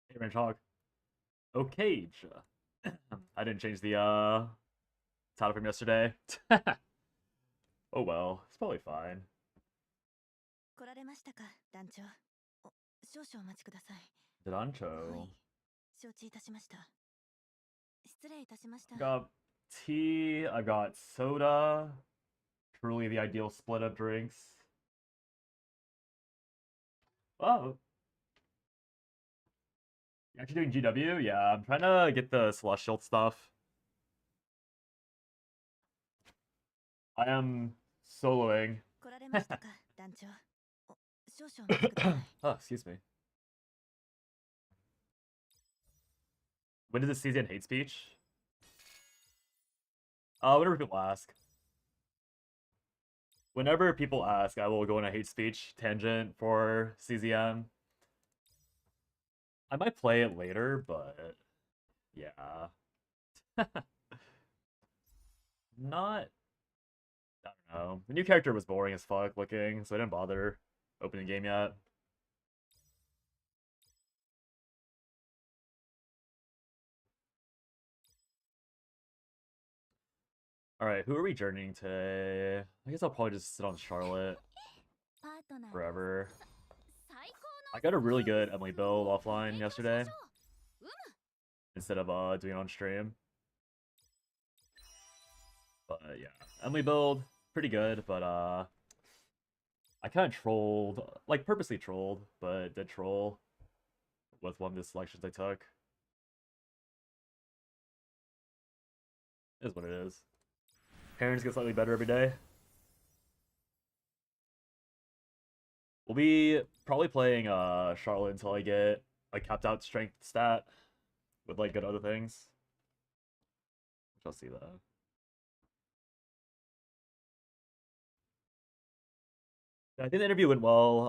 Hey, Ranch Hog. Okayge. I didn't change the title from yesterday. Oh well, it's probably fine. 来られましたか、団長。少々お待ちください。は Dancho. い、承知いたしました。失礼いたしました。I got tea, I got soda. Truly the ideal split of drinks. Oh, you actually doing GW? Yeah, I'm trying to get the Celestial stuff. I am soloing. 来られましたか、団長。少々お待ちください。Oh, excuse me. When does the season hate speech? Whenever people ask. Whenever people ask, I will go on a hate speech tangent for CZM. I might play it later, but yeah. Not, I don't know. The new character was boring as fuck looking, so I didn't bother opening the game yet. Alright, who are we journeying today? I guess I'll probably just sit on Charlotte forever. I got a really good Emily build offline yesterday instead of doing it on stream. But yeah, Emily build, pretty good, but I kind of trolled, like purposely trolled, but did troll with one of the selections I took. Is what it is. Parents get slightly better every day. We'll be probably playing Charlotte until I get a capped out strength stat with like good other things. Which I'll see that. Yeah, I think the interview went well.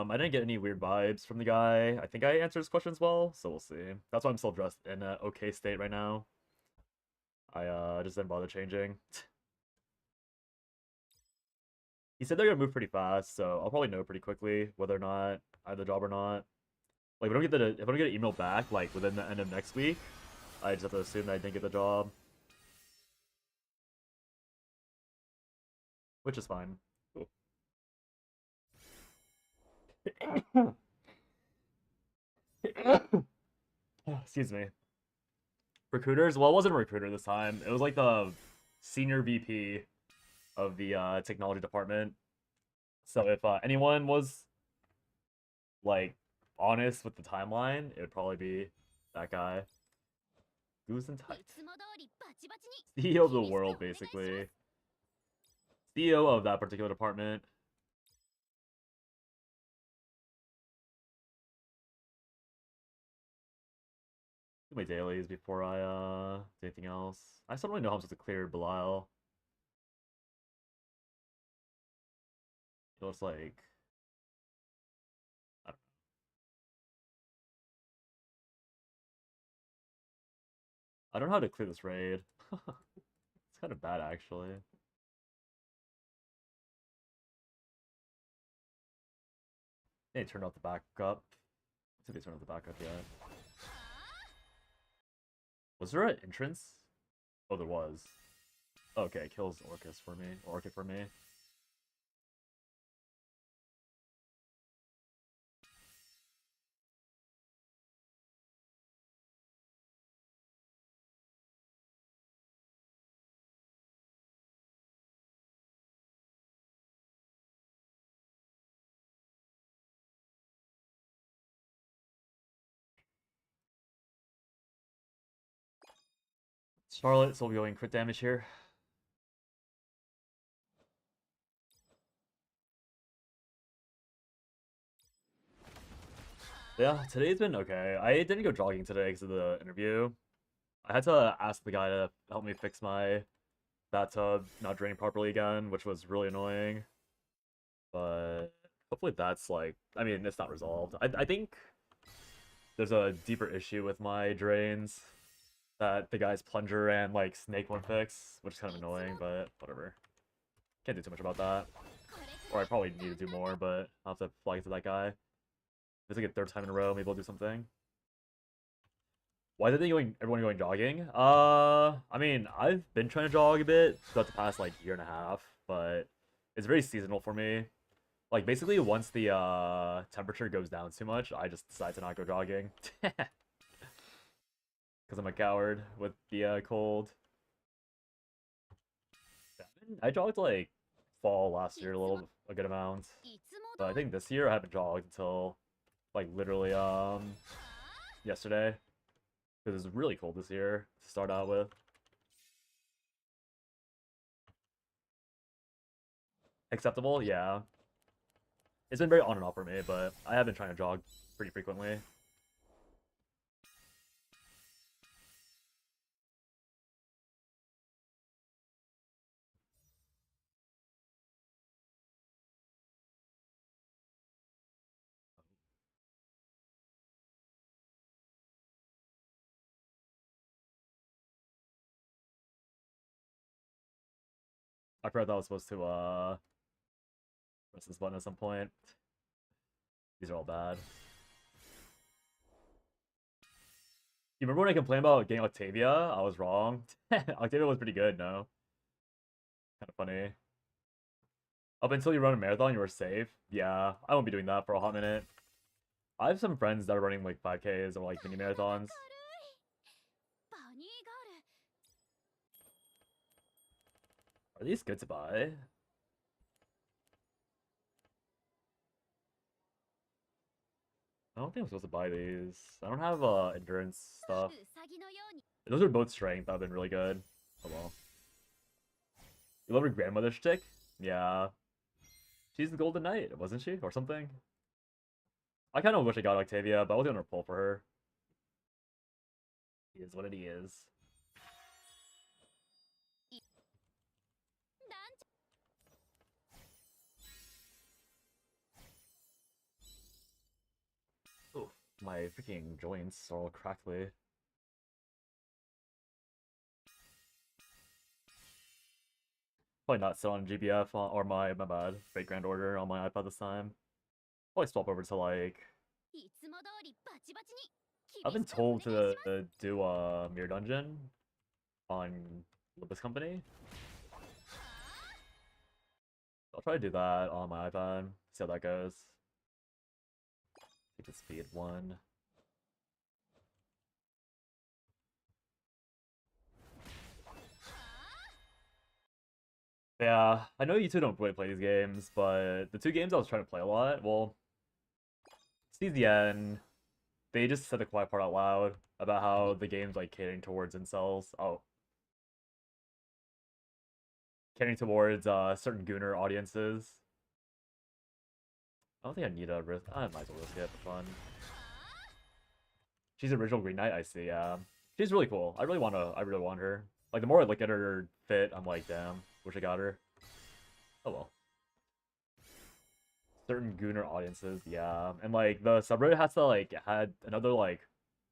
I didn't get any weird vibes from the guy. I think I answered his questions well, so we'll see. That's why I'm still dressed in an okay state right now. I just didn't bother changing. He said they're gonna move pretty fast, so I'll probably know pretty quickly whether or not I have the job or not. Like, if I don't get an email back like within the end of next week, I just have to assume that I didn't get the job, which is fine. Excuse me. Recruiters? Well, it wasn't a recruiter this time. It was like the senior VP of the technology department. So if anyone was like honest with the timeline, it would probably be that guy. Goose and tight. CEO of the world, basically. CEO of that particular department. Do my dailies before I do anything else. I still don't really know how I'm supposed to clear Belial. It looks like I don't know. I don't know how to clear this raid. It's kind of bad actually. They turned off the backup. Let's see if they turned off the backup yet. Was there an entrance? Oh, there was. Okay, kills Orcus for me. Orchid for me. Charlotte still going crit damage here. Yeah, today's been okay. I didn't go jogging today because of the interview. I had to ask the guy to help me fix my bathtub not draining properly again, which was really annoying. But hopefully that's like, I mean, it's not resolved. I think there's a deeper issue with my drains that the guy's plunger and like snake one fix, which is kind of annoying, but whatever. Can't do too much about that. Or I probably need to do more, but I'll have to flag it to that guy. If it's like a third time in a row, maybe I'll do something. Why is everyone going jogging? I mean, I've been trying to jog a bit throughout the past like year and a half, but it's very seasonal for me. Like basically once the temperature goes down too much, I just decide to not go jogging. Because I'm a coward with the cold. I jogged like fall last year a good amount. But I think this year I haven't jogged until like literally yesterday. Because it's really cold this year to start out with. Acceptable? Yeah. It's been very on and off for me, but I have been trying to jog pretty frequently. I forgot that I was supposed to press this button at some point. These are all bad. You remember when I complained about getting Octavia? I was wrong. Octavia was pretty good, no? Kind of funny. Up until you run a marathon, you were safe. Yeah, I won't be doing that for a hot minute. I have some friends that are running like 5Ks or like mini marathons. Are these good to buy? I don't think I'm supposed to buy these. I don't have endurance stuff. Those are both strength that have been really good. Oh well. You love her grandmother's chick? Yeah. She's the Golden Knight, wasn't she? Or something? I kind of wish I got Octavia, but I was gonna pull for her. He is what it is. Oof, my freaking joints are all crackly. Probably not sit on GBF or my bad, Fate Grand Order on my iPad this time. Probably swap over to like... I've been told to do a Mirror Dungeon on Olympus Company. I'll try to do that on my iPad, see how that goes. Take the speed 1. Yeah, I know you two don't really play these games, but the two games I was trying to play a lot, well, CZN, they just said the quiet part out loud about how the game's like catering towards incels. Oh. Catering towards certain Gooner audiences. I don't think I need a risk. I might as well risk it for fun. She's original Green Knight, I see, yeah. She's really cool. I really want her. Like the more I look at her fit, I'm like, damn, wish I got her. Oh well. Certain Gooner audiences, yeah. And like the subreddit has to like had another like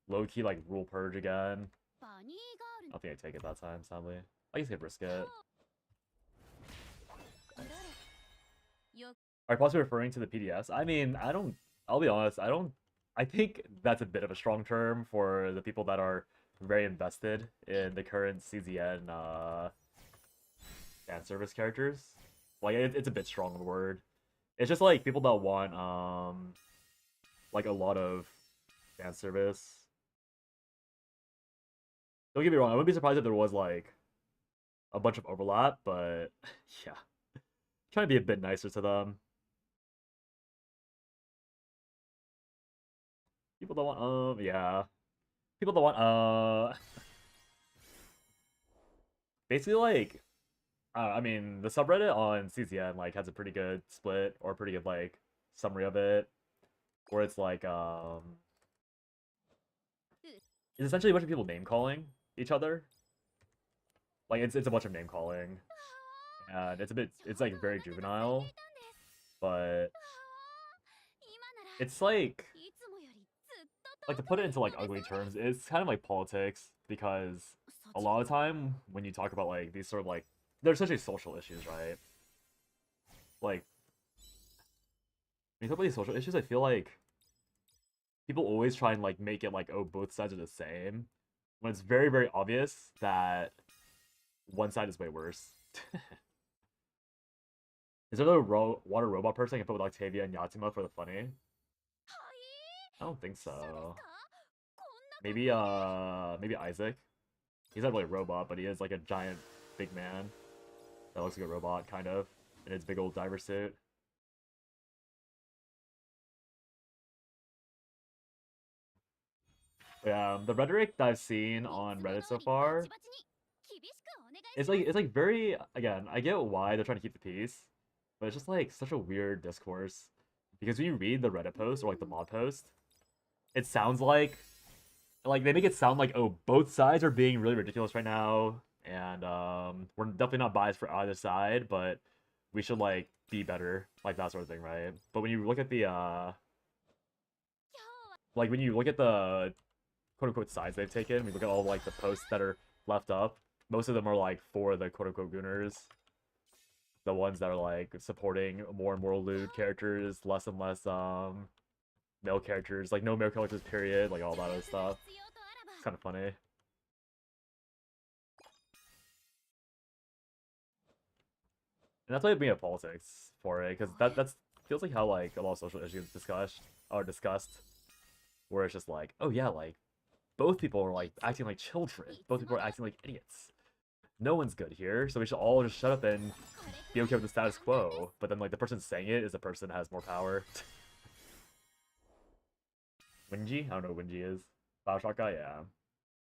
low-key like rule purge again. I don't think I take it that time, sadly. I guess I could risk it. Nice. Are you possibly referring to the PDS? I mean, I'll be honest, I think that's a bit of a strong term for the people that are very invested in the current CZN fan service characters. Like, it's a bit strong of a word. It's just like people that want like a lot of fan service. Don't get me wrong, I wouldn't be surprised if there was like a bunch of overlap, but yeah. Trying to be a bit nicer to them. People that want yeah. People that want basically like I mean the subreddit on CZN like has a pretty good split or pretty good like summary of it where it's like it's essentially a bunch of people name calling each other. Like it's a bunch of name calling. And it's like very juvenile, but it's like like to put it into like ugly terms, it's kind of like politics because a lot of time when you talk about like these sort of like they're essentially social issues, right? Like when you talk about these social issues, I feel like people always try and like make it like, oh, both sides are the same, when it's very, very obvious that one side is way worse. Is there a water robot person I can put with Octavia and Yatsuma for the funny? I don't think so. Maybe Isaac. He's not really a robot, but he is like a giant big man that looks like a robot, kind of, in his big old diver suit. Yeah, the rhetoric that I've seen on Reddit so far it's like very, again, I get why they're trying to keep the peace, but it's just like such a weird discourse. Because when you read the Reddit post or like the mod post, it sounds like they make it sound like, oh, both sides are being really ridiculous right now, and we're definitely not biased for either side, but we should like be better, like that sort of thing, right? But when you look at the like when you look at the quote unquote sides they've taken, we look at all like the posts that are left up, most of them are like for the quote unquote gooners, the ones that are like supporting more and more lewd characters, less and less male characters, like no male characters period, like all that other stuff. It's kind of funny. And that's why it being a politics for it, because that's feels like how like a lot of social issues discussed, where it's just like, oh yeah, like both people are like acting like children, both people are acting like idiots. No one's good here, so we should all just shut up and be okay with the status quo. But then like the person saying it is the person that has more power. Winji? I don't know what Winji is. Bioshock guy? Yeah.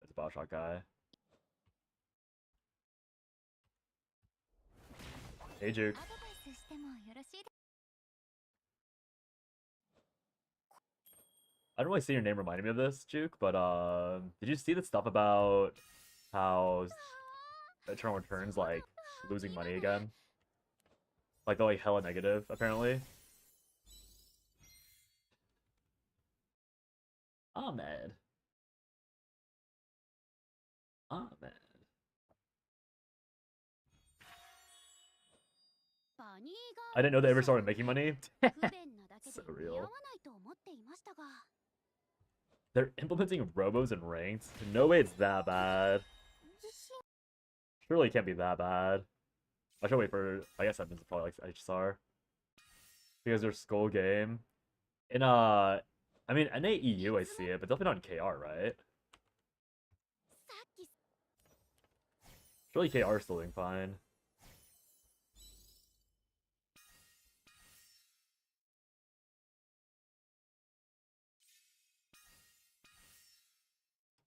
It's a Bioshock guy. Hey Juke. I don't really see your name reminding me of this, Juke, but did you see the stuff about how Eternal Returns like losing money again? Like they're like hella negative, apparently. Ahmed. Ahmed. I didn't know they ever started making money. So real. They're implementing robos and ranked. No way it's that bad. Surely it can't be that bad. I should wait for, I guess Edmonds probably likes HSR. Because their skull game. In I mean NAEU I see it, but definitely not in KR, right? Surely KR is still doing fine.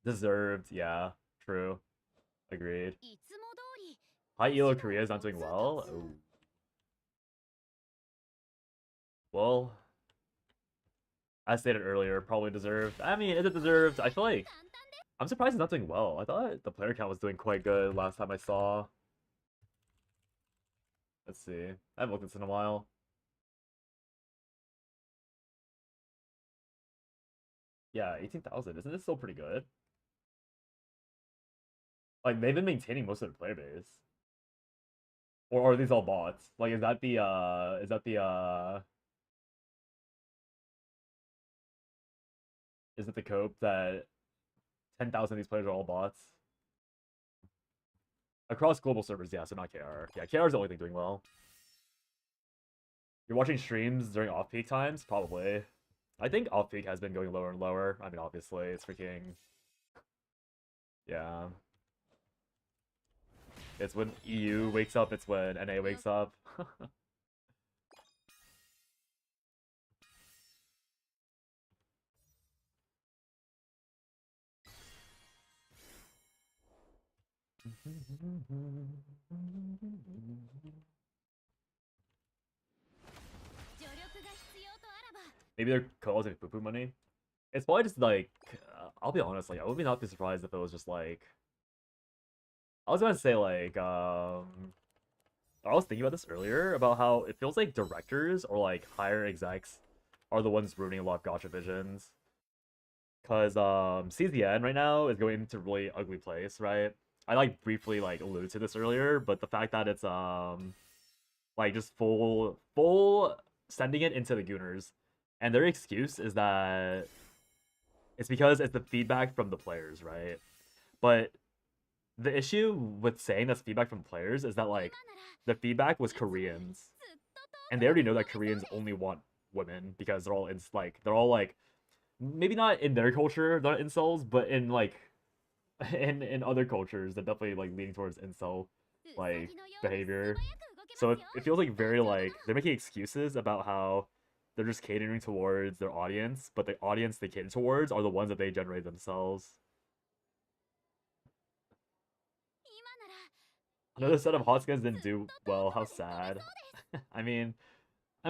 Deserved, yeah. True. Agreed. High Elo Korea is not doing well? Oh. Well, as stated earlier, probably deserved. I mean, is it deserved? I feel like I'm surprised it's not doing well. I thought the player count was doing quite good last time I saw. Let's see. I haven't looked at this in a while. Yeah, 18,000. Isn't this still pretty good? Like, they've been maintaining most of their player base. Or are these all bots? Like, is it the cope that 10,000 of these players are all bots? Across global servers, yeah, so not KR. Yeah, KR is the only thing doing well. You're watching streams during off-peak times? Probably. I think off-peak has been going lower and lower. I mean, obviously, it's freaking... Yeah. It's when EU wakes up, it's when NA wakes up. Maybe they're causing poo-poo money. It's probably just like, I'll be honest, like I would not be surprised if it was just like, I was gonna say like, I was thinking about this earlier about how it feels like directors or like higher execs are the ones ruining a lot of gacha visions. Because CZN right now is going into a really ugly place, right? I like briefly like alluded to this earlier, but the fact that it's like just full sending it into the Gooners, and their excuse is that it's because it's the feedback from the players, right? But the issue with saying that's feedback from players is that like the feedback was Koreans, and they already know that Koreans only want women because they're all like maybe not in their culture they're not incels, but in like in other cultures they're definitely like leaning towards incel like behavior. So it feels like very like they're making excuses about how they're just catering towards their audience, but the audience they cater towards are the ones that they generate themselves. Another set of hot skins didn't do well. How sad. I mean,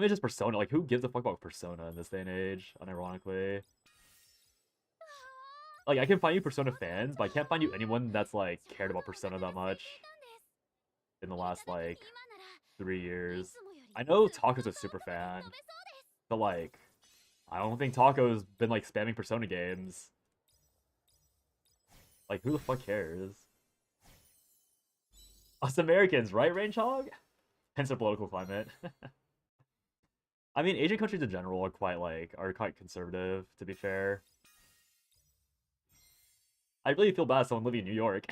just Persona. Like, who gives a fuck about Persona in this day and age? Unironically, like, I can find you Persona fans, but I can't find you anyone that's like cared about Persona that much in the last like 3 years. I know Taco's a super fan, but like, I don't think Taco's been like spamming Persona games. Like, who the fuck cares? Us Americans, right, Range Hog? Hence the political climate. I mean, Asian countries in general are quite conservative, to be fair. I really feel bad as someone living in New York.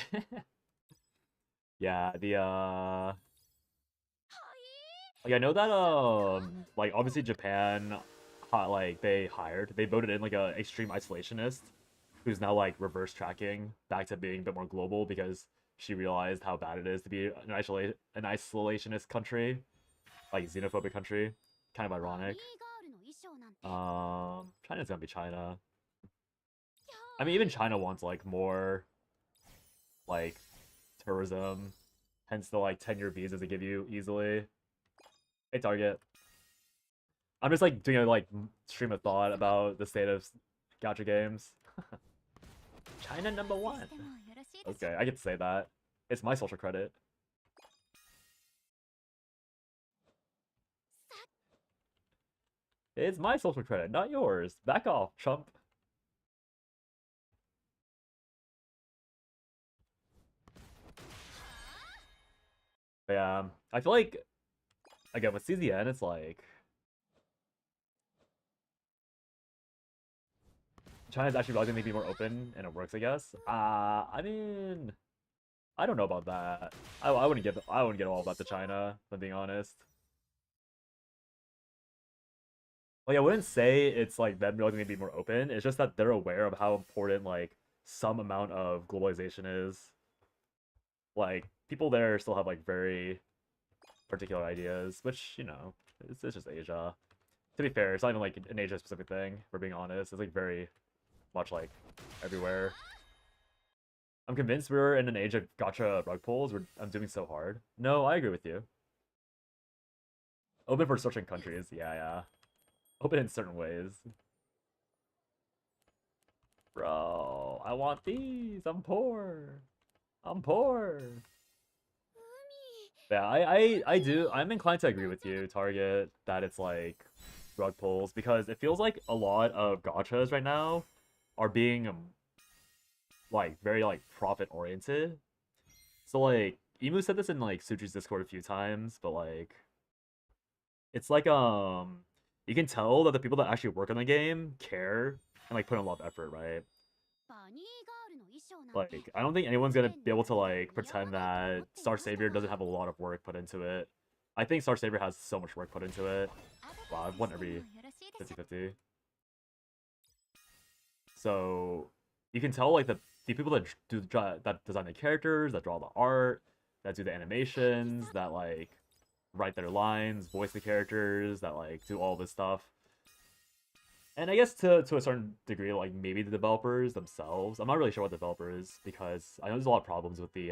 Yeah, like I know that like obviously Japan they voted in like a extreme isolationist who's now like reverse tracking back to being a bit more global because she realized how bad it is to be an isolationist country, like xenophobic country. Kind of ironic. China's gonna be China. I mean, even China wants like more like tourism, hence the like 10-year visas they give you easily. Hey, Target. I'm just like doing a like stream of thought about the state of gacha games. China number one. Okay, I get to say that. It's my social credit. It's my social credit, not yours. Back off, chump. But yeah, I feel like again with CZN, it's like China's actually realizing they can be more open, and it works, I guess. I mean, I don't know about that. I wouldn't get all about the China, if I'm being honest. Like I wouldn't say it's like them realizing they can be more open. It's just that they're aware of how important like some amount of globalization is. Like people there still have like very particular ideas, which it's just Asia. To be fair, it's not even like an Asia specific thing. If we're being honest, it's like very much like everywhere. I'm convinced we're in an age of gotcha rug pulls. I'm doing so hard. No, I agree with you. Open for certain countries, yeah, yeah. Open in certain ways. Bro, I want these. I'm poor. I'm poor. Yeah, I do. I'm inclined to agree with you, Target, that it's like rug pulls because it feels like a lot of gachas right now are being like very like profit oriented. So like Emu said this in like Suchi's Discord a few times, but like it's like you can tell that the people that actually work on the game care and like put in a lot of effort, right? Like I don't think anyone's gonna be able to like pretend that Star Savior doesn't have a lot of work put into it. I think Star Savior has so much work put into it. Wow, I've won every 50-50. So you can tell like the people that that design the characters, that draw the art, that do the animations, that like write their lines, voice the characters, that like do all this stuff. And I guess to a certain degree, like maybe the developers themselves. I'm not really sure what developer is because I know there's a lot of problems with the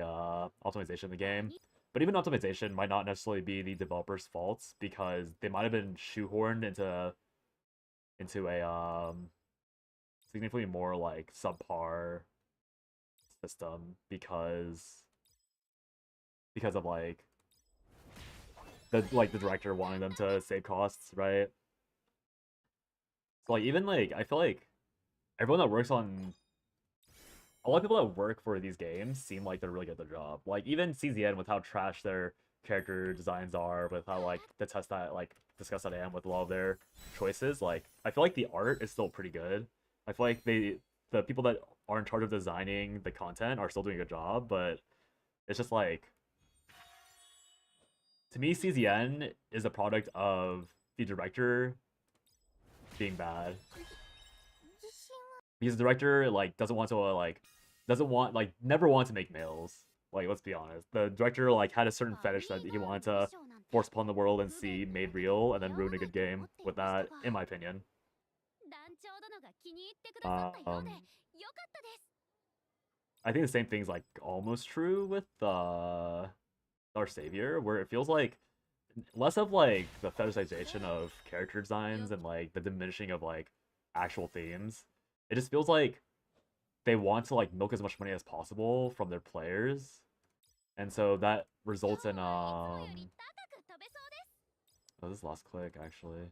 optimization of the game. But even optimization might not necessarily be the developer's faults because they might have been shoehorned into a significantly more like subpar system because of like the director wanting them to save costs, right? So like even like I feel like everyone that works on a lot of people that work for these games seem like they're really good at their job. Like even CZN with how trash their character designs are, with how like the test that like discussed that I am with a lot of their choices. Like I feel like the art is still pretty good. I feel like the people that are in charge of designing the content are still doing a good job, but it's just like to me CZN is a product of the director being bad. Because the director like doesn't want to doesn't want like never want to make males. Like let's be honest, the director like had a certain fetish that he wanted to force upon the world and see made real, and then ruin a good game with that, in my opinion. Um, I think the same thing's like almost true with our savior, where it feels like less of like the fetishization of character designs and like the diminishing of like actual themes. It just feels like they want to like milk as much money as possible from their players, and so that results in oh, this last click actually.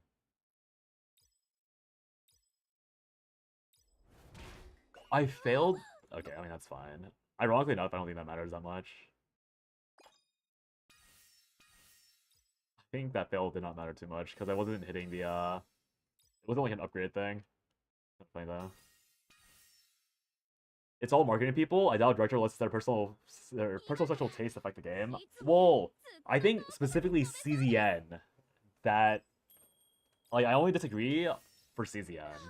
I failed. Okay, I mean that's fine. Ironically enough, I don't think that matters that much. I think that fail did not matter too much because I wasn't hitting the it wasn't like an upgrade thing. Not playing though. It's all marketing people. I doubt director lets their personal sexual taste affect the game. Well, I think specifically CZN that like I only disagree for CZN.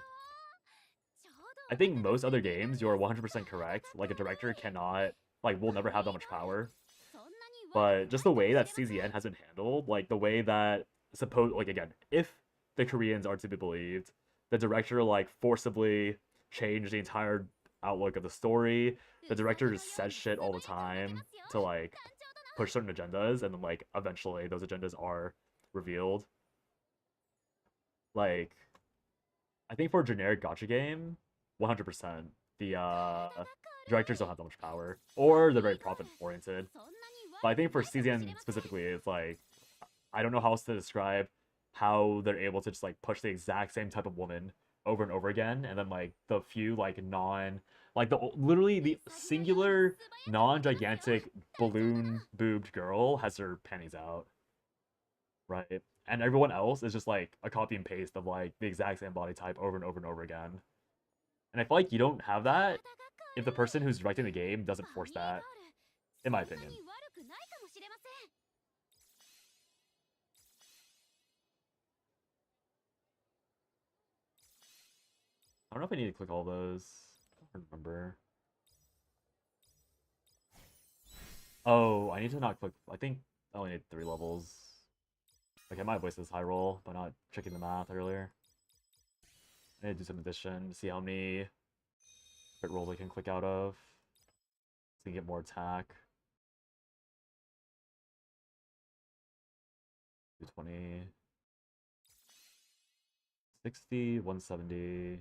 I think most other games you're 100% correct. Like a director cannot will never have that much power. But just the way that CZN has been handled, like the way that again, if the Koreans are to be believed, the director like forcibly changed the entire outlook of the story. The director just says shit all the time to like push certain agendas, and then like eventually those agendas are revealed. Like I think for a generic gotcha game, 100%, the directors don't have that much power, or they're very profit oriented. But I think for CZN specifically, it's like I don't know how else to describe how they're able to just like push the exact same type of woman over and over again, and then like the few like non like the literally the singular non-gigantic balloon boobed girl has her panties out, right? And everyone else is just like a copy and paste of like the exact same body type over and over and over again. And I feel like you don't have that if the person who's directing the game doesn't force that, in my opinion. I don't know if I need to click all those. I don't remember. Oh, I need to not click. I think I only need 3 levels. Okay, I might have wasted this high roll by not checking the math earlier. I need to do some addition, see how many crit rolls I can click out of. So you can get more attack. 220. 60, 170.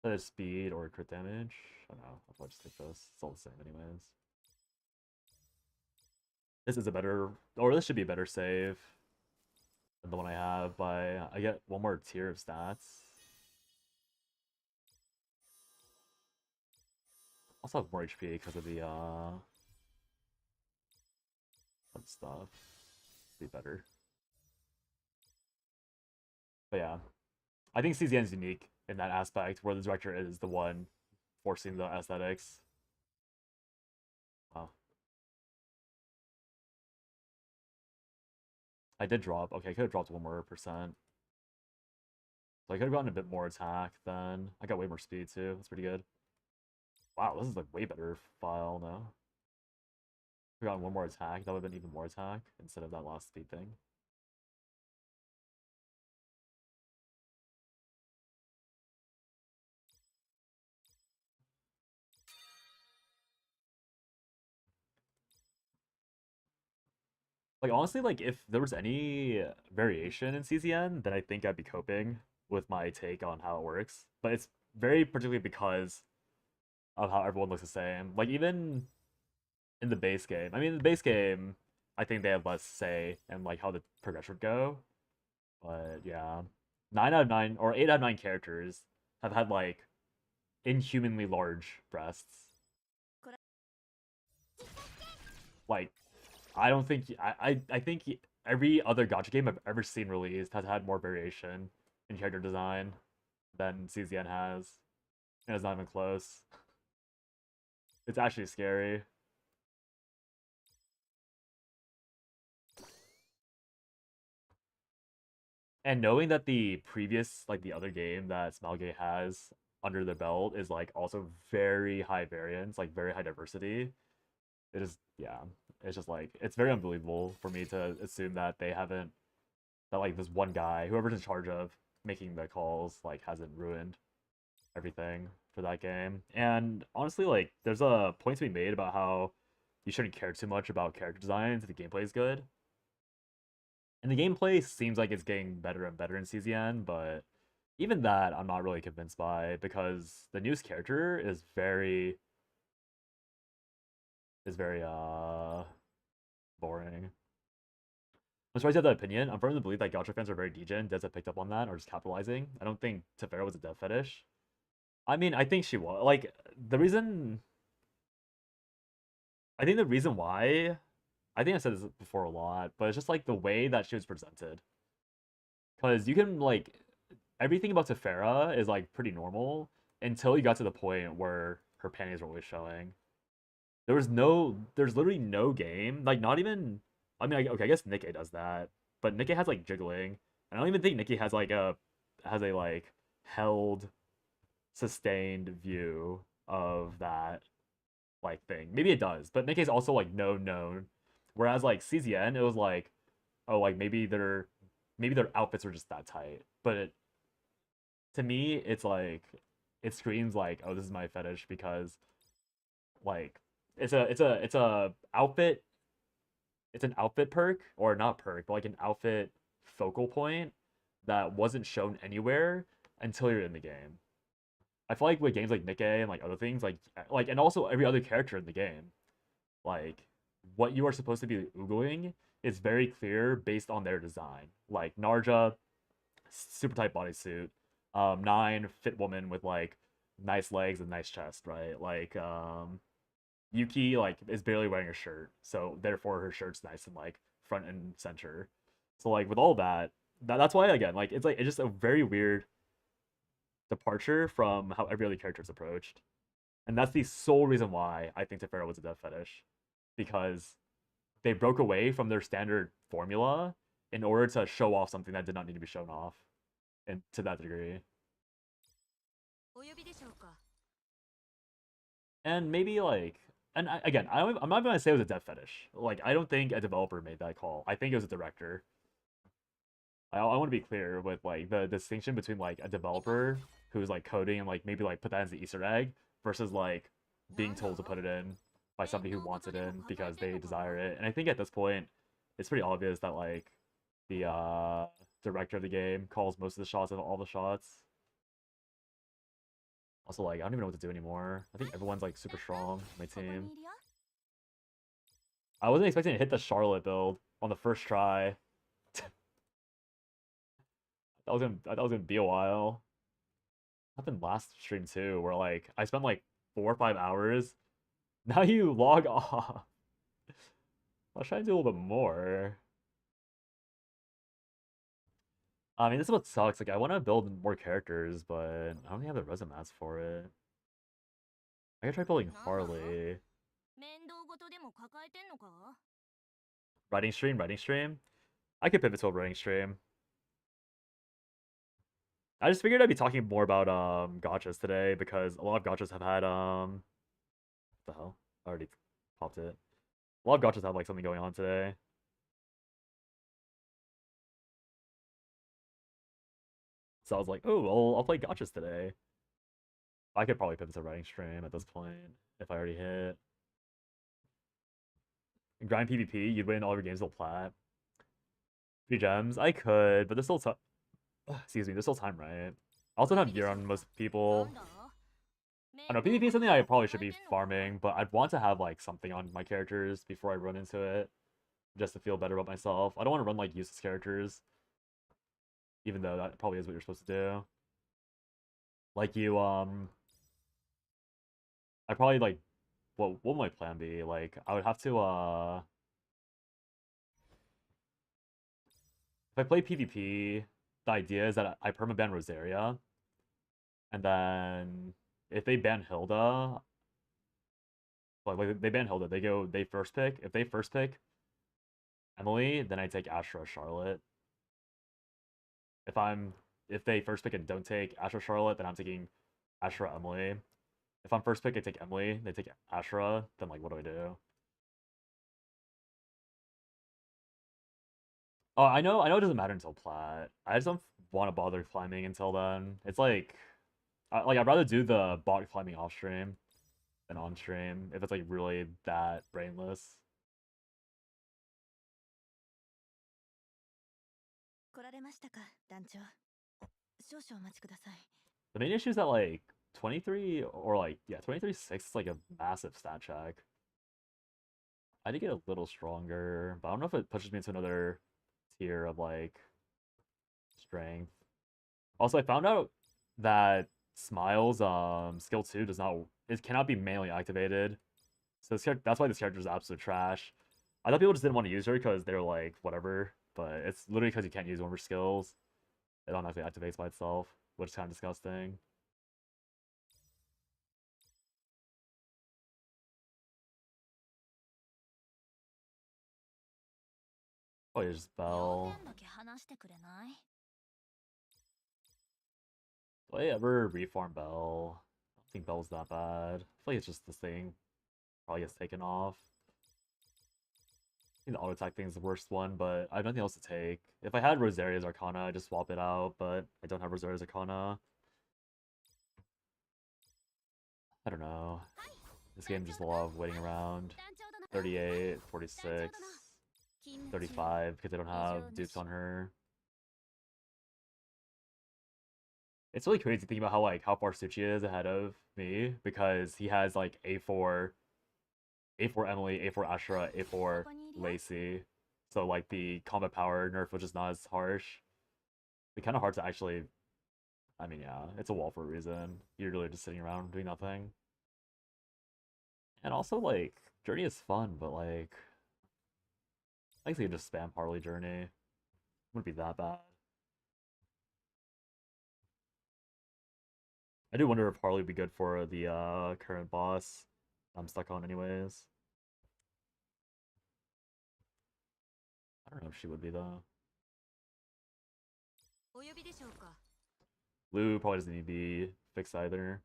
That is speed or crit damage. I don't know. I'll just take this. It's all the same anyways. This is a better, or this should be a better save than the one I have, by I get one more tier of stats. Also have more HP because of the that stuff. Be better. But yeah, I think CZN is unique in that aspect, where the director is the one forcing the aesthetics. Wow. I did drop. Okay, I could have dropped 1 more %. So I could have gotten a bit more attack then. I got way more speed too. That's pretty good. Wow, this is like way better file now. If I gotten 1 more attack, that would have been even more attack instead of that last speed thing. Like honestly, like if there was any variation in CZN, then I think I'd be coping with my take on how it works. But it's very particularly because of how everyone looks the same. Like even in the base game, I mean, the base game, I think they have less say in like how the progression would go. But yeah, 9 out of 9 or 8 out of 9 characters have had like inhumanly large breasts. Like, I don't think I think every other gacha game I've ever seen released has had more variation in character design than CZN has, and it's not even close. It's actually scary. And knowing that the previous, like the other game that Smilegate has under the belt is like also very high variance, like very high diversity. It is, yeah. It's just like it's very unbelievable for me to assume that they haven't that like this one guy, whoever's in charge of making the calls, like hasn't ruined everything for that game. And honestly, like there's a point to be made about how you shouldn't care too much about character designs if the gameplay is good. And the gameplay seems like it's getting better and better in CZN, but even that I'm not really convinced by because the newest character is very boring. I'm surprised you have that opinion. I'm firmly to believe that Gacha fans are very degen. Devs have picked up on that or just capitalizing. I don't think Tefera was a dev fetish. I mean, I think she was. Like, the reason. I think the reason why. I think I said this before a lot, but it's just like the way that she was presented. Because you can, like. Everything about Tefera is, like, pretty normal until you got to the point where her panties were always showing. There's literally no game, like not even. I mean, okay, I guess Nikkei does that, but Nikkei has like jiggling. I don't even think Nikkei has a like held, sustained view of that like thing. Maybe it does, but Nikkei's also like no known. Whereas like CZN, it was like, oh, like maybe their outfits are just that tight. But to me, it's like it screams like, oh, this is my fetish because like it's a outfit it's an outfit perk or not perk but like an outfit focal point that wasn't shown anywhere until you're in the game. I feel like with games like Nikkei and like other things like and also every other character in the game, like what you are supposed to be oogling is very clear based on their design. Like Narja, super tight bodysuit. Nine, fit woman with like nice legs and nice chest, right? Like Yuki like is barely wearing a shirt, so therefore her shirt's nice and like front and center. So like with all that, that's why again like it's just a very weird departure from how every other character is approached, and that's the sole reason why I think Tefera was a death fetish, because they broke away from their standard formula in order to show off something that did not need to be shown off, and to that degree. And maybe like and again, I'm not gonna say it was a death fetish. Like I don't think a developer made that call. I think it was a director. I want to be clear with like the distinction between like a developer who's like coding and like maybe like put that as the Easter egg versus like being told to put it in by somebody who wants it in because they desire it. And I think at this point, it's pretty obvious that like the director of the game calls most of the shots of all the shots. Also, like I don't even know what to do anymore. I think everyone's like super strong on my team. I wasn't expecting to hit the Charlotte build on the first try. I thought it was gonna be a while. Happened last stream too, where like I spent like 4 or 5 hours. Now you log off. I'll try to do a little bit more. I mean, this is what sucks. Like, I want to build more characters, but I don't have the resumes for it. I gotta try building Harley. Writing stream, writing stream. I could pivot to a writing stream. I just figured I'd be talking more about gotchas today because a lot of gotchas have had what the hell? I already popped it. A lot of gotchas have like something going on today. So I was like, oh, I'll play gotchas today. I could probably pivot to writing stream at this point if I already hit. Grind PvP, you'd win all your games till plat. 3 gems, I could, but there's still time. Excuse me, there's still time, right? I also have gear on most people. I don't know, PvP is something I probably should be farming, but I'd want to have like something on my characters before I run into it, just to feel better about myself. I don't want to run like useless characters. even though that probably is what you're supposed to do. Like you, I probably like, what would my plan be? Like, I would have to, if I play PvP, the idea is that I permaban Rosaria, and then if they ban Hilda, like they ban Hilda, they first pick. If they first pick Emily, then I take Astra Charlotte. If I'm if they first pick and don't take Astra Charlotte, then I'm taking Astra Emily. If I'm first pick, I take Emily. They take Astra. Then like, what do I do? Oh, I know it doesn't matter until plat. I just don't want to bother climbing until then. It's like, I'd rather do the bot climbing off stream than on stream if it's like really that brainless. 来られましたか、団長。少々お待ちください。The main issue is that like 23 or like yeah 23-6 is like a massive stat check. I did get a little stronger, but I don't know if it pushes me into another tier of like strength. Also, I found out that Smile's skill 2 does not it cannot be manually activated. So that's why this character is absolute trash. I thought people just didn't want to use her because they're like whatever, but it's literally because you can't use one of her skills. It automatically activates by itself, which is kind of disgusting. Oh, here's Bell. だけ話してくれない？ Do I ever reform Bell? I don't think Bell's that bad. I feel like it's just this thing probably gets taken off. I think the auto attack thing is the worst one, but I have nothing else to take. If I had Rosaria's Arcana, I'd just swap it out, but I don't have Rosaria's Arcana. I don't know. This game just a lot of waiting around. 38, 46, 35, because I don't have dupes on her. It's really crazy thinking about how far Suchi is ahead of me because he has like A4 Emily, A4 Ashura, A4 Lacey. So like the combat power nerf which is not as harsh. It's kind of hard to actually. I mean, yeah, it's a wall for a reason. You're really just sitting around doing nothing. And also like Journey is fun, but like I think you just spam Parley Journey. Wouldn't be that bad. I do wonder if Parley would be good for the current boss I'm stuck on anyways. I don't know if she would be though. お呼びでしょうか。Lou probably doesn't need to be fixed either.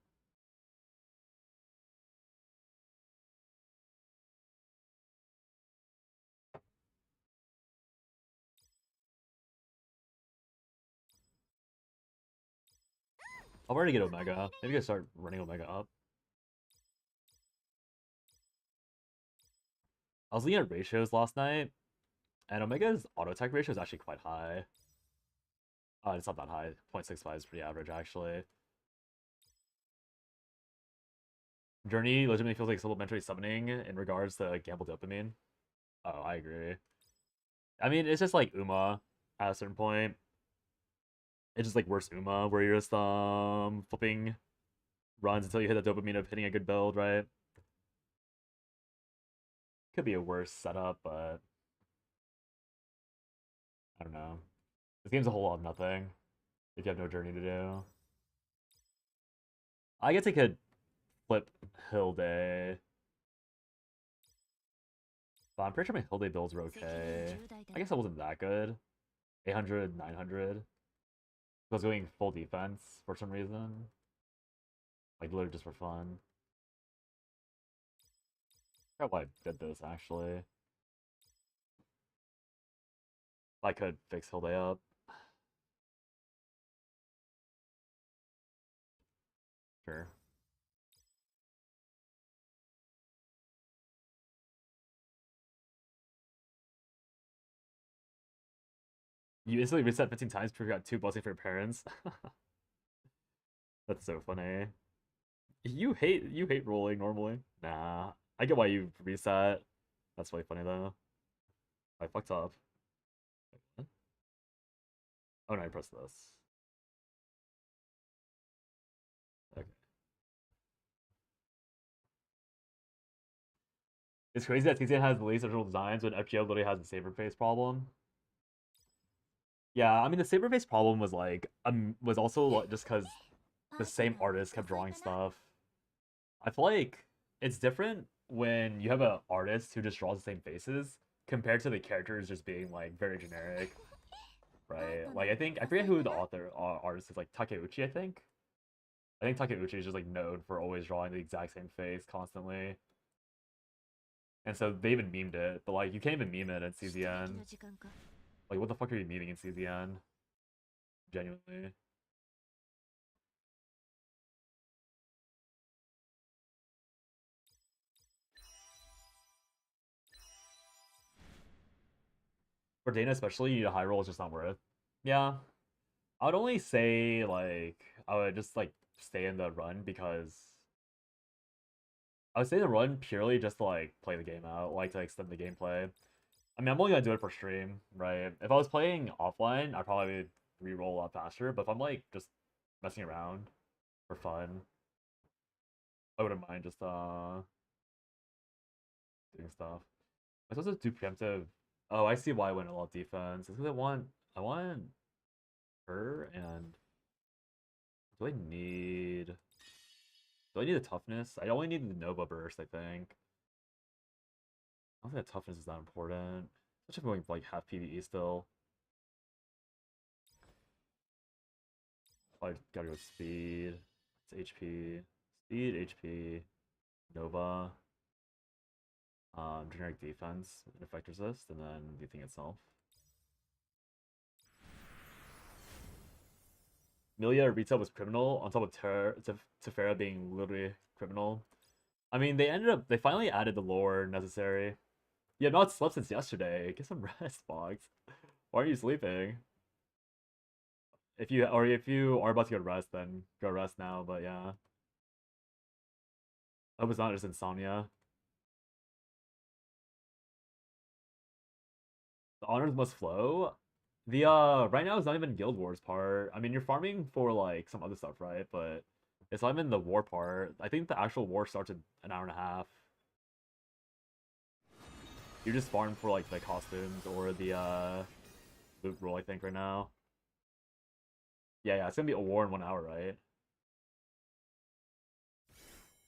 I'll already get Omega. Maybe I start running Omega up. I was looking at ratios last night, and Omega's auto attack ratio is actually quite high. It's not that high. 0.65 is pretty average, actually. Journey legitimately feels like supplementary summoning in regards to Gamble Dopamine. Oh, I agree. I mean, it's just like Uma at a certain point. It's just like worse Uma, where you're just flipping runs until you hit the dopamine of hitting a good build, right? Could be a worse setup, but I don't know. This game's a whole lot of nothing if you have no journey to do. I guess I could flip Hilde. But I'm pretty sure my Hilde builds were okay. I guess it wasn't that good. 800, 900. I was going full defense for some reason. Like literally just for fun. I forgot why I did this actually. I could fix Hilde up. Sure. You instantly reset 15 times because you got 2 blessing for your parents. That's so funny. You hate rolling normally. Nah. I get why you reset. That's really funny though. I fucked up. Oh no, I pressed this. Okay. It's crazy that TCN has the least original designs when FGO literally has the saber face problem. Yeah, I mean the saber face problem was like was also like, just because the same artist kept drawing stuff. I feel like it's different when you have an artist who just draws the same faces compared to the characters just being like very generic, right? Like I forget who the artist is, like Takeuchi, I think. I think Takeuchi is just like known for always drawing the exact same face constantly. And so they even memed it, but like you can't even meme it in CZN. Like what the fuck are you memeing in CZN? Genuinely. For Dana especially, you need a high roll, it's just not worth. Yeah. I would only say like I would just like stay in the run because I would say the run purely just to like play the game out, like to extend the gameplay. I mean, I'm only gonna do it for stream, right? If I was playing offline, I'd probably re-roll a lot faster. But if I'm like just messing around for fun, I wouldn't mind just doing stuff. I'm supposed to do preemptive. Oh, I see why I went a lot of defense. It's because I want her and do I need do I need the toughness? I only need the Nova burst, I think. I don't think that toughness is that important. Especially if I'm going like half PvE still. I gotta go with speed. It's HP. Speed, HP, Nova, generic defense, and effect resist, and then the thing itself. Milia retail was criminal on top of Tefera being literally criminal. I mean, they finally added the lore necessary. You have not slept since yesterday. Get some rest, Fox. Why aren't you sleeping? If you are about to go to rest, then go rest now. But yeah, I hope it's not just insomnia. The honors must flow. The right now is not even Guild Wars part. I mean, you're farming for like some other stuff, right? But it's not even the war part. I think the actual war starts in an hour and a half. You just farm for like the costumes or the loot roll, I think, right now. Yeah, it's gonna be a war in 1 hour, right?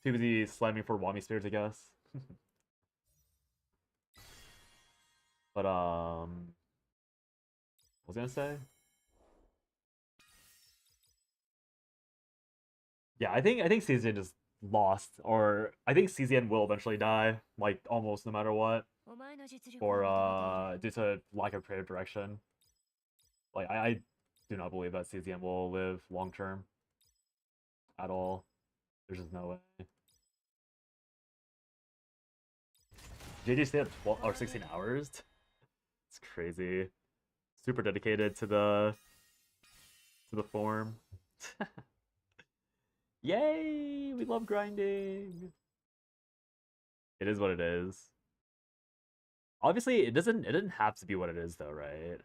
Too busy slamming for Wami Spirits, I guess. But what was I gonna say? Yeah, I think CZN just lost, or I think CZN will eventually die, like almost no matter what, or due to lack of creative direction. Like I do not believe that CZN will live long term at all. There's just no way. JJ stayed up 12 or 16 hours. It's crazy. Super dedicated to the form. Yay! We love grinding. It is what it is. Obviously, it didn't have to be what it is though, right?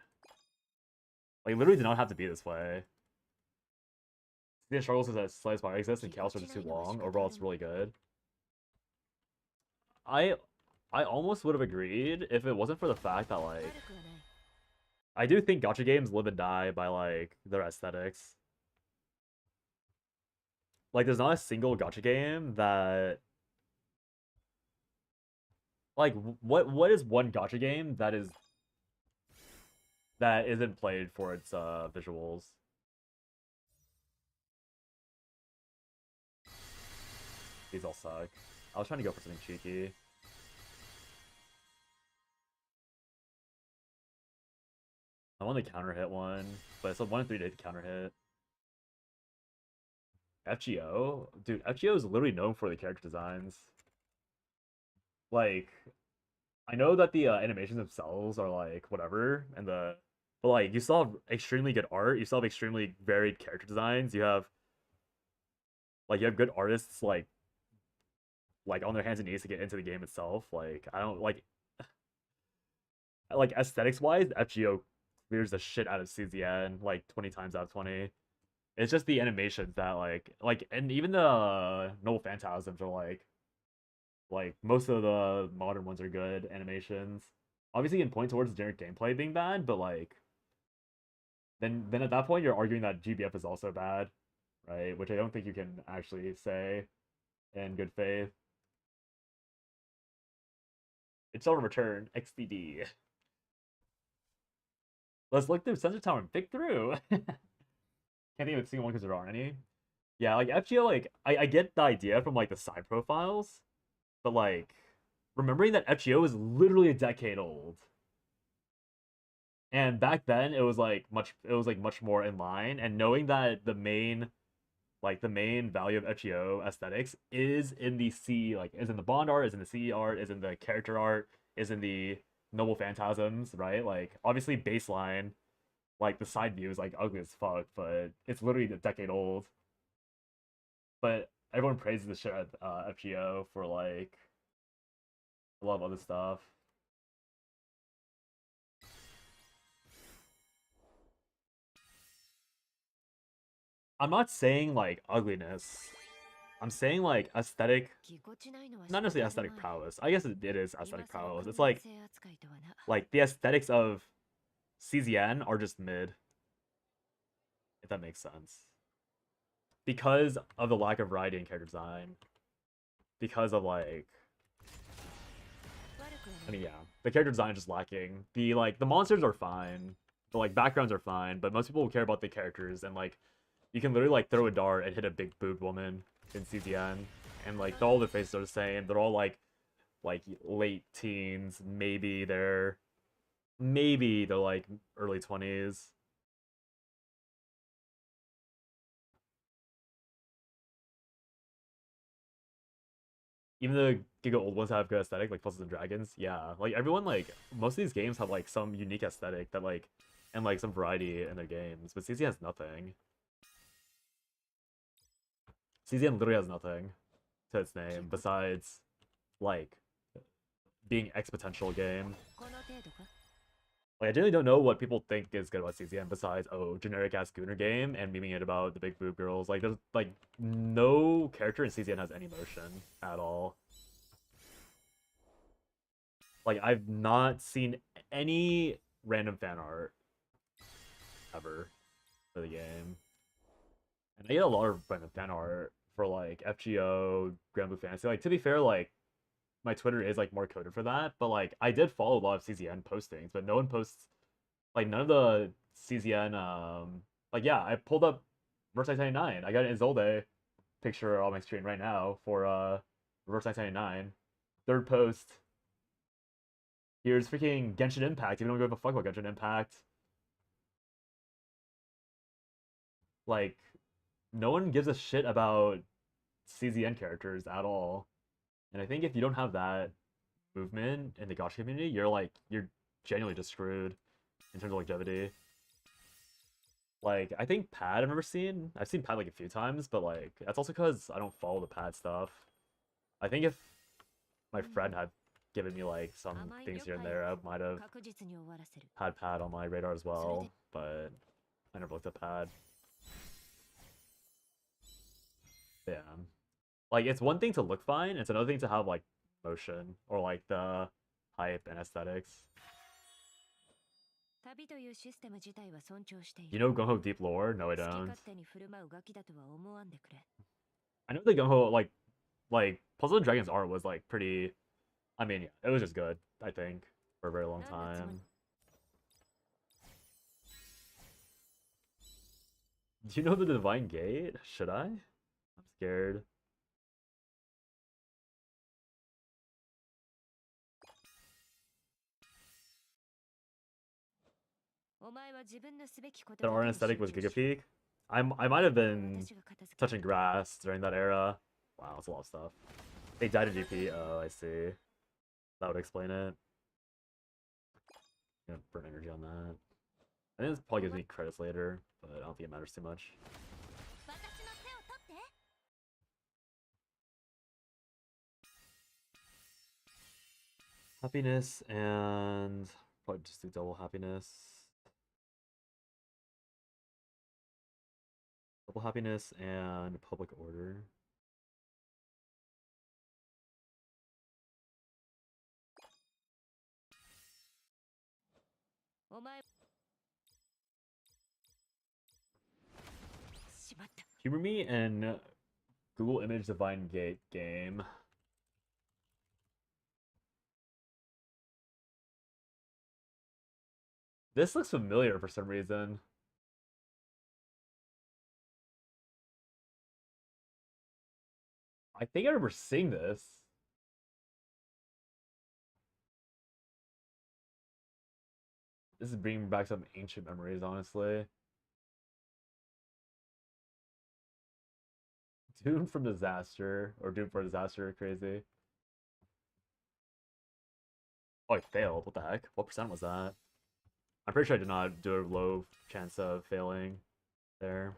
Like literally did not have to be this way. The struggles is that Slice Bar exists and Chaos is too long. Overall, it's really good. I I almost would have agreed if it wasn't for the fact that like I do think gacha games live and die by like their aesthetics. Like there's not a single gacha game that like what is one gacha game that isn't played for its visuals. These all suck. I was trying to go for something cheeky. I want the counter hit one, but it's a 1 in 3 day to counter hit. FGO? Dude, FGO is literally known for the character designs. Like, I know that the animations themselves are like whatever, and but like you still have extremely good art. You still have extremely varied character designs. You have good artists like on their hands and knees to get into the game itself. Like I don't like aesthetics wise, FGO mirrors the shit out of CZN like 20 times out of 20. It's just the animations that and even the Noble Phantasms are like most of the modern ones are good animations. Obviously, you can point towards the generic gameplay being bad, but like then at that point you're arguing that GBF is also bad, right? Which I don't think you can actually say in good faith. It's on return XDD. Let's look through Sensor Tower and pick through. Can't think of a single one because there aren't any. Yeah, like FGO, like I get the idea from like the side profiles, but like remembering that FGO is literally a decade old. And back then it was like much more in line. And knowing that the main value of FGO aesthetics is in the C, like is in the bond art, is in the CE art, is in the character art, is in the noble phantasms, right? Like obviously baseline, like the side view is like ugly as fuck, but it's literally a decade old. But everyone praises the shit at FGO for like a lot of other stuff. I'm not saying like ugliness. I'm saying like aesthetic, not necessarily aesthetic prowess. I guess it is aesthetic prowess. It's like the aesthetics of CZN are just mid, if that makes sense. Because of the lack of variety in character design. Because of like I mean yeah, the character design is just lacking. The monsters are fine. The like backgrounds are fine, but most people care about the characters and like you can literally like throw a dart and hit a big boobed woman in CZN and like all the faces are the same. They're all like late teens, maybe they're like early 20s. Even the Giga old ones have good aesthetic, like Puzzles and Dragons. Yeah, like everyone, like most of these games have like some unique aesthetic that like, and like some variety in their games. But CZ has nothing. CZN literally has nothing to its name besides like being exponential game. Like I generally don't know what people think is good about CZN besides generic ass Gooner game and memeing it about the big boob girls. Like there's like no character in CZN has any motion at all. Like I've not seen any random fan art ever for the game, and I get a lot of random fan art for like FGO, Grand Blue Fantasy. Like to be fair, like my Twitter is like more coded for that, but like I did follow a lot of CZN postings, but no one posts like none of the CZN. Like yeah, I pulled up Reverse 99. I got an Izolde picture on my screen right now for Reverse 99. Third post. Here's freaking Genshin Impact. Even don't give a fuck about Genshin Impact. Like, no one gives a shit about CZN characters at all. And I think if you don't have that movement in the gacha community, you're genuinely just screwed in terms of longevity. Like, I think Pad I've seen Pad like a few times, but like that's also because I don't follow the Pad stuff. I think if my friend had given me like some things here and there, I might have had Pad on my radar as well, but I never looked at Pad. Yeah. Like it's one thing to look fine, it's another thing to have like motion or like the hype and aesthetics. You know Gung-Ho Deep Lore? No, I don't. I know the Gung-Ho like Puzzle and Dragons art was like pretty. I mean, yeah, it was just good. I think for a very long time. Do you know the Divine Gate? Should I? I'm scared. That art aesthetic was Giga Peak. I might have been touching grass during that era. Wow, that's a lot of stuff. They died in GP. Oh, I see. That would explain it. I'm gonna burn energy on that. I think this probably gives me credits later, but I don't think it matters too much. Happiness and probably just do double happiness. Double happiness and public order. Humor me in Google Image Divine Gate game. This looks familiar for some reason. I think I remember seeing this. This is bringing back some ancient memories, honestly. Doomed from Disaster, or Doomed for Disaster, crazy. Oh, I failed. What the heck? What percent was that? I'm pretty sure I did not do a low chance of failing there.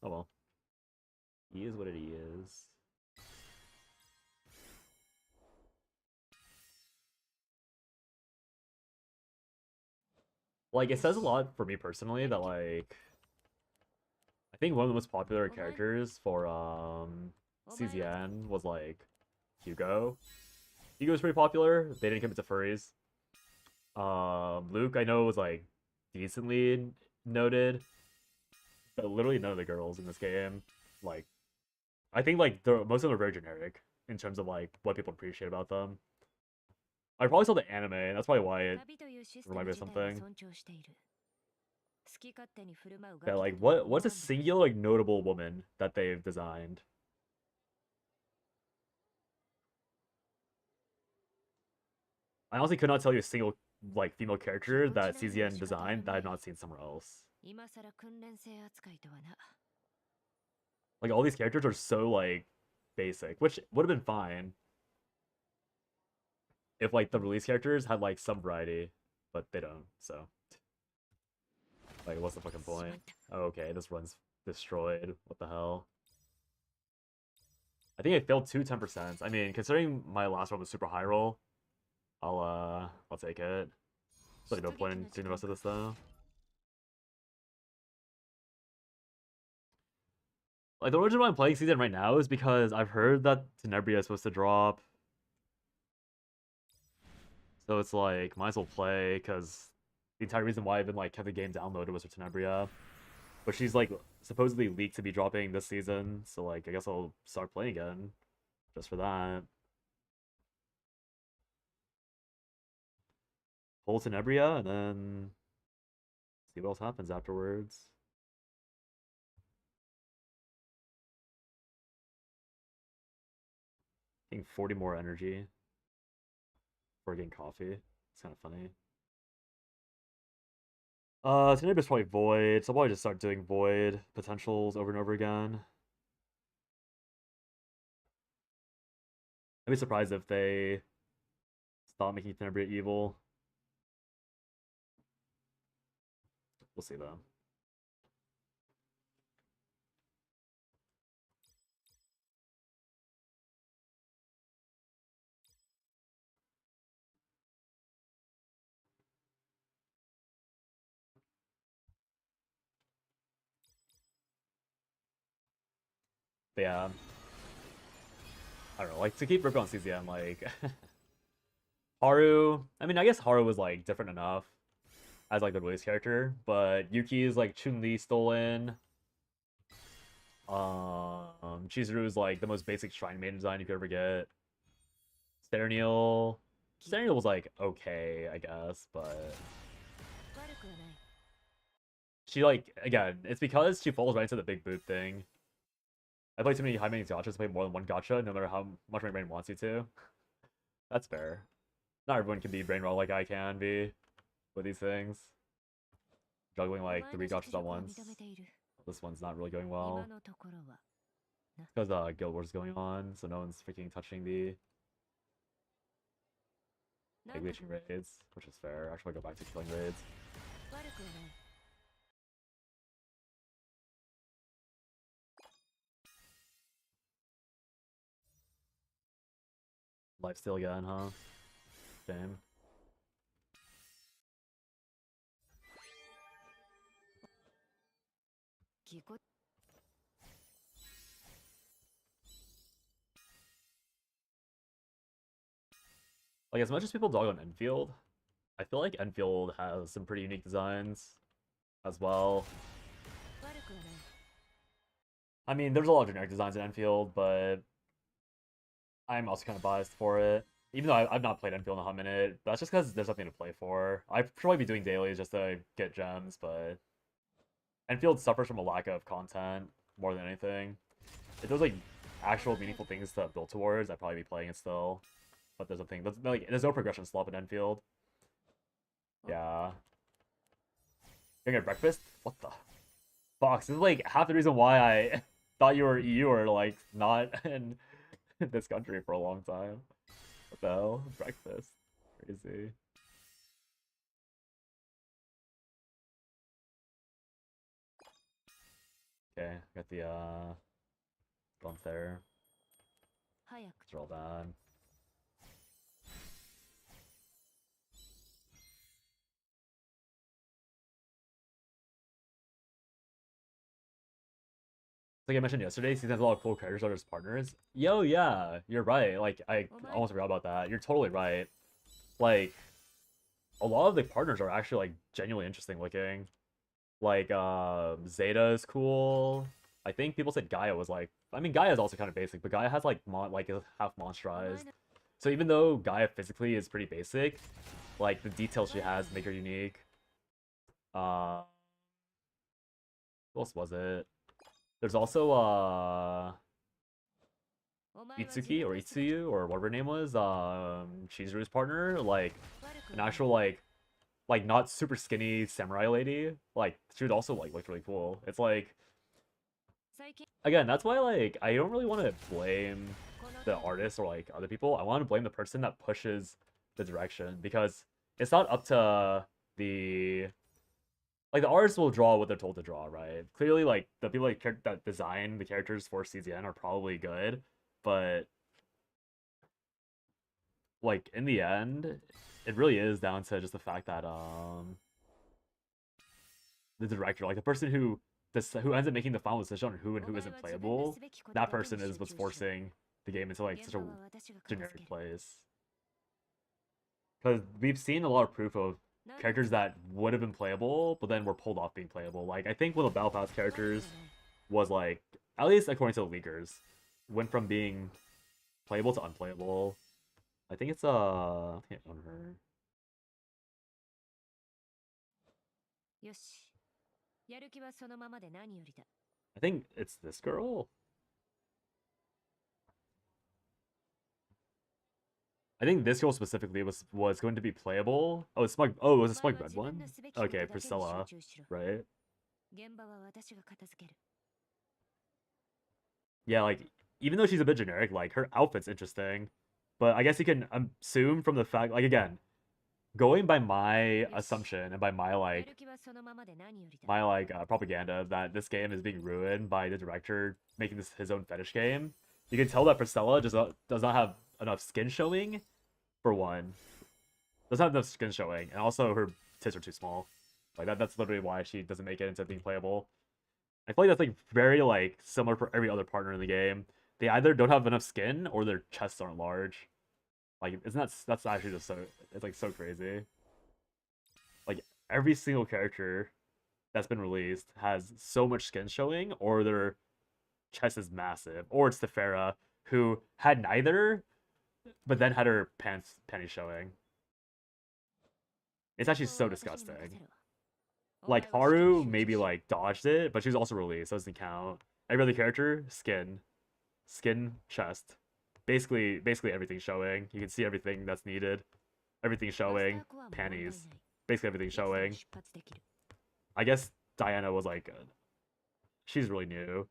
Oh well. He is what it is. Like, it says a lot for me personally that, like, I think one of the most popular characters for CZN was like Hugo. Hugo's pretty popular. They didn't commit to furries. Luke I know was like decently noted, but literally none of the girls in this game. Like, I think like most of them are very generic in terms of like what people appreciate about them. I probably saw the anime, and that's probably why it reminded me of something. That like what's a singular like notable woman that they've designed? I honestly could not tell you a single like female character that CZN designed that I've not seen somewhere else. Like all these characters are so like basic, which would have been fine if like the release characters had like some variety, but they don't. So like, what's the fucking point? Oh, okay, this run's destroyed. What the hell? I think I failed two 10%. I mean, considering my last one was super high roll, I'll take it. There's like no point in doing the rest of this though. Like the reason why I'm playing season right now is because I've heard that Tenebria is supposed to drop. So it's like, might as well play, because the entire reason why I've been like kept the game downloaded was for Tenebria. But she's like supposedly leaked to be dropping this season, so like I guess I'll start playing again just for that. Pull Tenebria and then see what else happens afterwards. Getting 40 more energy for getting coffee. It's kind of funny. Tenebria's probably Void, so I'll probably just start doing Void potentials over and over again. I'd be surprised if they stop making Tenebria evil. We'll see though. But yeah, I don't know. Like, to keep ripping on CZN, like Haru. I mean, I guess Haru was like different enough as like the release character, but Yuki is like Chun-Li stolen. Chizuru is like the most basic shrine maiden design you could ever get. Sterniel. Sterniel was like okay, I guess, but she like again, it's because she falls right into the big boot thing. I play too many high maintenance gachas to play more than one gacha, no matter how much my brain wants you to. That's fair. Not everyone can be brain raw like I can be with these things. Juggling like 3 gachas at once. This one's not really going well. Because Guild Wars is going on, so no one's freaking touching the like, glitching raids, which is fair. Actually, I go back to killing raids. Lifesteal again, huh? Shame. Like, as much as people dog on Enfield, I feel like Enfield has some pretty unique designs as well. I mean, there's a lot of generic designs in Enfield, but I'm also kind of biased for it. Even though I've not played Enfield in a hot minute, that's just because there's nothing to play for. I'd probably be doing dailies just to get gems, but Enfield suffers from a lack of content more than anything. If there's like actual meaningful things to build towards, I'd probably be playing it still. But there's nothing. There's no progression slump in Enfield. Yeah. Gonna get breakfast? What the? Fox, this is like half the reason why I thought you were EU or like not in this country for a long time. What the hell? Breakfast. Crazy. Okay, got the bump there. Let's roll that. Like I mentioned yesterday, season has a lot of cool characters that are just partners. Yo, yeah, you're right. Like I almost forgot about that. You're totally right. Like a lot of the partners are actually like genuinely interesting looking. Like Zeta is cool. I think people said Gaia was like, I mean Gaia is also kind of basic, but Gaia has like is half monsterized. So even though Gaia physically is pretty basic, like the details she has make her unique. What else was it? There's also Itsuki or Itsuyu or whatever her name was, Chizuru's partner, like an actual like not super skinny samurai lady. Like she would also like look really cool. It's like again, that's why like I don't really want to blame the artist or like other people. I want to blame the person that pushes the direction because it's not up to the like the artists will draw what they're told to draw, right? Clearly, like the people that design the characters for CZN are probably good, but like in the end, it really is down to just the fact that the director, like the person who ends up making the final decision on who and who isn't playable, that person is what's forcing the game into like such a generic place. Because we've seen a lot of proof of characters that would have been playable, but then were pulled off being playable. Like I think one of the Battle Pass characters was like, at least according to the leakers, went from being playable to unplayable. I think it's I can't own her. I think it's this girl. I think this girl specifically was going to be playable. Oh, it's smug. Oh, it was a smug red one. Okay, Priscilla, right? Yeah, like even though she's a bit generic, like her outfit's interesting. But I guess you can assume from the fact, like again, going by my assumption and by my propaganda that this game is being ruined by the director making this his own fetish game, you can tell that Priscilla just does not have enough skin showing, for one. Doesn't have enough skin showing, and also her tits are too small. Like that's literally why she doesn't make it into being playable. I feel like that's like very like similar for every other partner in the game. They either don't have enough skin or their chests aren't large. Like isn't that's actually just so it's like so crazy. Like every single character that's been released has so much skin showing, or their chest is massive, or it's Tefera who had neither, but then had her panties showing. It's actually so disgusting. Like Haru maybe like dodged it, but she's also released, so it doesn't count. Every other character, skin, chest, basically everything showing. You can see everything that's needed, everything showing, panties, basically everything showing. I guess Diana was like, she's really new.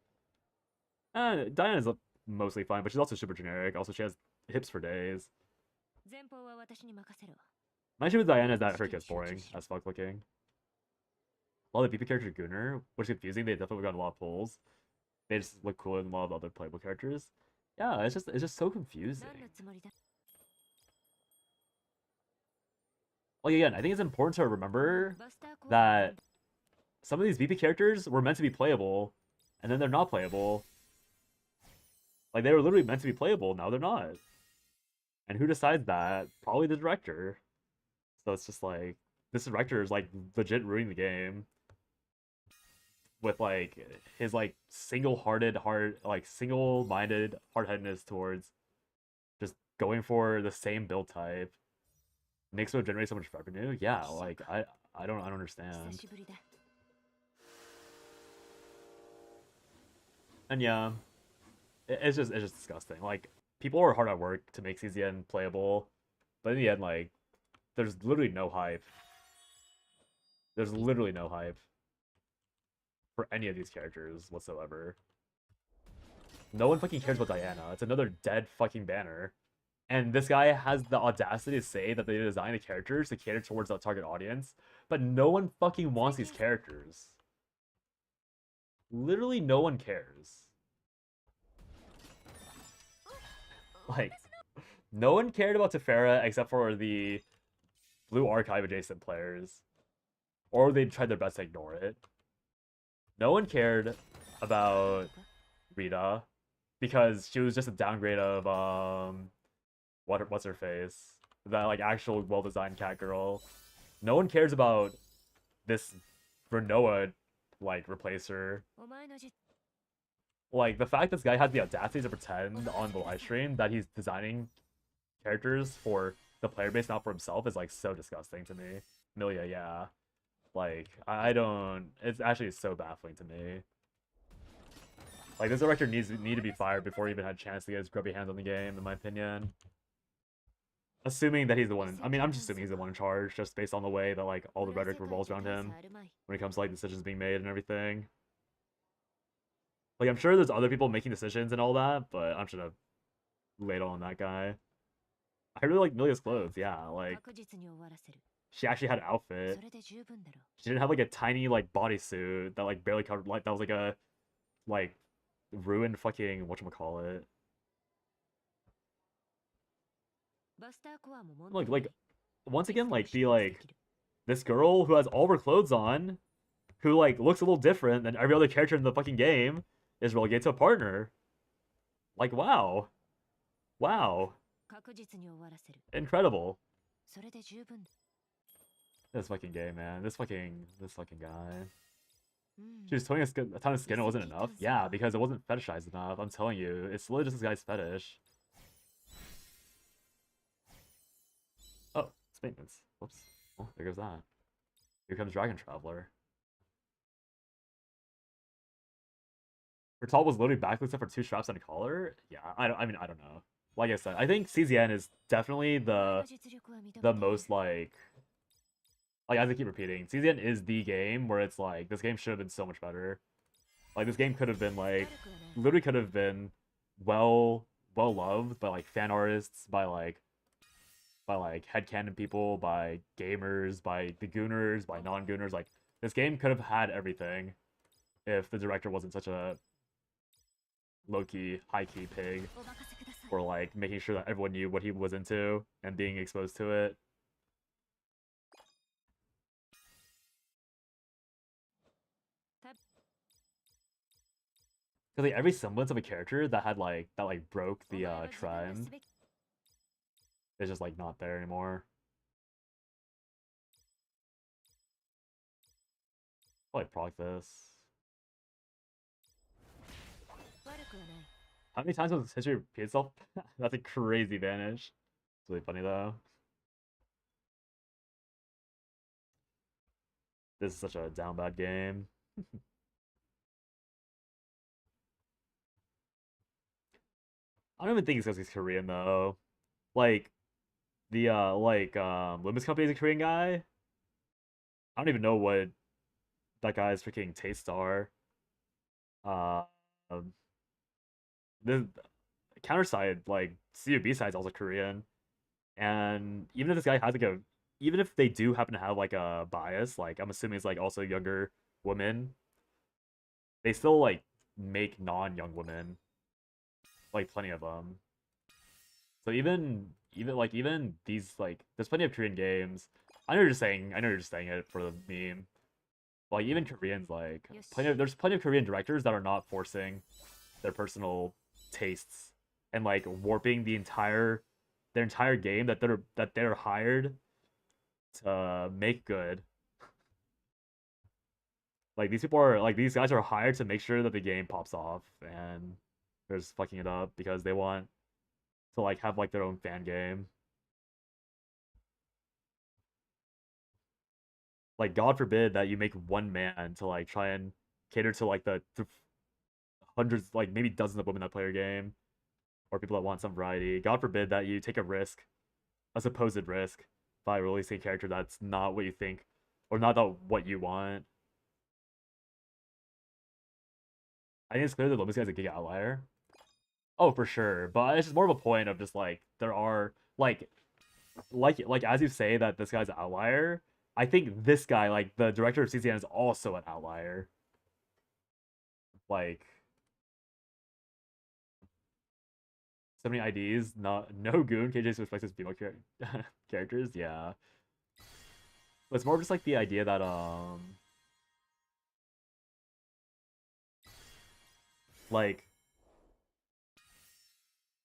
Diana's mostly fine, but she's also super generic. Also, she has hips for days. My issue with Diana is that her kid's boring as fuck looking. A lot of the BP characters are Gunner, which is confusing. They definitely got a lot of pulls. They just look cooler than a lot of other playable characters. Yeah, it's just so confusing. Like again, I think it's important to remember that some of these BP characters were meant to be playable, and then they're not playable. Like they were literally meant to be playable, now they're not. And who decides that? Probably the director. So it's just like this director is like legit ruining the game with like his like single-minded hard-headedness towards just going for the same build type makes it generate so much revenue. Yeah, like I don't understand. And yeah, it's just disgusting. Like people are hard at work to make CZN playable, but in the end, like there's literally no hype. There's literally no hype for any of these characters whatsoever. No one fucking cares about Diana. It's another dead fucking banner. And this guy has the audacity to say that they designed the characters to cater towards the target audience, but no one fucking wants these characters. Literally no one cares. Like, no one cared about Tefera except for the Blue Archive adjacent players. Or they tried their best to ignore it. No one cared about Rita because she was just a downgrade of what's her face? That like actual well-designed cat girl. No one cares about this Renoa like replacer. Like the fact this guy had the audacity to pretend on the live stream that he's designing characters for the player base, not for himself, is like so disgusting to me. Milia, yeah. Like I don't. It's actually so baffling to me. Like this director need to be fired before he even had a chance to get his grubby hands on the game, in my opinion. Assuming that he's the one. I mean, I'm just assuming he's the one in charge, just based on the way that like all the rhetoric revolves around him when it comes to like decisions being made and everything. Like I'm sure there's other people making decisions and all that, but I'm just gonna lay it all on that guy. I really like Milia's clothes. Yeah, like she actually had an outfit. She didn't have like a tiny like bodysuit that like barely covered. Like that was like a like ruined fucking whatchamacallit. Like once again, like be like this girl who has all of her clothes on, who like looks a little different than every other character in the fucking game, is relegated to a partner. Like wow, wow, incredible. This fucking game, man. This fucking guy. She was throwing a ton of skin. It wasn't enough. Yeah, because it wasn't fetishized enough. I'm telling you, it's literally just this guy's fetish. Oh, it's maintenance. Whoops. Oh, there goes that. Here comes Dragon Traveler. Her top was literally back except for 2 straps and a collar. Yeah, I mean, I don't know. Like I said, I think CZN is definitely the most like as I keep repeating, CZN is the game where it's like this game should have been so much better. Like this game could have been like literally could have been well loved by like fan artists, by headcanon people, by gamers, by the gooners, by non-gooners. Like this game could have had everything if the director wasn't such a low-key, high-key pig for like making sure that everyone knew what he was into and being exposed to it. Because like every semblance of a character that broke the trend is just like not there anymore. Probably proc this. How many times does history repeat itself? That's a crazy vanish. It's really funny though. This is such a down bad game. I don't even think it's because he's Korean though. Like the Loomis Company is a Korean guy. I don't even know what that guy's freaking tastes are. Uh, um, the counter side, like CUB side, is also Korean, and even if this guy has like a, even if they do happen to have like a bias, like I'm assuming it's like also younger women, they still like make non-young women, like plenty of them. So even these like there's plenty of Korean games. I know you're just saying it for the meme. Like even Koreans like there's plenty of Korean directors that are not forcing their personal tastes and like warping the entire their entire game that they're hired to make good. Like these people are like these guys are hired to make sure that the game pops off, and they're just fucking it up because they want to like have like their own fan game. Like God forbid that you make one man to like try and cater to like the hundreds, like maybe dozens of women that play your game, or people that want some variety. God forbid that you take a risk, a supposed risk, by releasing a character that's not what you think, or not what you want. I think it's clear that Lumis guy's a giga outlier. Oh, for sure. But it's just more of a point of just like there are like as you say that this guy's an outlier. I think this guy, like the director of CCN, is also an outlier. Like so many IDs, not no goon. KJ reflects his female characters. Yeah, but it's more just like the idea that like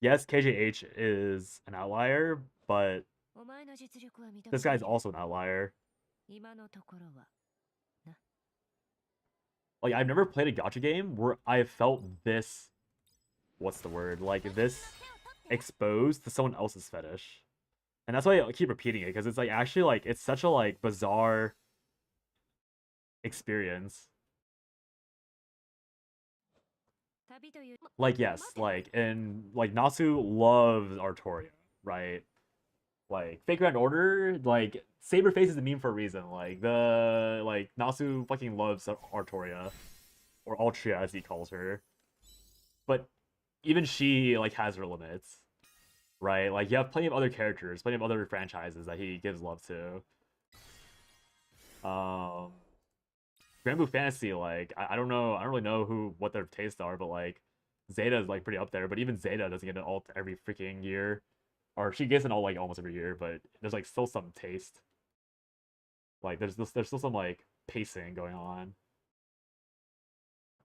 yes, KJH is an outlier, but this guy's also an outlier. Like I've never played a gacha game where I felt this, what's the word? Like this exposed to someone else's fetish. And that's why I keep repeating it, because it's like actually like it's such a like bizarre experience. Like yes, like and like Natsu loves Artoria, right? Like Fake Grand Order, like Saberface is a meme for a reason. Like the like Nasu fucking loves Artoria, or Altria as he calls her. But even she like has her limits, right? Like you have plenty of other characters, plenty of other franchises that he gives love to. Um, Grand Blue Fantasy, like I don't know, I don't really know what their tastes are, but like Zeta is like pretty up there. But even Zeta doesn't get an alt every freaking year, or she gets an alt like almost every year. But there's like still some taste. Like there's still some like pacing going on.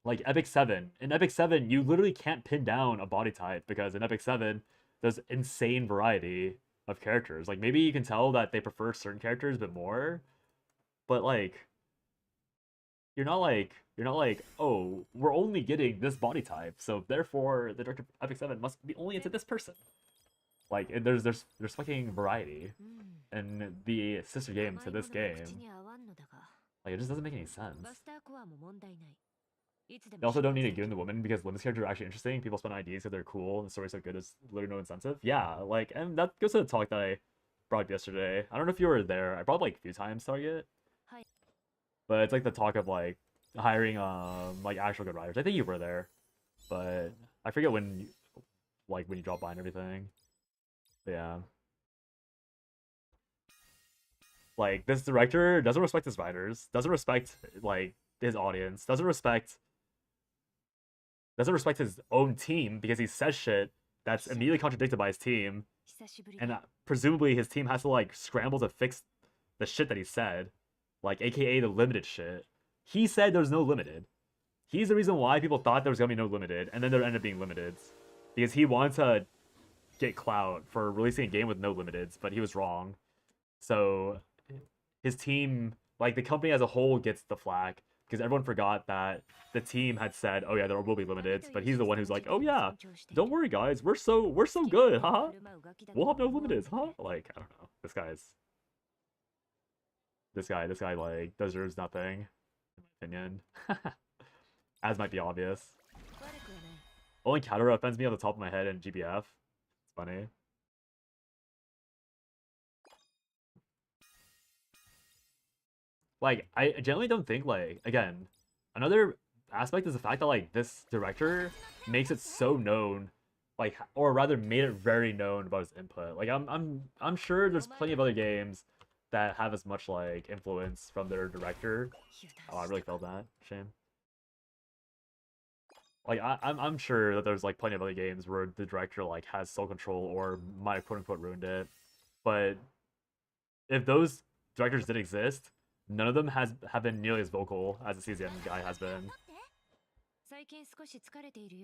Like Epic 7. In Epic 7, you literally can't pin down a body type because in Epic 7, there's insane variety of characters. Like maybe you can tell that they prefer certain characters a bit more, but like you're not like, oh, we're only getting this body type, so therefore the director of Epic 7 must be only into this person. Like there's fucking variety in the sister game to this game. Like it just doesn't make any sense. You also don't need to give in the woman because Lim's characters are actually interesting. People spend IDs because they're cool and the story's so good, there's literally no incentive. Yeah, like, and that goes to the talk that I brought up yesterday. I don't know if you were there. I brought up like a few times Target. But it's like the talk of like hiring like actual good writers. I think you were there. But I forget when when you drop by and everything. But yeah. Like this director doesn't respect his writers, doesn't respect like his audience, doesn't respect his own team because he says shit that's immediately contradicted by his team, and presumably his team has to like scramble to fix the shit that he said, like AKA the limited shit. He said there's no limited. He's the reason why people thought there was gonna be no limited, and then there ended up being limiteds because he wanted to get clout for releasing a game with no limiteds, but he was wrong. So his team, like the company as a whole, gets the flack because everyone forgot that the team had said, "Oh yeah, there will be limiteds," but he's the one who's like, "Oh yeah, don't worry, guys, we're so good, huh? We'll have no limiteds, huh?" Like I don't know, this guy like deserves nothing, in my opinion, as might be obvious. Only Katara offends me off the top of my head in GBF. It's funny. Like I generally don't think like again, another aspect is the fact that like this director makes it so known, like or rather made it very known about his input. Like I'm sure there's plenty of other games that have as much like influence from their director. Oh, I really felt that. Shame. Like I'm sure that there's like plenty of other games where the director like has sole control or might have quote unquote ruined it. But if those directors did exist, none of them have been nearly as vocal as the CZN guy has been.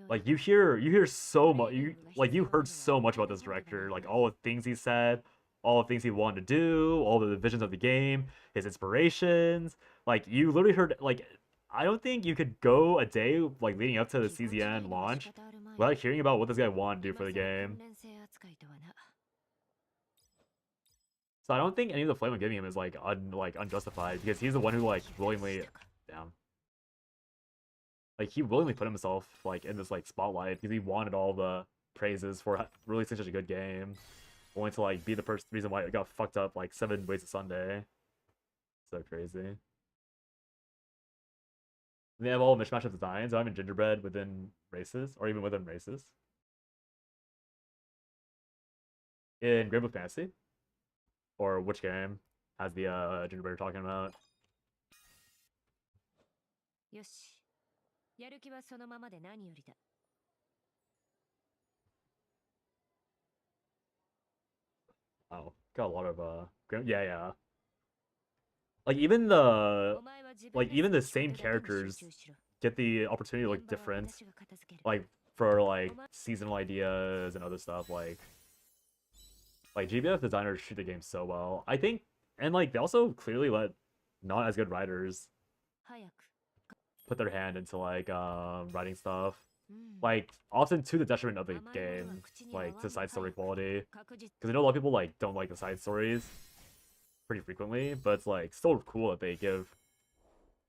Like you hear so much. You heard so much about this director. Like all the things he said, all the things he wanted to do, all the visions of the game, his inspirations. Like you literally heard like I don't think you could go a day like leading up to the CZN launch without hearing about what this guy wanted to do for the game. So I don't think any of the flame I'm giving him is like unjustified because he's the one who like willingly, damn, like he willingly put himself like in this like spotlight because he wanted all the praises for releasing such a good game, only to like be the first reason why it got fucked up like 7 ways to Sunday. So crazy. They have all mishmash of designs. I'm in gingerbread within races, or even within races. In Grand Blue Fantasy, or which game has the gingerbread you're talking about? Oh, got a lot of yeah, yeah. Like even the same characters get the opportunity to look different, like for like seasonal ideas and other stuff. Like GBF designers shoot the game so well, I think, and like they also clearly let not as good writers put their hand into like writing stuff, like often to the detriment of the game, like to side story quality. Because I know a lot of people like don't like the side stories pretty frequently, but it's like still cool that they give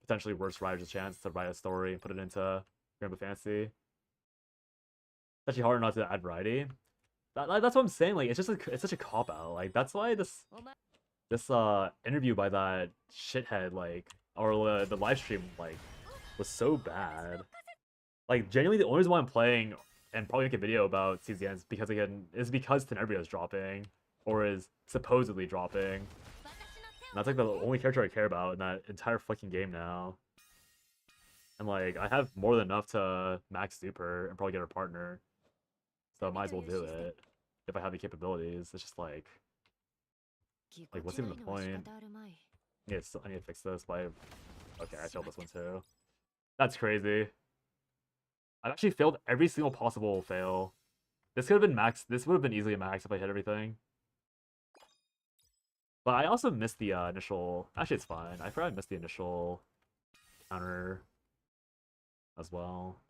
potentially worse writers a chance to write a story and put it into Grand Blue Fantasy. It's actually hard not to add variety. That's what I'm saying. Like it's such a cop out. Like that's why this interview by that shithead like or the live stream like was so bad. Like genuinely the only reason why I'm playing and probably make a video about CZN is because Tenebria is dropping or is supposedly dropping. And that's like the only character I care about in that entire fucking game now. And like I have more than enough to max Super and probably get her partner. So I might as well do it. If I have the capabilities. It's just like what's even the point? I need to fix this by okay, I failed this one too. That's crazy. I've actually failed every single possible fail. This could have been max. This would have been easily a max if I hit everything. But I also missed the initial... Actually, it's fine. I forgot I missed the initial counter as well.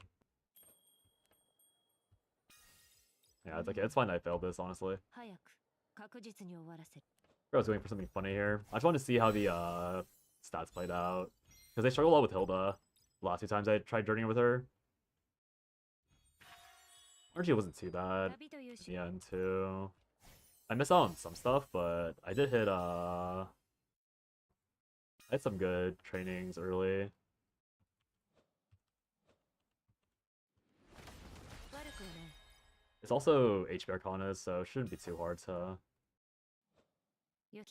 Yeah, it's okay. It's fine that I failed this, honestly. I was waiting for something funny here. I just wanted to see how the stats played out. Because I struggled a lot with Hilda the last 2 times I tried journeying with her. Energy wasn't too bad in the end, too. I missed out on some stuff, but I did hit, I had some good trainings early. It's also HP Arcana, so it shouldn't be too hard to get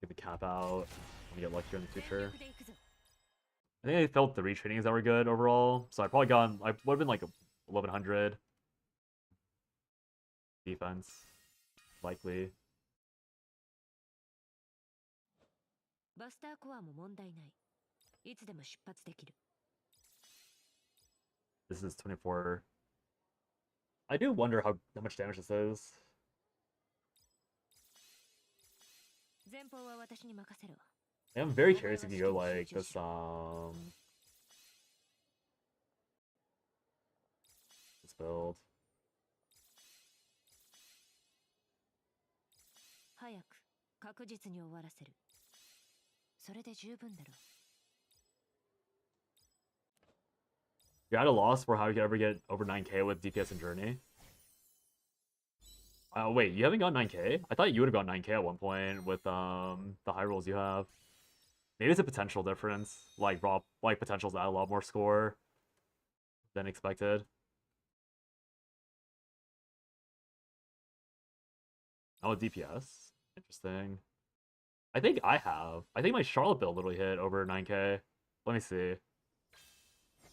the cap out and get luckier in the future. I think I felt 3 trainings that were good overall, so I probably I would have been like 1100 defense, likely. This is 24. I do wonder how much damage this is. I'm very curious if you go like this this build. You're at a loss for how you could ever get over 9k with DPS and Journey. Wait, you haven't got 9k? I thought you would have got 9k at one point with the high rolls you have. Maybe it's a potential difference. Like raw potentials add a lot more score than expected. Oh, DPS. Interesting. I think my Charlotte build literally hit over 9k. Let me see.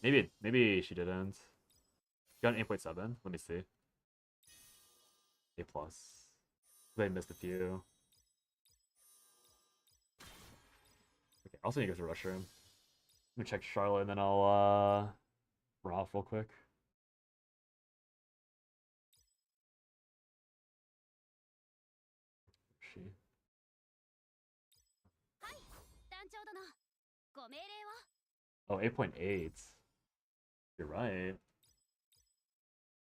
Maybe she didn't. Got an 8.7. Let me see. A plus. I missed a few. Okay, I also need to go to the rush room. Let me check Charlotte and then I'll Off real quick. She. はい、団長殿。ご命令は Oh, 8.8. You're right.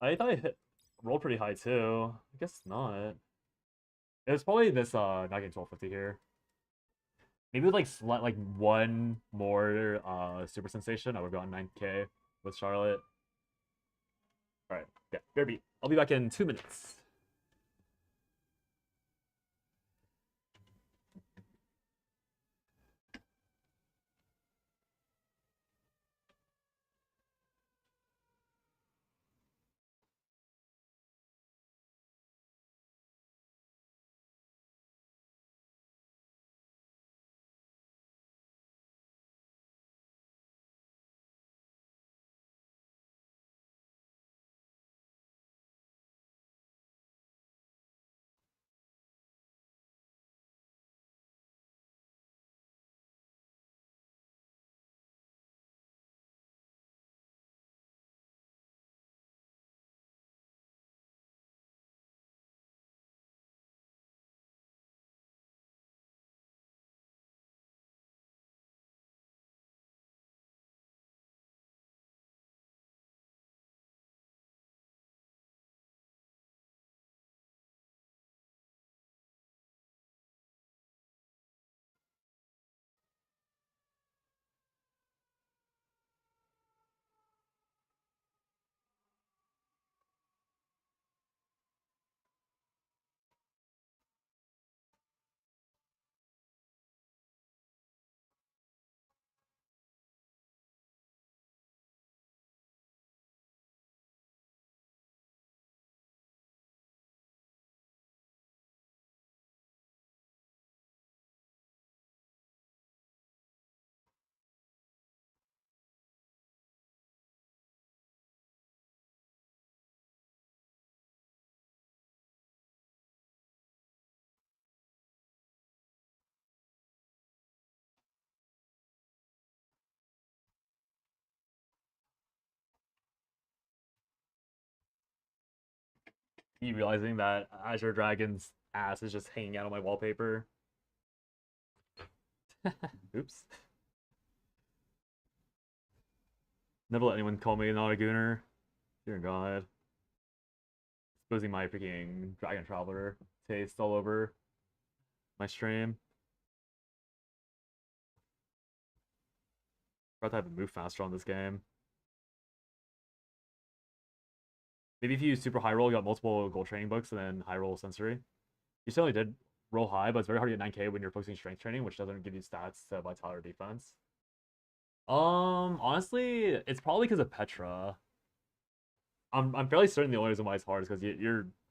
I thought I rolled pretty high too. I guess not. It was probably this not getting 1250 here. Maybe with like one more super sensation, I would have gone 9k with Charlotte. Alright, yeah, fair beat. I'll be back in 2 minutes. You realizing that Azure Dragon's ass is just hanging out on my wallpaper. Oops. Never let anyone call me not a gooner. Dear God. Exposing my freaking Dragon Traveler taste all over my stream. Forgot to have a move faster on this game. Maybe if you use super high roll, you got multiple gold training books and then high roll sensory. You certainly did roll high, but it's very hard to get 9k when you're focusing strength training, which doesn't give you stats to vitality or defense. Honestly, it's probably because of Petra. I'm fairly certain the only reason why it's hard is because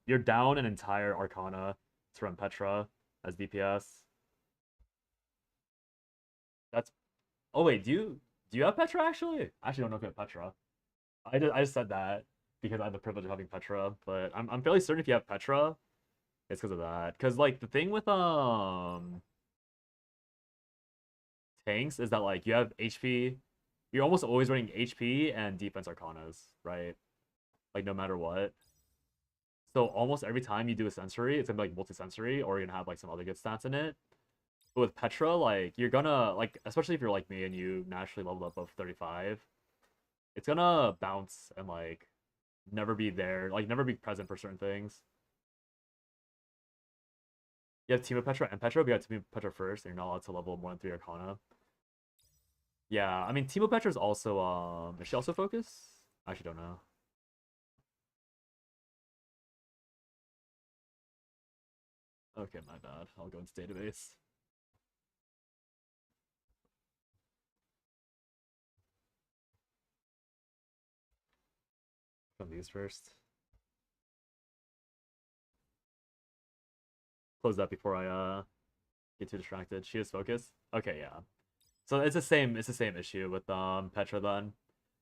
you're down an entire Arcana to run Petra as DPS. That's oh wait, do you have Petra actually? I actually don't know if you have Petra. I just said that because I have the privilege of having Petra, but I'm fairly certain if you have Petra, it's because of that. Because like the thing with tanks is that like you have HP, you're almost always running HP and defense Arcanas, right? Like no matter what. So almost every time you do a sensory, it's gonna be like multi-sensory, or you're gonna have like some other good stats in it. But with Petra, like you're gonna like, especially if you're like me and you naturally leveled up of 35, it's gonna bounce and like never be there, like never be present for certain things. You have Team of Petra and Petra, but you have Team of Petra first, and you're not allowed to level more than 3 Arcana. Yeah, I mean Team of Petra is also is she also focus? I actually don't know. Okay, my bad. I'll go into database. From these first. Close that before I get too distracted. She is focused. Okay, yeah. So it's the same issue with Petra then.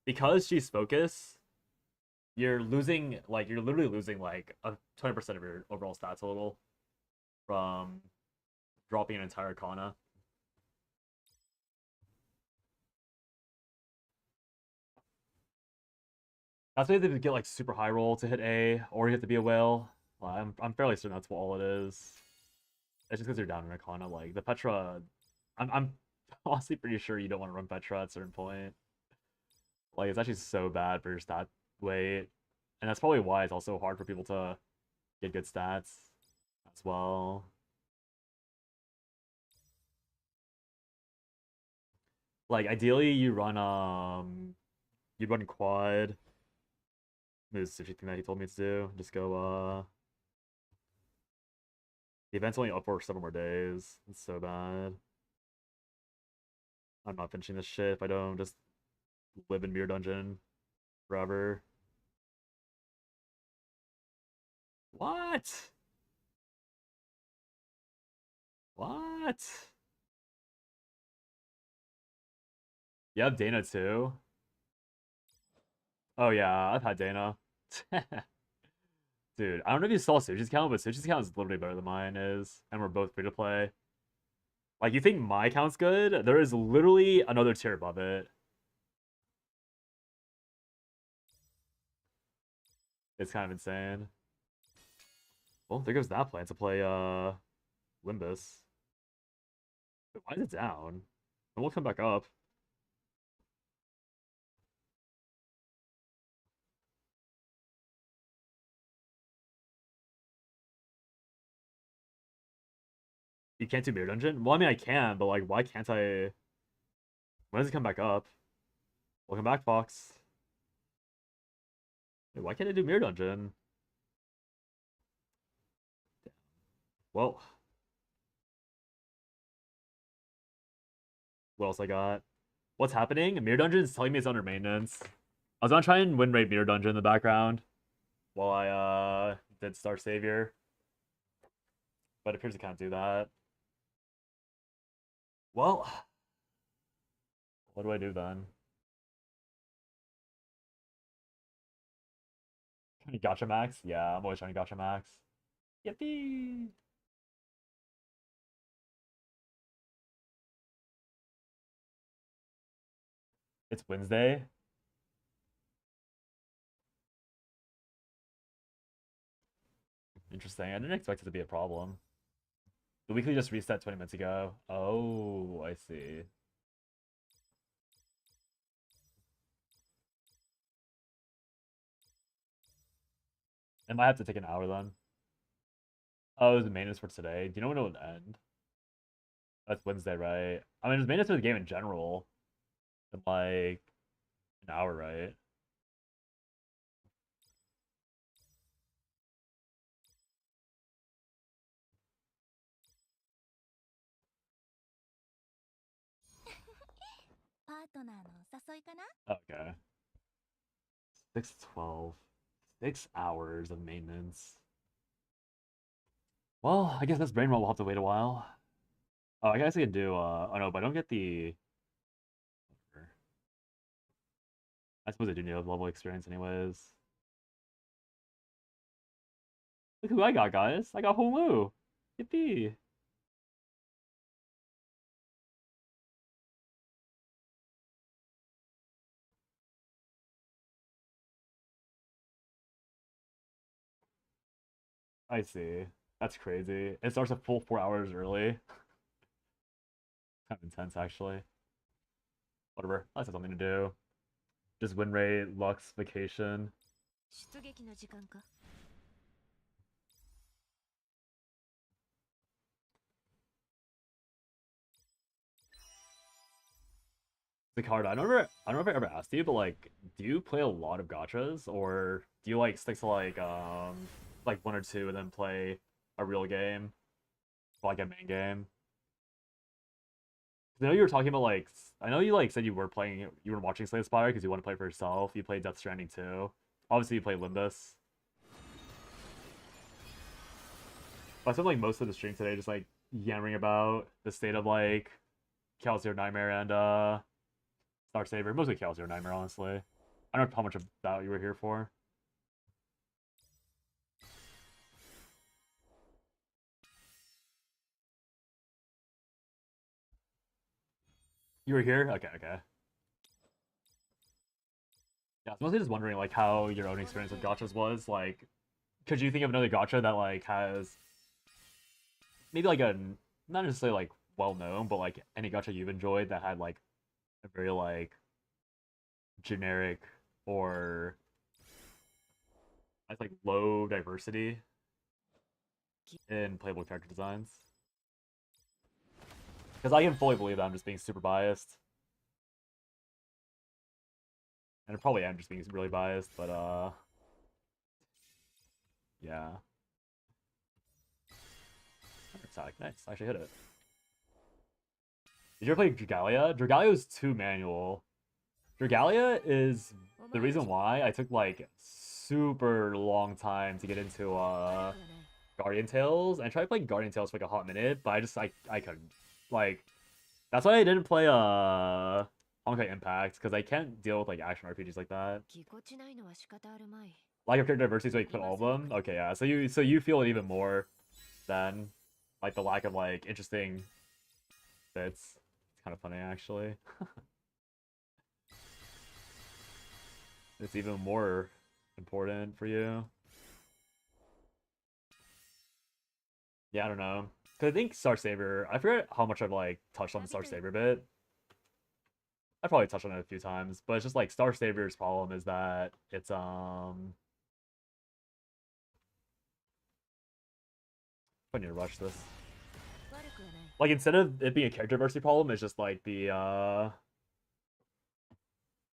Because she's focused, you're literally losing like a 20% of your overall stats a little from dropping an entire Kana. That's why you have to get like super high roll to hit A, or you have to be a whale. Well, I'm fairly certain that's what all it is. It's just because you're down in Arcana. Like the Petra, I'm honestly pretty sure you don't want to run Petra at a certain point. Like it's actually so bad for your stat weight, and that's probably why it's also hard for people to get good stats as well. Like ideally you'd run quad. Is the thing that he told me to do. Just go the event's only up for 7 more days. It's so bad. I'm not finishing this shit if I don't just live in Mirror Dungeon forever. What? What? You have Dana too? Oh yeah, I've had Dana. Dude, I don't know if you saw Sushi's count, but Sushi's count is literally better than mine is, and we're both free to play. Like, you think my count's good? There is literally another tier above it. It's kind of insane. Well, there goes that plan to play Limbus. Wait, why is it down? And we'll come back up. You can't do Mirror Dungeon? Well, I mean, I can, but like, why can't I? When does it come back up? Welcome back, Fox. Wait, why can't I do Mirror Dungeon? Well, what else I got? What's happening? Mirror Dungeon is telling me it's under maintenance. I was gonna try and win rate Mirror Dungeon in the background while I did Star Savior, but it appears I can't do that. Well, what do I do then? Gotcha max? Yeah, I'm always trying to gotcha max. Yippee! It's Wednesday. Interesting. I didn't expect it to be a problem. The weekly just reset 20 minutes ago. Oh, I see. It might have to take an hour then. Oh, it was maintenance for today. Do you know when it would end? That's Wednesday, right? I mean, it's maintenance for the game in general in like an hour, right? Okay. 6:12. 6 hours of maintenance. Well, I guess this brain rot will have to wait a while. Oh, I guess I can do oh no, but I don't get the I suppose I do need a level experience anyways. Look who I got, guys. I got Holu. Yippee. I see. That's crazy. It starts a full 4 hours early. Kind of intense, actually. Whatever. That's something to do. Just win rate, Lux, vacation. The card. I don't know if I ever asked you, but like, do you play a lot of gachas, or do you like stick to like one or two and then play a real game, like a main game? 'Cause I know you were talking about like, I know you like said you were watching Slay the Spire because you want to play for yourself. You played Death Stranding too. Obviously, you play Limbus. But I spent like most of the stream today just like yammering about the state of like Chaos Zero Nightmare and Star Saver. Mostly Chaos Zero Nightmare, honestly. I don't know how much of that you were here for. You were here? Okay, okay. Yeah, I was mostly just wondering like how your own experience with gachas was. Like, could you think of another gacha that like has maybe like a not necessarily like well known, but like any gacha you've enjoyed that had like a very like generic or like low diversity in playable character designs? Because I can fully believe that I'm just being super biased. And I probably am just being really biased, but yeah. Attack, nice. I actually hit it. Did you ever play Dragalia? Dragalia is too manual. Dragalia is the reason why I took like super long time to get into Guardian Tales. And I tried playing Guardian Tales for like a hot minute, but I couldn't. Like that's why I didn't play Honkai Impact, because I can't deal with like action RPGs like that. Lack of character diversity, so you put all of them. Okay, yeah. So you feel it even more than like the lack of like interesting bits. It's kind of funny actually. It's even more important for you. Yeah, I don't know. Cause I think Star Saber. I forget how much I've like touched on the Star Saber bit. I probably touched on it a few times, but it's just like Star Saber's problem is that it's I need to rush this. Like instead of it being a character diversity problem, it's just like the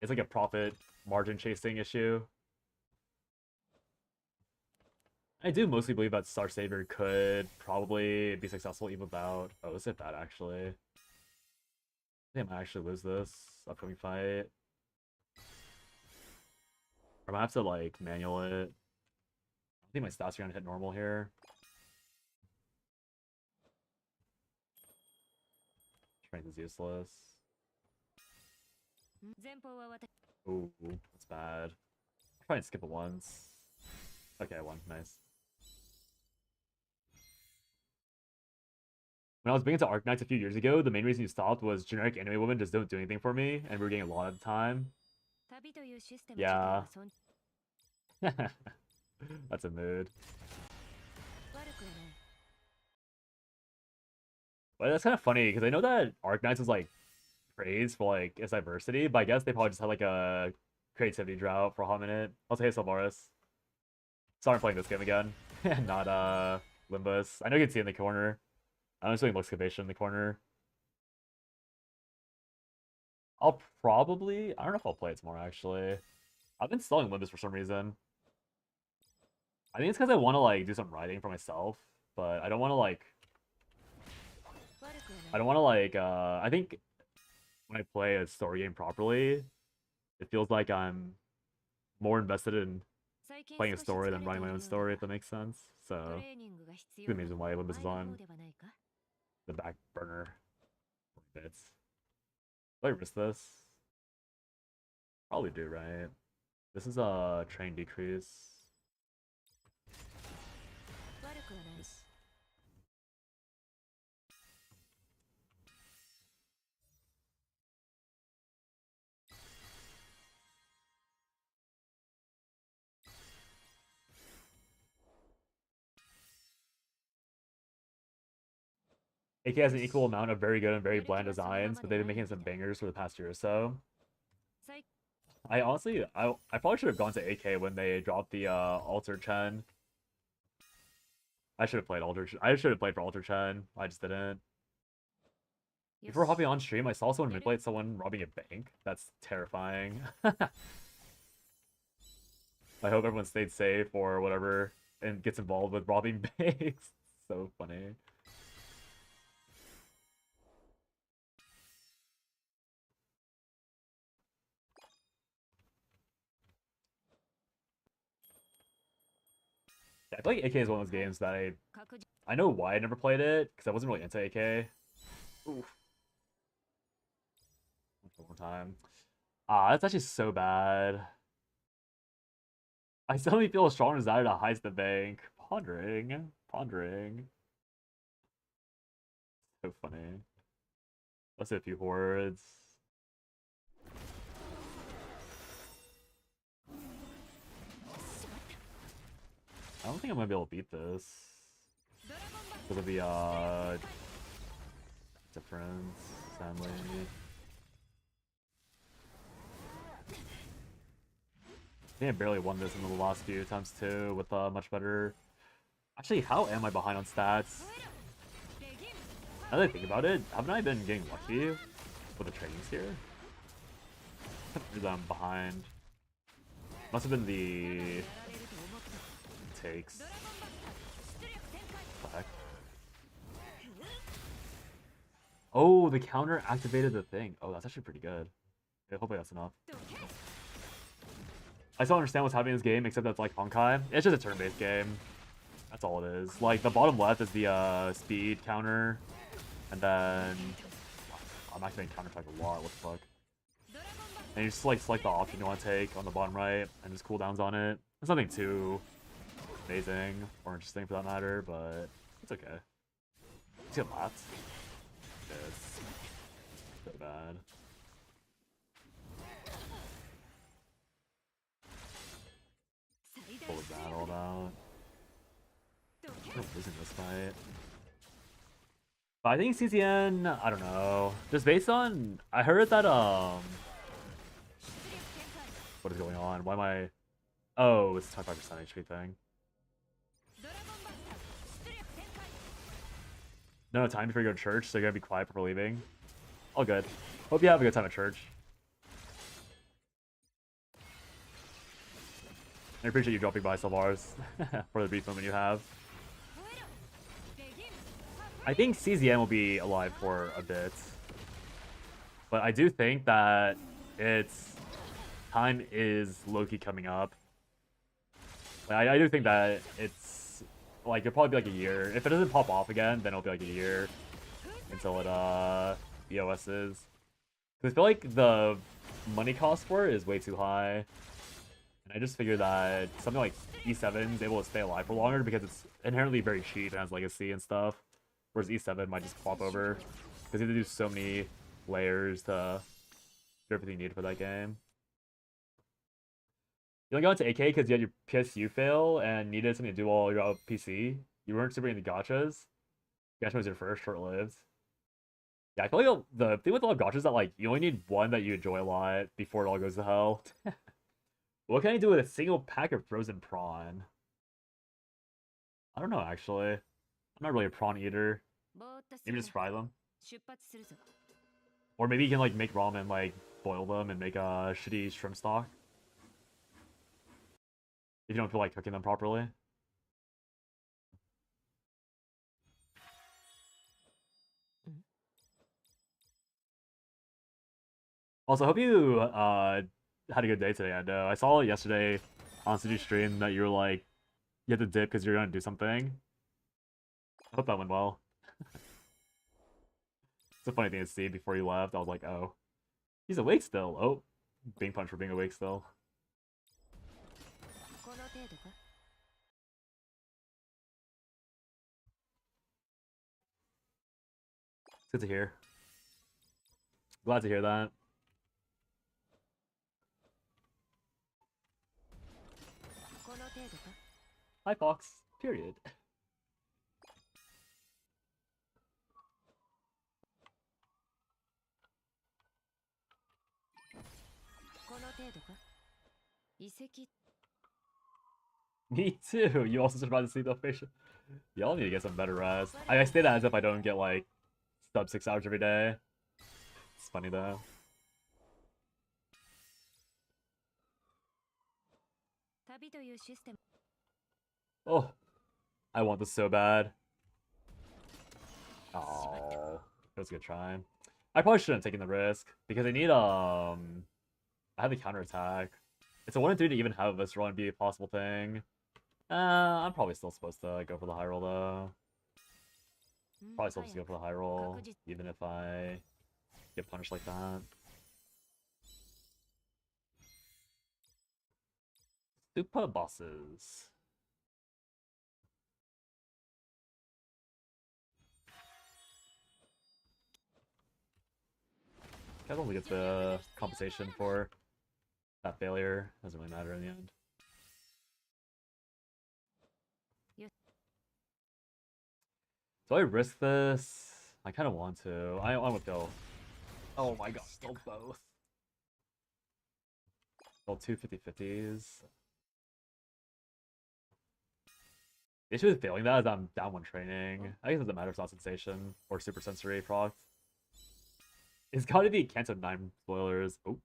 it's like a profit margin chasing issue. I do mostly believe that Star Saber could probably be successful even without. Oh, is it bad actually? I think I might actually lose this upcoming fight. Or I might have to like manual it. I think my stats are gonna hit normal here. Strength is useless. Ooh, that's bad. I'll try and skip it once. Okay, I won. Nice. When I was big into Arknights a few years ago, the main reason you stopped was generic anime women just don't do anything for me, and we were getting a lot of the time. Yeah. That's a mood. But that's kind of funny, because I know that Arknights is like praised for like its diversity, but I guess they probably just had like a creativity drought for a hot minute. I'll say Sylvaris. Sorry I'm playing this game again. Not Limbus. I know you can see in the corner. I'm just doing excavation in the corner. I'll probably I don't know if I'll play it tomorrow actually. I've been stalling Limbus for some reason. I think it's because I want to like do some writing for myself, but I don't want to like I think when I play a story game properly, it feels like I'm more invested in playing a story than writing my own story, if that makes sense. So the reason why Olympus is on the back burner bits. Do I risk this? Probably do, right? This is a train decrease. Nice. AK has an equal amount of very good and very bland designs, but they've been making some bangers for the past year or so. I honestly, I probably should have gone to AK when they dropped the Alter Chen. I should have played Alter. I should have played for Alter Chen. I just didn't. Before hopping on stream, I saw someone manipulate someone robbing a bank. That's terrifying. I hope everyone stayed safe or whatever and gets involved with robbing banks. So funny. Yeah, I feel like AK is one of those games that I know why I never played it, because I wasn't really into AK. Oof. One more time. Ah, that's actually so bad. I suddenly feel a strong desire to heist the bank. Pondering. Pondering. So funny. Let's hit a few hordes. don't think I'm gonna be able to beat this because of the difference, sadly. I think I barely won this in the last few times too, with much better. Actually, how am I behind on stats? Now that I think about it, haven't I been getting lucky with the trainings here? I'm behind. Must have been the takes. What the heck? Oh, the counter activated the thing. Oh, that's actually pretty good. Yeah, hopefully that's enough. I still understand what's happening in this game, except that's like Honkai. It's just a turn-based game. That's all it is. Like, the bottom left is the speed counter. And then... I'm activating counter-attack a lot, what the fuck. And you just like select the option you want to take on the bottom right, and just cooldowns on it. It's nothing too amazing or interesting for that matter, but it's okay. Let's get lats. It's so bad. What was that all about? I'm losing this fight. But I think CCN, I don't know. Just based on, I heard that what is going on? Why am I? Oh, it's a 25% HP thing. No time before you go to church, so you gotta be quiet before leaving. All good. Hope you have a good time at church. I appreciate you dropping by, Salvars, for the brief moment you have. I think CZN will be alive for a bit. But I do think that its time is low-key coming up. Like, I do think that it's, like, it'll probably be like a year. If it doesn't pop off again, then it'll be like a year until it, EOS's. Because I feel like the money cost for it is way too high. And I just figured that something like E7 is able to stay alive for longer because it's inherently very cheap and has legacy and stuff. Whereas E7 might just flop over. Because you have to do so many layers to do everything you need for that game. You only got into AK because you had your PSU fail and needed something to do while you're out PC. You weren't super into gachas. Gacha was your first, short-lived. Yeah, I feel like the thing with a lot of gachas is that like you only need one that you enjoy a lot before it all goes to hell. What can I do with a single pack of frozen prawn? I don't know, actually. I'm not really a prawn eater. Maybe just fry them. Or maybe you can like make ramen, like boil them and make a shitty shrimp stock. If you don't feel like cooking them properly. Also, hope you had a good day today. I know I saw yesterday on Suji's stream that you were like, you had to dip because you're gonna do something. I hope that went well. It's a funny thing to see before you left. I was like, oh, he's awake still. Oh, being punched for being awake still. It's good to hear. Glad to hear that. Hi, Fox. Period. Me too. You also survived the sleep deprivation. Y'all need to get some better rest. I say that as if I don't get like sub 6 hours every day. It's funny though. Oh, I want this so bad. Oh, it was a good try. I probably shouldn't have taken the risk because I need I have the counterattack. It's a 1 in 3 to even have this run be a possible thing. I'm probably still supposed to go for the high roll though. Probably still supposed to go for the high roll, even if I get punished like that. Super bosses. I don't think it's the compensation for that failure. Doesn't really matter in the end. Do I risk this? I kind of want to. I want to go. Oh my god, still both. Well, two 50/50s. The issue with failing that is I'm down one training. I guess it doesn't matter if it's not sensation or super sensory proc. It's gotta be Kanto 9 spoilers. Oh.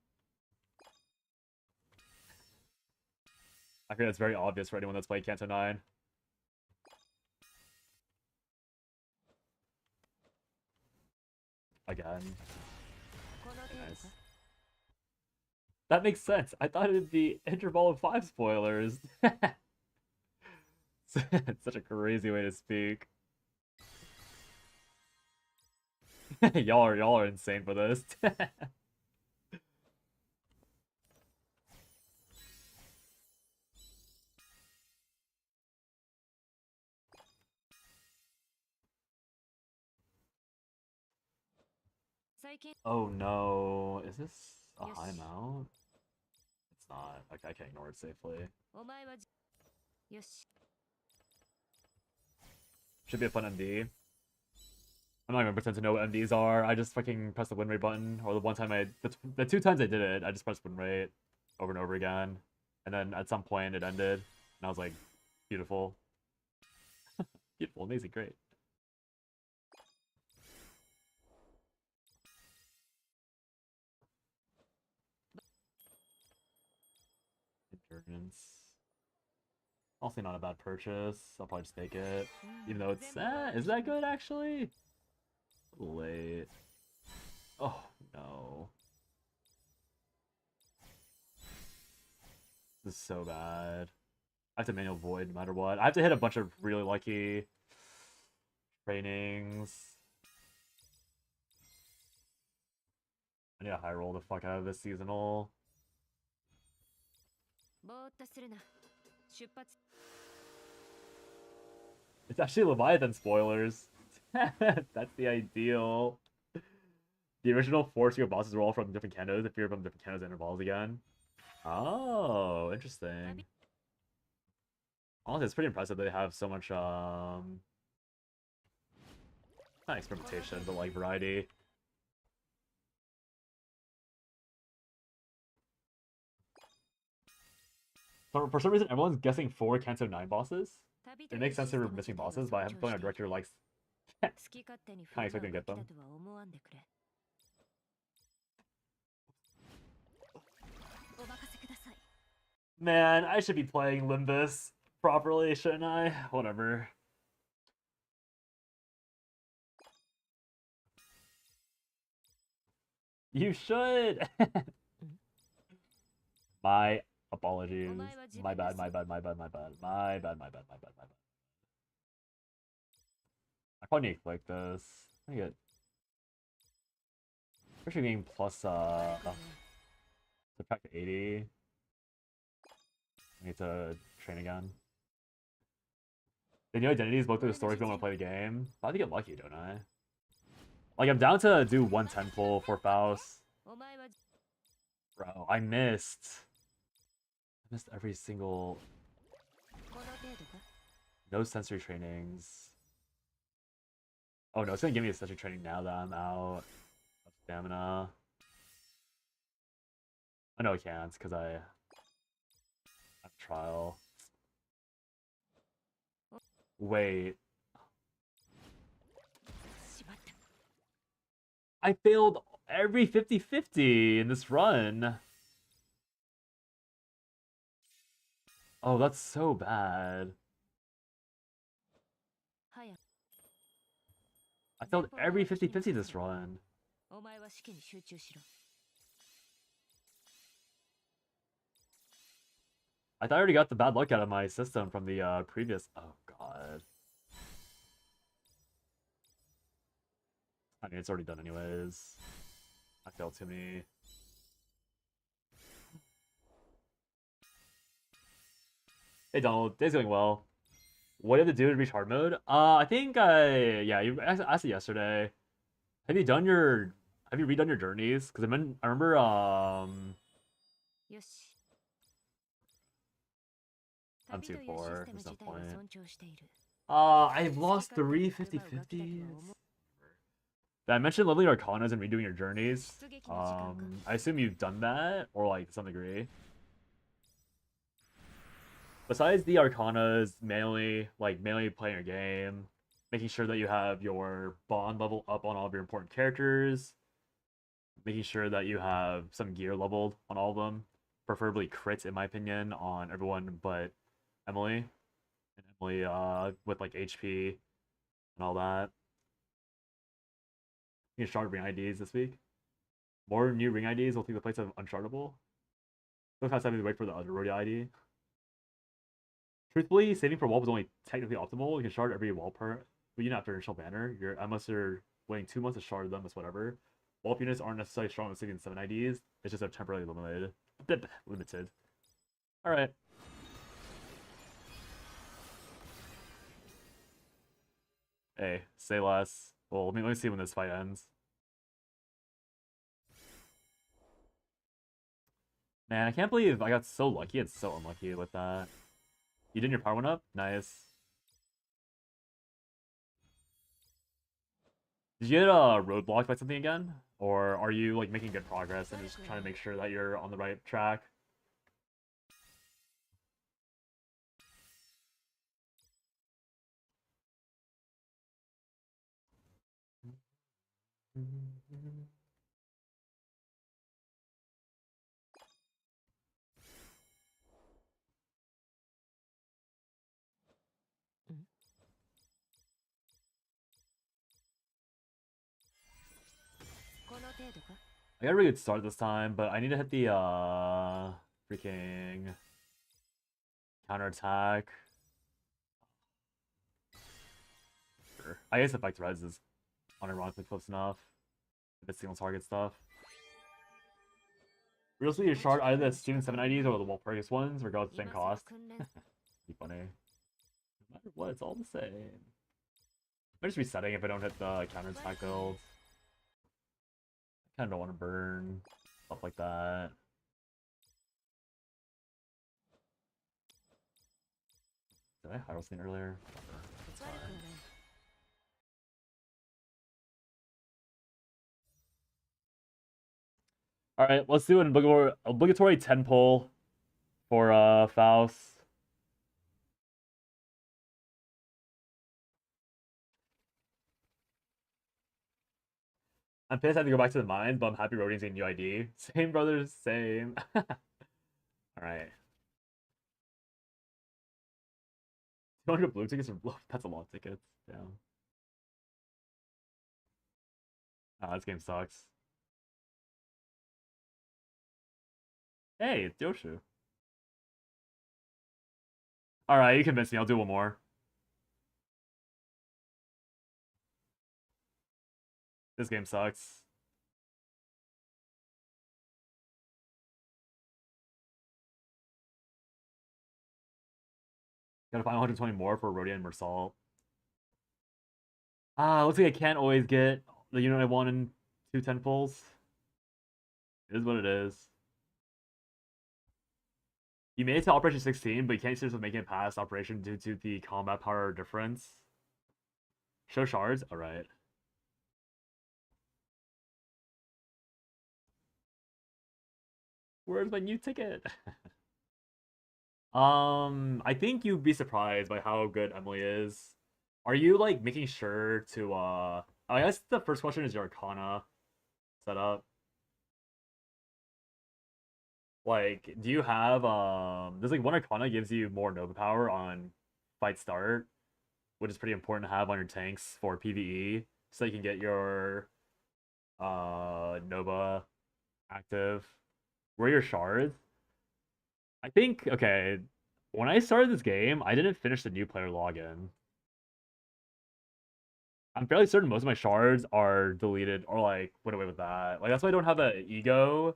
I think that's very obvious for anyone that's played Kanto 9. Again. Nice. That makes sense. I thought it'd be interval of 5 spoilers. It's such a crazy way to speak. y'all are insane for this. Oh no, is this a high mount? It's not. Okay, I can ignore it safely. Should be a fun MD. I'm not gonna pretend to know what MDs are. I just fucking press the win rate button. Or the one time the 2 times I did it, I just pressed win rate over and over again. And then at some point it ended. And I was like, beautiful. Beautiful, amazing, great. Endurance. Also not a bad purchase. I'll probably just take it. Even though it's is that good actually? A little late. Oh no. This is so bad. I have to manual void no matter what. I have to hit a bunch of really lucky trainings. I need a high roll the fuck out of this seasonal. It's actually Leviathan spoilers. That's the ideal. The original force your bosses were all from different cantos if you're from different cantos intervals again. Oh, interesting. Honestly, it's pretty impressive they have so much not experimentation, but like variety. For some reason, everyone's guessing 4 Kanto 9 bosses. It makes sense they were missing bosses, but I have a feeling our director likes kind of expecting to get them. Man, I should be playing Limbus properly, shouldn't I? Whatever. You should! My apologies. My bad, my bad, my bad, my bad. My bad, my bad, my bad, my bad. I probably need to click this. I get actually being plus subtract 80. I need to train again. The new identities both through the story if you want to play the game. I have to get lucky, don't I? Like, I'm down to do 110 pull for Faust. Bro, I missed every single... No sensory trainings. Oh no, it's gonna give me a sensory training now that I'm out of stamina. I know it can't, because I have trial. Wait. I failed every 50/50 in this run. Oh, that's so bad. I failed every 50/50 this run. I thought I already got the bad luck out of my system from the previous... Oh, God. I mean, it's already done anyways. I failed to me. Hey, Donald. Day's going well. What do you have to do to reach hard mode? I think yeah, you asked it yesterday. Have you done your... Have you redone your journeys? Because I remember, I'm 2-4. There's no point. I've lost 3 50/50s. Did I mention leveling Arcanas and redoing your journeys? I assume you've done that, or like to some degree. Besides the Arcanas, manually playing your game, making sure that you have your bond level up on all of your important characters, making sure that you have some gear leveled on all of them, preferably crits in my opinion on everyone but Emily. And Emily with like HP and all that. You can start ring IDs this week. More new ring IDs will take the place of unchartable. Sometimes having to wait for the other roadie ID. Truthfully, saving for wall was only technically optimal. You can shard every wall per, but you don't have to initial banner. Unless you're waiting 2 months to shard them, it's whatever. Wall units aren't necessarily strong with 6 and 7 IDs. It's just a temporarily limited. All right. Hey, say less. Well, let me see when this fight ends. Man, I can't believe I got so lucky and so unlucky with that. You did your power one up? Nice. Did you get roadblocked by something again? Or are you like making good progress and just trying to make sure that you're on the right track? I got a really good start this time, but I need to hit the freaking counterattack. Sure. I guess effect res is unironically close enough. If it's single target stuff. Realistically, you shard either the student 7 IDs or the Walpurgis ones, regardless of the same cost. Be funny. No matter what, it's all the same. I'm just resetting if I don't hit the counterattack build. I kind of don't want to burn. Stuff like that. Did I Hyrule Scene earlier? Alright, let's do an obligatory 10 pull for Faust. I'm pissed I have to go back to the mines, but I'm happy Rodian's getting new ID. Same, brothers, same. Alright. 200 blue tickets are that's a lot of tickets. Damn. Ah, this game sucks. Hey, it's Yoshu. Alright, you convinced me. I'll do one more. This game sucks. Gotta find 120 more for Rodian and Mersal. Ah, looks like I can't always get the unit I want in 2 10 pulls. It is what it is. You made it to Operation 16, but you can't seriously make it past Operation due to the combat power difference. Show shards? Alright. Where's my new ticket? I think you'd be surprised by how good Emily is. Are you like making sure to I guess the first question is your Arcana setup. Like, do you have there's like one Arcana gives you more Nova power on fight start, which is pretty important to have on your tanks for PvE, so you can get your Nova active. Where are your shards? I think okay, when I started this game, I didn't finish the new player login. I'm fairly certain most of my shards are deleted or like went away with that. Like that's why I don't have the ego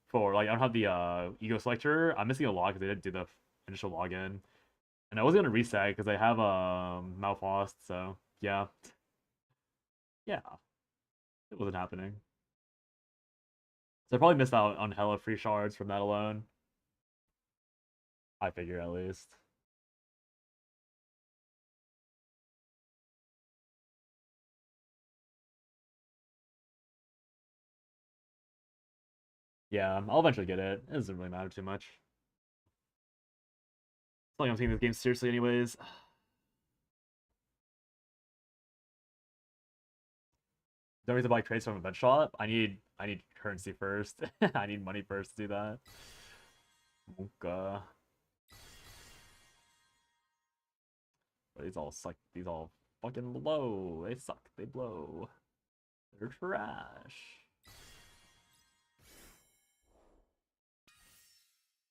for like I don't have the ego selector. I'm missing a lot because they didn't do the initial login, and I was gonna reset because I have Malfost. So yeah, yeah, it wasn't happening. So I probably missed out on hella free shards from that alone. I figure at least. Yeah, I'll eventually get it. It doesn't really matter too much. It's not like I'm taking this game seriously anyways. Don't need to buy trades from a event shop. I need currency first. I need money first to do that. Okay. These all suck. These all fucking blow. They suck. They blow. They're trash.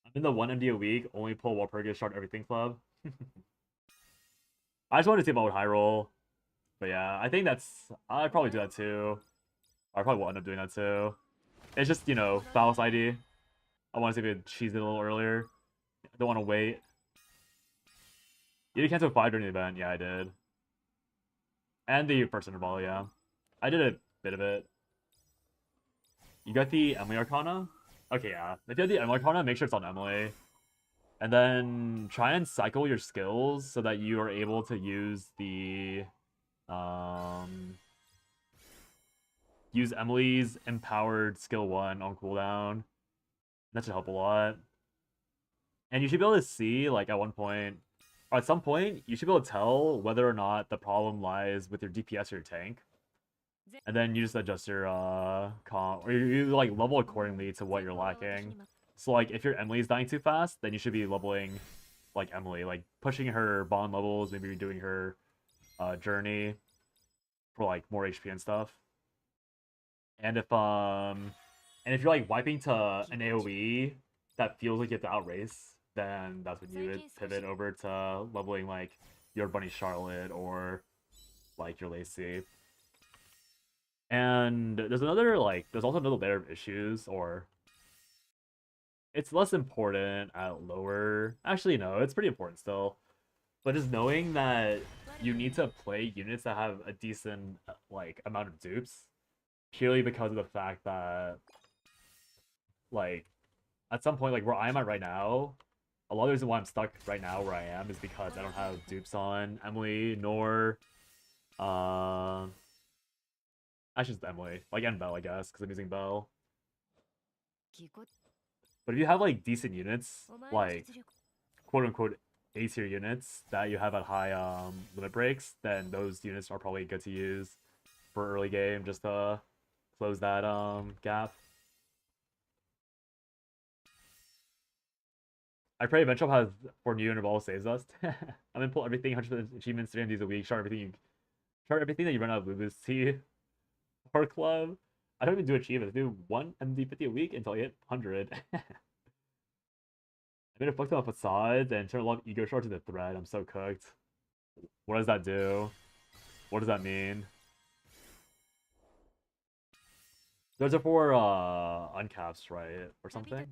I'm in the 1 MD a week, only pull Walpurgis, start everything club. I just wanted to see about high roll. But yeah, I think that's. I'd probably do that too. I probably will end up doing that too. It's just, Phallus ID. I want to see if we could cheese it a little earlier. I don't want to wait. You did cancel 5 during the event. Yeah, I did. And the first interval, yeah. I did a bit of it. You got the Emily Arcana? Okay, yeah. If you have the Emily Arcana, make sure it's on Emily. And then try and cycle your skills so that you are able to use the use Emily's empowered skill 1 on cooldown. That should help a lot. And you should be able to see, like, at one point, or at some point, you should be able to tell whether or not the problem lies with your DPS or your tank. And then you just adjust your comp, or you like level accordingly to what you're lacking. So like if your Emily's dying too fast, then you should be leveling like Emily, like pushing her bond levels, maybe doing her journey for like more HP and stuff. And if you're like wiping to an AoE that feels like you have to outrace, then that's when you would pivot over to leveling like your Bunny Charlotte or like your Lacey. And there's also another layer of issues, or it's less important at lower. Actually, no, it's pretty important still. But just knowing that you need to play units that have a decent like amount of dupes, purely because of the fact that like at some point, like where I'm at right now, a lot of the reason why I'm stuck right now where I am is because I don't have dupes on Emily nor actually just Emily, like and Belle, I guess, because I'm using Belle. But if you have like decent units, like quote unquote A tier units that you have at high limit breaks, then those units are probably good to use for early game just to close that gap. I pray eventual has for new interval saves us. I'm gonna pull everything 100% achievements 3 MDs a week, chart everything that you run out of Lulu's Tea or club. I don't even do achievements. I do 1 MD 50 a week until I hit 100. I made a fuck ton of facades and turned a lot of ego shards into thread. I'm so cooked. What does that do? What does that mean? Those are for uncaps, right? Or something?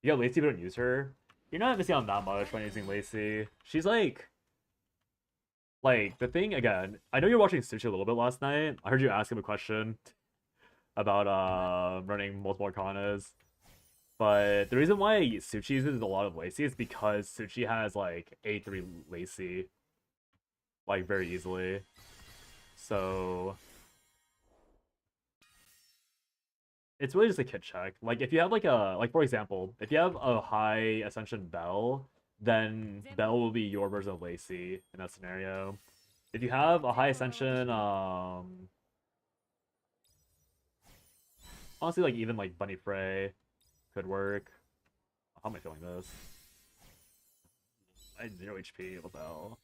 You got Lacey but don't use her. You're not missing on that much when using Lacey. She's like the thing again. I know you're watching Sushi a little bit last night. I heard you ask him a question about running multiple arcanas. But the reason why Suchi uses a lot of Lacey is because Suchi has like A3 Lacey like very easily. So it's really just a kit check. Like if you have like for example, if you have a high Ascension Bell, then Bell will be your version of Lacey in that scenario. If you have a high Ascension, honestly like even like Bunny Frey could work. How am I feeling this? I had 0 HP, what the hell?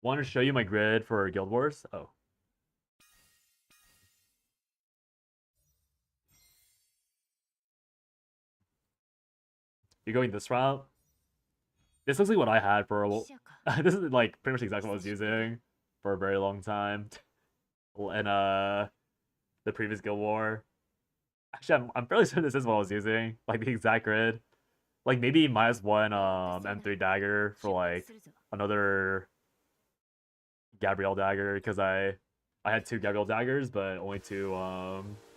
Want to show you my grid for Guild Wars? Oh. You're going this route? This looks like what I had for a this is like pretty much exactly what I was using for a very long time. In the previous Guild War. Actually, I'm fairly certain this is what I was using. Like the exact grid. Like maybe -1 M3 dagger for like another Gabrielle dagger because I had 2 Gabrielle daggers but only 2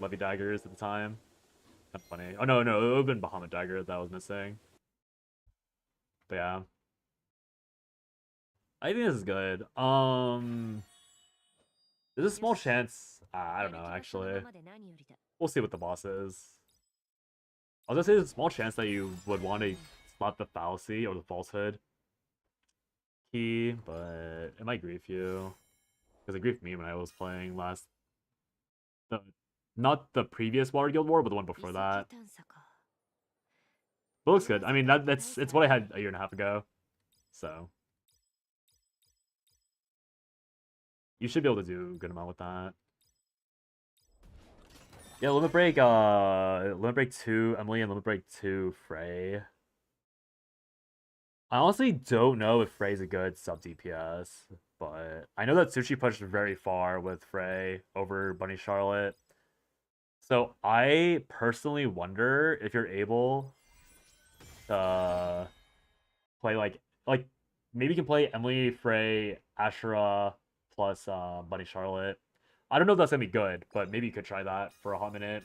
Levy daggers at the time. Kind of funny. Oh no, it would have been Bahamut dagger that I was missing. But yeah. I think this is good. There's a small chance. I don't know, actually. We'll see what the boss is. I was gonna say there's a small chance that you would want to slot the fallacy or the falsehood key, but it might grief you. Because it griefed me when I was playing last. Not the previous Water Guild War, but the one before that. But it looks good. I mean, it's what I had a year and a half ago. So. You should be able to do a good amount with that. Yeah, Limit Break 2, Emily, and Limit Break 2, Frey. I honestly don't know if Frey's a good sub DPS, but I know that Sushi pushed very far with Frey over Bunny Charlotte. So I personally wonder if you're able to play like maybe you can play Emily, Frey, Ashura plus Bunny Charlotte. I don't know if that's gonna be good, but maybe you could try that for a hot minute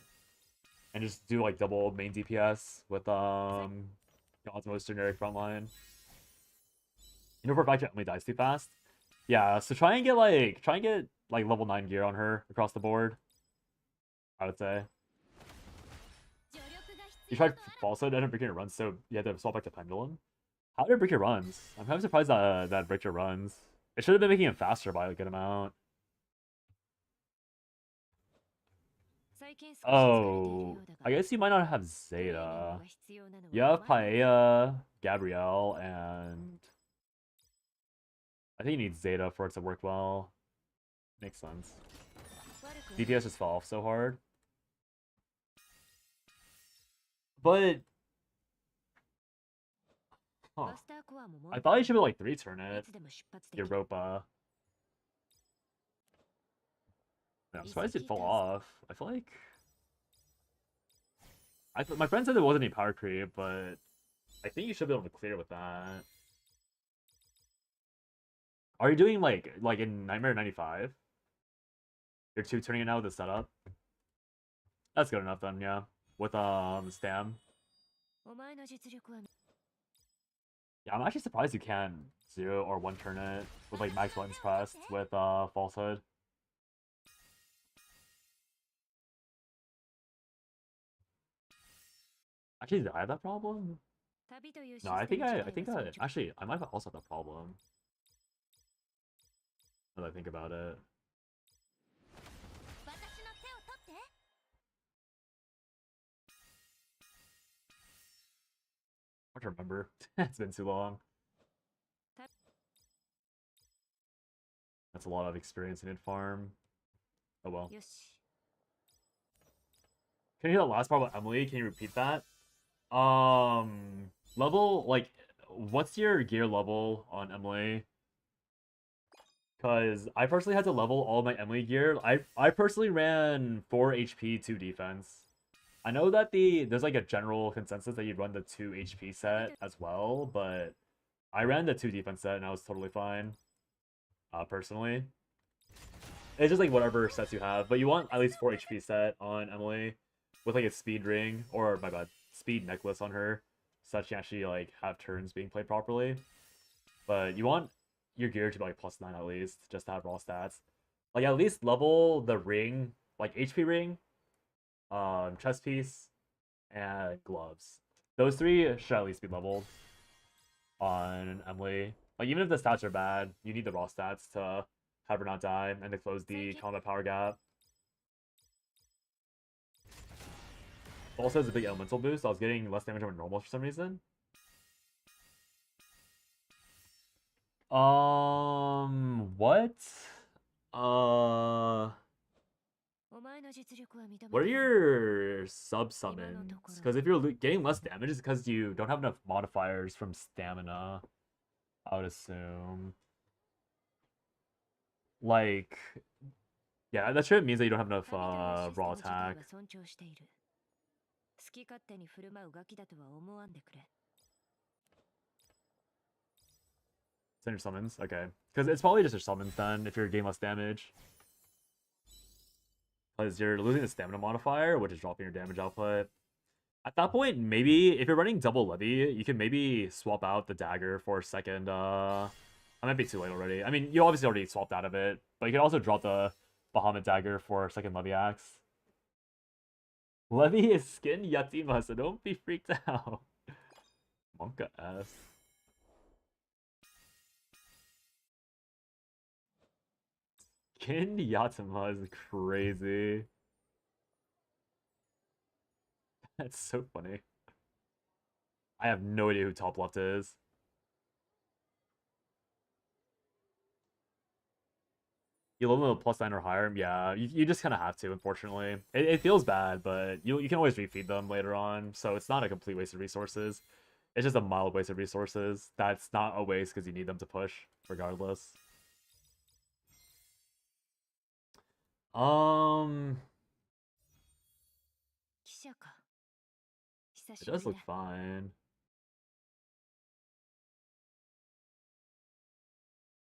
and just do like double main DPS with God's most generic frontline. You know for a fact Emily dies too fast. Yeah, so try and get like level 9 gear on her across the board. I would say. You tried falsehood and break your runs, so you had to swap back to pendulum. How did it break your runs? I'm kind of surprised that that break your runs. It should have been making him faster by a good amount. Oh, I guess you might not have Zeta. You have Paella, Gabrielle, and I think you need Zeta for it to work well. Makes sense. DPS just fall off so hard. But huh. I thought you should be like 3-turn it. Europa. Yeah, I'm surprised it fell off. I feel like my friend said there wasn't any power creep, but I think you should be able to clear with that. Are you doing like in Nightmare 95? You're 2-turning it now with the setup? That's good enough then, yeah. With Stam. Yeah, I'm actually surprised you can't 0 or 1-turn it with like max buttons pressed with falsehood. Actually, did I have that problem? No, I think I actually I might have also have that problem. Now that I think about it. Hard to remember. It's been too long. That's a lot of experience in it farm. Oh well. Can you hear the last part about Emily? Can you repeat that? Level, like, what's your gear level on Emily? Because I personally had to level all my Emily gear. I personally ran 4 HP, 2 defense. I know that there's like a general consensus that you run the 2 HP set as well, but I ran the 2 defense set and I was totally fine. Personally. It's just like whatever sets you have, but you want at least 4 HP set on Emily with like a speed ring, or my bad, speed necklace on her, so that she actually like have turns being played properly. But you want your gear to be like +9 at least, just to have raw stats. Like at least level the ring, like HP ring, chest piece, and gloves. Those 3 should at least be leveled on Emily. Like even if the stats are bad, you need the raw stats to have her not die and to close the combat power gap. Also has a big elemental boost. I was getting less damage over normal for some reason. What? What are your sub summons? Because if you're getting less damage, it's because you don't have enough modifiers from stamina, I would assume. Like, yeah, that shit means that you don't have enough raw attack. Send your summons, okay. Because it's probably just your summons then, if you're getting less damage. Because you're losing the stamina modifier, which is dropping your damage output. At that point, maybe, if you're running double levy, you can maybe swap out the dagger for a second, I might be too late already. I mean, you obviously already swapped out of it, but you can also drop the Bahamut Dagger for second Levy Axe. Levy is skin Yatima, so don't be freaked out. Monka S. Skin Yatima is crazy. That's so funny. I have no idea who top left is. You live with a +9 or higher, yeah, you just kind of have to, unfortunately. It feels bad, but you can always refeed them later on, so it's not a complete waste of resources. It's just a mild waste of resources. That's not a waste because you need them to push, regardless. Um, it does look fine.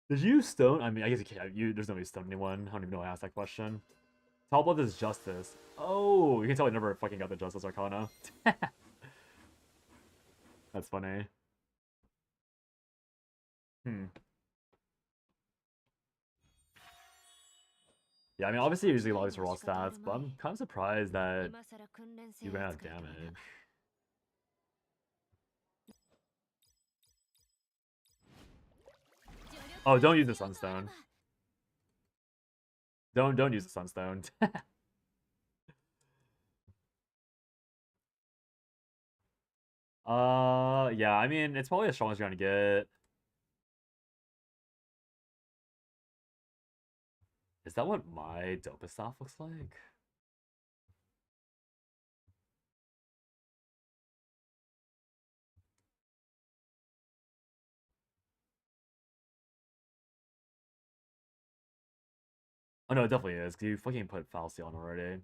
Did you stone? I mean, I guess you can't. There's no way to stone anyone. I don't even know why I asked that question. Top left is Justice. Oh, you can tell I never fucking got the Justice Arcana. That's funny. Hmm. Yeah, I mean, obviously, usually lobbies for raw stats, but I'm kind of surprised that you ran out of damage. Oh, don't use the Sunstone. Don't use the Sunstone. Yeah, I mean, it's probably as strong as you're gonna get. Is that what my dopest staff looks like? Oh no, it definitely is, because you fucking put Fallacy on already.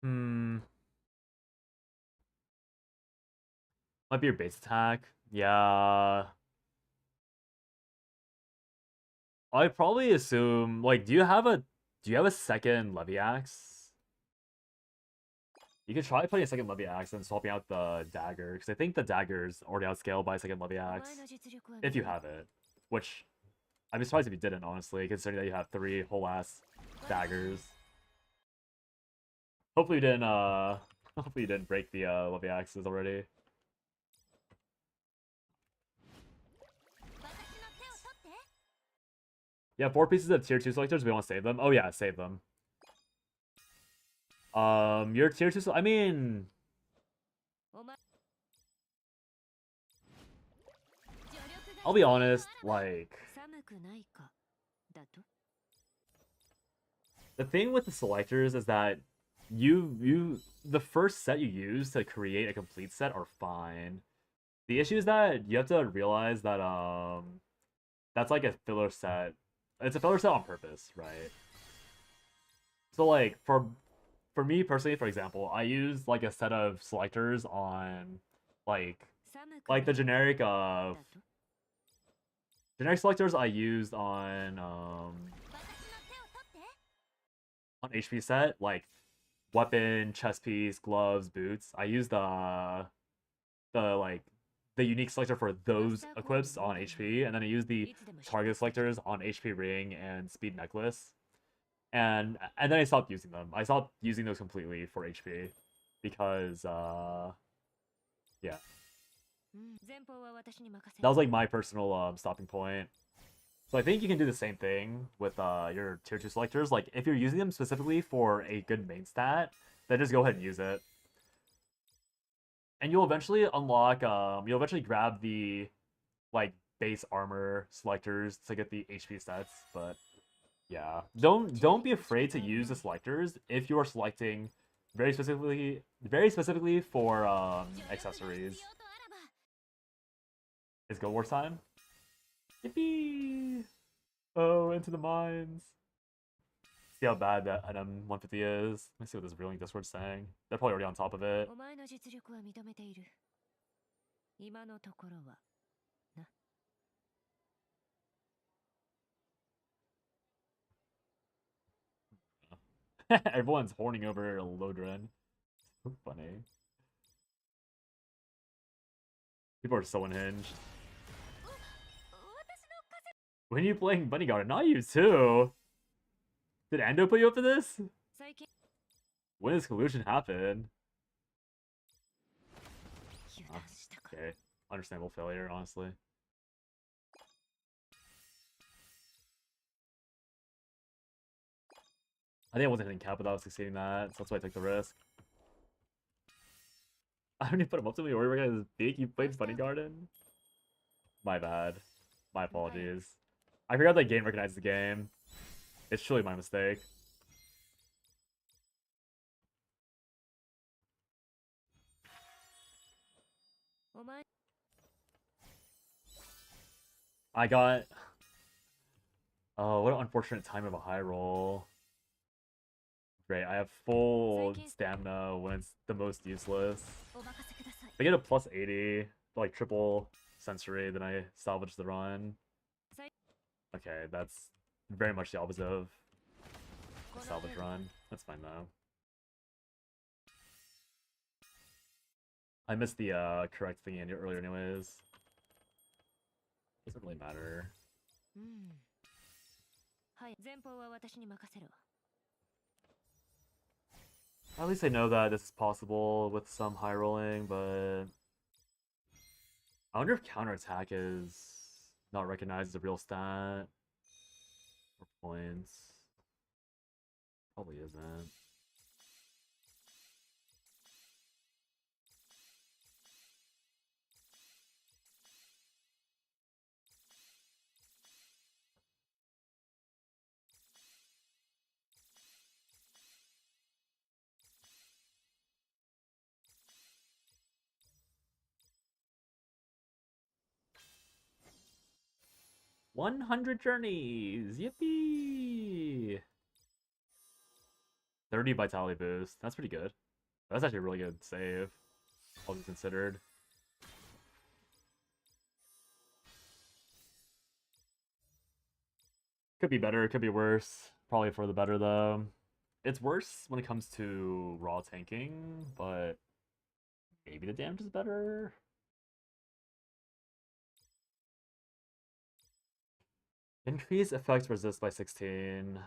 Hmm. Might be your base attack. Yeah. I'd probably assume, like, do you have a second Levy Axe? You could try putting a second Levy Axe and swapping out the dagger, because I think the dagger's already outscaled by a second Levy Axe. If you have it. Which, I'd be surprised if you didn't, honestly, considering that you have 3 whole-ass daggers. Hopefully you didn't, hopefully you didn't break the, Levy Axes already. Yeah, 4 pieces of tier 2 selectors, we want to save them? Oh yeah, save them. Your tier 2, I mean... I'll be honest, like... The thing with the selectors is that the first set you use to create a complete set are fine. The issue is that you have to realize that that's like a filler set. It's a filler set on purpose, right? So like for me personally, for example, I use like a set of selectors on like the generic selectors I used on HP set, like weapon, chest piece, gloves, boots. I used the the unique selector for those equips on HP, and then I used the target selectors on HP ring and speed necklace. And then I stopped using them. I stopped using those completely for HP because yeah. That was like my personal stopping point. So I think you can do the same thing with your tier 2 selectors. Like if you're using them specifically for a good main stat, then just go ahead and use it. And you'll eventually unlock you'll eventually grab the like base armor selectors to get the HP stats, but yeah. Don't be afraid to use the selectors if you are selecting very specifically for accessories. It's Guild Wars time. Yippee! Oh, into the mines. See how bad that item 150 is. Let me see what this reeling Discord's saying. They're probably already on top of it. Everyone's horning over Lodren. So funny. People are so unhinged. When are you playing Bunny Garden? Not you too. Did Ando put you up to this? When does collusion happen? Okay, understandable failure, honestly. I think I wasn't hitting cap without succeeding that, so that's why I took the risk. I don't even put him up to me or we're gonna speak. You played Bunny Garden? My bad. My apologies. I forgot that game recognizes the game. It's truly my mistake. I got... Oh, what an unfortunate time of a high roll. Great, I have full stamina when it's the most useless. If I get a plus 80, like triple sensory, then I salvage the run. Okay, that's very much the opposite of the salvage run. That's fine though. I missed the correct thingy earlier anyways. Doesn't really matter. At least I know that this is possible with some high rolling, but I wonder if counterattack is not recognized as a real stat or points. Probably isn't. "100 journeys! Yippee!" 30 vitality boost. That's pretty good. That's actually a really good save, all things considered. Could be better, could be worse. Probably for the better, though. It's worse when it comes to raw tanking, but maybe the damage is better? Increase effect resist by 16.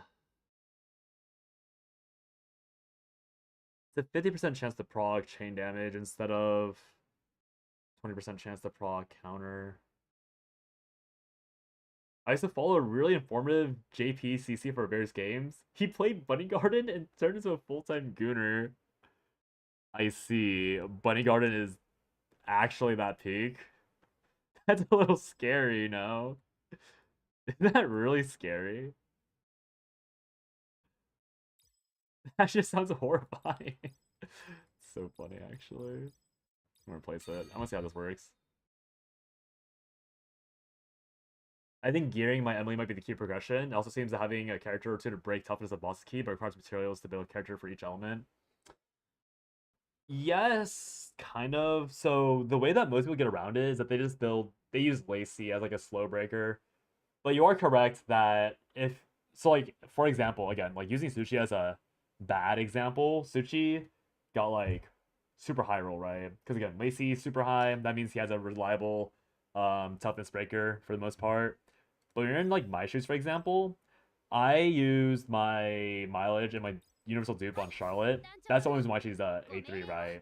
It's a 50% chance to proc chain damage instead of 20% chance to proc counter. I used to follow a really informative JPCC for various games. He played Bunny Garden and turned into a full-time gooner. I see. Bunny Garden is actually that peak. That's a little scary, you know? Isn't that really scary? That just sounds horrifying. It's so funny, actually. I'm gonna replace it. I wanna see how this works. I think gearing my Emily might be the key progression. It also seems that having a character or two to break toughness of boss is key, but requires materials to build a character for each element. Yes, kind of. So the way that most people get around it is that they use Lacey as like a slow breaker. But you are correct that like, for example, again, like using Suchi as a bad example, Suchi got like super high roll, right? Because again, Lacey super high, that means he has a reliable toughness breaker for the most part. But when you're in like my shoes, for example, I used my mileage and my universal dupe on Charlotte. That's the only reason why she's A3, right?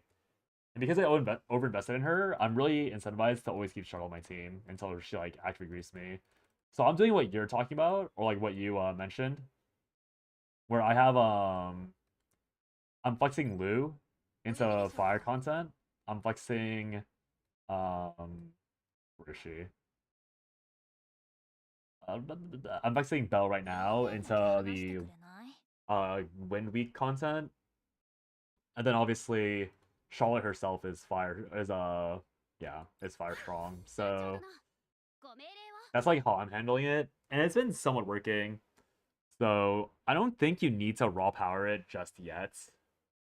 And because I overinvested in her, I'm really incentivized to always keep Charlotte on my team until she like actually greased me. So I'm doing what you're talking about, or like what you mentioned, where I have I'm flexing Lu into fire content. I'm flexing where is she? I'm flexing Belle right now into the wind weak content, and then obviously Charlotte herself is is fire strong. So that's like how I'm handling it, and it's been somewhat working. So I don't think you need to raw power it just yet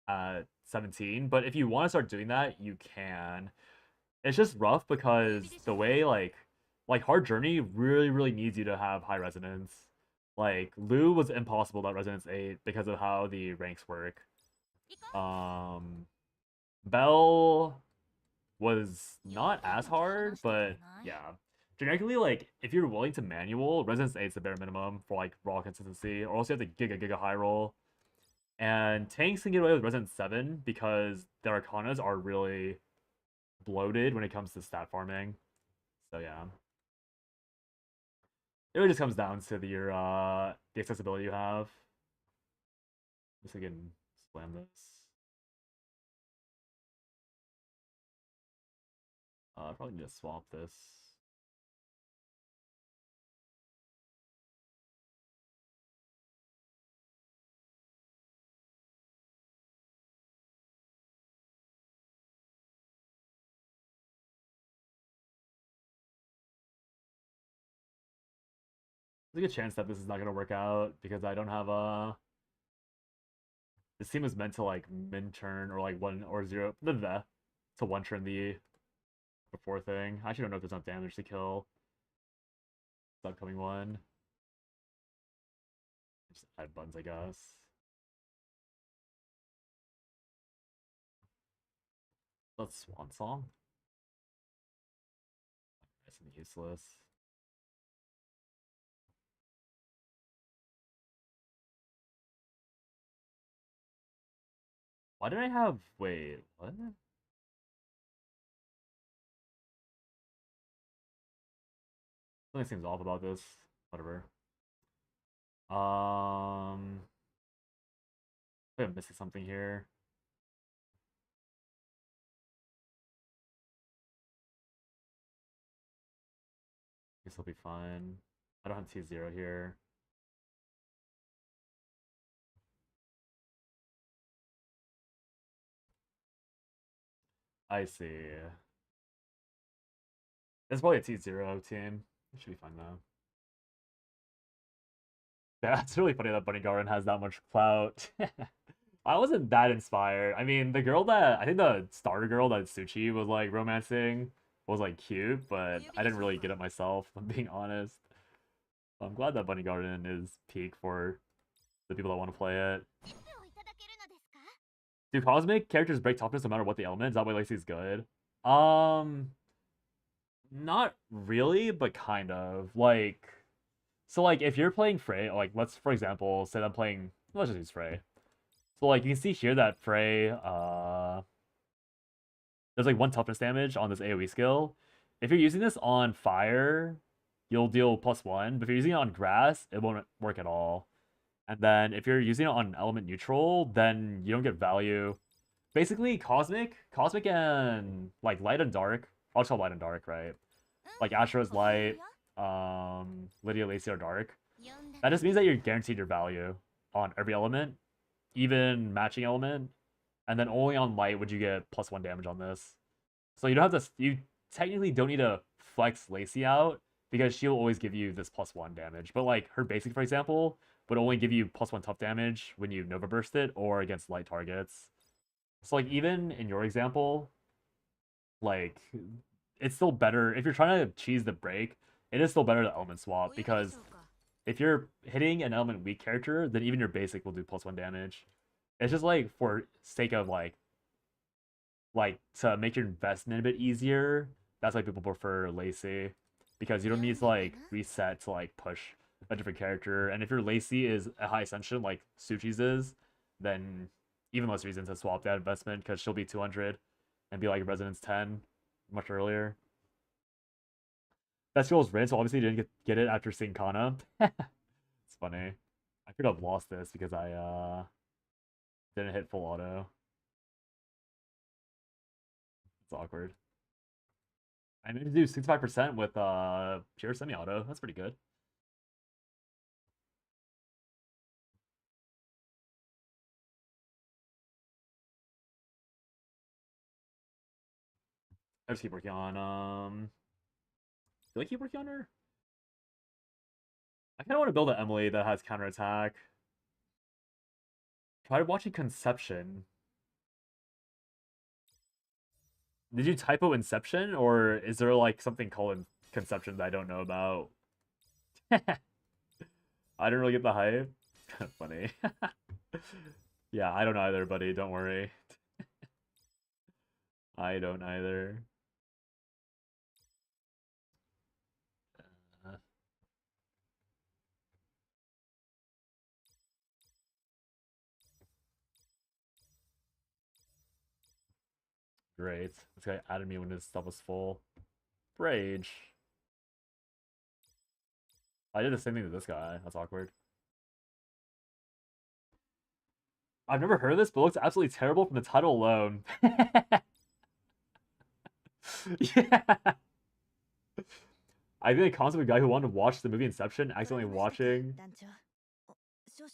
at 17, but if you want to start doing that, you can. It's just rough because the way like Hard Journey really needs you to have high resonance. Like Lu was impossible at resonance 8 because of how the ranks work. Bell was not as hard, but yeah. Generically, like, if you're willing to manual, Resonance 8 is the bare minimum for, like, raw consistency, or else you have to giga high roll. And tanks can get away with Resonance 7 because their Arcanas are really bloated when it comes to stat farming. So yeah. It really just comes down to the accessibility you have. Just so I can slam this. Probably need to swap this. There's a good chance that this is not gonna work out because I don't have a. This team was meant to like min turn or like 1 or 0 to one turn the before thing. I actually don't know if there's enough damage to kill the upcoming one. Just add buttons, I guess. Let's Swan Song. Nice and useless. Why did I have? Wait, what? Something seems off about this. Whatever. I think I'm missing something here. Guess I'll be fine. I don't have T0 here. I see. It's probably a T0 team. It should be fine though. Yeah, it's really funny that Bunny Garden has that much clout. I wasn't that inspired. I mean, the girl that I think the starter girl that Suchi was like romancing was like cute, but I didn't really get it myself, if I'm being honest. I'm glad that Bunny Garden is peak for the people that want to play it. Do cosmic characters break toughness no matter what the element? Is that why Lacey's good? Um, Not really, but kind of. Like, so like if you're playing Frey, like let's for example say I'm playing, let's just use Frey. So like you can see here that Frey, there's like 1 toughness damage on this AoE skill. If you're using this on fire, you'll deal +1, but if you're using it on grass, it won't work at all. And then if you're using it on element neutral, then you don't get value. Basically, cosmic and like light and dark. I'll just call light and dark, right? Like Astro's light, Lydia Lacey are dark. That just means that you're guaranteed your value on every element, even matching element, and then only on light would you get +1 damage on this. So you don't have to. You technically don't need to flex Lacey out because she'll always give you this +1 damage. But like her basic, for example, would only give you +1 tough damage when you Nova Burst it or against light targets. So like even in your example, like it's still better if you're trying to cheese the break. It is still better to element swap because if you're hitting an element weak character, then even your basic will do +1 damage. It's just like for sake of like to make your investment a bit easier. That's why people prefer Lacey because you don't need to like reset to like push a different character. And if your Lacey is a high ascension like Suchi's is, then even less reason to swap that investment because she'll be 200 and be like Resonance 10 much earlier. That skill is red, so obviously you didn't get it after seeing Kana. It's funny. I could have lost this because I didn't hit full auto. It's awkward. I managed to do 65% with pure semi-auto. That's pretty good. I just keep working on do I keep working on her? I kinda want to build an Emily that has counterattack. Tried watching Conception. Did you typo Inception, or is there like something called Conception that I don't know about? I didn't really get the hype. Kind of funny. Yeah, I don't either, buddy. Don't worry. I don't either. Uh, Great. This guy added me when his stuff was full. Rage. I did the same thing to this guy. That's awkward. I've never heard of this, but it looks absolutely terrible from the title alone. Yeah. I think it comes from a guy who wanted to watch the movie Inception, accidentally watching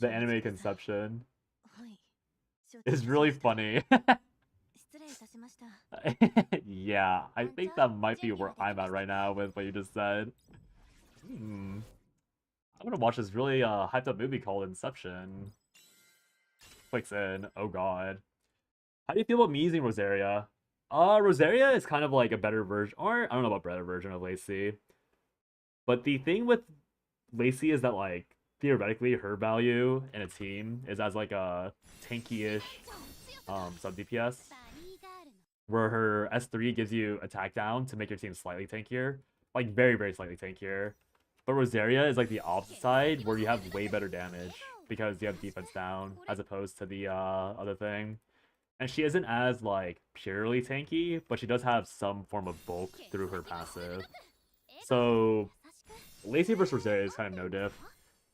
the anime Conception. It's really funny. Yeah, I think that might be where I'm at right now with what you just said. I'm gonna watch this really hyped up movie called Inception. Clicks in. Oh god. How do you feel about me using Rosaria? Rosaria is kind of like a better version, or I don't know about better version of Lacey. But the thing with Lacey is that like theoretically her value in a team is as like a tanky-ish sub DPS, where her S3 gives you attack down to make your team slightly tankier, like very very slightly tankier. But Rosaria is like the opposite side, where you have way better damage because you have defense down as opposed to the other thing. And she isn't as like purely tanky, but she does have some form of bulk through her passive. So Lacey versus Rosaria is kind of no diff.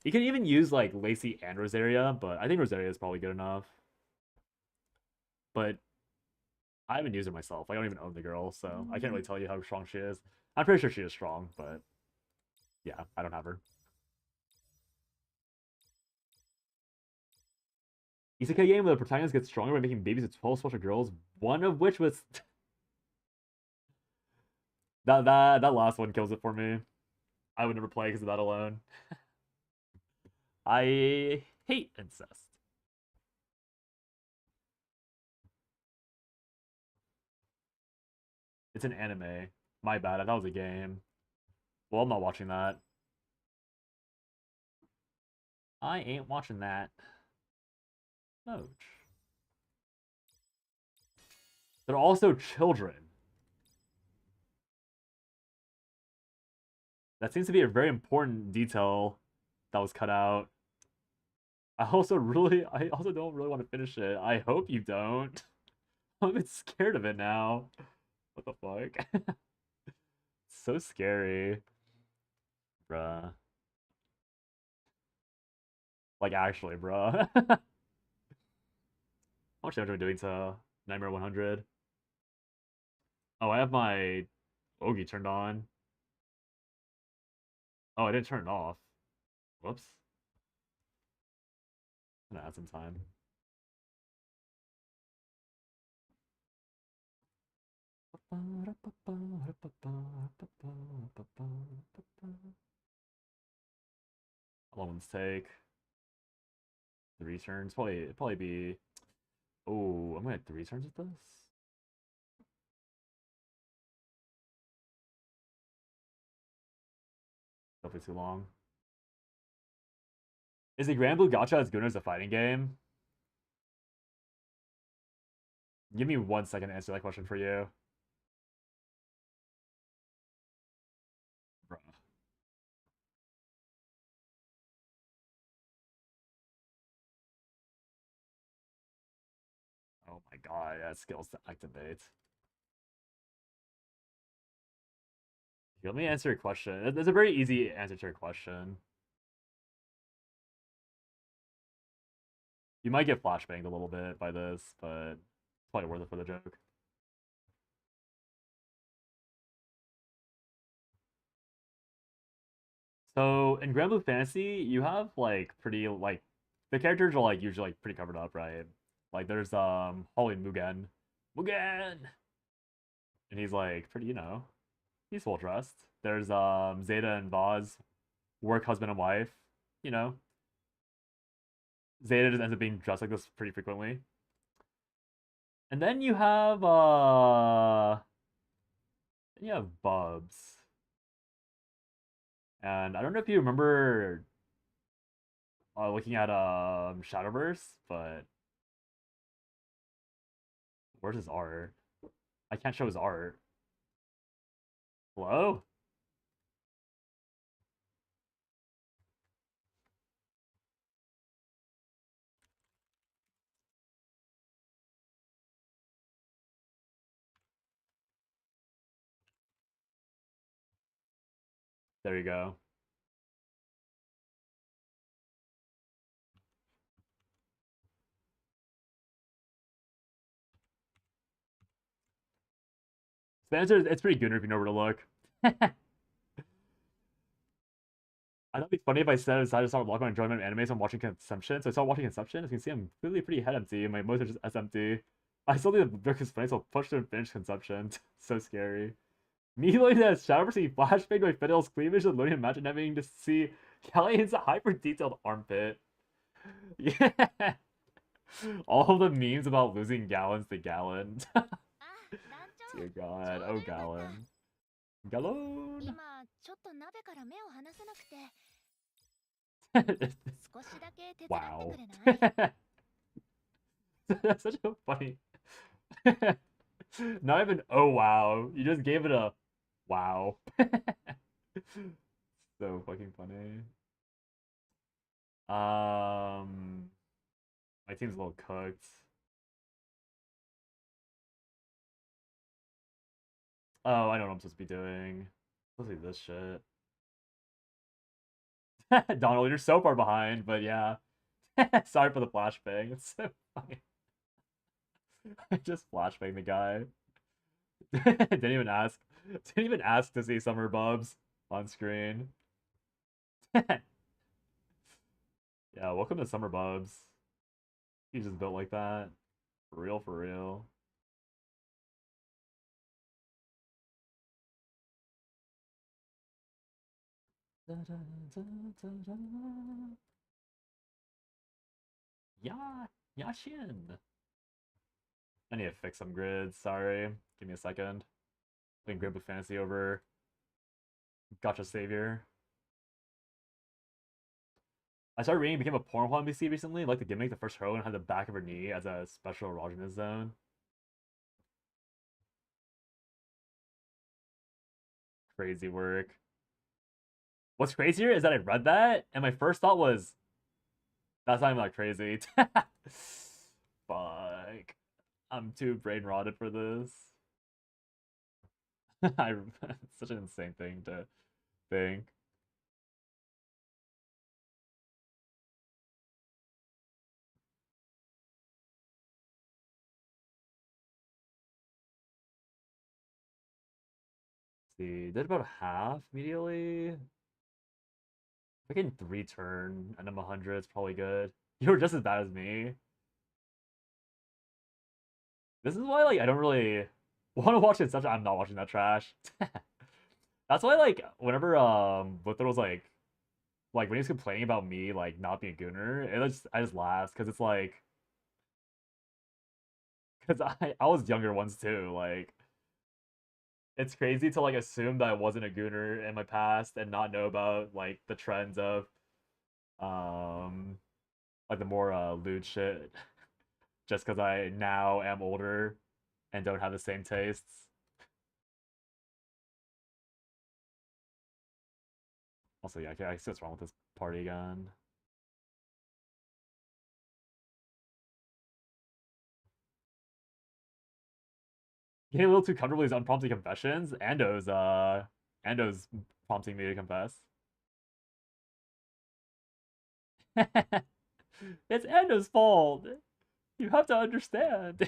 You can even use like Lacey and Rosaria, but I think Rosaria is probably good enough. But I haven't used her myself. I don't even own the girl, so I can't really tell you how strong she is. I'm pretty sure she is strong, but yeah, I don't have her. Isekai game where the protagonist gets stronger by making babies with 12 special girls, one of which was that last one kills it for me. I would never play because of that alone. I hate incest. It's an anime. My bad. I thought it was a game. Well, I'm not watching that. I ain't watching that. Ouch. They're also children. That seems to be a very important detail that was cut out. I also don't really want to finish it. I hope you don't. I'm a bit scared of it now. What the fuck? So scary. Bruh. Like, actually, bruh. How much damage am I doing to Nightmare 100? Oh, I have my Ogi turned on. Oh, I didn't turn it off. Whoops. I'm gonna add some time. How long will this take? 3 turns? Probably be. Oh, I'm gonna have 3 turns with this. Definitely too long. Is the Grand Blue Gacha as good as a fighting game? Give me 1 second to answer that question for you. Bruh. Oh my god, yeah, skills to activate. Let me answer your question. It's a very easy answer to your question. You might get flashbanged a little bit by this, but it's probably worth it for the joke. So in Grand Blue Fantasy, you have like pretty like the characters are like usually like pretty covered up, right? Like there's Holly Mugen. Mugen! And he's like pretty, he's full dressed. There's Zeta and Vaz, work husband and wife, you know. Zeta just ends up being dressed like this pretty frequently. And then you have Bubs. And I don't know if you remember looking at Shadowverse, but where's his art? I can't show his art. Hello? There you go. Spencer, it's pretty good if you know where to look. I thought it'd be funny if I said I decided to start blocking my enjoyment of anime, so I'm watching consumption. So I started watching consumption. As you can see, I'm clearly pretty head empty. My emotes are just as empty. I still think the book is funny, so I'll push through and finish consumption. So scary. Me learning that Shadow seeing flashbang by Fidel's cleavage and learning imagine having to see Callahan's hyper detailed armpit. Yeah. All the memes about losing gallons to gallon. Dear God. Oh, gallon. Gallon. Wow. That's such a funny. Not even oh wow. You just gave it a wow. So fucking funny. My team's a little cooked. Oh, I know what I'm supposed to be doing. I'm supposed to do this shit. Donald, you're so far behind, but yeah. Sorry for the flashbang. It's so funny. I just flashbang the guy. Didn't even ask. Didn't even ask to see Summer Bubs on screen. Yeah, welcome to Summer Bubs. He's just built like that. For real, for real. Yeah, Yashin. I need to fix some grids. Sorry. Give me a second. Playing Grid with Fantasy over Gotcha Savior. I started reading Became a Pornhub NPC recently. Like the gimmick, the first heroine had the back of her knee as a special erogenous zone. Crazy work. What's crazier is that I read that, and my first thought was, that's not even that crazy. Fuck. I'm too brain rotted for this. It's such an insane thing to think. See, did about half immediately. If I can 3 turn and I'm 100, it's probably good. You were just as bad as me. This is why, like, I don't really want to watch it. Such I'm not watching that trash. That's why, like, whenever Luther was like when he was complaining about me like not being a gooner, I just laughed because it's like because I was younger once too. Like it's crazy to like assume that I wasn't a gooner in my past and not know about like the trends of um like the more lewd shit just because I now am older and don't have the same tastes. Also, yeah, I see what's wrong with this party gun. Getting a little too comfortable with these unprompted confessions. Ando's prompting me to confess. It's Ando's fault. You have to understand.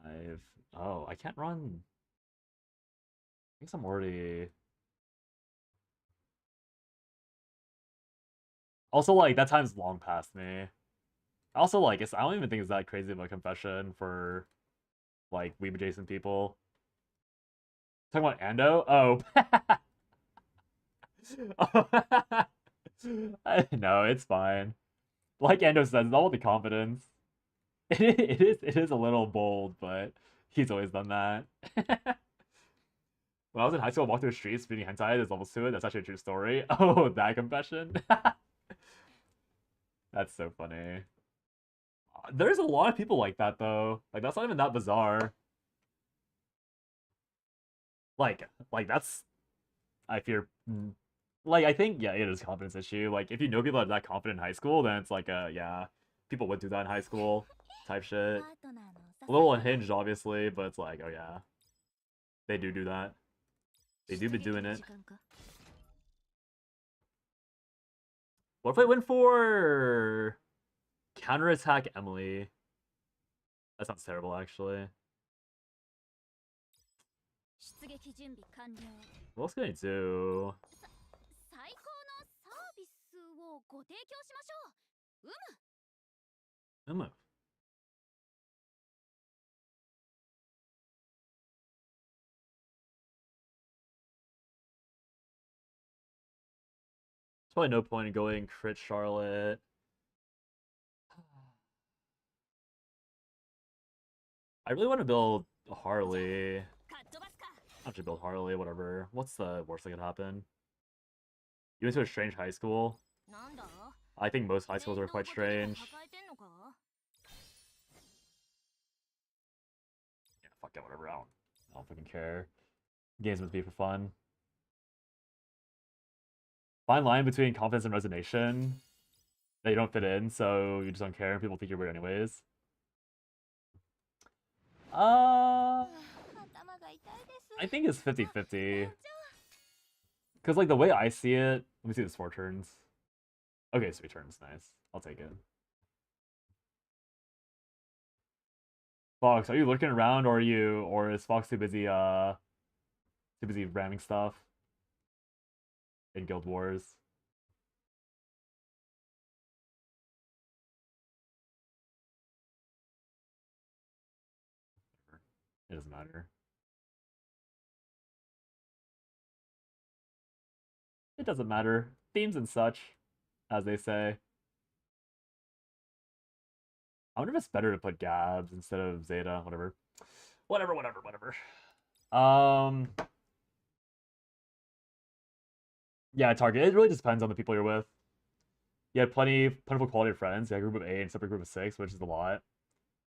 5. Oh, I can't run. I guess I'm already. Also, like that time's long past me. Also, like I don't even think it's that crazy of a confession for like weeb adjacent people. Talking about Ando? Oh. No, it's fine. Like Ando says, it's all with the confidence. It is a little bold, but he's always done that. When I was in high school, I walked through the streets reading hentai. There's levels to it. That's actually a true story. Oh, that confession. That's so funny. There's a lot of people like that though. Like that's not even that bizarre. Like that's I fear. Like I think yeah, it is a confidence issue. Like if you know people that are that confident in high school, then it's like yeah, people would do that in high school type shit. A little unhinged, obviously, but it's like oh yeah, they do that. They do be doing it. What if I went for counterattack Emily? That sounds terrible, actually. What else can I do? Emma. There's probably no point in going crit Charlotte. I really want to build a Harley. I should build Harley, whatever. What's the worst that could happen? You went to a strange high school? I think most high schools are quite strange. Yeah, fuck it, whatever. I don't fucking care. Games must be for fun. Fine line between confidence and resignation. That you don't fit in, so you just don't care and people think you're weird anyways. I think it's 50-50. Because, like, the way I see it... Let me see this 4 turns. Okay, 3 turns. Nice. I'll take it. Fox, are you looking around, or is Fox too busy ramming stuff in Guild Wars? It doesn't matter. It doesn't matter. Themes and such, as they say. I wonder if it's better to put Gabs instead of Zeta, whatever. Whatever. Um, yeah, Target. It really just depends on the people you're with. You had plentiful quality of friends. You had a group of 8 and separate group of 6, which is a lot.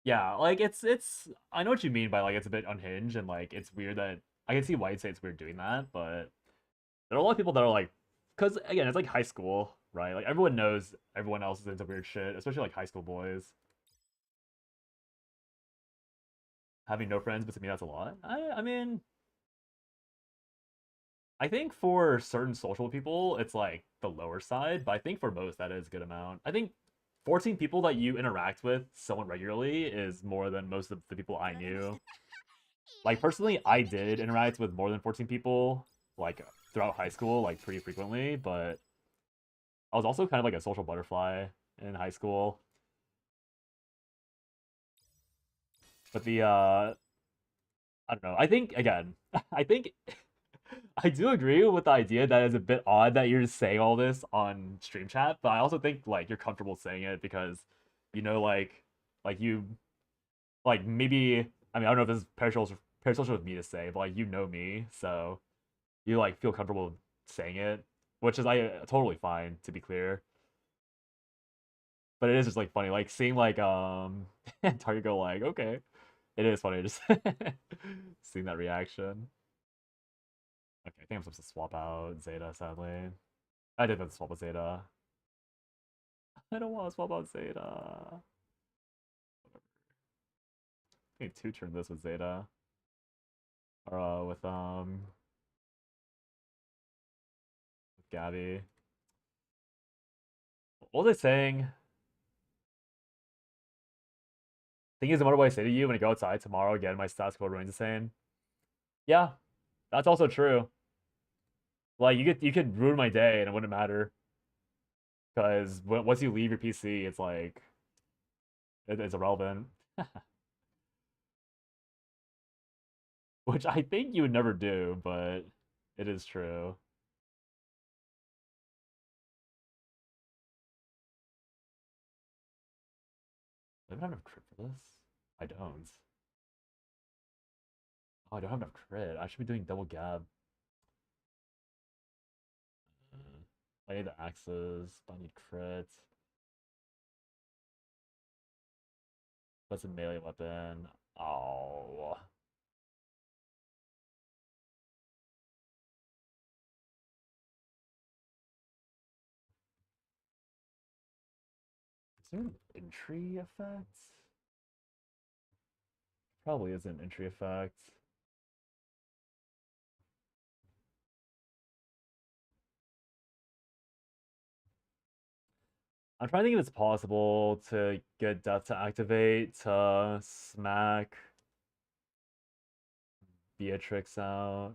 Yeah, like it's. I know what you mean by like it's a bit unhinged and like it's weird that I can see why you'd say it's weird doing that, but there are a lot of people that are like, because again, it's like high school, right? Like everyone knows everyone else is into weird shit, especially like high school boys. Having no friends, but to me that's a lot. I mean, I think for certain social people, it's like the lower side, but I think for most that is a good amount. I think 14 people that you interact with somewhat regularly is more than most of the people I knew. Like personally, I did interact with more than 14 people like throughout high school, like pretty frequently, but I was also kind of like a social butterfly in high school. But I don't know. I think again, I think I do agree with the idea that it's a bit odd that you're just saying all this on stream chat, but I also think like you're comfortable saying it because you know like you like maybe I mean I don't know if this is parasocial with me to say, but like you know me, so you like feel comfortable saying it, which is totally fine to be clear. But it is just like funny, like seeing like Target go like okay, it is funny just seeing that reaction. Okay, I think I'm supposed to swap out Zeta, sadly. I did not swap out Zeta. I don't want to swap out Zeta. I need two turn this with Zeta. Or with Gabby. What was I saying? Thing is, what do I say to you when I go outside tomorrow again? My stats code remains the same. Yeah, that's also true. Like you could ruin my day and it wouldn't matter because once you leave your PC, it's like it's irrelevant. Which I think you would never do, but it is true. Do I have enough crit for this? I don't. Oh, I don't have enough crit. I should be doing double gab. I need the axes, but I need crit. That's a melee weapon. Oh. Is there an entry effect? Probably is an entry effect. I'm trying to think if it's possible to get death to activate to smack Beatrix out.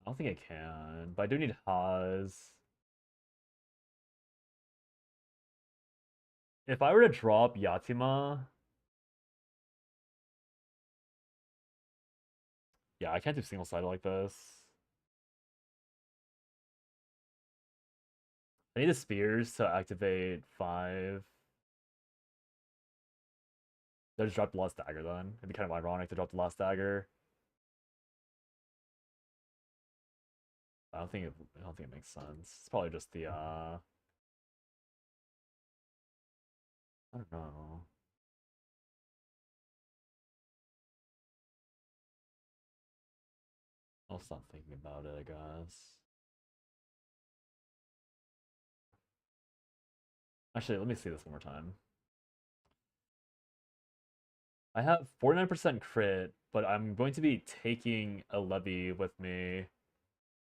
I don't think I can, but I do need Haas. If I were to drop Yatima, yeah, I can't do single sided like this. I need the spears to activate 5. I just dropped the last dagger then. It'd be kind of ironic to drop the last dagger. I don't think it makes sense. It's probably just the I don't know. I'll stop thinking about it, I guess. Actually, let me see this one more time. I have 49% crit, but I'm going to be taking a levy with me.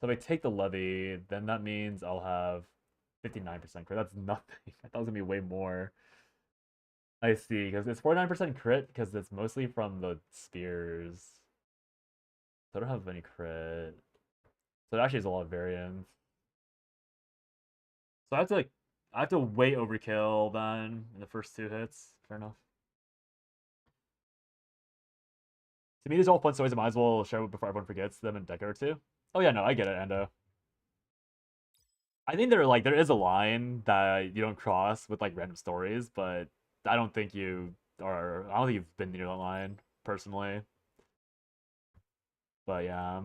So if I take the levy, then that means I'll have 59% crit. That's nothing. I thought it was gonna be way more. I see, because it's 49% crit because it's mostly from the spears. So I don't have any crit. So it actually is a lot of variance. So I have to way overkill then in the first 2 hits. Fair enough. To me, these are all fun stories. I might as well share before everyone forgets them in a decade or two. Oh yeah, no, I get it, Ando. I think there is a line that you don't cross with like random stories, but I don't think you are. I don't think you've been near that line personally. But yeah,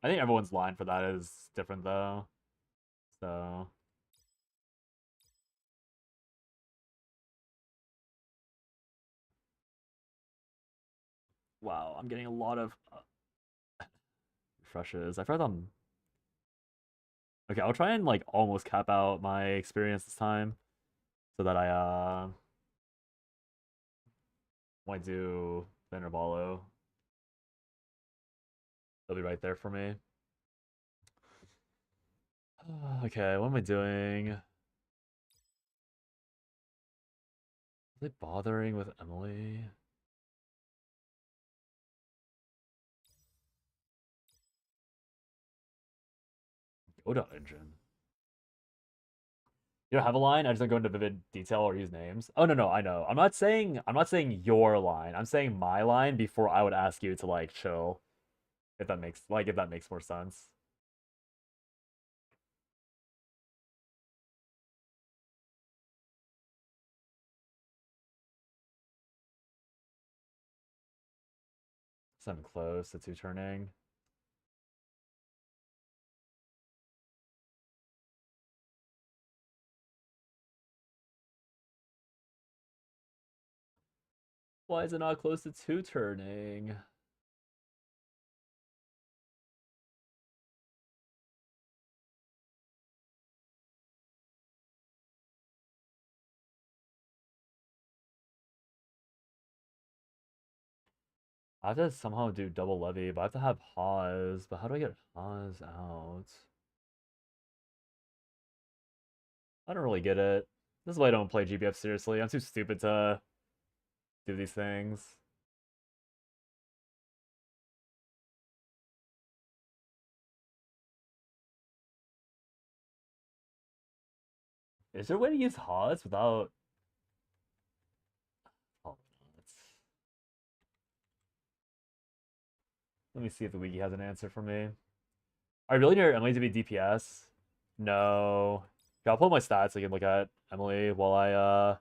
I think everyone's line for that is different though. So wow, I'm getting a lot of refreshes. I forgot I'm okay. I'll try and like almost cap out my experience this time, so that I might do Venerabalo. They'll be right there for me. Okay, what am I doing? Are they bothering with Emily? Oda engine. You don't have a line. I just don't go into vivid detail or use names. Oh no, I know. I'm not saying your line. I'm saying my line before I would ask you to like chill. If that makes more sense. So I'm close to 2 turning. Why is it not close to 2 turning? I have to somehow do double levy, but I have to have Hawes. But how do I get Hawes out? I don't really get it. This is why I don't play GBF seriously. I'm too stupid to do these things. Is there a way to use Hawes without... Oh, let me see if the wiki has an answer for me. I really need Emily to be DPS. No. Okay, I'll pull up my stats so you can look at Emily while I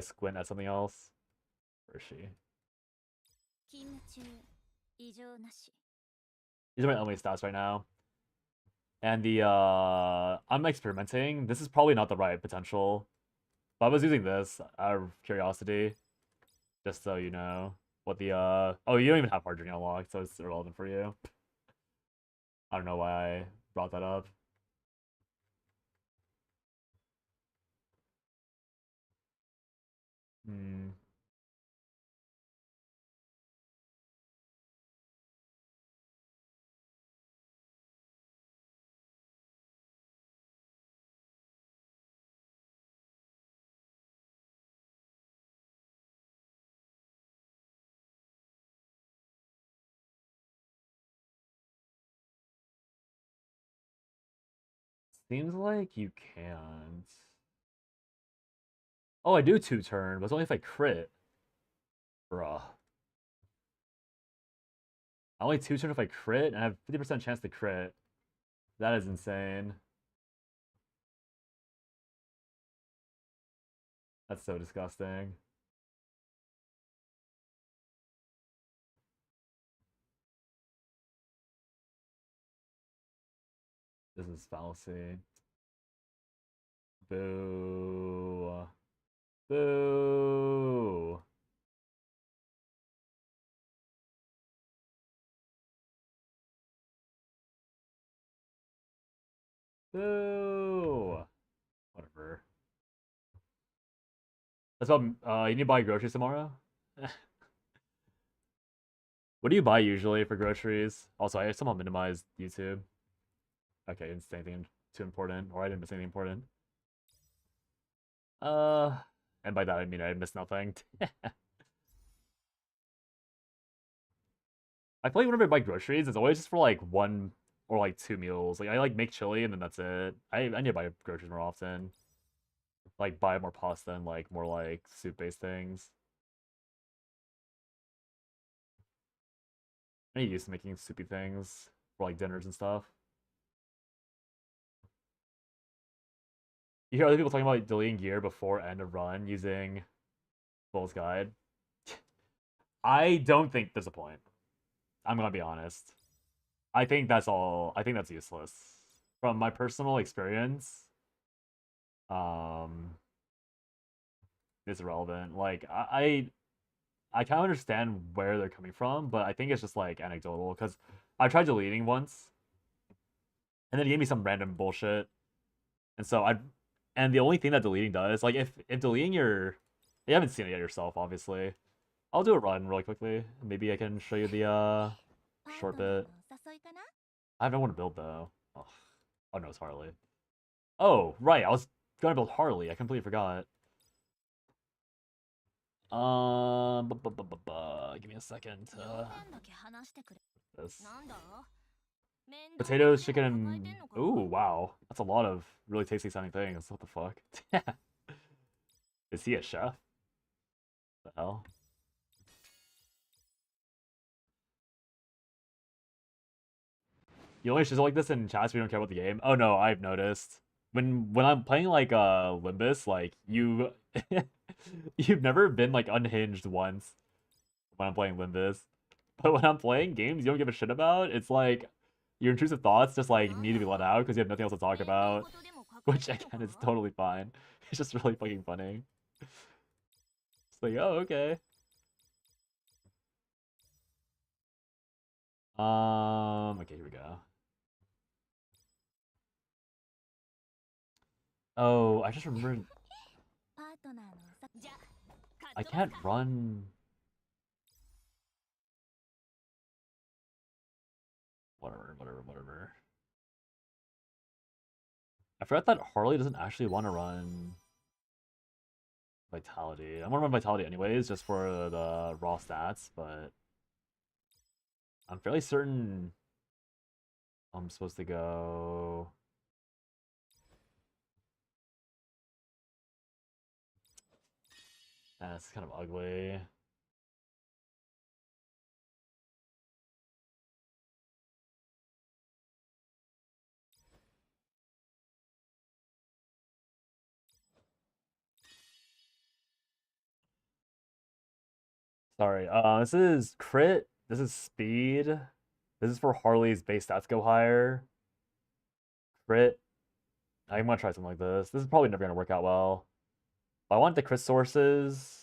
squint at something else. Where is she? These are my Emily stats right now. And I'm experimenting. This is probably not the right potential. But I was using this out of curiosity, just so you know what the oh, you don't even have hard journey unlocked, so it's irrelevant for you. I don't know why I brought that up. Hmm. Seems like you can't. Oh, I do two turn, but it's only if I crit. Bruh. I only two turn if I crit, and I have 50% chance to crit. That is insane. That's so disgusting. This is fallacy. Boo. Boo. Boo. Whatever. That's about you need to buy groceries tomorrow? What do you buy usually for groceries? Also, I somehow minimized YouTube. Okay, didn't say anything too important, or I didn't miss anything important. Uh, and by that I mean I missed nothing. I feel like whenever I buy groceries, it's always just for like one or like two meals. Like I like make chili and then that's it. I need to buy groceries more often. Like buy more pasta and like more like soup based things. I need used to making soupy things for like dinners and stuff. You hear other people talking about deleting gear before end of run using Bull's Guide. I don't think there's a point. I'm gonna be honest. I think that's all. I think that's useless. From my personal experience, um, it's irrelevant. Like I kind of understand where they're coming from, but I think it's just like anecdotal because I tried deleting once, and then it gave me some random bullshit, and so I, and the only thing that deleting does, like if deleting your, you haven't seen it yet yourself, obviously. I'll do a run really quickly. Maybe I can show you the short bit. I have no one to build though. Oh, oh no, it's Harley. Oh right, I was gonna build Harley. I completely forgot. Give me a second. This potatoes, chicken, and ooh, wow, that's a lot of really tasty sounding things. What the fuck? Is he a chef? The hell? You only shizzle like this in chats. We don't care about the game. Oh no, I've noticed when I'm playing like Limbus, like you, you've never been like unhinged once when I'm playing Limbus, but when I'm playing games you don't give a shit about, it's like your intrusive thoughts just like need to be let out because you have nothing else to talk about, which again is totally fine. It's just really fucking funny. It's like, oh okay. Okay, here we go. Oh, I just remembered I can't run. Whatever. I forgot that Harley doesn't actually want to run Vitality. I want to run Vitality anyways, just for the raw stats, but I'm fairly certain I'm supposed to go. That's kind of ugly. Sorry. This is crit. This is speed. This is for Harley's base stats go higher. Crit. I'm gonna try something like this. This is probably never gonna work out well. I want the crit sources.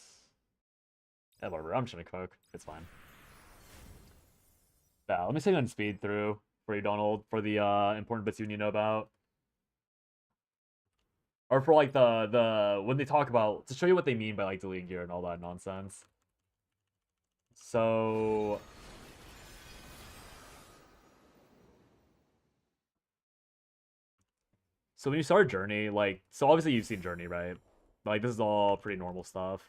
Yeah, whatever. I'm just gonna cook. It's fine. Yeah, let me see on speed through for you, Donald, for the important bits you need to know about. Or for like the when they talk about to show you what they mean by like deleting gear and all that nonsense. So when you start Journey, like so obviously you've seen Journey, right? Like this is all pretty normal stuff.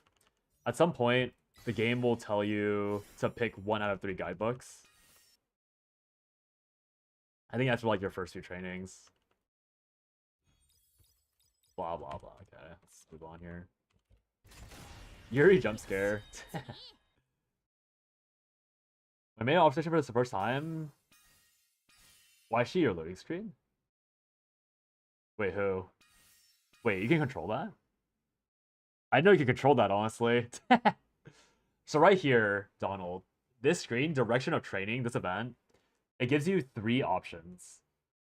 At some point, the game will tell you to pick 1 out of 3 guidebooks. I think that's for like your first few trainings. Blah blah blah. Okay, let's move on here. Yuri jump scare. My main obsession for this the first time. Why is she your loading screen? Wait, who? Wait, you can control that? I know you can control that, honestly. So right here, Donald, this screen, direction of training, this event, it gives you 3 options.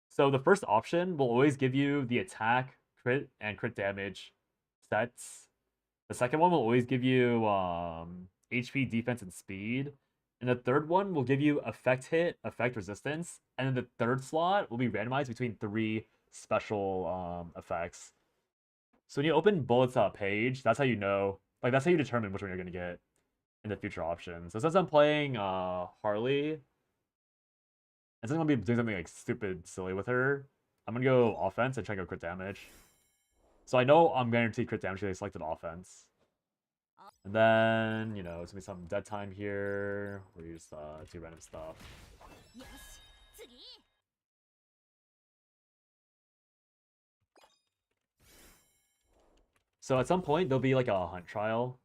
So the first option will always give you the attack, crit, and crit damage sets. The second one will always give you HP, defense, and speed. And the third one will give you effect hit, effect resistance. And then the third slot will be randomized between 3 special effects. So when you open Bullet's page, that's how you know, like that's how you determine which one you're gonna get in the future options. So since I'm playing Harley, and since I'm gonna be doing something like stupid silly with her, I'm gonna go offense and try to go crit damage. So I know I'm guaranteed crit damage because I selected offense. And then, you know, it's gonna be some dead time here where you just do random stuff. So at some point there'll be like a hunt trial.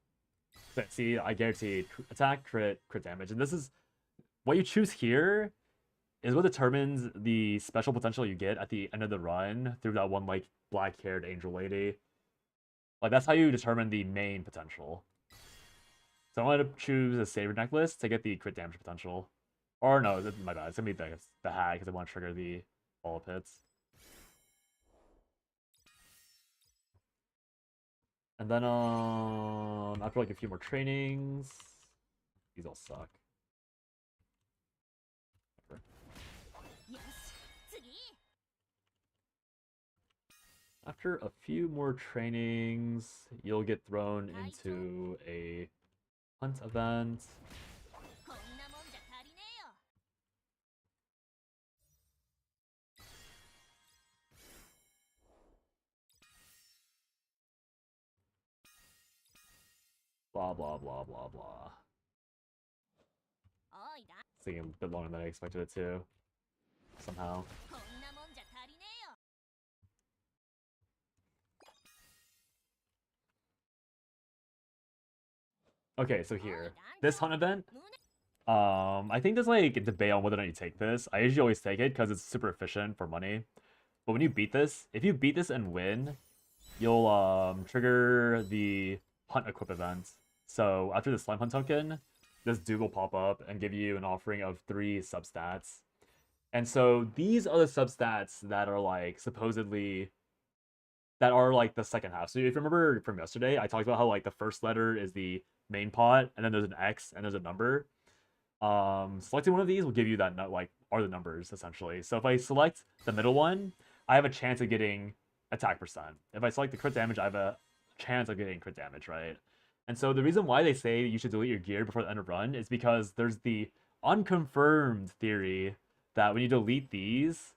See, I guarantee attack, crit, crit damage. And this is what you choose here is what determines the special potential you get at the end of the run through that one like black-haired angel lady. Like that's how you determine the main potential. So I'm gonna choose a saber necklace to get the crit damage potential. Or no, my bad. It's gonna be the hat because I want to trigger the follow hits. And then after like a few more trainings, these all suck. After a few more trainings, you'll get thrown into a hunt event. Blah blah blah blah blah. It's taking a bit longer than I expected it to. Somehow. Okay, so here. This hunt event. I think there's like a debate on whether or not you take this. I usually always take it because it's super efficient for money. But when you beat this, if you beat this and win, you'll trigger the hunt equip event. So after the slime hunt token, this dude will pop up and give you an offering of 3 substats. And so these are the substats that are like supposedly that are like the second half. So if you remember from yesterday, I talked about how like the first letter is the main pot, and then there's an X and there's a number. Selecting one of these will give you that like are the numbers essentially. So if I select the middle one, I have a chance of getting attack percent. If I select the crit damage, I have a chance of getting crit damage, right? And so the reason why they say you should delete your gear before the end of run is because there's the unconfirmed theory that when you delete these,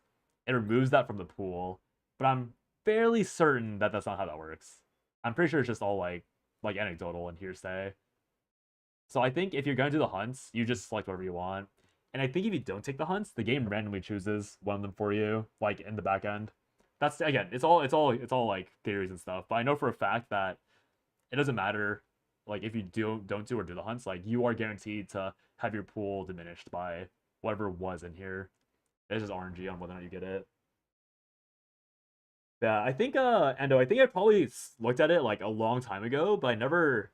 it removes that from the pool. But I'm fairly certain that that's not how that works. I'm pretty sure it's just all like anecdotal and hearsay. So I think if you're going to do the hunts, you just select whatever you want. And I think if you don't take the hunts, the game randomly chooses one of them for you, like in the back end. That's again, it's all like theories and stuff. But I know for a fact that it doesn't matter, like if you don't do or do the hunts, like you are guaranteed to have your pool diminished by whatever was in here. It's just RNG on whether or not you get it. Yeah, I think Endo, I think I probably looked at it like a long time ago, but I never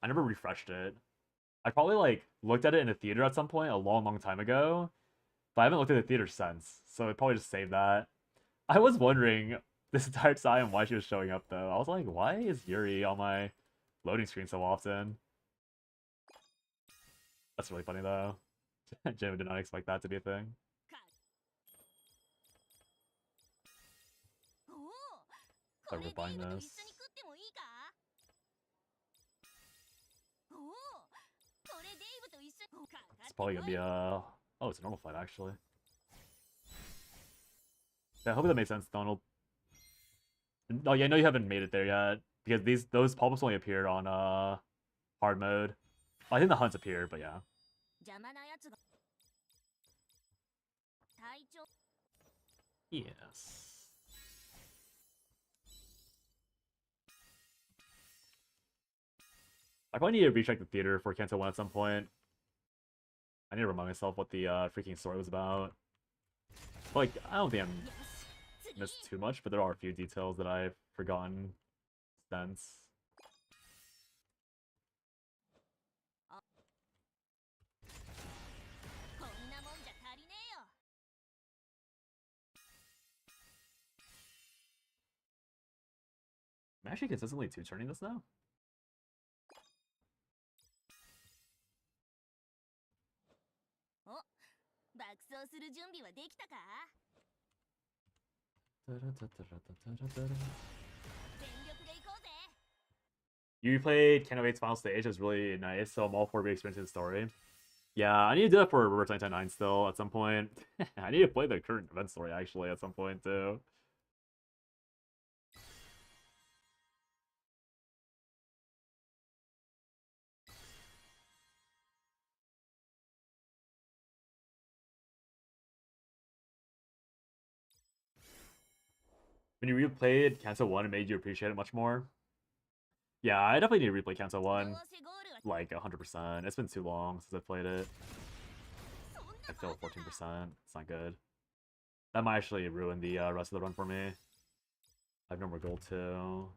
refreshed it. I probably like looked at it in the theater at some point a long, long time ago, but I haven't looked at the theater since. So I probably just saved that. I was wondering, this entire time why she was showing up though. I was like, why is Yuri on my loading screen so often? That's really funny though. Jim did not expect that to be a thing. Like we're buying this. It's probably gonna be a... Oh, it's a normal fight actually. Yeah, I hope that makes sense, Donald. Oh yeah, I know you haven't made it there yet because those pop-ups only appear on hard mode. I think the hunts appear, but yeah. Yes. I probably need to recheck the theater for Kanto 1 at some point. I need to remind myself what the freaking story was about. Like, I don't think I missed too much, but there are a few details that I've forgotten since. I'm actually consistently two-turning this now. You played Kanto 8's final stage. It was really nice, so I'm all for re-experiencing the story. Yeah, I need to do that for Reverse 999 still at some point. I need to play the current event story actually at some point too. When you replayed Kanto 1, it made you appreciate it much more. Yeah, I definitely need to replay Kanto 1. Like 100%. It's been too long since I played it. I failed 14%. It's not good. That might actually ruin the rest of the run for me. I have no more gold too.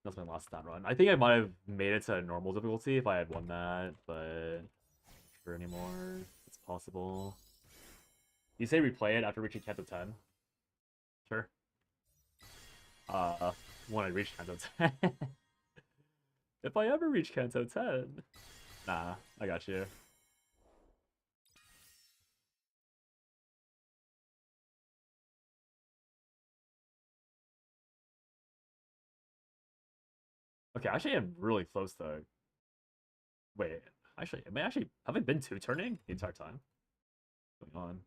That's my last stat run. I think I might have made it to normal difficulty if I had won that, but not sure anymore. It's possible. You say replay it after reaching Kanto 10? Sure. When I reach Kanto 10. If I ever reach Kanto 10. Nah, I got you. Okay, actually I'm really close though. Wait, actually, have I been two-turning the entire time? What's going on?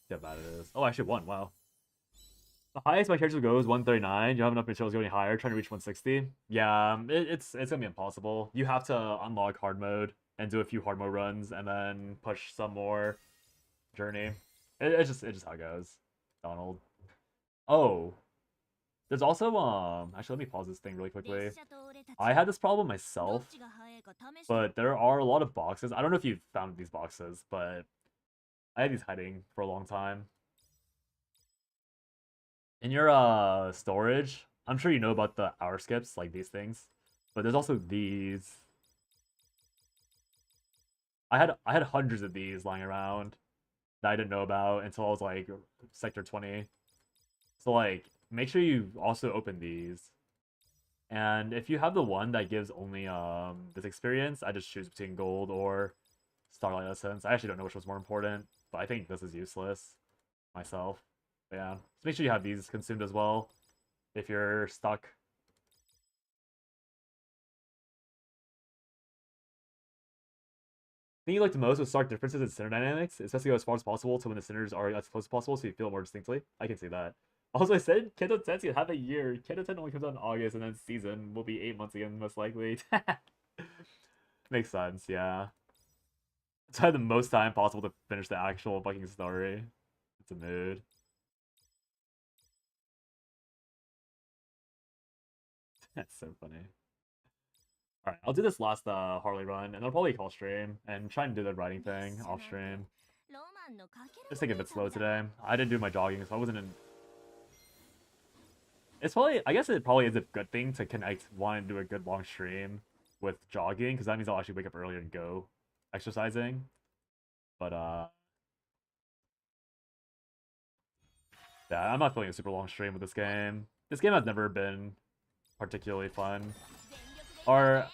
Yeah, bad it is. Oh, I actually won. Wow. The highest my character goes 139. You have enough materials going higher, trying to reach 160. Yeah, it's gonna be impossible. You have to unlock hard mode and do a few hard mode runs, and then push some more journey. It's just how it goes, Donald. Oh, there's also actually let me pause this thing really quickly. I had this problem myself, but there are a lot of boxes. I don't know if you've found these boxes, but I had these hiding for a long time. In your storage, I'm sure you know about the hour skips, like these things, but there's also these. I had hundreds of these lying around that I didn't know about until I was like sector 20. So like, make sure you also open these. And if you have the one that gives only this experience, I just choose between gold or Starlight Essence. I actually don't know which one's more important, but I think this is useless myself. But yeah, just make sure you have these consumed as well if you're stuck. The thing you like the most was stark differences in center dynamics, especially go as far as possible to when the centers are as close as possible so you feel more distinctly. I can see that. Also, I said Kanto 10's gonna have a year. Kanto 10 only comes out in August, and then season will be 8 months again, most likely. Makes sense, yeah. So I had the most time possible to finish the actual fucking story. It's a mood. That's so funny. Alright, I'll do this last Harley run, and I'll probably call stream and try and do the writing thing off stream. Just take it a bit slow today. I didn't do my jogging, so I wasn't in... It's probably, I guess it probably is a good thing to connect wanting to do a good long stream with jogging, because that means I'll actually wake up earlier and go exercising. But yeah, I'm not feeling a super long stream with this game. This game has never been particularly fun. Or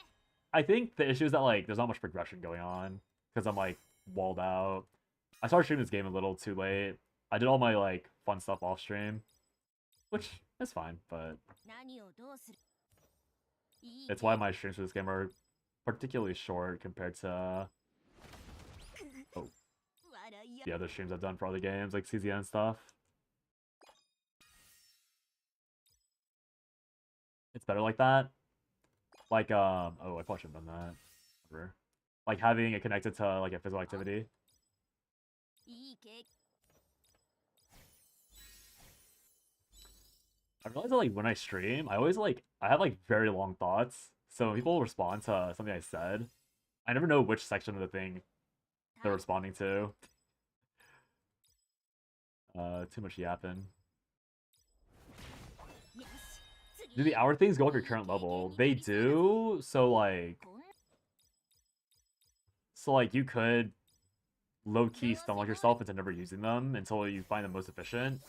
I think the issue is that like there's not much progression going on because I'm like walled out. I started streaming this game a little too late. I did all my like fun stuff off stream, which is fine, but it's why my streams for this game are particularly short compared to the other streams I've done for other games like CZN and stuff. It's better like that. Like oh, I probably should have done that. Whatever. Like having it connected to like a physical activity. I realize that like when I stream, I always like I have like very long thoughts. So when people respond to something I said, I never know which section of the thing they're responding to. Too much yapping. Do the hour things go up your current level? They do. So like you could low-key stomach yourself into never using them until you find them most efficient.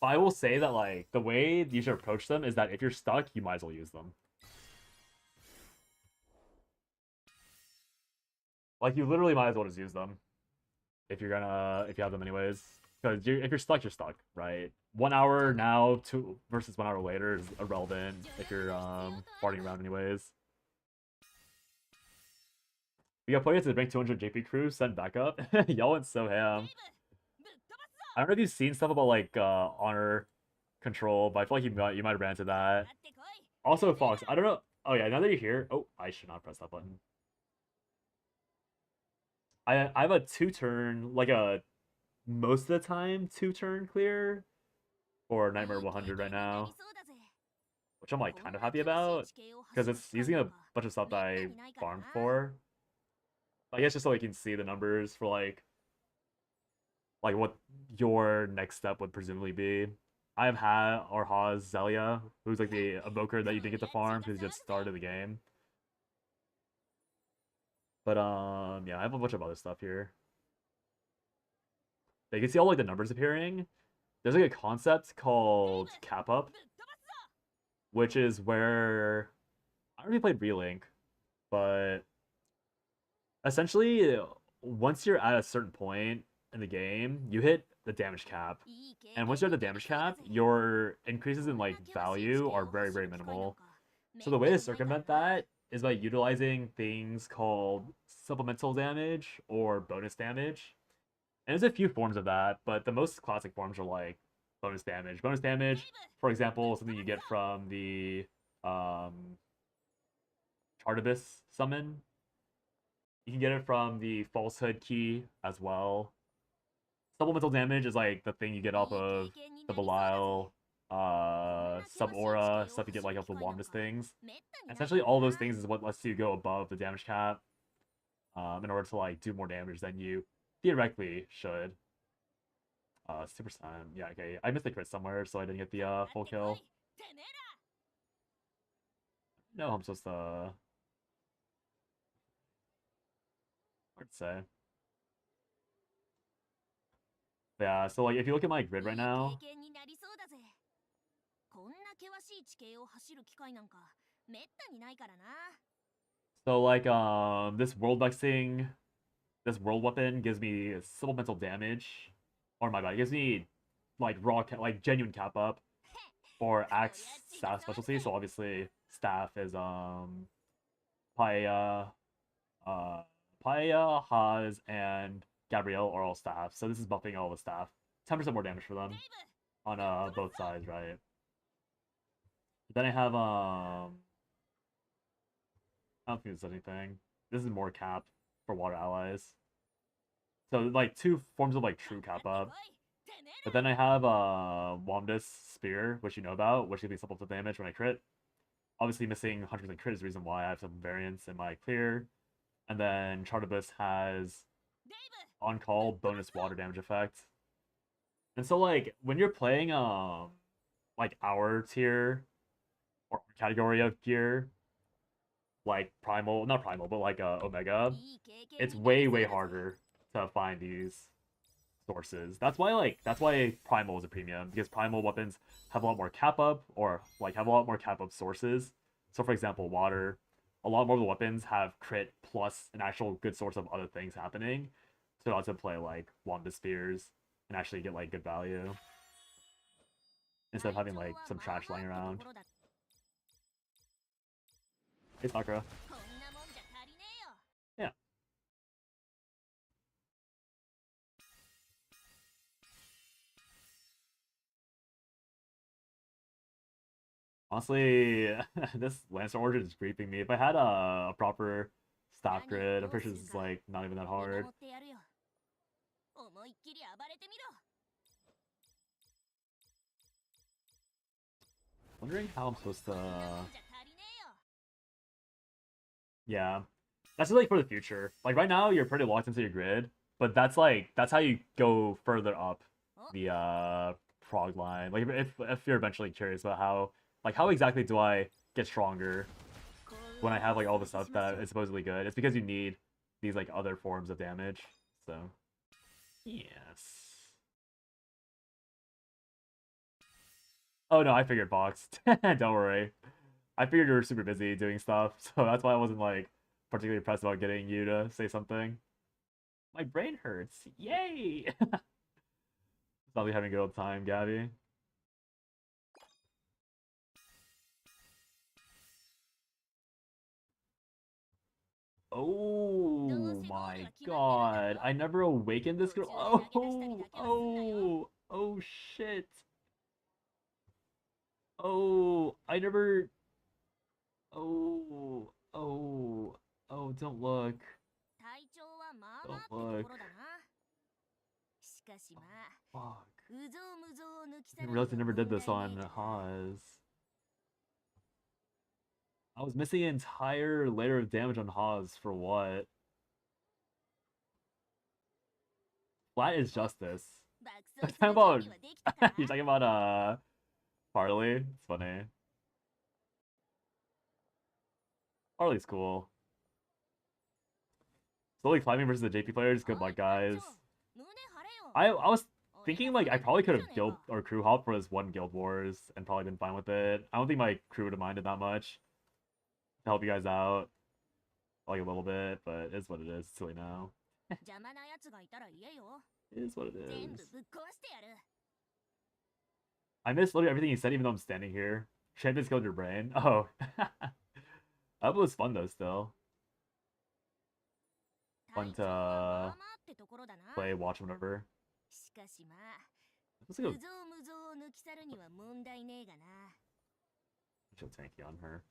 But I will say that like the way you should approach them is that if you're stuck, you might as well use them. Like you literally might as well just use them if you're gonna if you have them anyways. Because if you're stuck, you're stuck, right? 1 hour now to versus 1 hour later is irrelevant if you're farting around anyways. We got players to rank 200 JP crew, send backup. Y'all went so ham. I don't know if you've seen stuff about like honor control, but I feel like you might have ran into that. Also, Fox, I don't know. Oh yeah, now that you're here, oh, I should not press that button. I have a 2-turn, like a most of the time 2-turn clear for Nightmare 100 right now, which I'm like kind of happy about because it's using a bunch of stuff that I farmed for. I guess just so you can see the numbers for like what your next step would presumably be. I have had or Haas Zelia, who's like the evoker that you didn't get to farm because you just started the game. But yeah, I have a bunch of other stuff here. You can see all like the numbers appearing. There's like a concept called cap up, which is where I don't know if you played Relink, but essentially once you're at a certain point in the game, you hit the damage cap. And once you're at the damage cap, your increases in like value are very, very minimal. So the way to circumvent that is by utilizing things called supplemental damage or bonus damage. And there's a few forms of that, but the most classic forms are like bonus damage. Bonus damage, for example, is something you get from the Chartibus summon. You can get it from the falsehood key as well. Supplemental damage is like the thing you get off of the Belial, sub-aura, stuff you get like off the Wandus things. Essentially all those things is what lets you go above the damage cap in order to like do more damage than you theoretically should. Super Saiyan. Yeah, okay. I missed the crit somewhere, so I didn't get the full kill. No, I'm supposed to... Hard to say. Yeah, so like if you look at my grid right now, so like this world vexing, this world weapon gives me supplemental damage, or my bad, it gives me like like genuine cap up for axe staff specialty. So obviously staff is Paella, Paella, Haas, and Gabrielle are all staff. So this is buffing all the staff. 10% more damage for them on both sides, right? Then I have I don't think there's anything. This is more cap for water allies. So like 2 forms of like true cap up. But then I have Wamdus Spear, which you know about, which gives me supplemental damage when I crit. Obviously missing 100% crit is the reason why I have some variance in my clear. And then Chartibus has on-call bonus water damage effect. And so like when you're playing like our tier or category of gear, like primal, not primal, but like Omega, it's way harder to find these sources. That's why primal is a premium, because primal weapons have a lot more cap up, or like have a lot more cap up sources. So for example, water, a lot more of the weapons have crit plus an actual good source of other things happening, so to play like Wanda Spears and actually get like good value instead of having like some trash lying around. Hey Sakura. Yeah. Honestly, this Lancer Orchard is creeping me. If I had a proper staff grid, I'm pretty sure this is like not even that hard. Wondering how I'm supposed to. Yeah, that's just like for the future. Like right now, you're pretty locked into your grid, but that's how you go further up the prog line. Like if you're eventually curious about how exactly do I get stronger when I have like all the stuff that is supposedly good, it's because you need these like other forms of damage. So yes. Oh no, I figured Box. Don't worry. I figured you were super busy doing stuff, so that's why I wasn't like particularly pressed about getting you to say something. My brain hurts. Yay! Probably having a good old time, Gabby. Oh my god. I never awakened this girl. Oh shit. Oh, I never. Oh, don't look. Don't look. Fuck. I realized I never did this on Haas. I was missing an entire layer of damage on Haas for what? Flat is justice. You're talking about you're talking about Harley? It's funny. Harley's cool. Slowly climbing versus the JP players. Good luck, guys. I was thinking like I probably could have guild or crew hopped for this one Guild Wars and probably been fine with it. I don't think my crew would have minded that much to help you guys out like a little bit, but it's what it is. It's silly now. It is what it is. I missed literally everything you said, even though I'm standing here. Champions killed your brain. Oh, that was fun though. Still fun to play, watch, whatever. Let's go. She'll tanky on her.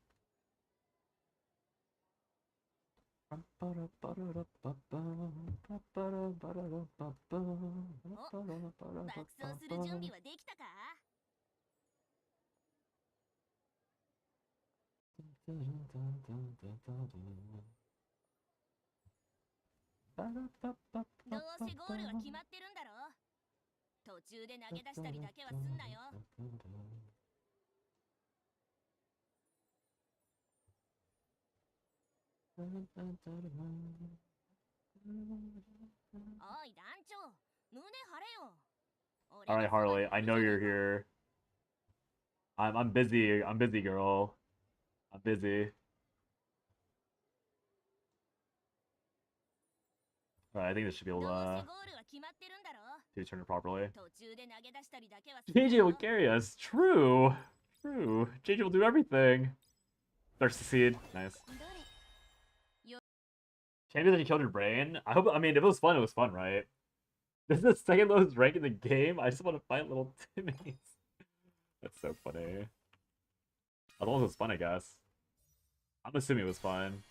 All right, Harley. I know you're here. I'm busy. I'm busy, girl. I'm busy. All right, I think this should be able to turn it properly. JJ will carry us. True. True. JJ will do everything. Starts to succeed. Nice. Champions that you killed your brain. I mean, if it was fun, it was fun, right? This is the second lowest rank in the game. I just want to fight little Timmies. That's so funny. Otherwise, it was fun, I guess. I'm assuming it was fun.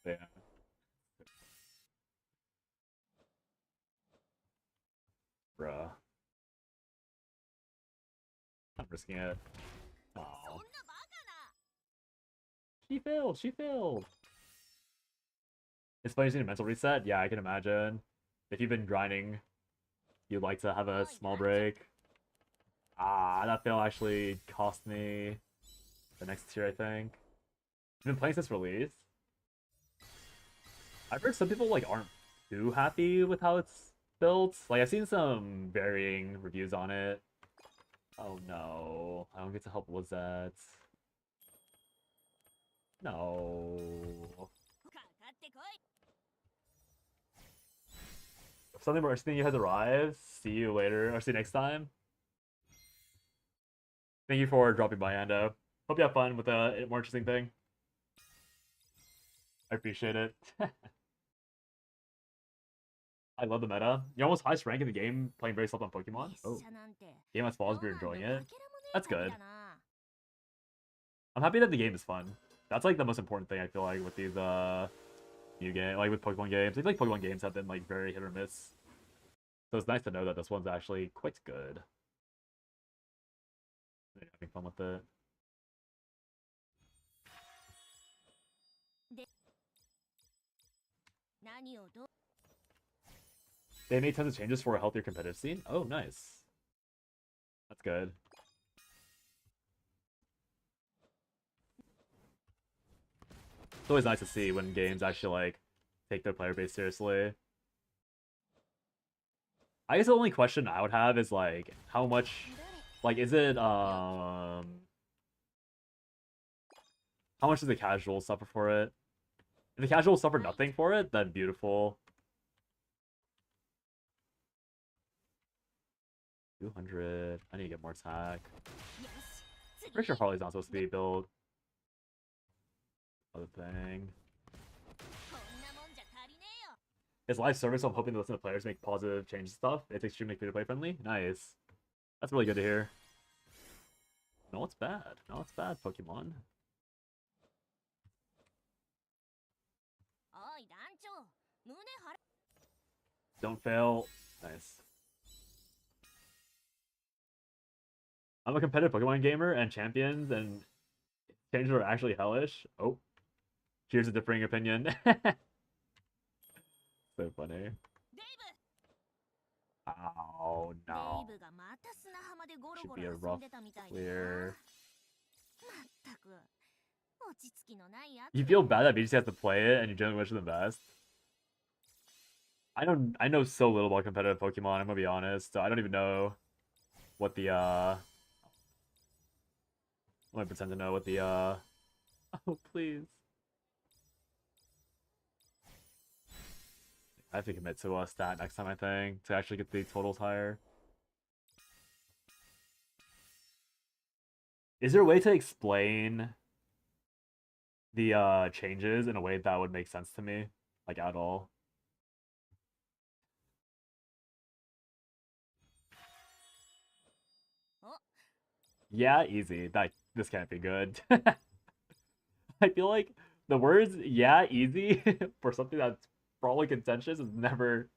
Yeah. Bruh. I'm risking it. Oh. She failed. She failed. It's funny you need a mental reset. Yeah, I can imagine. If you've been grinding, you'd like to have a small break. Ah, that fail actually cost me the next tier, I think. I've been playing since release. I've heard some people like aren't too happy with how it's built. Like I've seen some varying reviews on it. Oh no, I don't get to help Lizette. No. Something more interesting has arrived. See you later, or see you next time. Thank you for dropping by, Ando. Hope you have fun with a more interesting thing. I appreciate it. I love the meta. You're almost highest rank in the game, playing very soft on Pokemon. Oh, game as falls, but you're enjoying it. That's good. I'm happy that the game is fun. That's like the most important thing I feel like with these new game, like with Pokemon games. I feel like Pokemon games have been like very hit or miss. So it's nice to know that this one's actually quite good. Yeah, having fun with it. They made tons of changes for a healthier competitive scene. Oh, nice. That's good. It's always nice to see when games actually like take their player base seriously. I guess the only question I would have is like how much, like, is it how much does the casual suffer for it? If the casual suffer nothing for it, then beautiful. 200. I need to get more attack. Pretty sure Harley's not supposed to be built. Other thing. It's live service, so I'm hoping to listen to players make positive change stuff. It's extremely free-to-play friendly. Nice. That's really good to hear. No, it's bad. No, it's bad, Pokemon. Don't fail. Nice. I'm a competitive Pokemon gamer, and champions and changes are actually hellish. Oh. Here's a differing opinion. So funny. Oh no. Should be a rough clear. You feel bad that BGC has to play it and you generally wish them the best. I know so little about competitive Pokemon, I'm gonna be honest. I don't even know what the I'm gonna pretend to know what the oh please. I have to commit to a stat next time, I think, to actually get the totals higher. Is there a way to explain the changes in a way that would make sense to me? Like, at all? Yeah, easy. This can't be good. I feel like the words "yeah, easy" for something that's probably contentious has never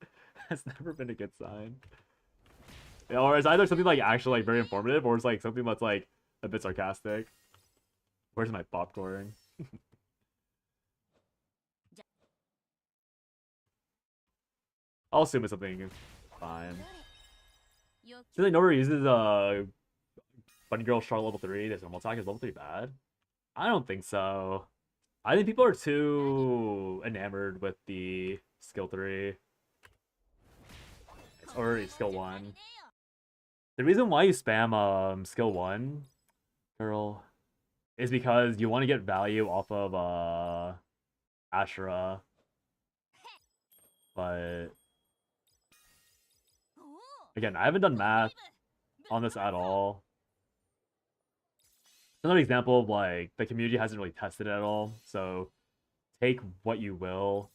been a good sign. Or it's either something like actually like very informative, or it's like something that's like a bit sarcastic. Where's my popcorn? I'll assume it's something fine. Since like nobody uses Bunny Girl Char level 3, this normal attack is level 3 bad? I don't think so. I think people are too enamored with the skill 3. It's already skill 1. The reason why you spam skill 1, girl, is because you want to get value off of Ashura. But again, I haven't done math on this at all. Another example of like the community hasn't really tested it at all, so take what you will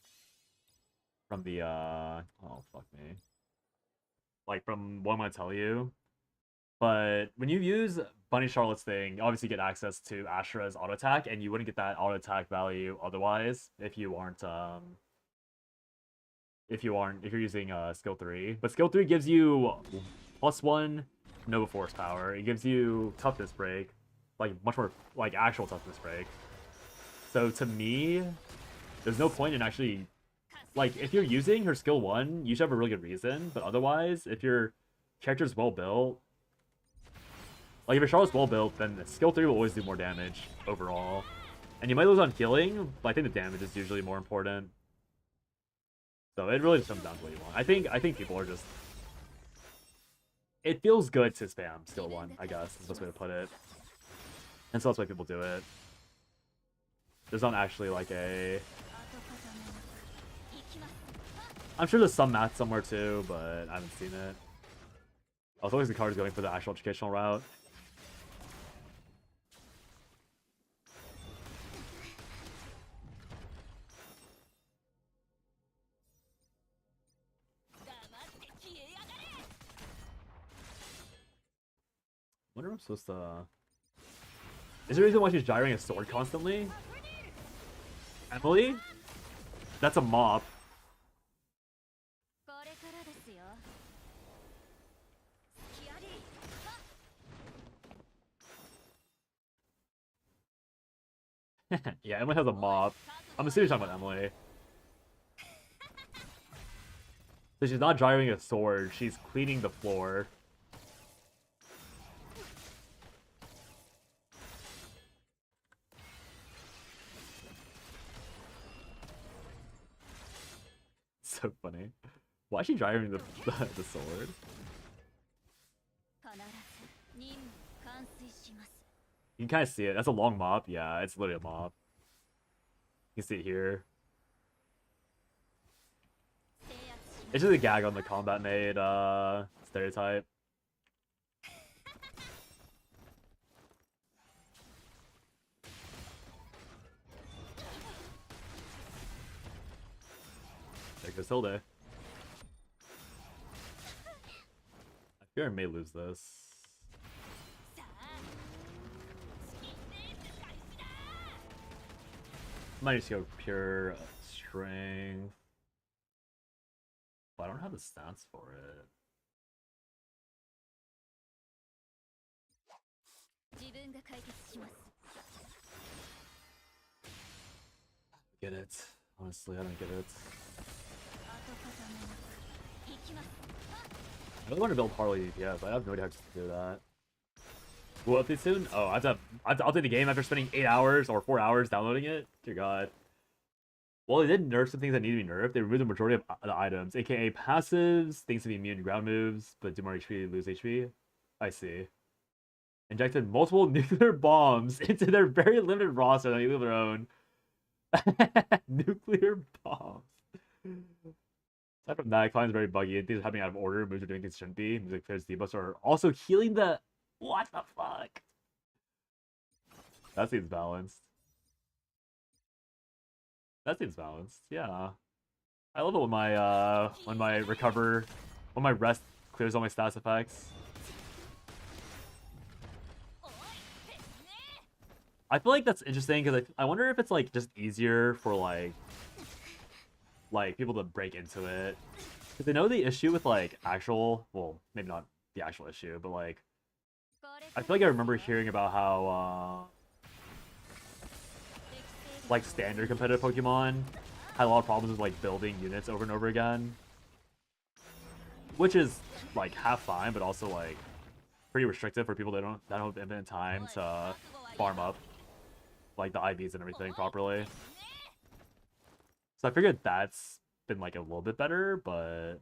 from the oh fuck me. Like from what I'm gonna tell you. But when you use Bunny Charlotte's thing, obviously you get access to Ashura's auto attack, and you wouldn't get that auto attack value otherwise if you aren't if you're using skill 3. But skill 3 gives you +1 Nova Force power. It gives you toughness break, like much more like actual toughness break. So to me, there's no point in actually like if you're using her skill 1, you should have a really good reason. But otherwise, if your character's well built, Like, if your Charlotte's well built, then the skill 3 will always do more damage overall. And you might lose on healing, but I think the damage is usually more important. So it really just comes down to what you want. I think people are just... It feels good to spam skill 1, I guess, is the best way to put it. And so that's why people do it. There's not actually like a... I'm sure there's some math somewhere too, but I haven't seen it. Also, always the card is going for the actual educational route. I wonder if I'm supposed to... Is there a reason why she's gyrating a sword constantly? Emily? That's a mop. Yeah, Emily has a mop. I'm assuming you're talking about Emily. So she's not gyrating a sword, she's cleaning the floor. So funny. Why is she driving the sword? You can kind of see it. That's a long mop. Yeah, it's literally a mop. You can see it here. It's just a gag on the combat made stereotype. There goes Hilde. I fear I may lose this. Might just go pure strength. But I don't have the stats for it. Get it. Honestly, I don't get it. I really want to build Harley DPS. I have no idea how to do that. Will update soon? Oh, I have to update the game after spending 8 hours or 4 hours downloading it? Dear God. Well, they did nerf some things that need to be nerfed. They removed the majority of the items, aka passives, things to be immune to ground moves, but do more HP, lose HP. I see. Injected multiple nuclear bombs into their very limited roster that they leave their own. Nuclear bombs. Aside from that, Klein's very buggy. Things are happening out of order. Moves are doing things shouldn't be. Music players debuffs are also healing the... What the fuck? That seems balanced. That seems balanced. Yeah. I love it when my rest clears all my status effects. I feel like that's interesting because I wonder if it's like just easier for like people to break into it, because they know the issue with like actual, well, maybe not the actual issue, but like I feel like I remember hearing about how like standard competitive Pokemon had a lot of problems with like building units over and over again, which is like half fine, but also like pretty restrictive for people that don't have infinite time to farm up like the IVs and everything properly. So I figured that's been like a little bit better, but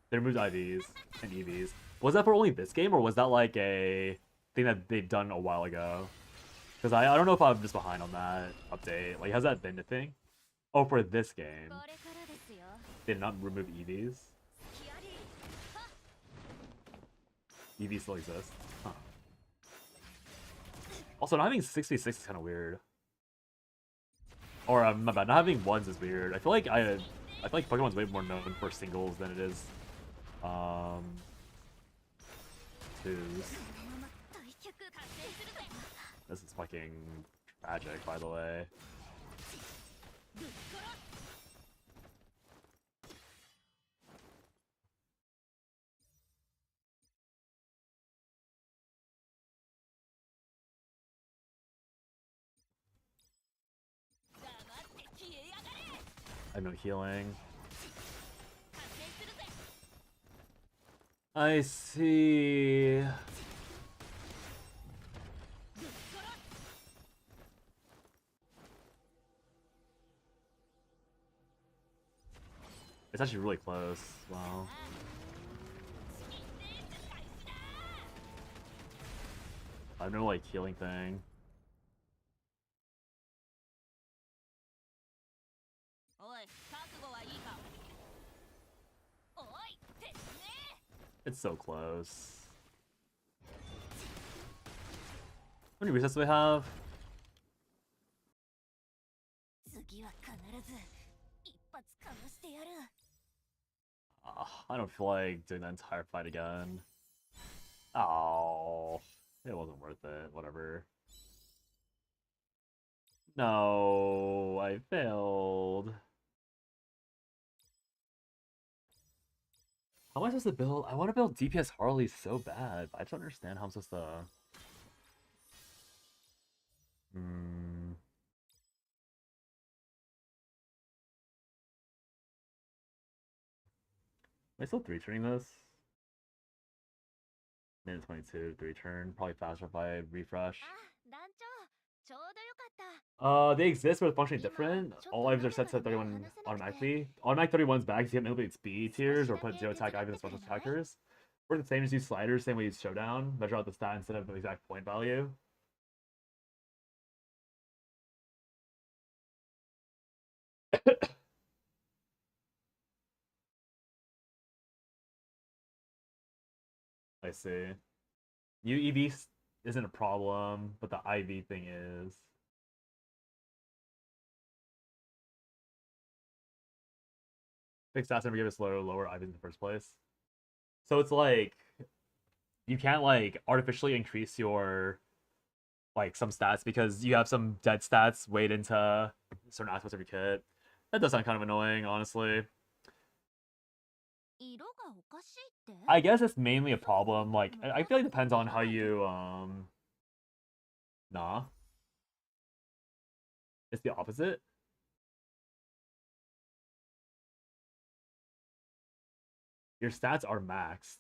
they removed IVs and EVs. Was that for only this game, or was that like a thing that they've done a while ago? Because I don't know if I'm just behind on that update. Like, has that been a thing? Oh, for this game, they did not remove EVs. EVs still exist. Huh. Also, not having 66 is kind of weird. Or my bad, not having ones is weird. I feel like Pokemon's way more known for singles than it is twos. This is fucking tragic, by the way. I have no healing. I see. It's actually really close. Wow. I have no like healing thing. It's so close. How many resets do we have? I don't feel like doing that entire fight again. Oh, it wasn't worth it. Whatever. No, I failed. How am I supposed to build? I want to build DPS Harley so bad, but I don't understand how I'm supposed to. Hmm. Am I still 3-turning this? Minute 22, 3-turn. Probably faster if I refresh. They exist, but it's functionally different. All items are set to 31 automatically. Automatic 31's back, so you have manipulate speed tiers or put 0 attack items as special attackers. Work the same as use sliders, same way you use showdown. Measure out the stat instead of the exact point value. I see. UEV isn't a problem, but the IV thing is. Fixed stats never give us lower IVs in the first place. So it's like you can't like artificially increase your like some stats because you have some dead stats weighed into certain aspects of your kit. That does sound kind of annoying, honestly. I guess it's mainly a problem. Like I feel like it depends on how you nah. It's the opposite. Your stats are maxed.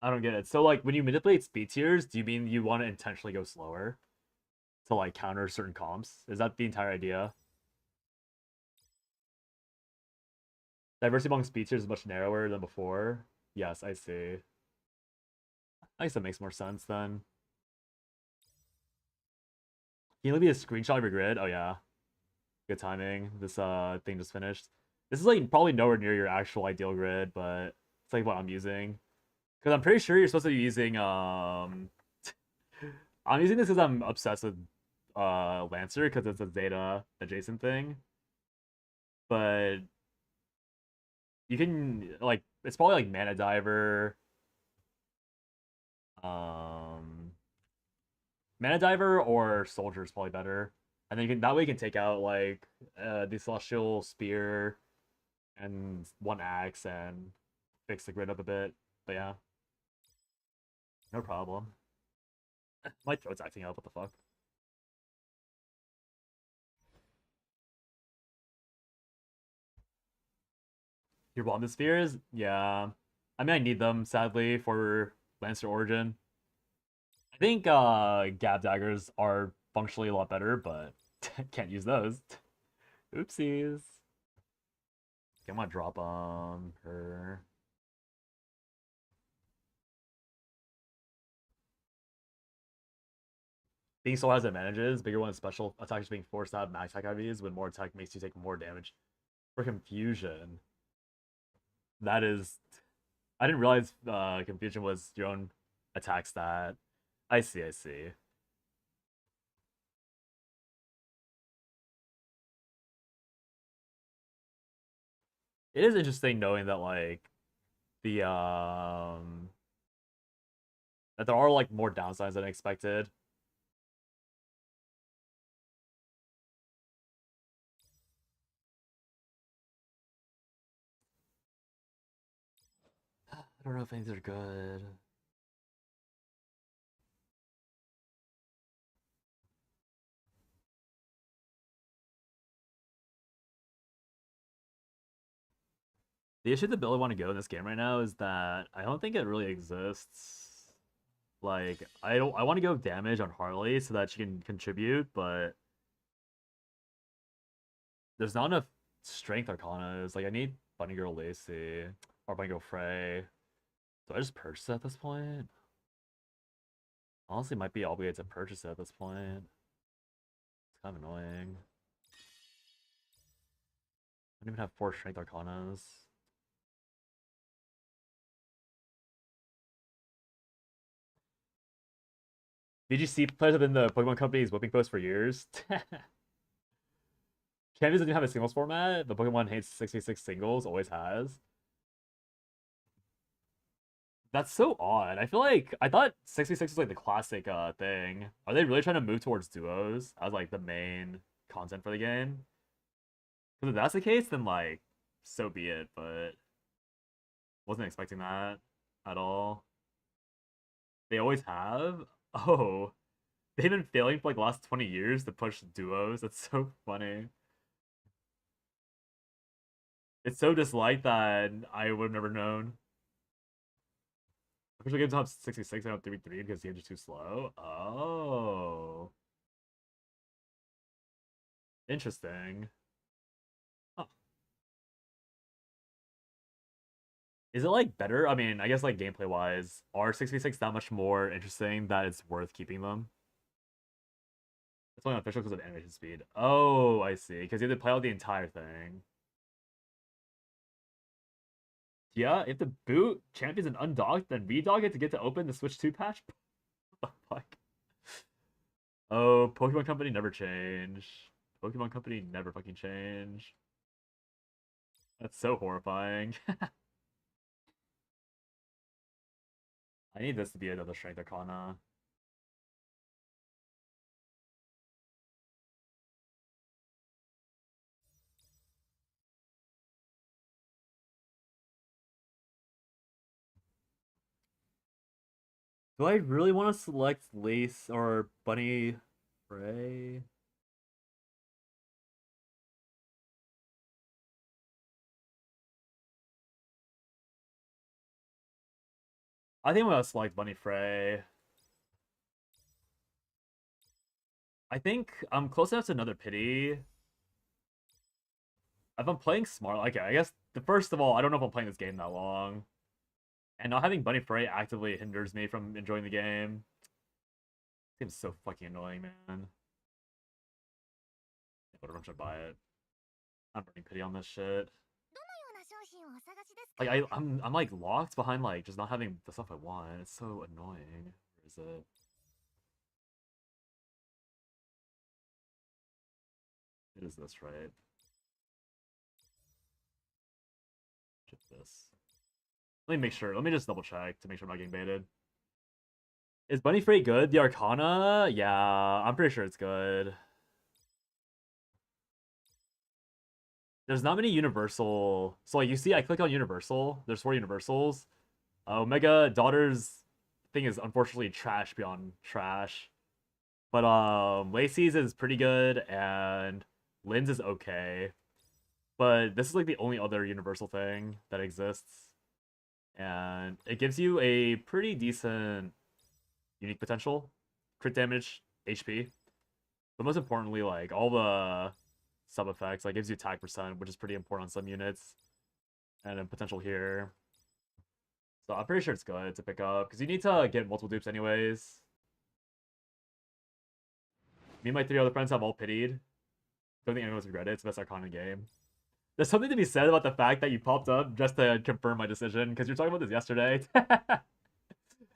I don't get it. So like when you manipulate speed tiers, do you mean you want to intentionally go slower to like counter certain comps? Is that the entire idea? Diversity among speed tiers is much narrower than before. Yes, I see. I guess that makes more sense then. Can you leave me a screenshot of your grid? Oh yeah. Good timing. This thing just finished. This is like probably nowhere near your actual ideal grid, but it's like what I'm using. Because I'm pretty sure you're supposed to be using I'm using this because I'm obsessed with Lancer because it's a Zeta adjacent thing. But you can like it's probably like Mana Diver. Um Mana Diver or Soldier is probably better. And then you can that way you can take out like the Celestial Spear and one axe and fix the grid up a bit. But yeah, no problem. My throat's acting up. What the fuck? Your Wanda Spheres? Yeah. I mean, I need them, sadly, for Lancer Origin. I think Gab Daggers are functionally a lot better, but can't use those. Oopsies. Okay, I'm gonna drop on her. Being Soul has advantages. Bigger one special attacks being forced to have max attack IVs with more attack makes you take more damage. For Confusion, that is I didn't realize Confusion was your own attack stat. I see, I see. It is interesting knowing that like the that there are like more downsides than expected. I don't know if things are good. The issue that Billy want to go in this game right now is that I don't think it really exists. Like, I want to go damage on Harley so that she can contribute, but there's not enough strength Arcanas. Like, I need Bunny Girl Lacey or Bunny Girl Frey. Do I just purchase it at this point? Honestly, might be obligated to purchase it at this point. It's kind of annoying. I don't even have 4 strength Arcanas. VGC players have been the Pokemon Company's whipping post for years. Champions doesn't have a singles format, but Pokemon hates 66 singles, always has. That's so odd. I feel like I thought 66 was like the classic thing. Are they really trying to move towards duos as like the main content for the game? Because if that's the case, then like so be it, but wasn't expecting that at all. They always have? Oh, they've been failing for like the last 20 years to push duos. That's so funny. It's so disliked that I would have never known. Official games don't have 66, I don't have 33 because the game's just too slow. Oh. Interesting. Huh. Is it like better? I mean, I guess like gameplay wise, are 66 that much more interesting that it's worth keeping them? It's only official because of animation speed. Oh, I see. Because you have to play out the entire thing. Yeah, if the boot champions and undocked, then redog it to get to open the Switch 2 patch? What the fuck? Oh, Pokemon Company never change. Pokemon Company never fucking change. That's so horrifying. I need this to be another Strength Arcana. Do I really want to select Lace or Bunny Frey? I think I'm gonna select Bunny Frey. I think I'm close enough to another pity. If I'm playing smart, okay, I guess the first of all, I don't know if I'm playing this game that long. And not having Bunny Frey actively hinders me from enjoying the game. Seems so fucking annoying, man. Whatever, I'm trying to buy it. I'm burning pity on this shit. Like I'm like locked behind like just not having the stuff I want. It's so annoying. Where is it? It is this, right? Ship this. Let me make sure. Let me just double check to make sure I'm not getting baited. Is Bunny Freight good? The Arcana? Yeah, I'm pretty sure it's good. There's not many universal. So like you see, I click on universal. There's 4 universals. Omega Daughter's thing is unfortunately trash beyond trash. But Lacey's is pretty good and Lynn's is okay. But this is like the only other universal thing that exists. And it gives you a pretty decent unique potential, crit damage, HP. But most importantly, like all the sub effects, like gives you attack percent, which is pretty important on some units. And a potential here. So I'm pretty sure it's good to pick up because you need to get multiple dupes anyways. Me and my 3 other friends have all pitied. Don't think anyone's regretted. It's the best Arcana game. There's something to be said about the fact that you popped up just to confirm my decision because you're talking about this yesterday.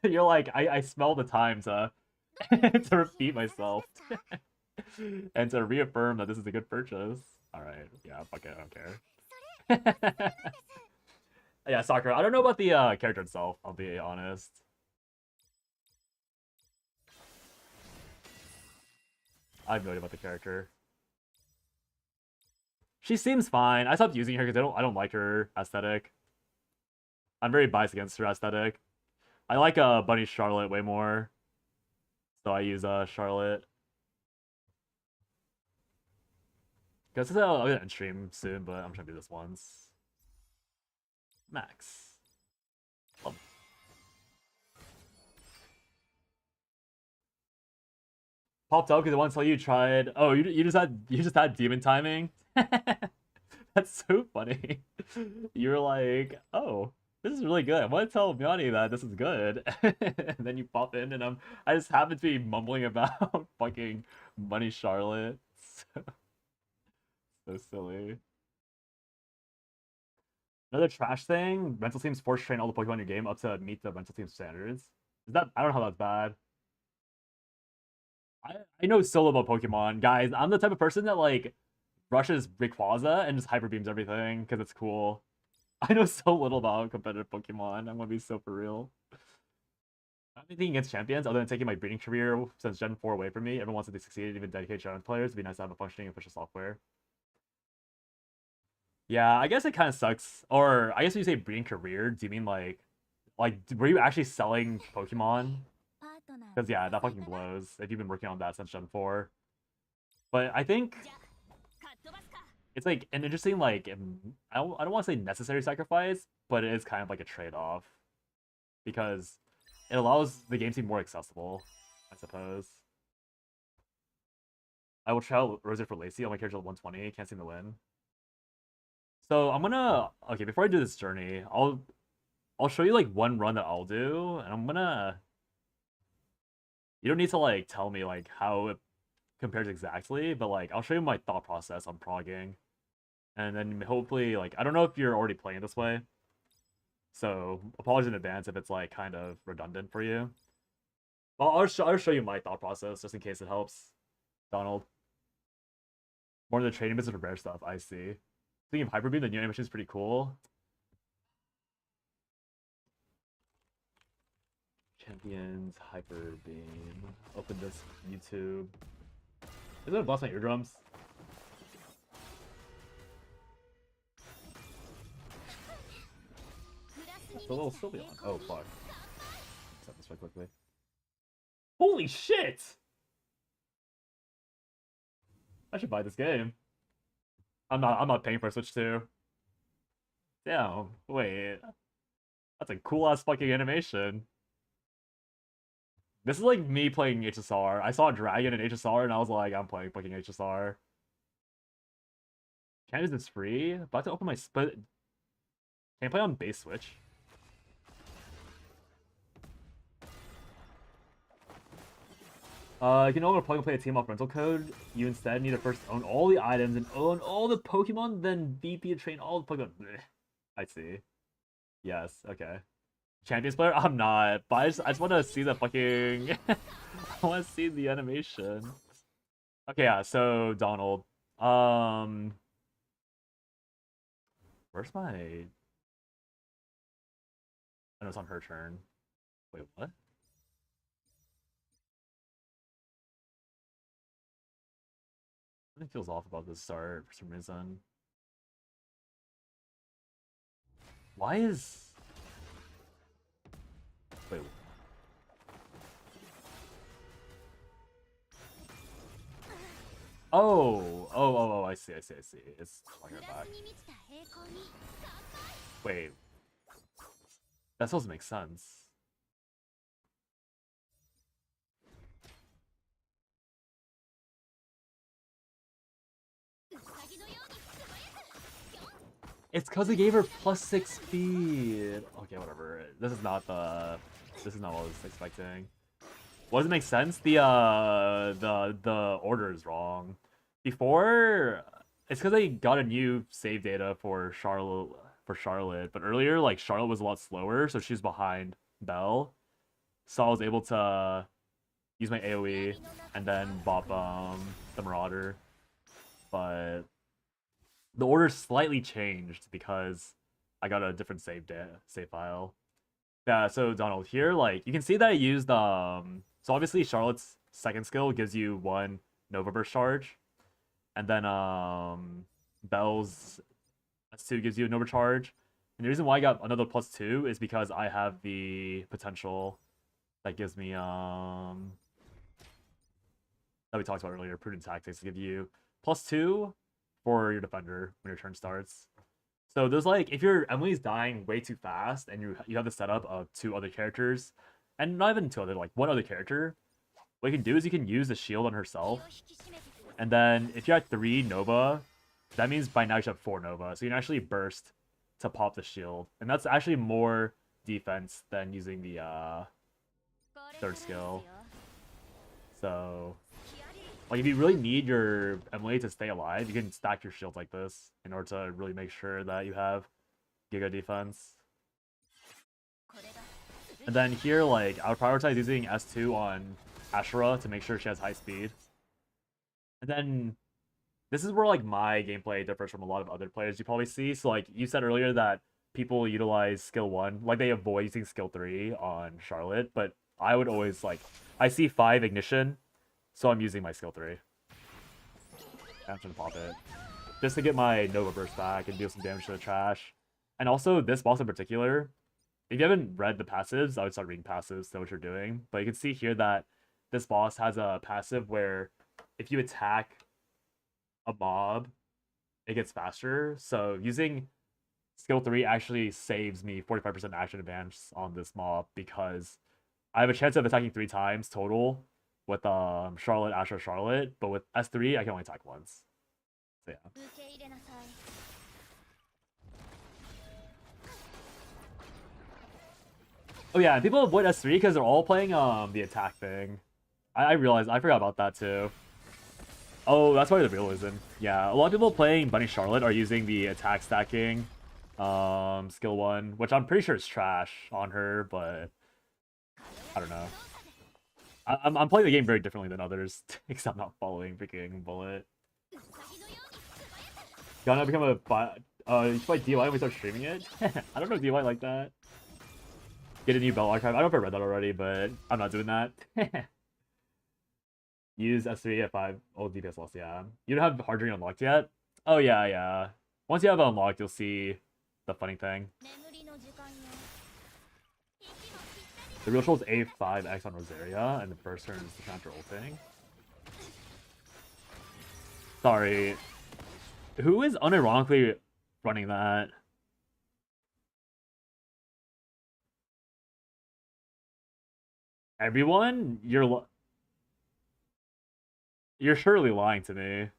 You're like, I smell the time to to repeat myself and to reaffirm that this is a good purchase. All right, yeah, fuck it, I don't care. Yeah, Sakura. I don't know about the character itself. I'll be honest. I have no idea about the character. She seems fine. I stopped using her because I don't like her aesthetic. I'm very biased against her aesthetic. I like Bunny Charlotte way more, so I use Charlotte. Guess I'll get end stream soon, but I'm trying to do this once. Max. Love. Popped up because I want to tell you tried. Oh, you just had demon timing. That's so funny. You're like, oh, this is really good. I want to tell Miani that this is good, and then you pop in, and I just happen to be mumbling about fucking Bunny Charlotte. So silly. Another trash thing, rental teams force train all the Pokemon in your game up to meet the rental team standards. Is that, I don't know how that's bad. I know so little about Pokemon. Guys, I'm the type of person that like rushes Rayquaza and just hyper beams everything because it's cool. I know so little about competitive Pokemon. I'm gonna be so for real. I don't have anything against champions other than taking my breeding career since Gen 4 away from me. Everyone wants to be succeeded, even dedicated challenge players. It'd be nice to have a functioning official software. Yeah, I guess it kind of sucks. Or I guess when you say breeding career, do you mean like were you actually selling Pokemon? Because yeah, that fucking blows if you've been working on that since Gen 4. But I think it's like an interesting like I don't want to say necessary sacrifice, but it is kind of like a trade-off because it allows the game to be more accessible, I suppose. I will try out Roser for Lacey on my character 120. Can't seem to win. So I'm gonna okay before I do this journey, I'll show you like one run that I'll do, and I'm gonna. You don't need to like tell me like how it compares exactly, but like I'll show you my thought process on progging, and then hopefully like I don't know if you're already playing this way, so apologies in advance if it's like kind of redundant for you. Well, I'll show you my thought process just in case it helps, Donald. More of the trading business for rare stuff. I see. Speaking of Hyper Beam, the new animation is pretty cool. Champions Hyper Beam. Open this YouTube. Is it a blast my eardrums? So it'll still be on. Oh fuck. Set this right quickly. Holy shit! I should buy this game. I'm not paying for a Switch 2. Damn, wait. That's a cool ass fucking animation. This is like me playing HSR. I saw a dragon in HSR and I was like, I'm playing fucking HSR. Canvas is free. About to open my but can I play on base Switch? You can only plug and play a team off rental code. You instead need to first own all the items and own all the Pokemon, then VP and train all the Pokemon. Blech. I see. Yes, okay. Champions player? I'm not, but I just want to see the fucking. I want to see the animation. Okay, yeah. So Donald, where's my? I know it's on her turn. Wait, what? Something feels off about this start for some reason. Why is? Wait. Oh, I see. It's calling her back. Wait. That supposed to make sense. It's because he gave her +6 speed. Okay, whatever. This is not what I was expecting. What does it make sense? The order is wrong. Before, it's because they got a new save data for Charlotte, but earlier like Charlotte was a lot slower, so she's behind Belle. So I was able to use my AoE and then bop the Marauder. But the order slightly changed because I got a different save file. Yeah, so Donald, here, like, you can see that I used, so obviously Charlotte's second skill gives you 1 Nova Burst charge, and then, Belle's S2 gives you a Nova charge, And the reason why I got another +2 is because I have the potential that gives me that we talked about earlier, prudent tactics to give you +2 for your defender when your turn starts. So there's like if your Emily's dying way too fast and you have the setup of 2 other characters, and not even 2 other, like 1 other character, what you can do is you can use the shield on herself, and then if you're at 3 Nova, that means by now you should have 4 Nova, so you can actually burst to pop the shield, and that's actually more defense than using the 3rd skill. So like if you really need your Emily to stay alive, you can stack your shields like this in order to really make sure that you have Giga defense. And then here, like, I would prioritize using S2 on Ashura to make sure she has high speed. And then this is where like my gameplay differs from a lot of other players you probably see. So like you said earlier that people utilize skill 1, like they avoid using skill 3 on Charlotte, but I would always like I see 5 ignition, so I'm using my skill 3. I'm gonna pop it just to get my Nova burst back and deal some damage to the trash. And also this boss in particular, if you haven't read the passives, I would start reading passives to know what you're doing. But you can see here that this boss has a passive where if you attack a mob, it gets faster. So using skill 3 actually saves me 45% action advantage on this mob because I have a chance of attacking 3 times total with Charlotte, Astra, Charlotte, but with S3 I can only attack once. So yeah. Oh yeah, and people avoid S3 because they're all playing the attack thing. I realized I forgot about that too. Oh, that's probably the real reason. Yeah, a lot of people playing Bunny Charlotte are using the attack stacking skill 1, which I'm pretty sure is trash on her, but I don't know. I'm playing the game very differently than others, because I'm not following freaking Bullet. Gonna become a you play DY and we start streaming it? I don't know DY like that. Get a new bell archive. I don't know if I read that already, but I'm not doing that. Use S3 at 5 old DPS loss, yeah. You don't have hard dream unlocked yet? Oh yeah, yeah. Once you have it unlocked, you'll see the funny thing. The real troll is A5X on Rosaria, and the first turn is the counter ulting. Sorry. Who is unironically running that? Everyone? You're surely lying to me.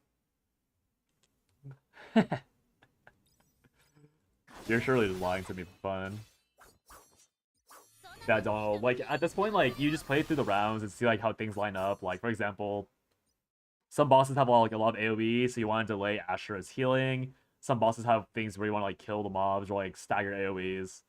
You're surely just lying to me for fun. Yeah, don't. Like, at this point, like, you just play through the rounds and see, like, how things line up. Like, for example, some bosses have, like, a lot of AoE, so you want to delay Ashura's healing. Some bosses have things where you want to, like, kill the mobs or, like, stagger AoEs.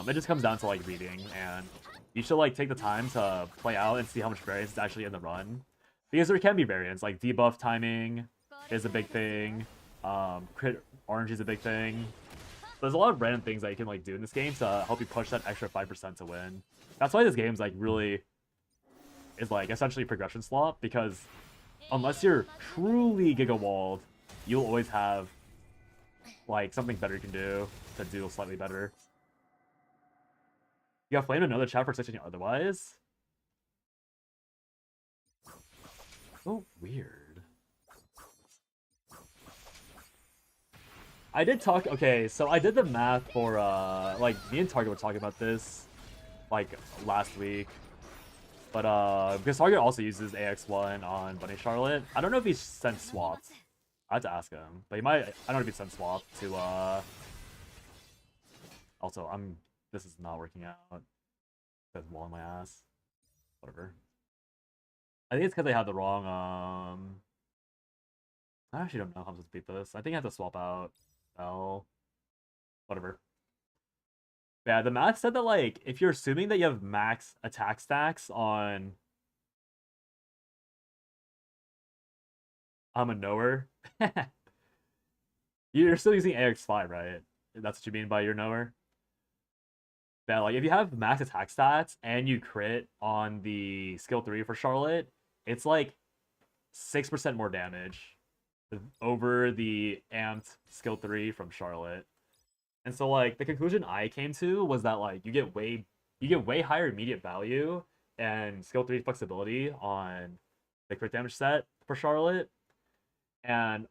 It just comes down to, like, reading, and you should, like, take the time to play out and see how much variance is actually in the run. Because there can be variance, like, debuff timing is a big thing. Crit orange is a big thing. There's a lot of random things that you can like do in this game to help you push that extra 5% to win. That's why this game's like really is like essentially progression slot, because unless you're truly giga walled, you'll always have like something better you can do to do slightly better. You got flamed another chat for switching otherwise? Oh, weird. I did talk, okay, so I did the math for, like, me and Target were talking about this, like, last week. But, because Target also uses AX1 on Bunny Charlotte. I don't know if he's sent swapped. I have to ask him. But he might, I don't know if he sent swapped to, also, this is not working out. That's wall in my ass. Whatever. I think it's because I had the wrong, I actually don't know how I'm supposed to beat this. I think I have to swap out L. Whatever. Yeah, the math said that, like, if you're assuming that you have max attack stacks on a knower, you're still using AX5, right? That's what you mean by your knower? Yeah, like, if you have max attack stats and you crit on the skill 3 for Charlotte, it's like 6% more damage over the amped skill 3 from Charlotte. And so like the conclusion I came to was that like you get way higher immediate value and skill 3 flexibility on the crit damage set for Charlotte. And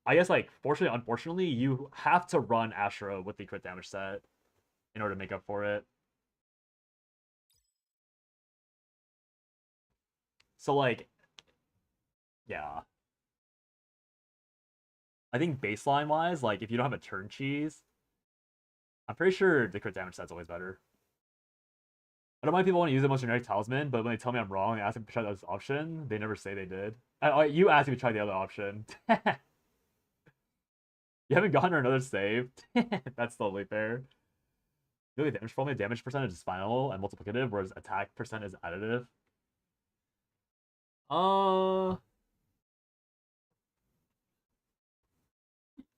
I guess like fortunately, unfortunately, you have to run Astra with the crit damage set in order to make up for it. So like, yeah. I think baseline wise, like if you don't have a turn cheese, I'm pretty sure the crit damage set's always better. I don't mind people want to use the most generic talisman, but when they tell me I'm wrong and ask them to try this option, they never say they did. You asked me to try the other option. You haven't gotten another save. That's totally fair. Really, damage percentage is final and multiplicative, whereas attack percent is additive. Uh,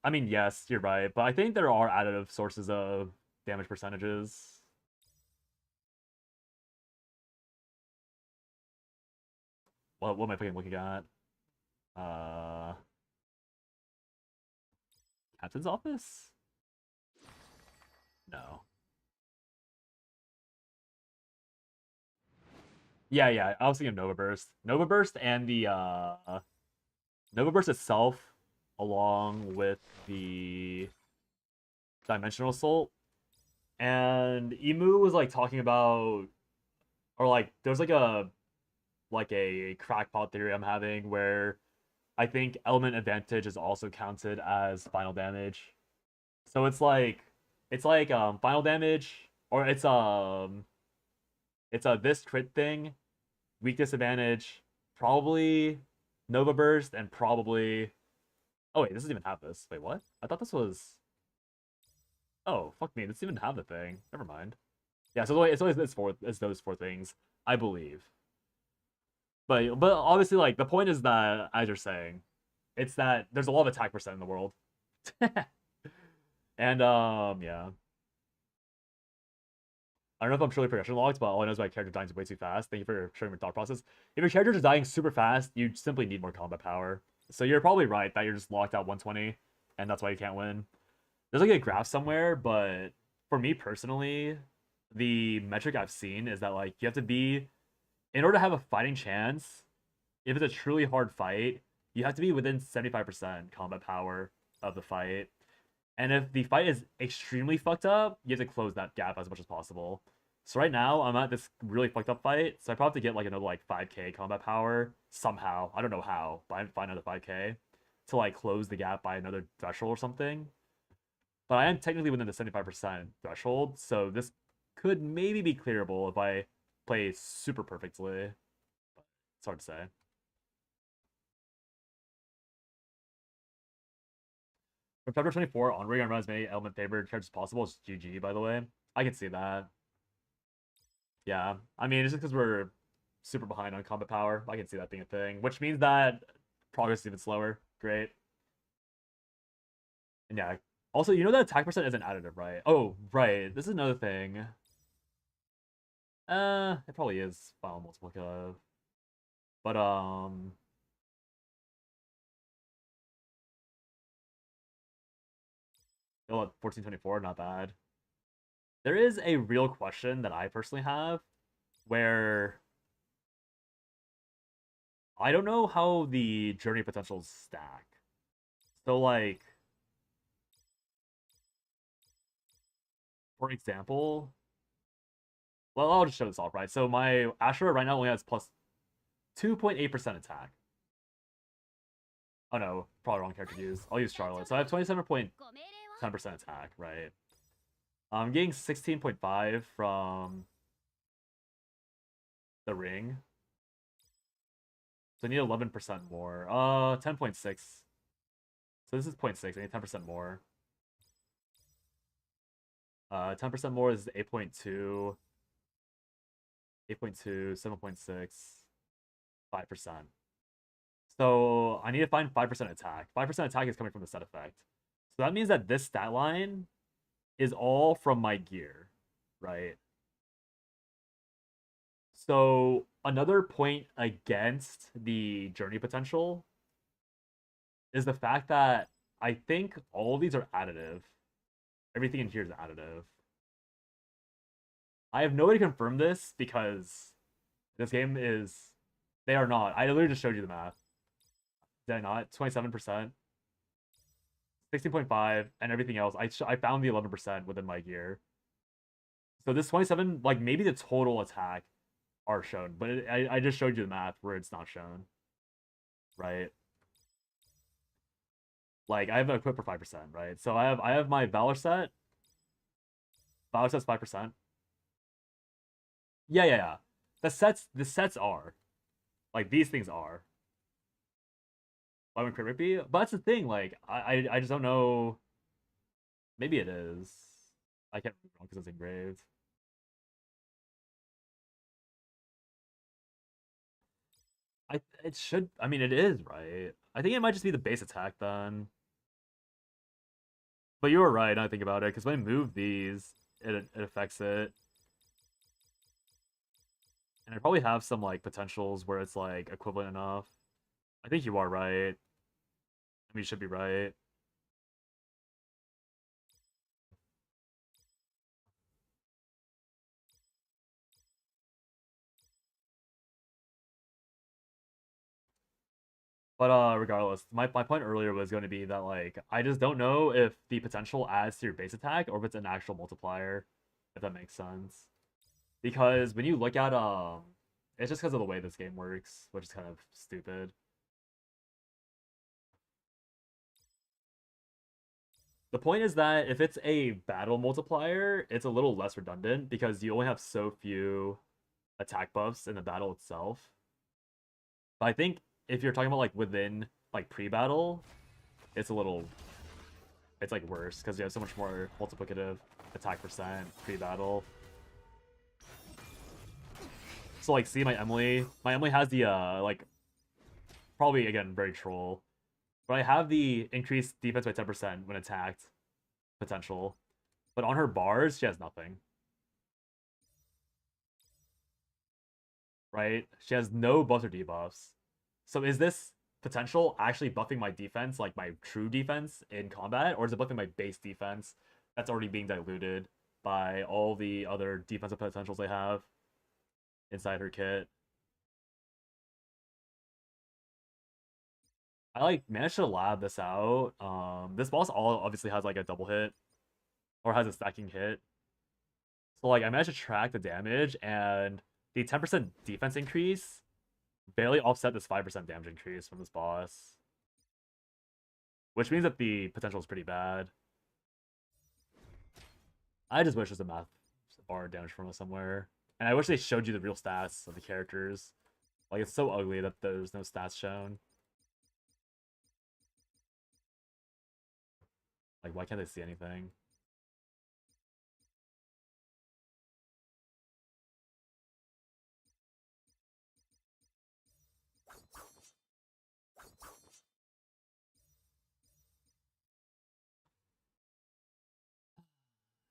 I mean, yes, you're right, but I think there are additive sources of damage percentages. What am I fucking looking at? Uh, Captain's office? No. Yeah, yeah. I was thinking of Nova Burst. Nova Burst and the Nova Burst itself, along with the Dimensional Assault. And Emu was like talking about, or like there's like a crackpot theory I'm having where I think element advantage is also counted as final damage. So it's like final damage, or it's a this crit thing, weak disadvantage, probably Nova Burst, and probably, oh wait, this doesn't even have this. Wait, what? I thought this was, oh fuck me, this doesn't even have the thing. Never mind. Yeah, so it's those four things, I believe. But obviously like the point is that, as you're saying, it's that there's a lot of attack percent in the world. And yeah. I don't know if I'm truly progression locked, but all I know is my character dying way too fast. Thank you for sharing your thought process. If your character is dying super fast, you simply need more combat power. So you're probably right that you're just locked at 120, and that's why you can't win. There's like a graph somewhere, but for me personally, the metric I've seen is that like you have to be, in order to have a fighting chance, if it's a truly hard fight, you have to be within 75% combat power of the fight. And if the fight is extremely fucked up, you have to close that gap as much as possible. So right now, I'm at this really fucked up fight, so I probably have to get like another like 5k combat power somehow. I don't know how, but I find another 5k to like close the gap by another threshold or something. But I am technically within the 75% threshold, so this could maybe be clearable if I play super perfectly. It's hard to say. From chapter 24 on, we're gonna run as many element favored characters as possible. It's GG, by the way. I can see that. Yeah, I mean, it's just because we're super behind on combat power. I can see that being a thing, which means that progress is even slower. Great. And yeah, also, you know that attack percent isn't additive, right? Oh, right. This is another thing. It probably is file multiplicative. But 1424, not bad. There is a real question that I personally have where I don't know how the journey potentials stack. So like, for example, well, I'll just show this off, right? So my Ashura right now only has plus 2.8% attack. Oh no, probably wrong character to use. I'll use Charlotte. So I have 27.10% attack, right? I'm getting 16.5 from the ring. So I need 11% more. 10.6. So this is 0.6. I need 10% more. 10% more is 8.2. 8.2, 7.6, 5%. So I need to find 5% attack. 5% attack is coming from the set effect. So that means that this stat line is all from my gear, right? So another point against the journey potential is the fact that I think all of these are additive. Everything in here is additive. I have no way to confirm this because this game is. They are not. I literally just showed you the math. Did I not? 27%, 16.5, and everything else. I found the 11% within my gear. So this 27, like maybe the total attack are shown, but I just showed you the math where it's not shown, right? Like I have an equip for 5%, right? So I have my Valor set. Valor set's 5%. Yeah, yeah, yeah. The sets are like these things are. Why would crit rate be? But that's the thing. Like I just don't know. Maybe it is. I can't remember because it's engraved. It should. I mean, it is right. I think it might just be the base attack then. But you were right. I think about it because when I move these, it affects it, and I probably have some like potentials where it's like equivalent enough. I think you are right. I mean, you should be right. But regardless, my point earlier was going to be that like I just don't know if the potential adds to your base attack or if it's an actual multiplier, if that makes sense. Because when you look at it's just because of the way this game works, which is kind of stupid. The point is that if it's a battle multiplier, it's a little less redundant because you only have so few attack buffs in the battle itself. But I think if you're talking about like within like pre-battle, it's a little it's like worse because you have so much more multiplicative attack percent pre-battle. So like see my Emily has the like probably again very troll. But I have the increased defense by 10% when attacked potential. But on her bars, she has nothing. Right? She has no buffs or debuffs. So is this potential actually buffing my defense, like my true defense in combat, or is it buffing my base defense that's already being diluted by all the other defensive potentials I have inside her kit? I like managed to lab this out. This boss all obviously has like a double hit or has a stacking hit. So like I managed to track the damage and the 10% defense increase barely offset this 5% damage increase from this boss. Which means that the potential is pretty bad. I just wish there's a math bar damage from somewhere. And I wish they showed you the real stats of the characters. Like it's so ugly that there's no stats shown. Like why can't they see anything?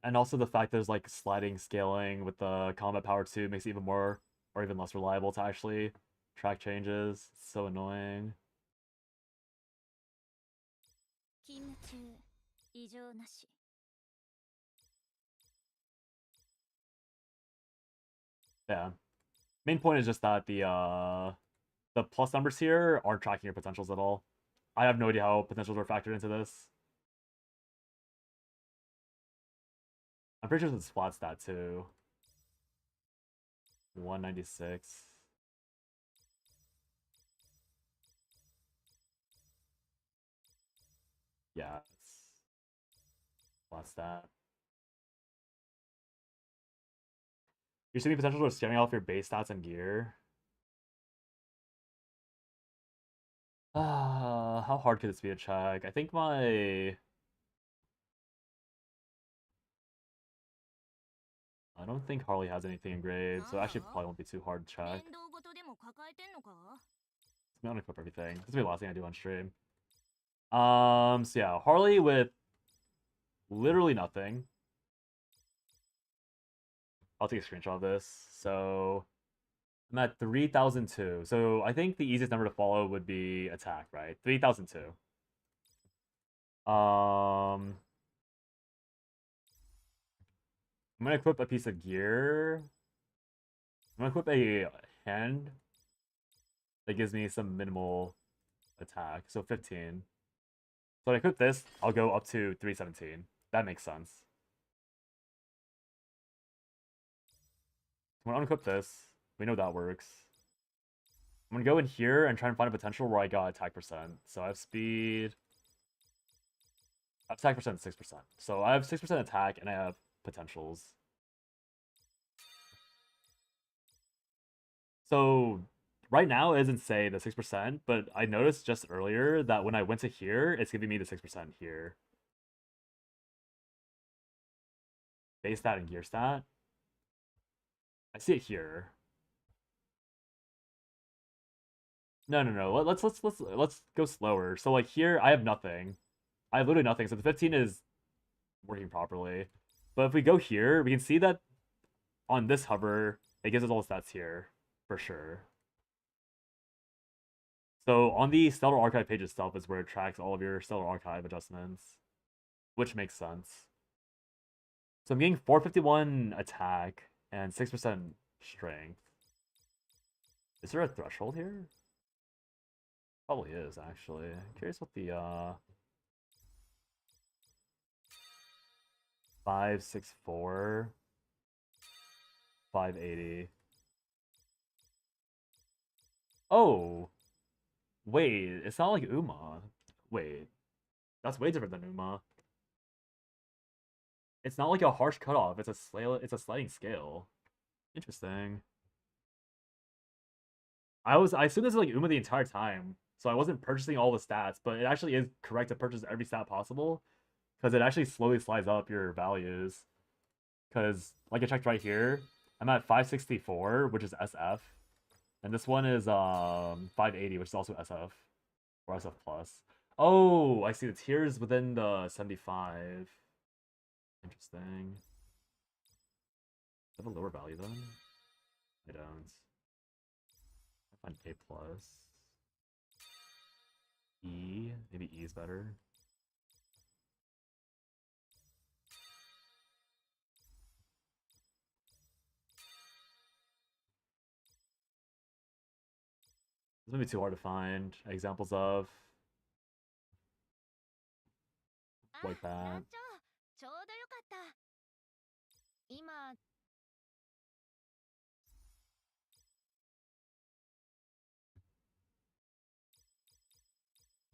And also the fact there's like sliding scaling with the combat power 2 makes it even more or even less reliable to actually track changes. It's so annoying. 勤務中異常なし Yeah. Main point is just that the plus numbers here aren't tracking your potentials at all. I have no idea how potentials are factored into this. I'm pretty sure it's flat stat too. 196. Yeah, it's flat stat. You're seeing potentials are scaling off your base stats and gear. How hard could this be to check? I think I don't think Harley has anything engraved, so actually probably won't be too hard to check. 面倒事でも抱えてんのか Let me unequip everything. This will be the last thing I do on stream. So yeah, Harley with literally nothing. I'll take a screenshot of this. So I'm at 3002. So I think the easiest number to follow would be attack, right? 3002. I'm gonna equip a piece of gear. I'm gonna equip a hand that gives me some minimal attack. So 15. So when I equip this, I'll go up to 317. That makes sense. I'm gonna unequip this. We know that works. I'm gonna go in here and try and find a potential where I got attack percent. So I have speed. Attack percent 6%. So I have 6% attack and I have potentials. So right now it doesn't say the 6%, but I noticed just earlier that when I went to here, it's giving me the 6% here. Base stat and gear stat. I see it here. No. Let's go slower. So like here, I have nothing. I have literally nothing. So the 15 is working properly. But if we go here, we can see that on this hover, it gives us all the stats here for sure. So on the Stellar Archive page itself is where it tracks all of your Stellar Archive adjustments, which makes sense. So I'm getting 451 attack and 6% strength. Is there a threshold here? Probably is, actually. I'm curious what the 564 580. Oh, wait, it's not like Uma. Wait, that's way different than Uma. It's not like a harsh cutoff. It's a sliding scale. Interesting. I assumed this was like Uma the entire time, so I wasn't purchasing all the stats, but it actually is correct to purchase every stat possible because it actually slowly slides up your values. Because like I checked right here, I'm at 564, which is SF, and this one is 580, which is also SF or SF plus. Oh, I see the tiers within the 75. Interesting. I have a lower value then? I don't. I find A plus. E. Maybe E is better. This might be too hard to find examples of. Like that.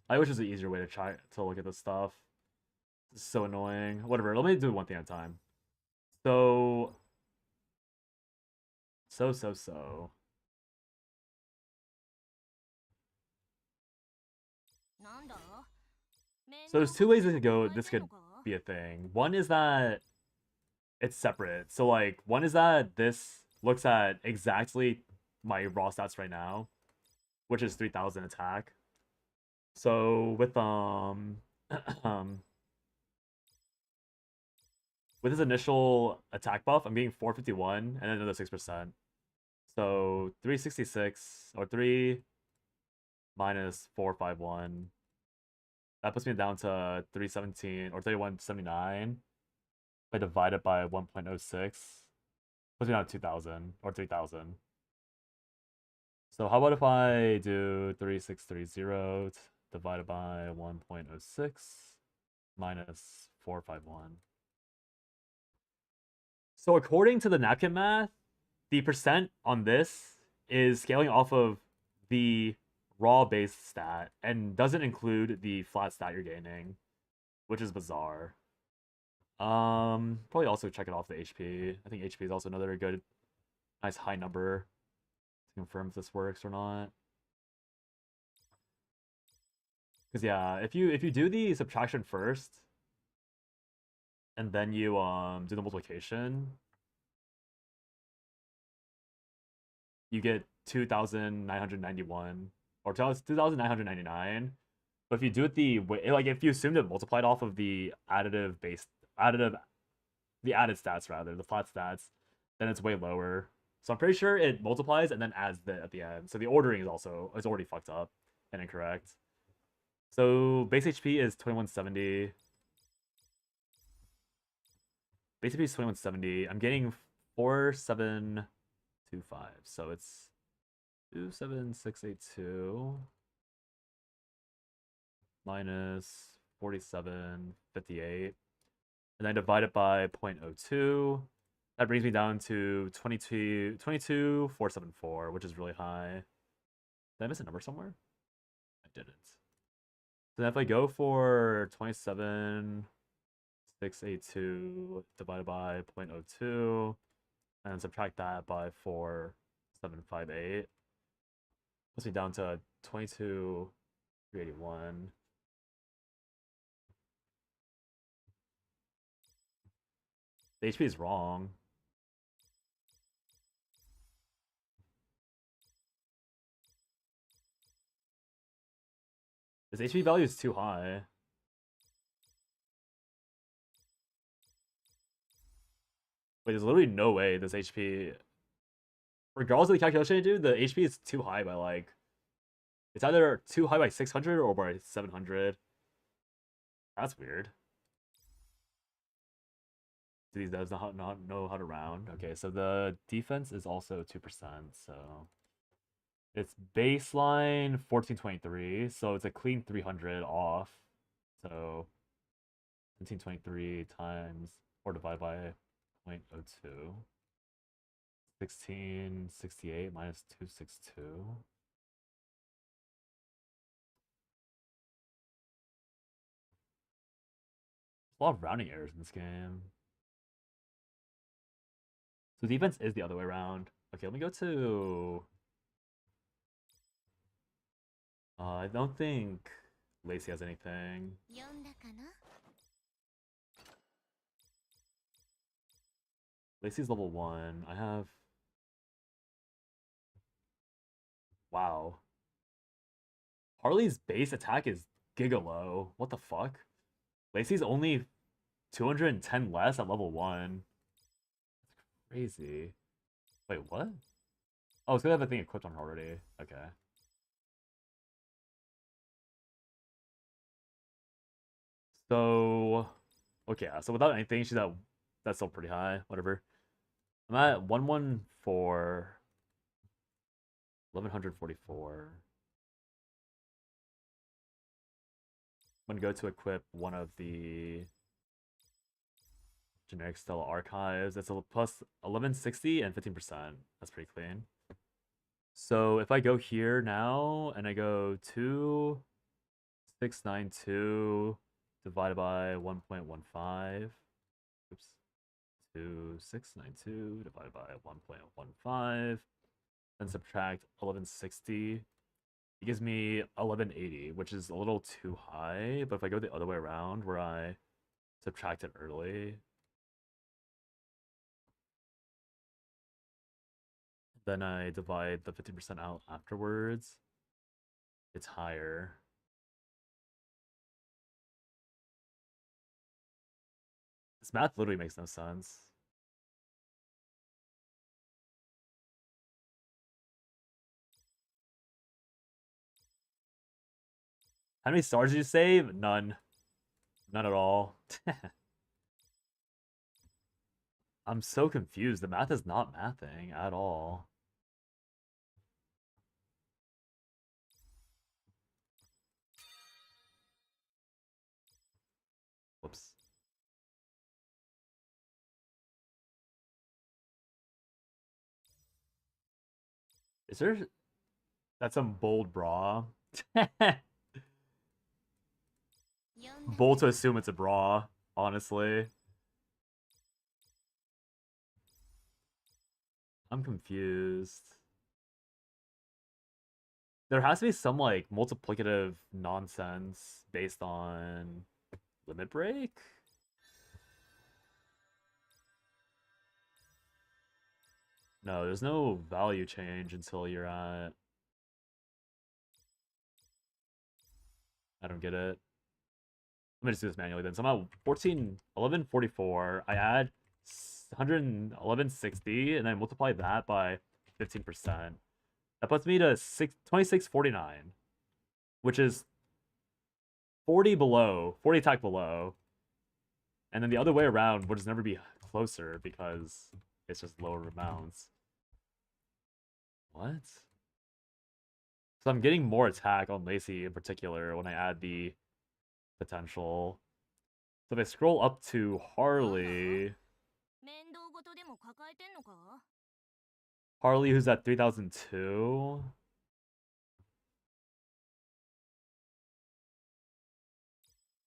I wish there was an easier way to try to look at this stuff. This is so annoying. Whatever, let me do one thing at a time. So. So. So there's two ways this could go. This could be a thing. One is that it's separate. So like, one is that this looks at exactly my raw stats right now, which is 3,000 attack. So with with his initial attack buff, I'm getting 451 and then another 6%. So 366 or 3 minus 451. That puts me down to 317 or 3179. If I divide it by 1.06, puts me down to 2,000 or 3,000. So how about if I do 3630 divided by 1.06 minus 451. So according to the napkin math, the percent on this is scaling off of the raw base stat and doesn't include the flat stat you're gaining, which is bizarre. Probably also check it off the HP. I think HP is also another good, nice high number to confirm if this works or not. Because yeah, if you do the subtraction first, and then you do the multiplication, you get 2,991 or 2,999. But if you do it the way, like if you assumed it multiplied off of the additive, the added stats rather, the flat stats, then it's way lower. So I'm pretty sure it multiplies and then adds the at the end. So the ordering is already fucked up and incorrect. So base HP is 2170. base HP is 2170. I'm getting 4725. So it's 27682 minus 4758. And then divide it by 0.02. That brings me down to 22,474, which is really high. Did I miss a number somewhere? I didn't. So if I go for 27,682 divided by 0.02 and subtract that by 4,758, puts me down to 22,381. The HP is wrong. This HP value is too high. Wait, there's literally no way this HP... Regardless of the calculation I do, the HP is too high by like... It's either too high by 600 or by 700. That's weird. Do these devs not know how to round? Okay, so the defense is also 2%, so... It's baseline 1423, so it's a clean 300 off. So 1723 times or divided by 0.02. 1668 minus 262. There's a lot of rounding errors in this game. So defense is the other way around. Okay, let me go to... I don't think Lacey has anything. Lacey's level 1. I have... Wow. Harley's base attack is giga low. What the fuck? Lacey's only 210 less at level 1. That's crazy. Wait, what? Oh, it's gonna have a thing equipped on her already. Okay. So, okay, so without anything, she's at, that's still pretty high, whatever. I'm at 114, 1144. I'm gonna go to equip one of the generic Stella archives. That's a plus 1160 and 15%. That's pretty clean. So if I go here now and I go 2692 divided by 1.15. Oops. 2692 divided by 1.15. Then subtract 1160. It gives me 1180, which is a little too high. But if I go the other way around, where I subtract it early, then I divide the 50% out afterwards, it's higher. This math literally makes no sense. How many stars did you save? None. None at all. I'm so confused. The math is not mathing at all. Whoops. Is there... That's some bold bra. Bold to assume it's a bra, honestly. I'm confused. There has to be some, like, multiplicative nonsense based on limit break? No, there's no value change until you're at... I don't get it. Let me just do this manually then. So I'm at 1144. I add 11160, and I multiply that by 15%. That puts me to 2649, which is 40 below, 40 attack below. And then the other way around would just never be closer because it's just lower amounts. What? So I'm getting more attack on Lacey in particular when I add the potential. So if I scroll up to Harley, 面倒事でも抱えてんのか Harley who's at 3002.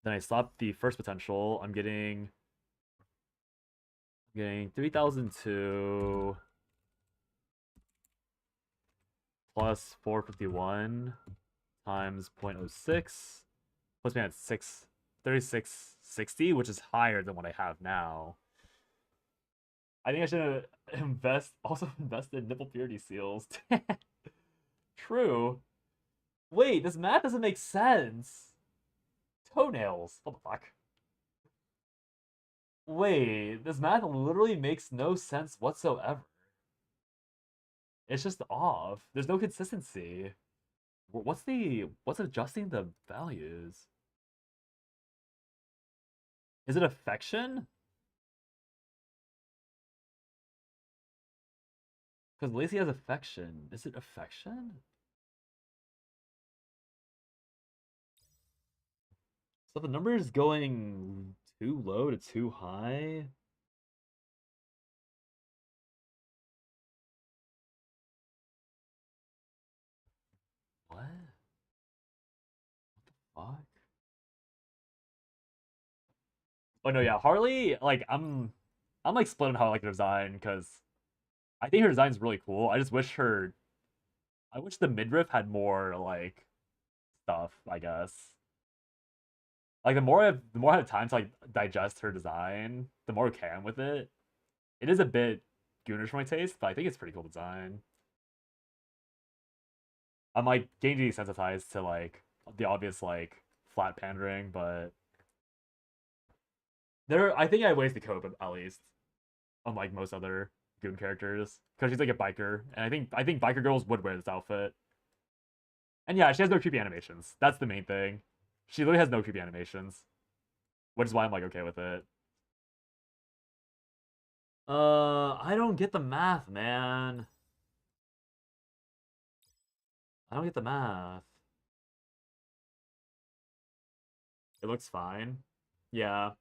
Then I slap the first potential. I'm getting 3002 plus 451 times 0.06 puts me at 3660, which is higher than what I have now. I think I should also invest in nipple purity seals. True. Wait, this math doesn't make sense. Toenails. What the fuck? Wait, this math literally makes no sense whatsoever. It's just off. There's no consistency. What's adjusting the values? Is it affection? Because Lacey has affection. Is it affection? So the number is going too low to too high. What? Fuck. Oh no, yeah, Harley. Like I'm like split on how I like her design because I think her design's really cool. I just wish her. I wish the midriff had more like stuff. I guess. Like the more I have time to like digest her design, the more I can with it. It is a bit goonish for my taste, but I think it's pretty cool design. I'm like getting desensitized to like the obvious like flat pandering, but I think I ways to cope at least, unlike most other goon characters, because she's like a biker, and I think biker girls would wear this outfit. And yeah, she has no creepy animations. That's the main thing. She literally has no creepy animations, which is why I'm like okay with it. I don't get the math, man. I don't get the math. It looks fine. Yeah.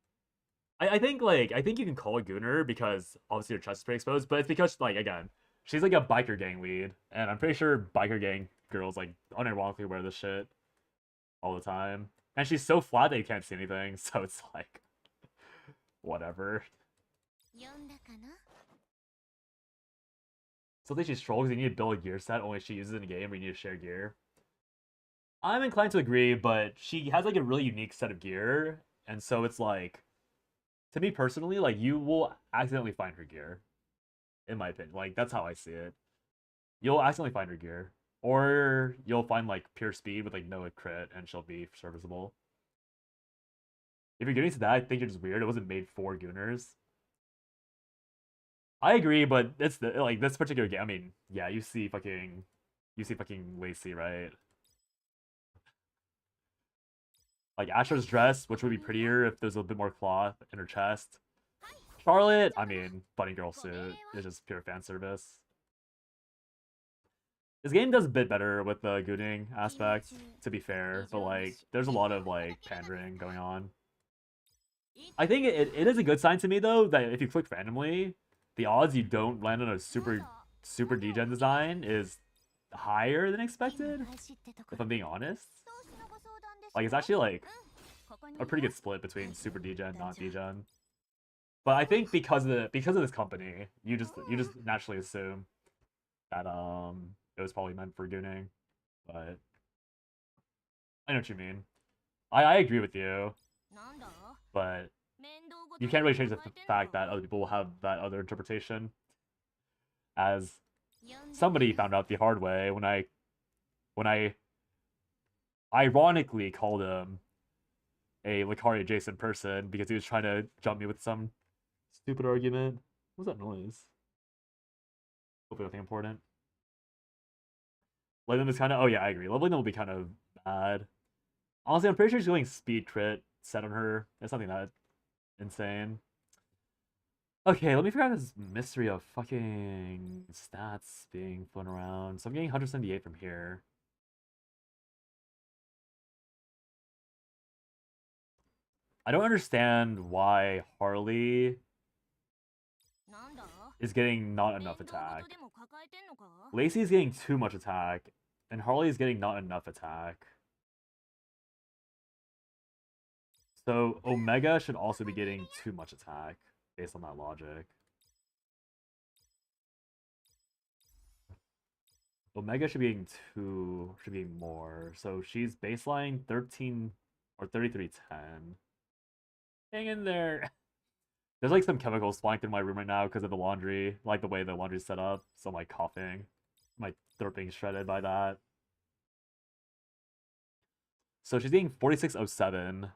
I think you can call it Gooner because obviously her chest is pretty exposed, but it's because like again, she's like a biker gang lead, and I'm pretty sure biker gang girls like unironically wear this shit all the time. And she's so flat that you can't see anything, so it's like whatever. 読んだかな Something she's trolls you need to build a gear set only she uses in a game where you need to share gear. I'm inclined to agree, but she has like a really unique set of gear, and so it's like to me personally, like you will accidentally find her gear, in my opinion. Like that's how I see it. You'll accidentally find her gear, or you'll find like pure speed with like no crit, and she'll be serviceable. If you're getting to that, I think you're just weird. It wasn't made for Gooners. I agree, but it's the like this particular game. I mean, yeah, you see fucking Lacey, right? Like Asher's dress, which would be prettier if there's a bit more cloth in her chest. Charlotte, I mean, bunny girl suit is just pure fan service. This game does a bit better with the gooning aspect, to be fair, but like there's a lot of like pandering going on. I think it is a good sign to me though that if you click randomly, the odds you don't land on a super degen design is higher than expected. If I'm being honest, like it's actually like a pretty good split between super degen, not degen. But I think because of this company, you just naturally assume that it was probably meant for gooning. But I know what you mean. I agree with you, なんだ but 面倒事 you で can't も really change the 抱えてんの fact か that other people will have that other interpretation. As 読んだ somebody found out the hard way when I ironically called him a Lucari adjacent person because he was trying to jump me with some stupid argument. What was that noise? Hopefully nothing important. Lebanon is kind of. Oh yeah, I agree. Lebanon will be kind of bad. Honestly, I'm pretty sure she's going speed crit set on her. It's something that insane. Okay, let me figure out this mystery of fucking stats being flown around. So I'm getting 178 from here. I don't understand why Harley is getting not enough attack. Lacey's getting too much attack, and Harley's getting not enough attack. So Omega should also be getting too much attack, based on that logic. Omega should be getting should be more. So she's baseline 13 or 3310. Hang in there. There's like some chemicals flying through my room right now because of the laundry, like the way the laundry's set up. So I'm like coughing. My throat being shredded by that. So she's getting 4607.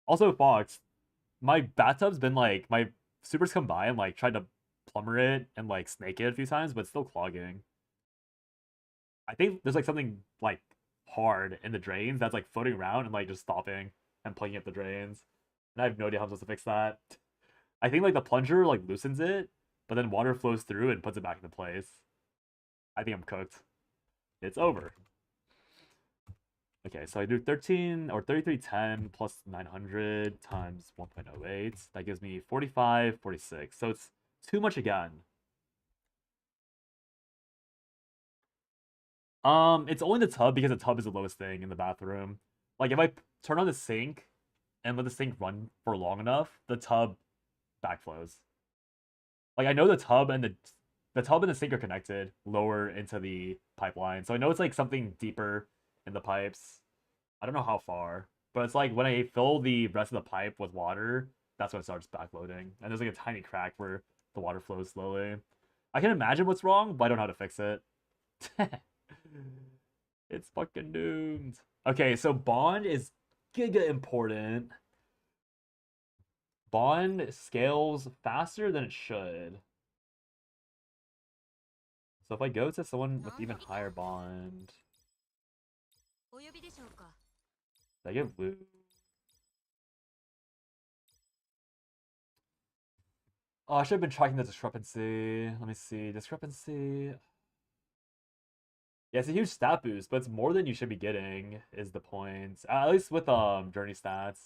Also, Fox, my bathtub's been like, my supers come by and like tried to plumber it and like snake it a few times, but it's still clogging. I think there's like something like hard in the drains that's like floating around and like just stopping and plugging up the drains. And I have no idea how I'm supposed to fix that. I think like the plunger like loosens it, but then water flows through and puts it back into place. I think I'm cooked. It's over. Okay, so I do 13 or 3310 plus 900 times 1.08. That gives me 4546. So it's too much again. It's only the tub because the tub is the lowest thing in the bathroom. Like if I turn on the sink and let the sink run for long enough, the tub backflows. Like I know the tub and the sink are connected lower into the pipeline. So I know it's like something deeper in the pipes. I don't know how far, but it's like when I fill the rest of the pipe with water, that's when it starts backloading. And there's like a tiny crack where the water flows slowly. I can imagine what's wrong, but I don't know how to fix it. It's fucking doomed. Okay, so Bond is giga important. Bond scales faster than it should. So if I go to someone with even higher Bond, I get blue. Oh, I should have been tracking the discrepancy. Let me see. Discrepancy. Yeah, it's a huge stat boost, but it's more than you should be getting, is the point. At least with journey stats.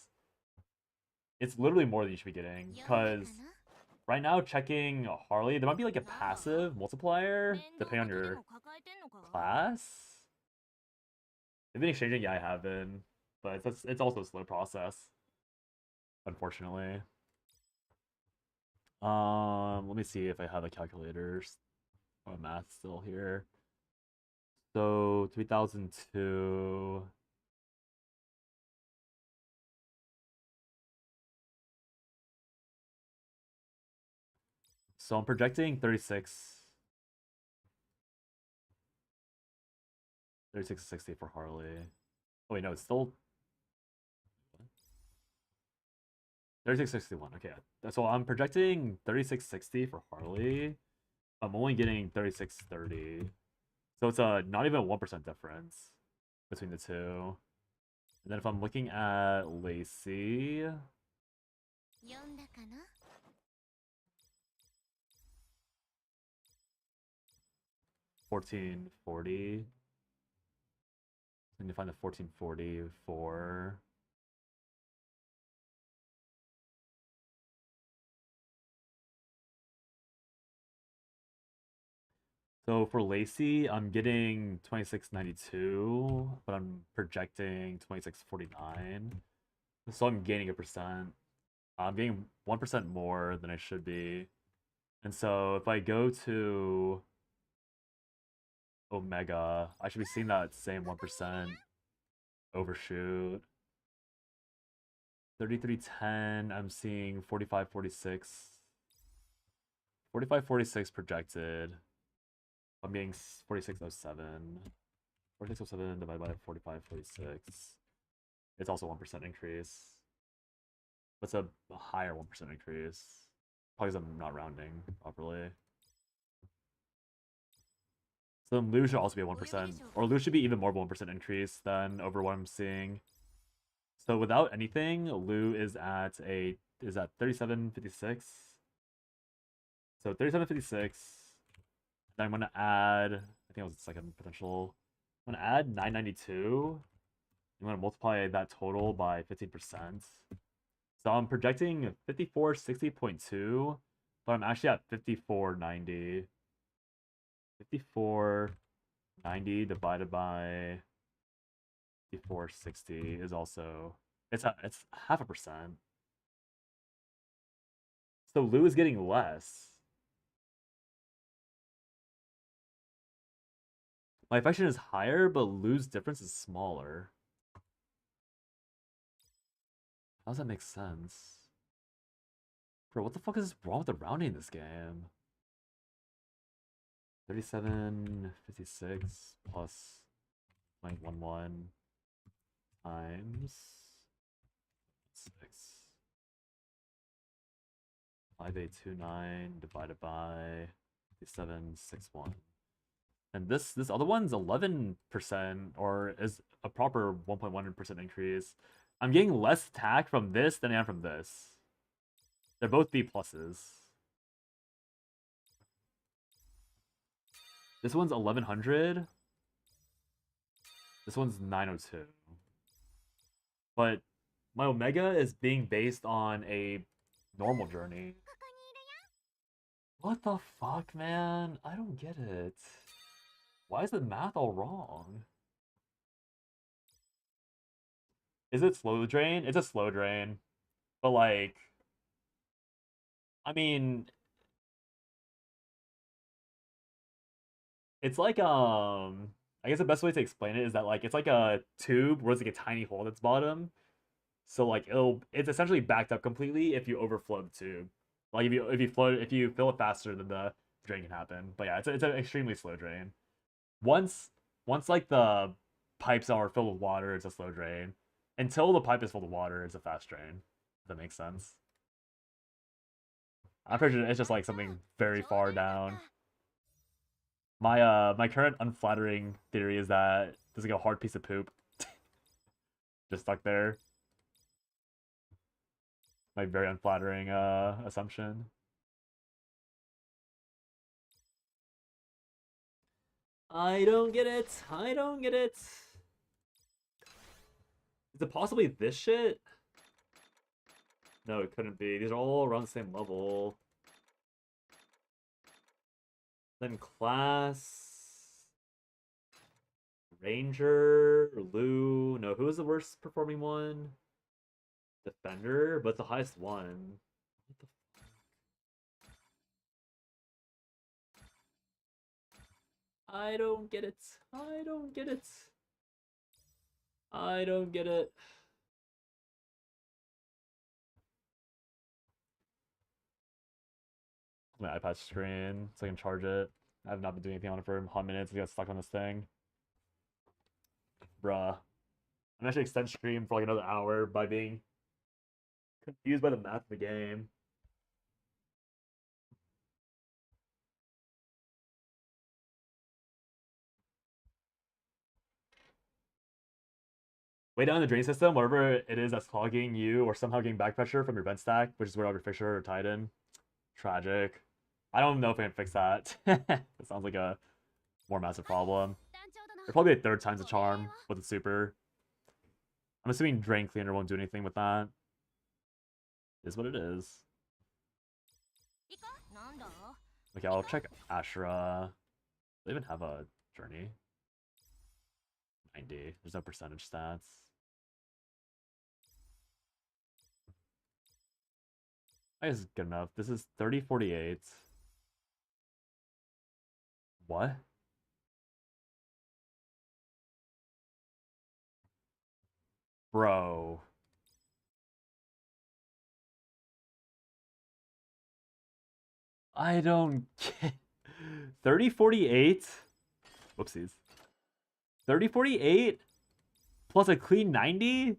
It's literally more than you should be getting. Because right now, checking Harley, there might be like a passive multiplier, depending on your class. You've been exchanging? Yeah, I have been. But it's also a slow process, unfortunately. Let me see if I have a calculator or math still here. So 3002. So I'm projecting 3660 for Harley. Oh wait, no, it's still 3661. Okay, so I'm projecting 3660 for Harley. I'm only getting 3630. So it's a not even a 1% difference between the two. And then if I'm looking at Lacey, 1440. I need to find the 1440 for. So for Lacey, I'm getting 2692, but I'm projecting 2649. So I'm gaining a percent. I'm getting 1% more than I should be. And so if I go to Omega, I should be seeing that same 1% overshoot. 3310, I'm seeing 4546. 4546 projected. I'm getting 4607. 4607 divided by 4546. It's also 1% increase. What's a higher 1% increase? Probably because I'm not rounding properly. So then Lou should also be a 1%. Or Lou should be even more of a 1% increase than over what I'm seeing. So without anything, Lou is at 3756. So 3756. Then I'm gonna add, I think it was the second potential. I'm gonna add 992. I'm gonna multiply that total by 15%. So I'm projecting 5460.2, but I'm actually at 5490. 5490 divided by 5460 is also it's half a percent. So Lou is getting less. My affection is higher, but Lou's difference is smaller. How does that make sense? Bro, what the fuck is wrong with the rounding in this game? 3756 plus 0.11 times 6. 5829 divided by 5761. And this other one's 11%, or is a proper 1.1% increase. I'm getting less attack from this than I am from this. They're both B pluses. This one's 1100. This one's 902. But my Omega is being based on a normal journey. What the fuck, man? I don't get it. Why is the math all wrong? Is it slow drain? It's a slow drain. But like, I mean, it's like I guess the best way to explain it is that like it's like a tube where it's like a tiny hole at its bottom. So like it's essentially backed up completely if you overflow the tube. Like if you fill it faster than the drain can happen. But yeah, it's an extremely slow drain. Once once like the pipes are filled with water, it's a slow drain. Until the pipe is filled with water, it's a fast drain. If that makes sense. I'm pretty sure it's just like something very far down. My current unflattering theory is that there's like a hard piece of poop just stuck there. My very unflattering assumption. I don't get it. I don't get it. Is it possibly this shit? No, it couldn't be. These are all around the same level. Then class, Ranger, Lou. No, who is the worst performing one? Defender, but it's the highest one. What the I don't get it. I don't get it. I don't get it. My iPad screen so I can charge it. I have not been doing anything on it for hot minutes. I got stuck on this thing. Bruh. I'm actually extend stream for like another hour by being confused by the math of the game. Way down in the drain system, whatever it is that's clogging you or somehow getting back pressure from your vent stack, which is where every fixture are tied in. Tragic. I don't know if I can fix that. It sounds like a more massive problem. Or probably a third time's a charm with the super. I'm assuming drain cleaner won't do anything with that. Is what it is. Okay, I'll check Ashura. They even have a journey. 90. There's no percentage stats. I guess it's good enough. This is 3048. What? Bro. I don't get 3048. Whoopsies. 3048 plus a clean 90?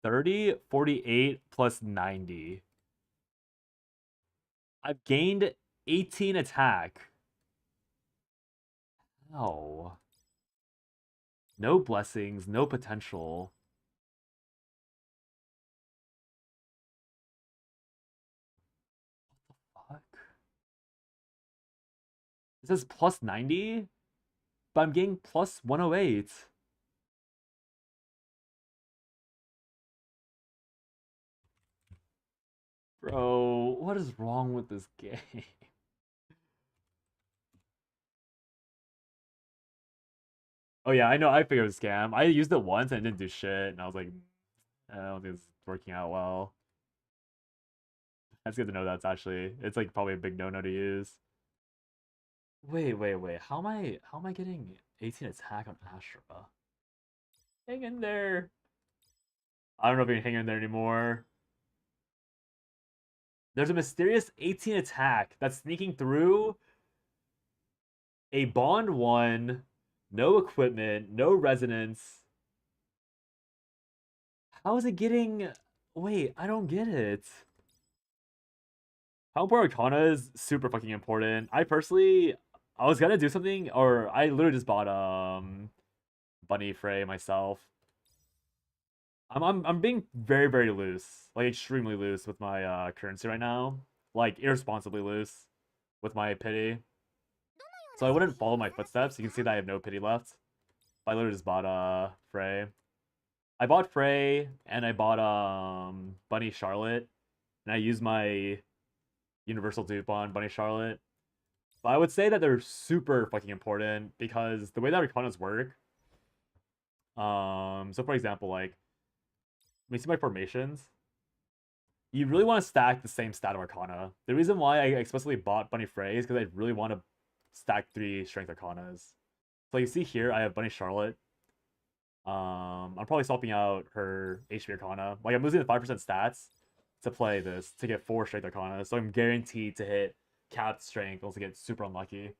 3048 plus 90. I've gained 18 attack. How? No blessings, no potential. Fuck. It says plus 90, but I'm getting plus 108. Bro, what is wrong with this game? Oh yeah, I know. I figured it was a scam. I used it once and it didn't do shit, and I was like, I don't think it's working out well. That's good to know. That's actually it's like probably a big no-no to use. Wait. How am I getting 18 attack on Astra? Hang in there. I don't know if I can hang in there anymore. There's a mysterious 18 attack that's sneaking through a Bond 1, no equipment, no resonance. How is it getting. Wait, I don't get it. Helper Arcana is super fucking important. I was gonna do something, or I literally just bought Bunny Frey myself. I'm being very loose, like extremely loose with my currency right now, like irresponsibly loose with my pity. So I wouldn't follow my footsteps. You can see that I have no pity left. I literally just bought Frey. I bought Frey and I bought Bunny Charlotte, and I used my universal dupe on Bunny Charlotte. But I would say that they're super fucking important because the way that Arcanas work, so for example, like when you see my formations, you really want to stack the same stat of Arcana. The reason why I explicitly bought Bunny Frey is because I really want to stack 3 Strength Arcanas. So you see here, I have Bunny Charlotte. I'm probably swapping out her HP Arcana. Like I'm losing the 5% stats to play this to get 4 Strength Arcana, so I'm guaranteed to hit capped strength unless I get super unlucky.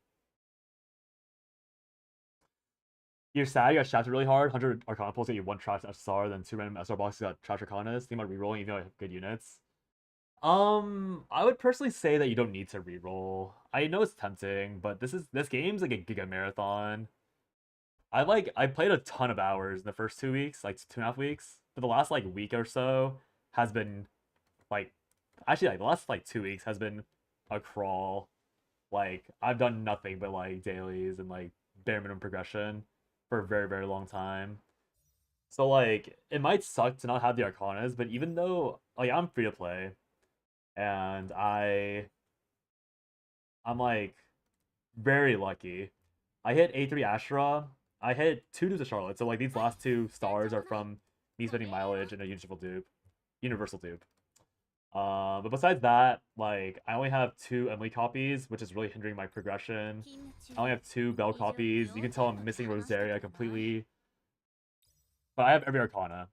You're sad you got shafted really hard. 100 Arcana pulls get you 1 trash SR, then 2 random SR boxes got trash Arcanas. Think about rerolling even though you have good units. I would personally say that you don't need to reroll. I know it's tempting, but this game's like a giga marathon. I played a ton of hours in the first 2 weeks, like 2.5 weeks. But the last like week or so has been like actually like the last like 2 weeks has been a crawl. Like I've done nothing but like dailies and like bare minimum progression for a very long time. So like it might suck to not have the Arcanas, but even though like I'm free to play and I'm like very lucky. I hit A3 Ashura. I hit 2 to Charlotte. So like these last 2 stars are from me spending mileage and a universal dupe. Universal dupe. But besides that, like I only have 2 Emily copies, which is really hindering my progression. I only have 2 Bell copies. You can tell I'm missing Rosaria completely. But I have every Arcana.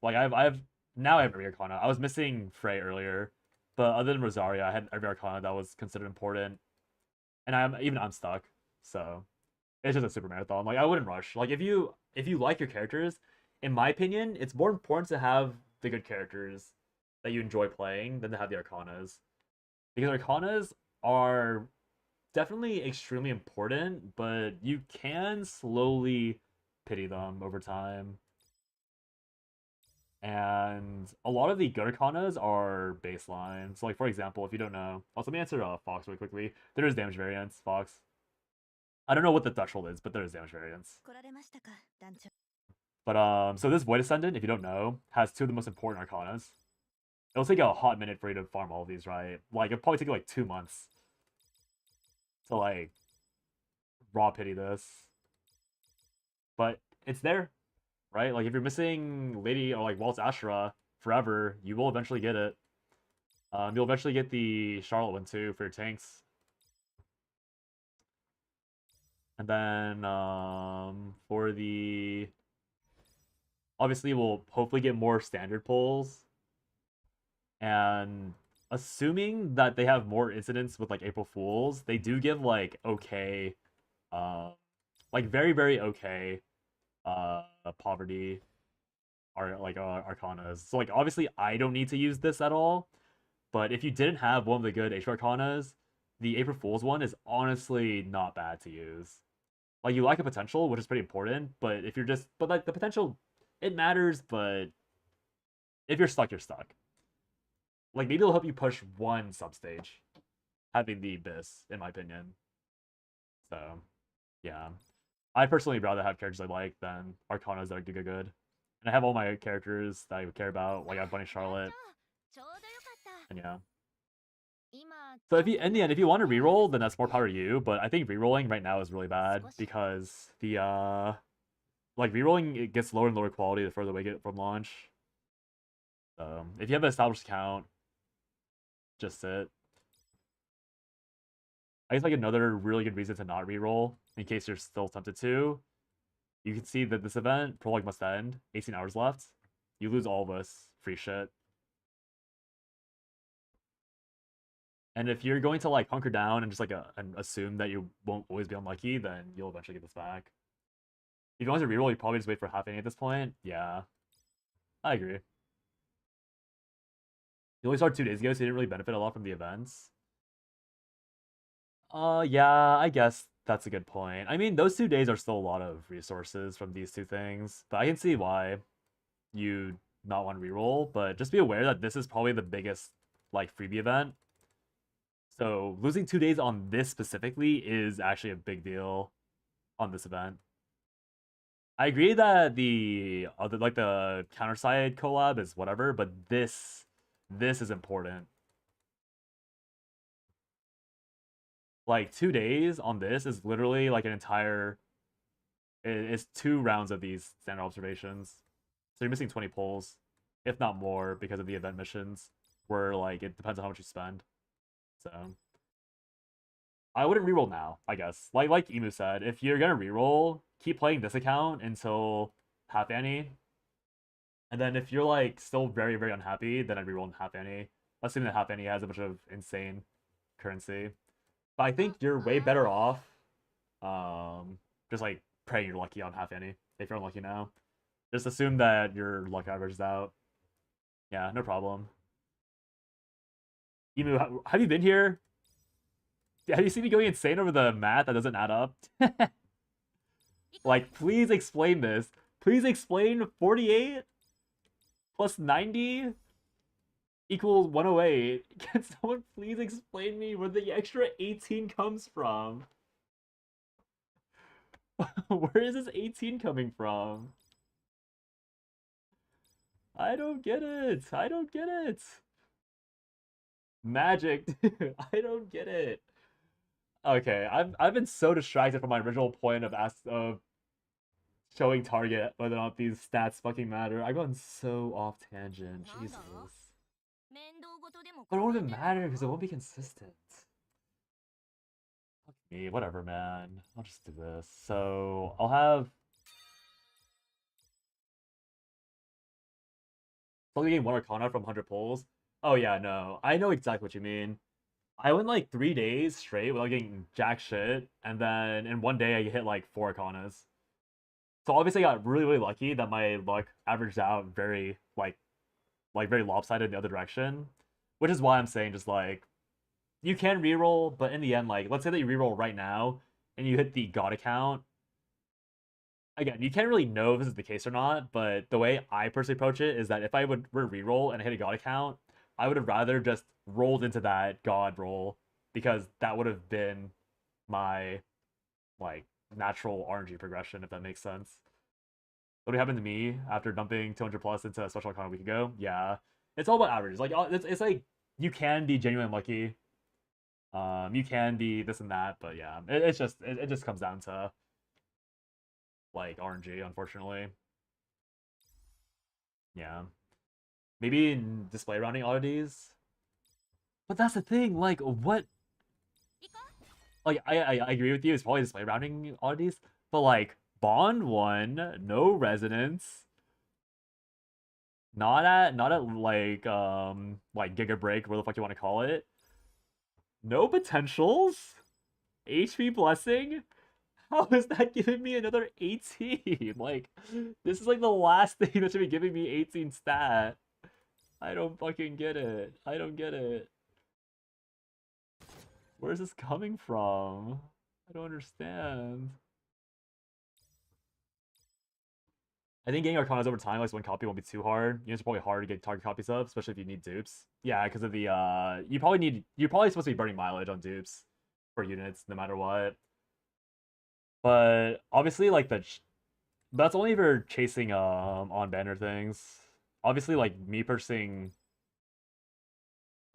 Like I have every Arcana. I was missing Frey earlier, but other than Rosaria, I had every Arcana that was considered important. And I'm stuck. So it's just a super marathon. Like I wouldn't rush. Like if you like your characters, in my opinion, it's more important to have the good characters that you enjoy playing than to have the Arcanas. Because Arcanas are definitely extremely important, but you can slowly pity them over time. And a lot of the good Arcanas are baseline. So like for example, if you don't know, also let me answer Fox really quickly. There is damage variance, Fox. I don't know what the threshold is, but there is damage variance. But so this Void Ascendant, if you don't know, has 2 of the most important Arcanas. It'll take a hot minute for you to farm all of these, right? Like it'll probably take you like 2 months to like raw pity this. But it's there, right? Like if you're missing Lady or like Waltz Ashura forever, you will eventually get it. You'll eventually get the Charlotte one too for your tanks. And then for the obviously we'll hopefully get more standard pulls. And assuming that they have more incidents with like April Fools, they do give like okay, like very okay, poverty are like arcanas. So like obviously I don't need to use this at all, but if you didn't have one of the good H arcanas, the April Fools one is honestly not bad to use. Like you lack a potential, which is pretty important. But if you're just, but like the potential, it matters. But if you're stuck, you're stuck. Like maybe it'll help you push one substage, having the Abyss, in my opinion. So yeah, I personally rather have characters I like than Arcanas that are good. And I have all my characters that I would care about. Like I have Bunny Charlotte, and yeah. So if you in the end, if you want to reroll, then that's more power to you. But I think rerolling right now is really bad because the like rerolling it gets lower and lower quality the further we get from launch. If you have an established account, just sit. I guess like another really good reason to not reroll, in case you're still tempted to, you can see that this event, Prologue must end, 18 hours left. You lose all of us, free shit. And if you're going to like hunker down and just like and assume that you won't always be unlucky, then you'll eventually get this back. If you want to reroll, you probably just wait for half inning at this point. Yeah, I agree. You only started 2 days ago, so you didn't really benefit a lot from the events. Yeah, I guess that's a good point. I mean, those 2 days are still a lot of resources from these two things, but I can see why you not want to reroll. But just be aware that this is probably the biggest like freebie event. So losing 2 days on this specifically is actually a big deal on this event. I agree that the other like the counterside collab is whatever, but this is important. Like 2 days on this is literally like an entire it's 2 rounds of these standard observations. So you're missing 20 pulls, if not more, because of the event missions, where like it depends on how much you spend. So I wouldn't reroll now, I guess. Like Emu said, if you're gonna reroll, keep playing this account until half ante. And then if you're like still very, very unhappy, then I'd reroll in half ante. Assuming that half ante has a bunch of insane currency. But I think you're way better off just like praying you're lucky on half ante if you're unlucky now. Just assume that your luck averages out. Yeah, no problem. Emu, have you been here? Have you seen me going insane over the math that doesn't add up? Like, please explain this. Please explain 48 plus 90 equals 108. Can someone please explain me where the extra 18 comes from? Where is this 18 coming from? I don't get it. I don't get it. Magic. I don't get it. Okay, I've been so distracted from my original point of showing target whether or not these stats fucking matter. I've gone so off tangent. Jesus. But it won't even matter because it won't be consistent. Fuck me, whatever, man. I'll just do this. So I'll have. So getting one Arcana from 100 pulls. Oh yeah, no, I know exactly what you mean. I went like 3 days straight without getting jack shit, and then in one day I hit like 4 Arcanas. So obviously I got really, really lucky that my luck averaged out very very lopsided in the other direction. Which is why I'm saying just like you can reroll, but in the end, like let's say that you reroll right now and you hit the god account. Again, you can't really know if this is the case or not, but the way I personally approach it is that if I were to reroll and hit a god account, I would have rather just rolled into that god roll because that would have been my like natural RNG progression, if that makes sense. What happened to me after dumping 200 plus into a special account a week ago? Yeah, it's all about averages. Like it's like you can be genuinely lucky, you can be this and that, but yeah, it just comes down to like RNG, unfortunately. Yeah, maybe in display rounding oddities, but that's the thing. Like what? Like I agree with you. It's probably display rounding oddities, but like Bond one, no resonance. Not at like Giga Break, where the fuck you want to call it. No potentials. HP blessing. How is that giving me another 18? Like this is like the last thing that should be giving me 18 stat. I don't fucking get it. I don't get it. Where's this coming from? I don't understand. I think getting Arcanas over time, like one copy won't be too hard. You know, it's probably hard to get target copies of, especially if you need dupes. Yeah, because of the you're probably supposed to be burning mileage on dupes for units no matter what. But obviously, like that's only if you're chasing on banner things. Obviously, like me purchasing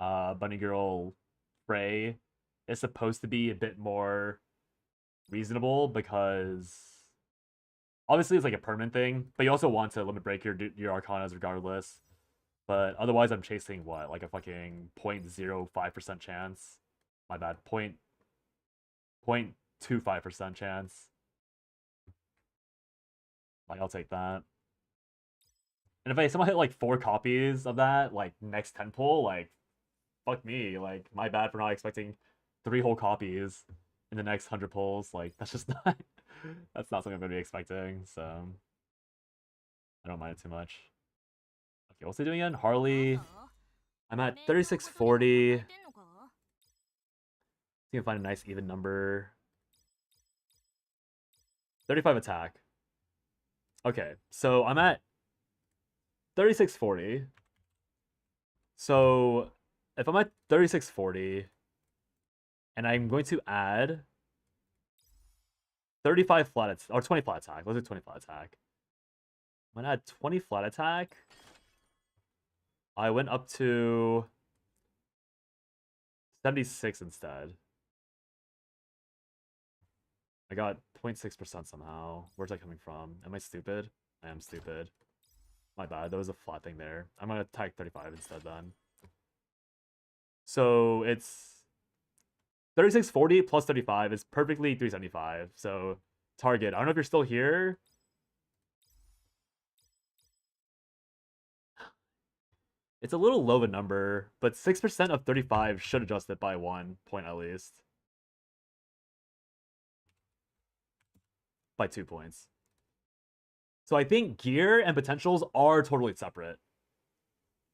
Bunny Girl Frey is supposed to be a bit more reasonable because obviously it's like a permanent thing, but you also want to limit break your Arcanas regardless. But otherwise, I'm chasing what, like a fucking 0.05% chance. My bad, 0.25% chance. Like I'll take that. And if I somehow hit like 4 copies of that, like next 10 pull, like fuck me. Like my bad for not expecting 3 whole copies in the next 100 pulls. Like that's just not that's not something I'm gonna be expecting. So I don't mind it too much. Okay, what's he doing again? Harley. I'm at 3640. See if I can find a nice even number. 35 attack. Okay, so I'm at 3640. So if I'm at 3640 and I'm going to add 35 flat or 20 flat attack. Let's do 20 flat attack. I'm gonna add 20 flat attack. I went up to 76 instead. I got 0.6% somehow. Where's that coming from? Am I stupid? I am stupid. My bad. There was a flat thing there. I'm gonna attack 35 instead then. So it's 3640 plus 35 is perfectly 375. So target. I don't know if you're still here. It's a little low of a number, but 6% of 35 should adjust it by 1 point at least. By 2 points. So I think gear and potentials are totally separate.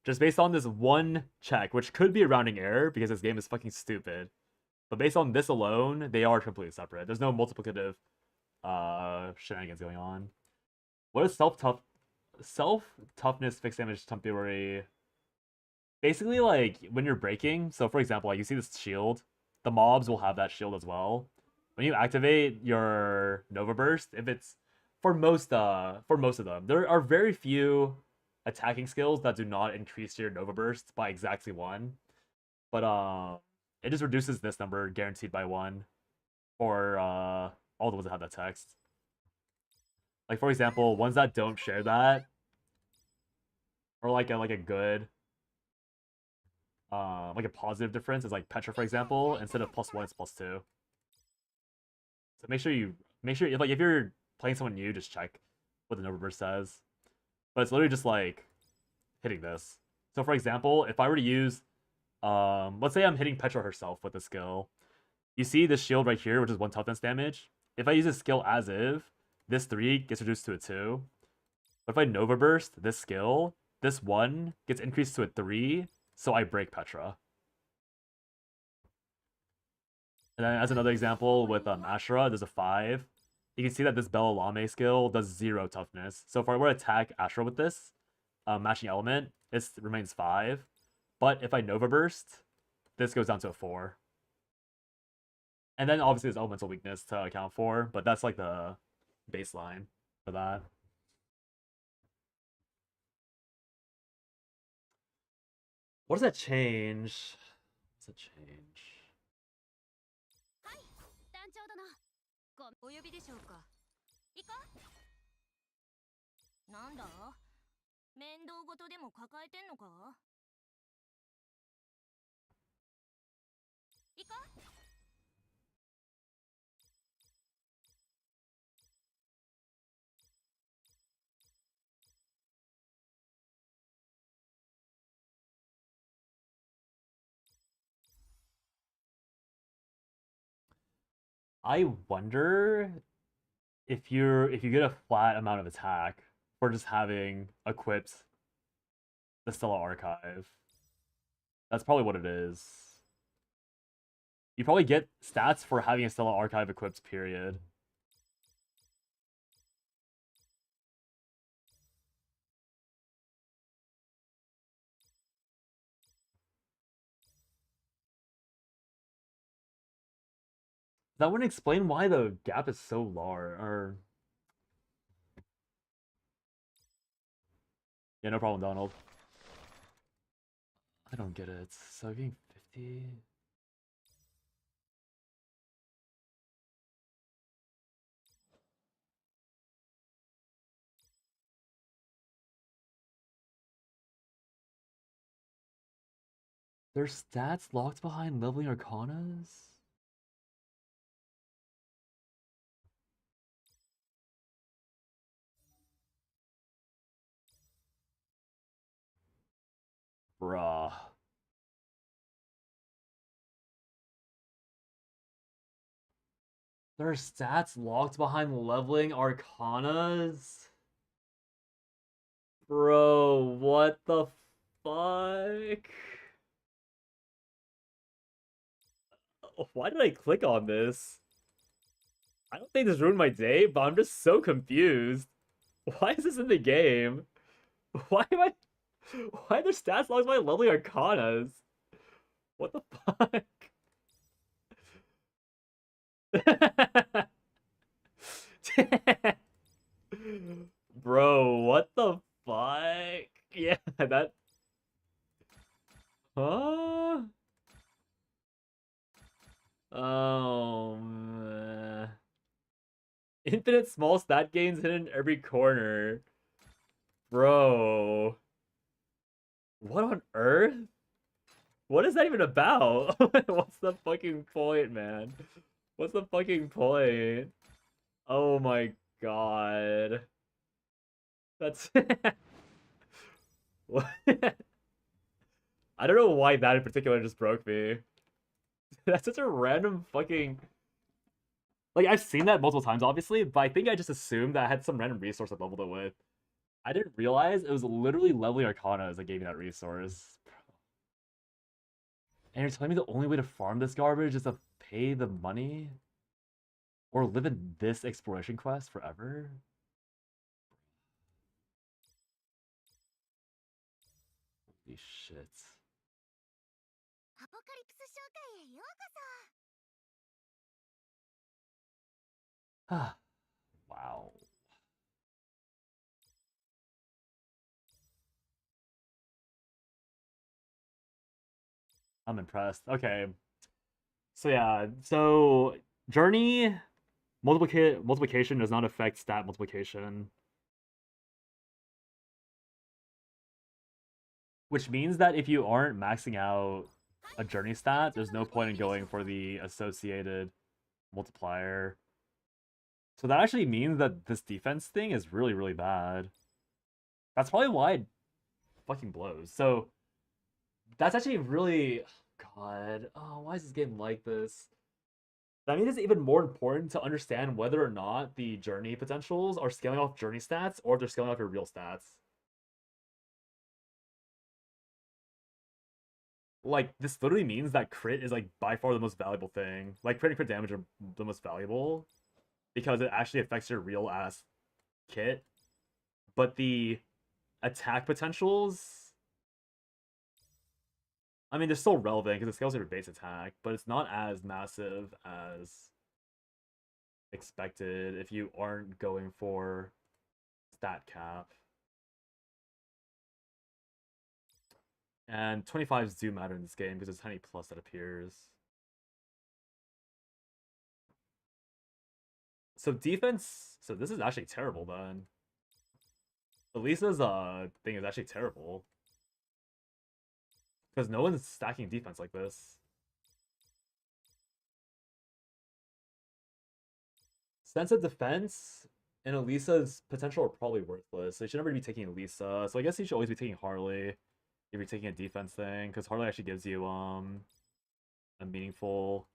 Just based on this one check, which could be a rounding error because this game is fucking stupid. But based on this alone, they are completely separate. There's no multiplicative shenanigans going on. What is self toughness, fixed damage, temporary? Basically, like when you're breaking. So for example, like you see this shield, the mobs will have that shield as well. When you activate your Nova Burst, if it's for most of them, there are very few attacking skills that do not increase your Nova Burst by exactly 1. But it just reduces this number guaranteed by 1 for all the ones that have that text. Like for example, ones that don't share that, or like a good like a positive difference is like Petra, for example. Instead of +1, it's +2. So make sure if you're playing someone new, just check what the Nova Burst says. But it's literally just like hitting this. So for example, if I were to use let's say I'm hitting Petra herself with a skill. You see this shield right here, which is 1 toughness damage. If I use a skill as if, this 3 gets reduced to a 2. But if I Nova Burst this skill, this 1 gets increased to a 3, so I break Petra. And then as another example with Ashura, there's a 5. You can see that this Bella Lame skill does 0 toughness. So if I were to attack Ashura with this matching element, it remains 5. But if I Nova Burst, this goes down to a 4. And then obviously there's elemental weakness to account for, but that's like the baseline for that. What does that change? What's that change? 団長殿、お呼びでしょうか。いか？なんだ？面倒事でも抱えてんのか？いか？ I wonder if you get a flat amount of attack for just having equipped the Stella Archive. That's probably what it is. You probably get stats for having a Stella Archive equipped, period. That wouldn't explain why the gap is so large. Or yeah, no problem, Donald. I don't get it. So getting 50. Their stats locked behind leveling arcanas? Bruh. Their stats locked behind leveling arcanas? Bro, what the fuck? Why did I click on this? I don't think this ruined my day, but I'm just so confused. Why is this in the game? Why am I... Why are their stats locked by leveling arcanas? What the fuck? Bro, what the fuck? Yeah, that... Huh? Oh, man. Infinite small stat gains hidden in every corner. Bro. What on earth? What is that even about? What's the fucking point, man? What's the fucking point? Oh my god. That's... What? I don't know why that in particular just broke me. That's such a random fucking... Like, I've seen that multiple times, obviously, but I think I just assumed that I had some random resource I leveled it with. I didn't realize it was literally leveling arcanas that gave me that resource. And you're telling me the only way to farm this garbage is to pay the money? Or live in this exploration quest forever? Holy shit. アポカリプス商会へようこそ。 Wow. I'm impressed. Okay. So yeah, so journey multiplication does not affect stat multiplication. Which means that if you aren't maxing out a journey stat, there's no point in going for the associated multiplier. So that actually means that this defense thing is really, really bad. That's probably why it fucking blows. So that's actually really... God. Oh, why is this game like this? That means it's even more important to understand whether or not the journey potentials are scaling off journey stats or if they're scaling off your real stats. Like, this literally means that crit is, like, by far the most valuable thing. Like, crit and crit damage are the most valuable because it actually affects your real ass kit. But the attack potentials, I mean, they're still relevant because it scales your base attack, but it's not as massive as expected if you aren't going for stat cap. And 25s do matter in this game because it's tiny plus that appears. So defense, so this is actually terrible then. Elisa's thing is actually terrible. Because no one's stacking defense like this. Sense of defense and Elisa's potential are probably worthless. So you should never be taking Elisa. So I guess you should always be taking Harley if you're taking a defense thing, because Harley actually gives you a meaningful,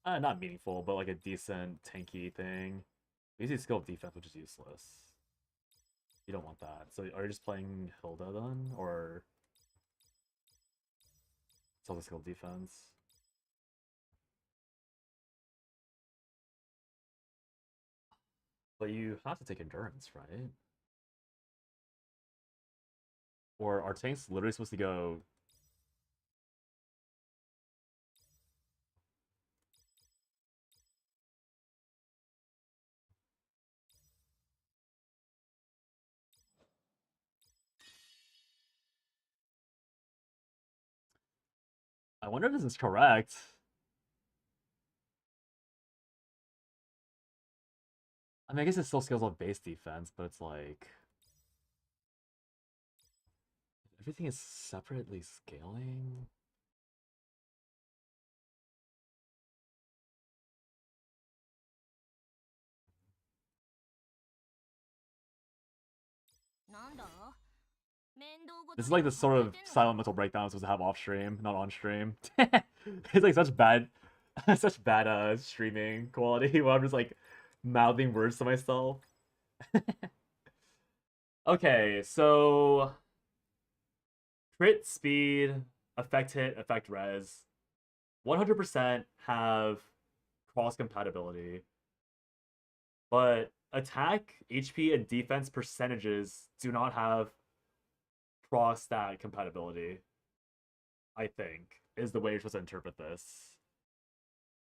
not meaningful, but like a decent tanky thing. Easy skill of defense, which is useless. You don't want that. So are you just playing Hilda then, or Zelda skill defense? But you have to take endurance, right? Or are tanks literally supposed to go... I wonder if this is correct. I mean, I guess it still scales off base defense, but it's like everything is separately scaling. This is like the sort of silent mental breakdown I'm supposed to have off stream, not on stream. It's like such bad, such bad streaming quality where I'm just like mouthing words to myself. Okay, so crit speed, effect hit, effect res, 100% have cross compatibility, but attack, HP, and defense percentages do not have cross stat compatibility. I think is the way you're supposed to interpret this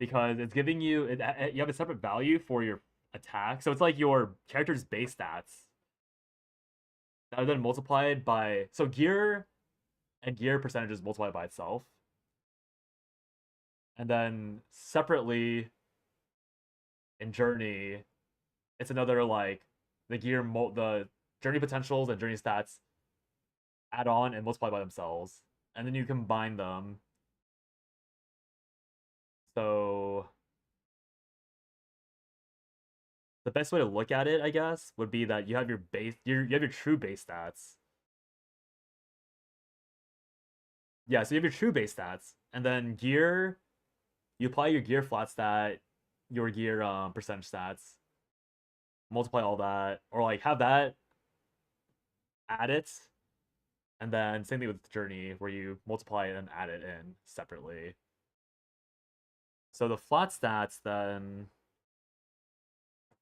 because it's giving you you have a separate value for your attack, so it's like your character's base stats that are then multiplied by gear and gear percentages multiplied by itself, and then separately in journey, it's another like the journey potentials and journey stats add on and multiply by themselves, and then you combine them. So the best way to look at it, I guess, would be that you have your you have your true base stats. Yeah, so you have your true base stats, and then gear, you apply your gear flat stat, your gear percentage stats, multiply all that, or like have that, add it, and then same thing with journey, where you multiply it and add it in separately. So the flat stats then,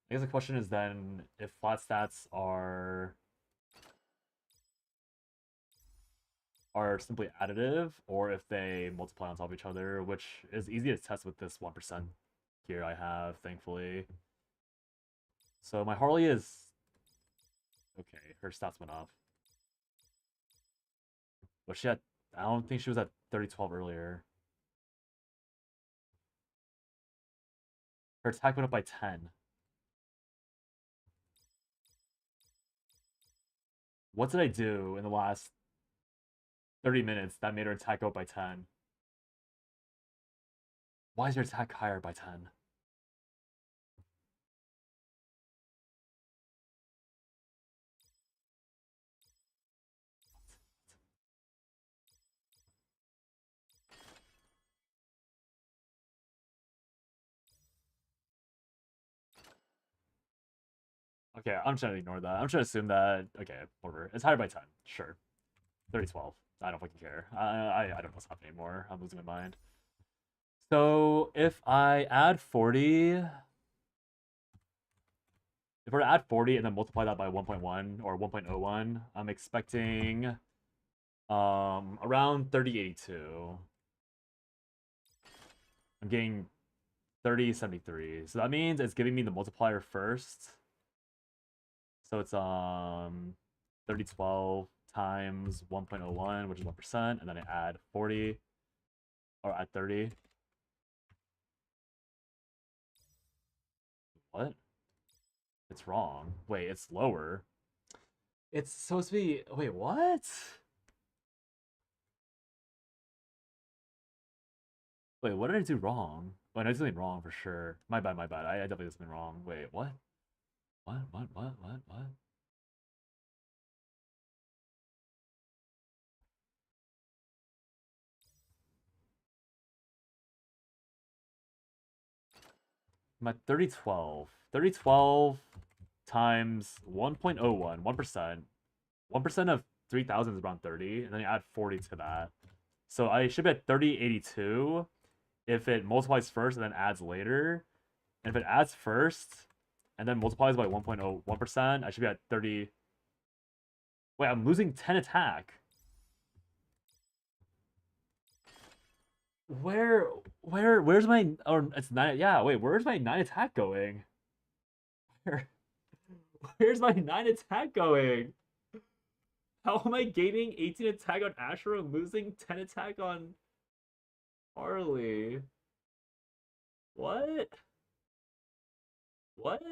I guess the question is then if flat stats are simply additive or if they multiply on top of each other, which is easy to test with this 1% here I have, thankfully. So my Harley is okay, her stats went up. But I don't think she was at 3012 earlier. Her attack went up by 10. What did I do in the last 30 minutes that made her attack go up by 10? Why is your attack higher by 10? Okay, I'm trying to ignore that. I'm trying to assume that, okay, whatever. It's higher by 10. Sure. 3012. I don't fucking care. I don't know what's happening anymore. I'm losing my mind. So if I add 40, if we're to add 40 and then multiply that by 1.1 or 1.01, I'm expecting around 3082. I'm getting 3073. So that means it's giving me the multiplier first. So it's 3012 times 1.01, which is 1%, and then I add 40 or add 30. What? It's wrong. Wait, it's lower. It's supposed to be. Wait, what? Wait, what did I do wrong? Wait, I did something wrong for sure. My bad, my bad. I definitely did something wrong. Wait, what? What? I'm at 3012. 3012 times 1.01, 1%. 1% of 3,000 is around 30, and then you add 40 to that. So I should be at 3082 if it multiplies first and then adds later. And if it adds first and then multiplies by 1.01%, I should be at 30. Wait, I'm losing 10 attack. Where's my, or it's 9, yeah, wait, where's my 9 attack going? Where, where's my 9 attack going? How am I gaining 18 attack on Asher and losing 10 attack on Harley. What? What?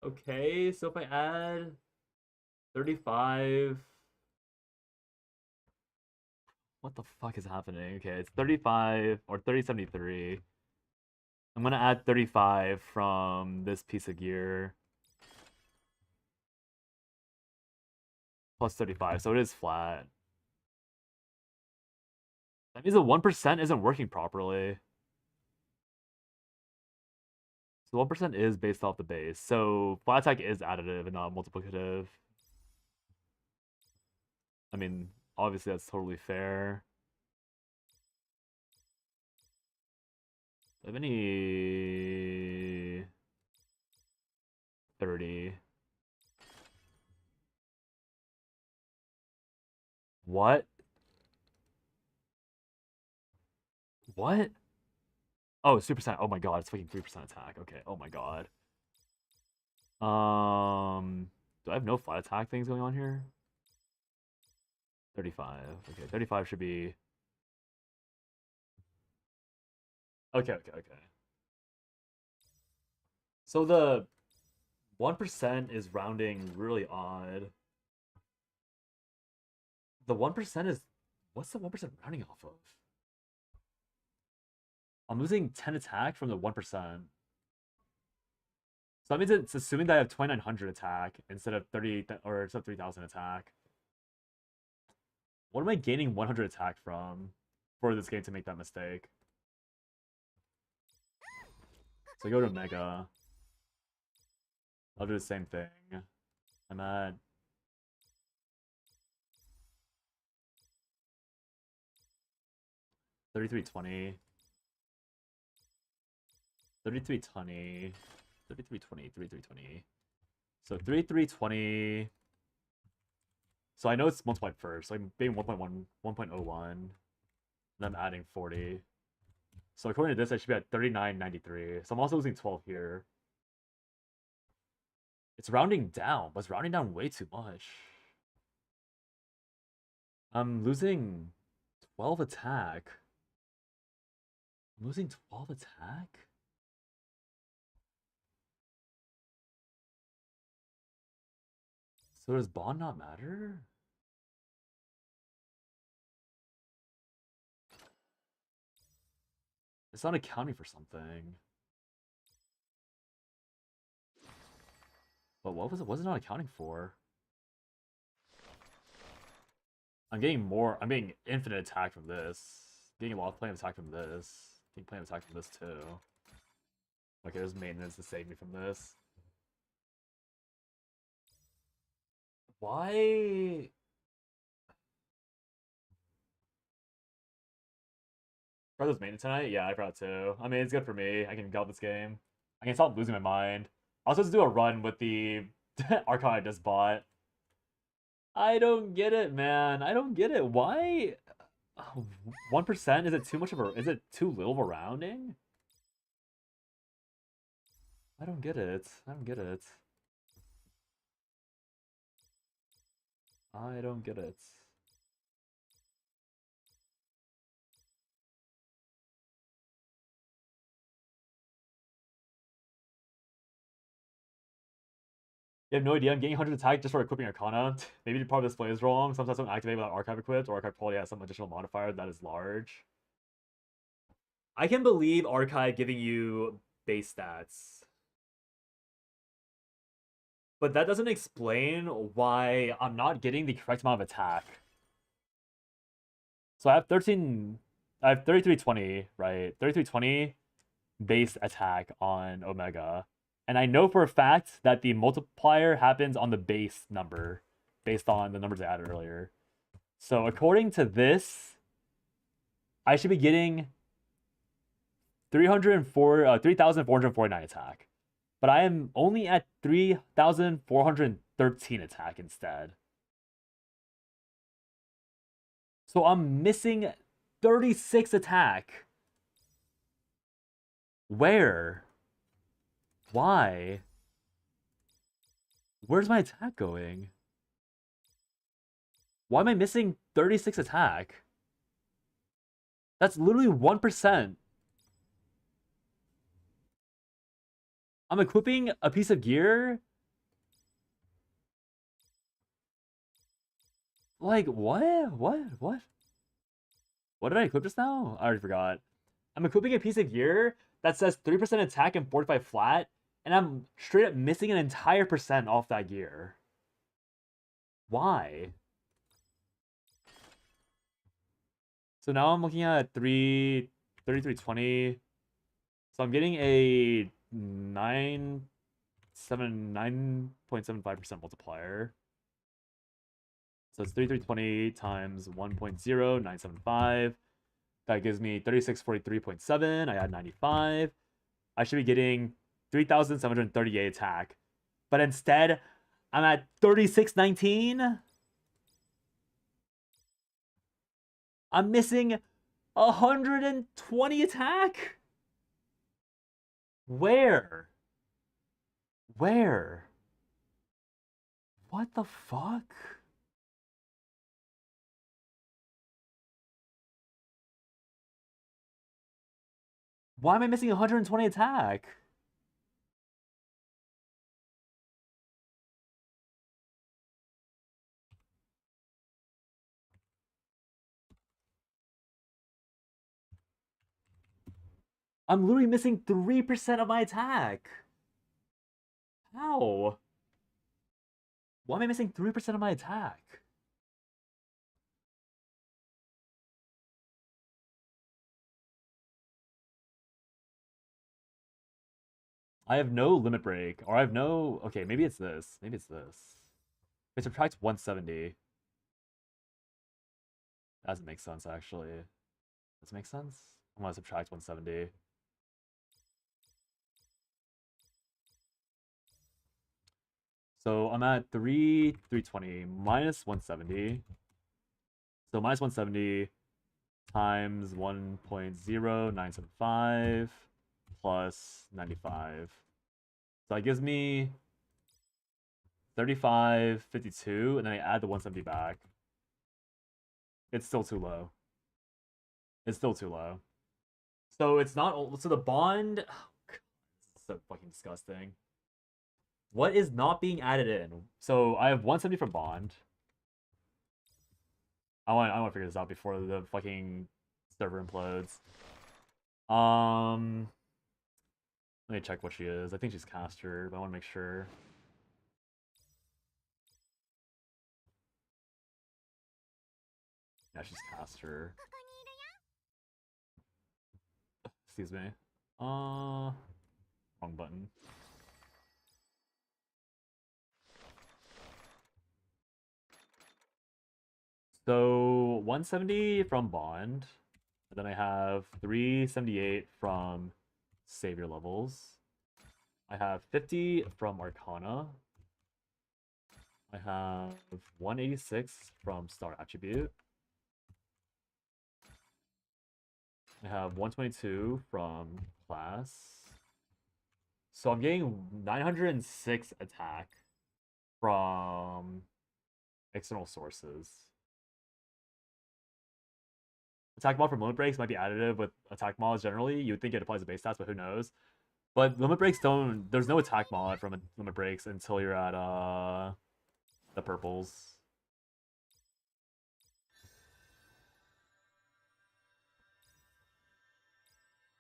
Okay, so if I add 35. What the fuck is happening? Okay, it's 35 or 3073. I'm gonna add 35 from this piece of gear. Plus 35, so it is flat. That means the 1% isn't working properly. So 1% is based off the base. So flat attack is additive and not multiplicative. I mean, obviously that's totally fair. Do I have any 30? What? What? Oh, it's 3%. Oh my god, it's fucking 3% attack. Okay, oh my god. Do I have no flat attack things going on here? 35. Okay, 35 should be... Okay. So the 1% is rounding really odd. The 1% is... What's the 1% rounding off of? I'm losing 10 attack from the 1%. So that means it's assuming that I have 2900 attack instead of 30 or instead of 3000 attack. What am I gaining 100 attack from for this game to make that mistake? So I go to Mega. I'll do the same thing. I'm at 3320. 3320. 3320. 3320. So 3320. So I know it's multiplied first. So I'm being 1.1, 1.01. And I'm adding 40. So according to this, I should be at 3993. So I'm also losing 12 here. It's rounding down, but it's rounding down way too much. I'm losing 12 attack. I'm losing 12 attack? So does bond not matter? It's not accounting for something. But what was it not accounting for? I'm getting more. I'm getting infinite attack from this. Getting a lot of plane attack from this. Getting plane attack from this too. Okay, there's maintenance to save me from this. Why? Brothers maintenance tonight? Yeah, I forgot to. I mean, it's good for me. I can go this game. I can stop losing my mind. I was supposed to do a run with the Archon I just bought. I don't get it, man. I don't get it. Why? 1%? Is it too much of a... Is it too little of a rounding? I don't get it. I don't get it. I don't get it. You have no idea. I'm getting 100 attack just for equipping Arcana. Maybe the part of the display is wrong. Sometimes I don't activate without Archive equipped, or Archive probably has some additional modifier that is large. I can believe Archive giving you base stats. But that doesn't explain why I'm not getting the correct amount of attack. So I have 3320, right? 3320 base attack on Omega. And I know for a fact that the multiplier happens on the base number based on the numbers I added earlier. So according to this, I should be getting 3,449 attack. But I am only at 3,413 attack instead. So I'm missing 36 attack. Where? Why? Where's my attack going? Why am I missing 36 attack. That's literally 1%. I'm equipping a piece of gear. Like, what? What? What did I equip just now? I already forgot. I'm equipping a piece of gear that says 3% attack and 45 flat, and I'm straight up missing an entire percent off that gear. Why? So now I'm looking at 3320. So I'm getting a 9.75% multiplier. So it's 3320 times 1.0975. That gives me 3643.7. I add 95. I should be getting 3,738 attack. But instead, I'm at 3619. I'm missing 120 attack. Where? Where? What the fuck? Why am I missing 120 attack? I'm literally missing 3% of my attack. How? Why am I missing 3% of my attack? I have no limit break, or I have no... Okay, maybe it's this. Maybe it's this. It subtracts 170. That doesn't make sense, actually. Does it make sense? I'm gonna subtract 170. So I'm at 320 minus 170. So minus 170 times 1.0975 plus 95. So that gives me 3552, and then I add the 170 back. It's still too low. It's still too low. So it's not... So the bond... Oh, God, this is so fucking disgusting. What is not being added in? So I have 170 from bond. I want to figure this out before the fucking server implodes. Let me check what she is. I think she's caster, but I want to make sure. Yeah, she's caster. Excuse me. Wrong button. So 170 from bond. And then I have 378 from savior levels. I have 50 from arcana. I have 186 from star attribute. I have 122 from class. So I'm getting 906 attack from external sources. Attack mod from limit breaks might be additive with attack mods generally. You would think it applies to base stats, but who knows? But limit breaks don't... There's no attack mod from limit breaks until you're at the purples.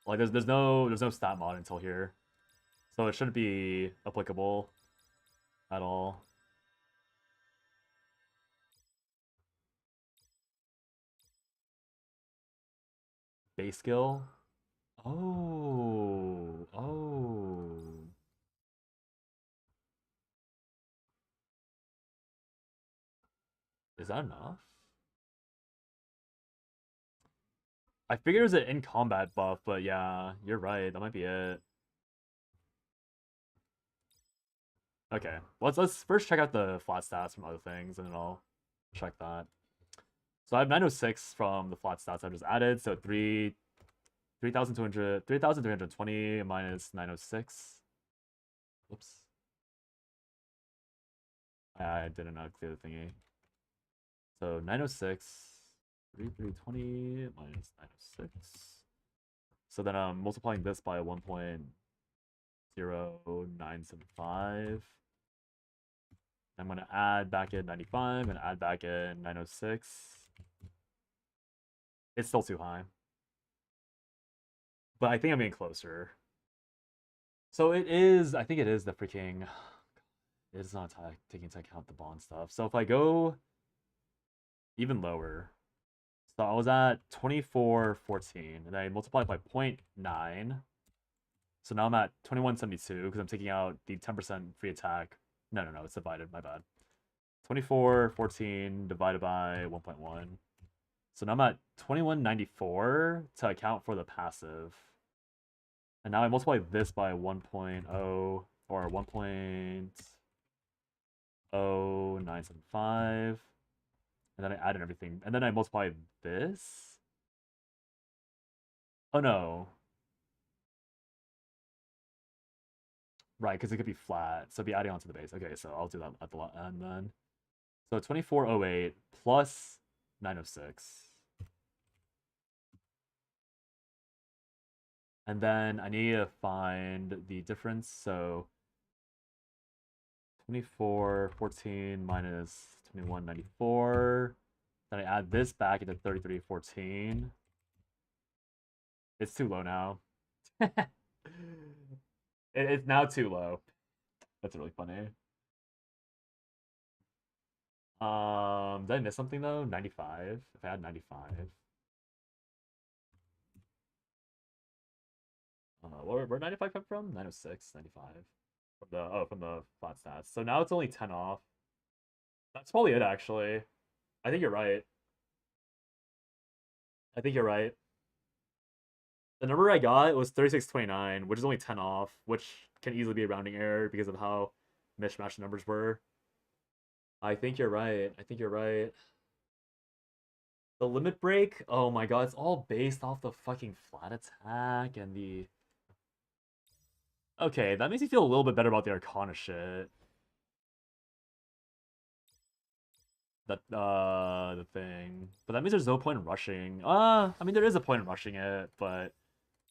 Like there's no stat mod until here. So it shouldn't be applicable at all. Base skill. Oh. Is that enough? I figured it was an in combat buff, but yeah, you're right. That might be it. Okay, let's first check out the flat stats from other things, and then I'll check that. So I have 906 from the flat stats I just added. So 3,320 minus 906. Whoops. I didn't clear the thingy. So 906, 3320 minus 906. So then I'm multiplying this by 1.0975. I'm going to add back in 95 and add back in 906. It's still too high. But I think I'm getting closer. So it is, I think it is the freaking, it is not taking into account the bond stuff. So if I go even lower, so I was at 2414, and I multiplied by 0.9. So now I'm at 2172 because I'm taking out the 10% free attack. No, it's divided, my bad. 2414 divided by 1.1. So now I'm at 2194 to account for the passive. And now I multiply this by 1.0 or 1.0975. And then I add in everything. And then I multiply this. Oh no. Right, because it could be flat. So it'd be adding onto the base. Okay, so I'll do that at the end then. So 2408 plus 906. And then I need to find the difference. So 2414 minus 2194. Then I add this back into 3314. It's too low now. It's now too low. That's really funny. Did I miss something though? 95. If I had 95. Where 95 come from? 906, 95. From the flat stats. So now it's only 10 off. That's probably it actually. I think you're right. I think you're right. The number I got was 3629, which is only 10 off, which can easily be a rounding error because of how mishmashed the numbers were. I think you're right. I think you're right. The limit break, oh my god, it's all based off the fucking flat attack and the... Okay, that makes me feel a little bit better about the Arcana shit. The thing. But that means there's no point in rushing. I mean, there is a point in rushing it, but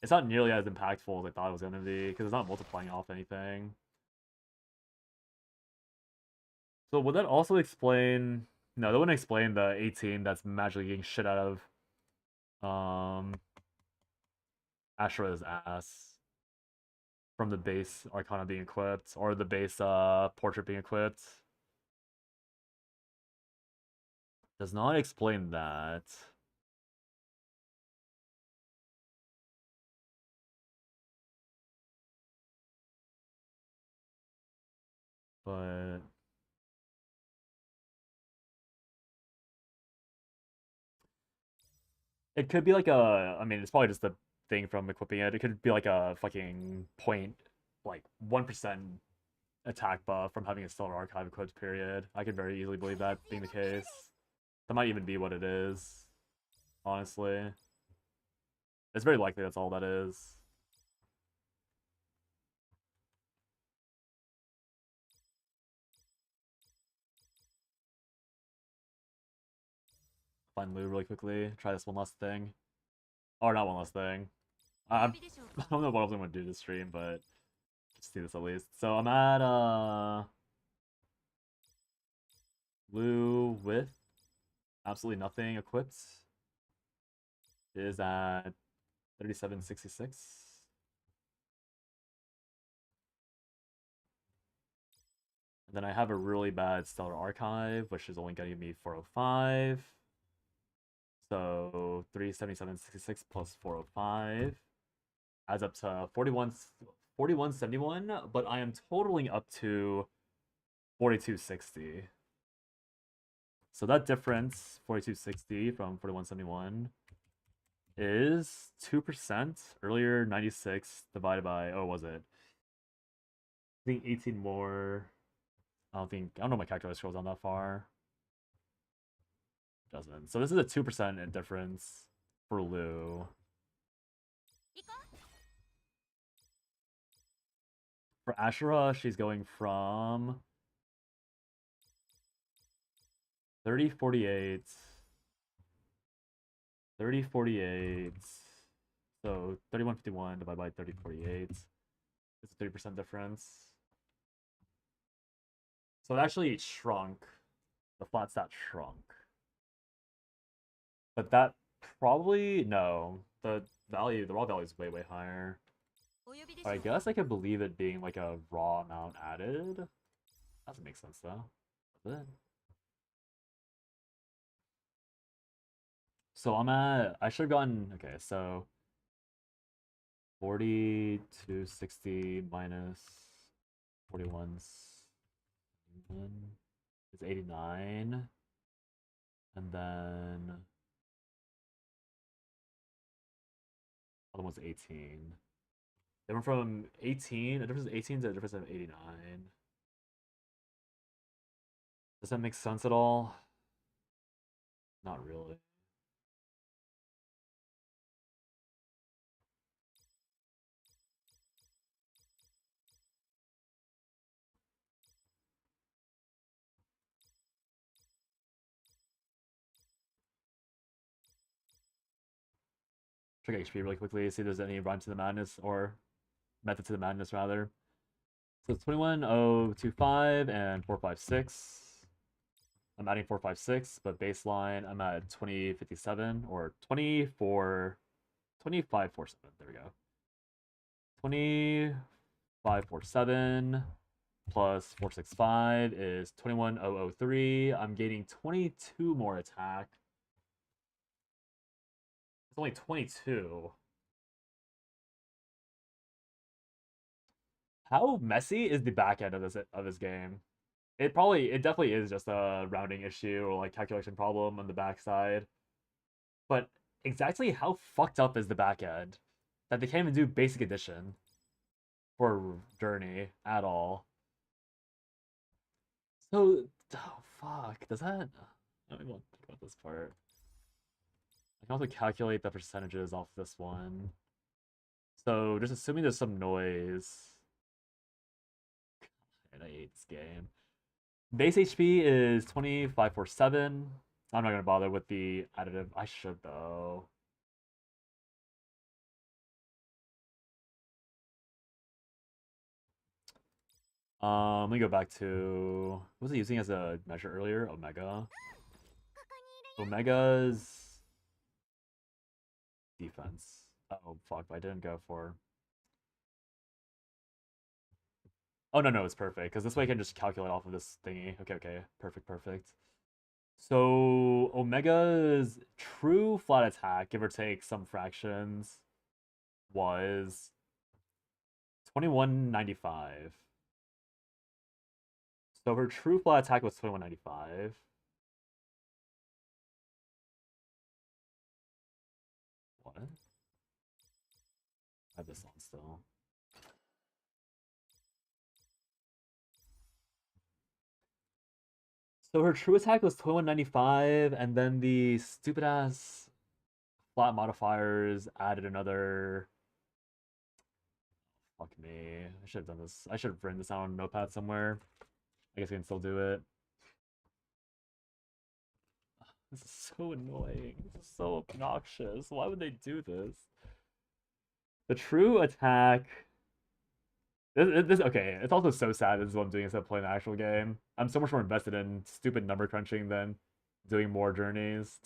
it's not nearly as impactful as I thought it was going to be, because it's not multiplying off anything. So would that also explain... No, that wouldn't explain the 18 that's magically getting shit out of Ashura's ass from the base Arcana being equipped, or the base Portrait being equipped. Does not explain that. But... It could be like a... I mean, it's probably just the thing from equipping it. It could be like a fucking point, like 1% attack buff from having a Stellar Archive equipped, period. I could very easily believe that being the case. That might even be what it is, honestly. It's very likely that's all that is. Find Lou really quickly. Try this one last thing. Or not one last thing. I don't know what else I'm going to do this stream, but just do this at least. So I'm at Lou with absolutely nothing equipped. Is at 3766. And then I have a really bad Stellar Archive, which is only getting me 405. So 377.66 plus 405 adds up to 4171, but I am totaling up to 4260. So that difference, 4260 from 4171, is 2%. Earlier, 96 divided by, oh, was it? I think 18 more. I don't know if my calculator scrolls down that far. Doesn't. So this is a 2% difference for Lou. For Ashura, she's going from 30, 48. 30, 48. So 3151 divided by 30, 48. It's a 30% difference. So it actually shrunk. The flat stat shrunk. But that probably, no. The value, the raw value is way, way higher. But I guess I could believe it being like a raw amount added. Doesn't make sense though. Does it? So I should have gotten, okay, so 40 to 60 minus 41 is 89. And then other one's 18. They went from 18, a difference of 18 to a difference of 89. Does that make sense at all? Not really. Check HP really quickly, see if there's any rhyme to the madness or method to the madness rather. So it's 21025 and 456. I'm adding 456, but baseline I'm at 2057 or 2547. There we go. 2547 plus 465 is 21003. I'm gaining 22 more attack. It's only 22. How messy is the back end of this game? It definitely is just a rounding issue or like calculation problem on the backside. But exactly how fucked up is the back end that they can't even do basic addition for Journey at all? So, oh fuck, does that? I don't even want to think about this part. I can also calculate the percentages off this one. So just assuming there's some noise. And I hate this game. Base HP is 2547. I'm not gonna bother with the additive. I should though. Let me go back to what was it using as a measure earlier? Omega. Omega's defense. Oh fuck! I didn't go for. Oh no, it's perfect because this way I can just calculate off of this thingy. Okay, perfect, perfect. So Omega's true flat attack, give or take some fractions, was 2195. So her true flat attack was 2195. What? I have this on still. So her true attack was 2195, and then the stupid ass flat modifiers added another. Fuck me. I should have done this. I should have written this out on a notepad somewhere. I guess I can still do it. This is so annoying. This is so obnoxious. Why would they do this? The true attack. This okay. It's also so sad. This is what I'm doing instead of playing the actual game. I'm so much more invested in stupid number crunching than doing more journeys.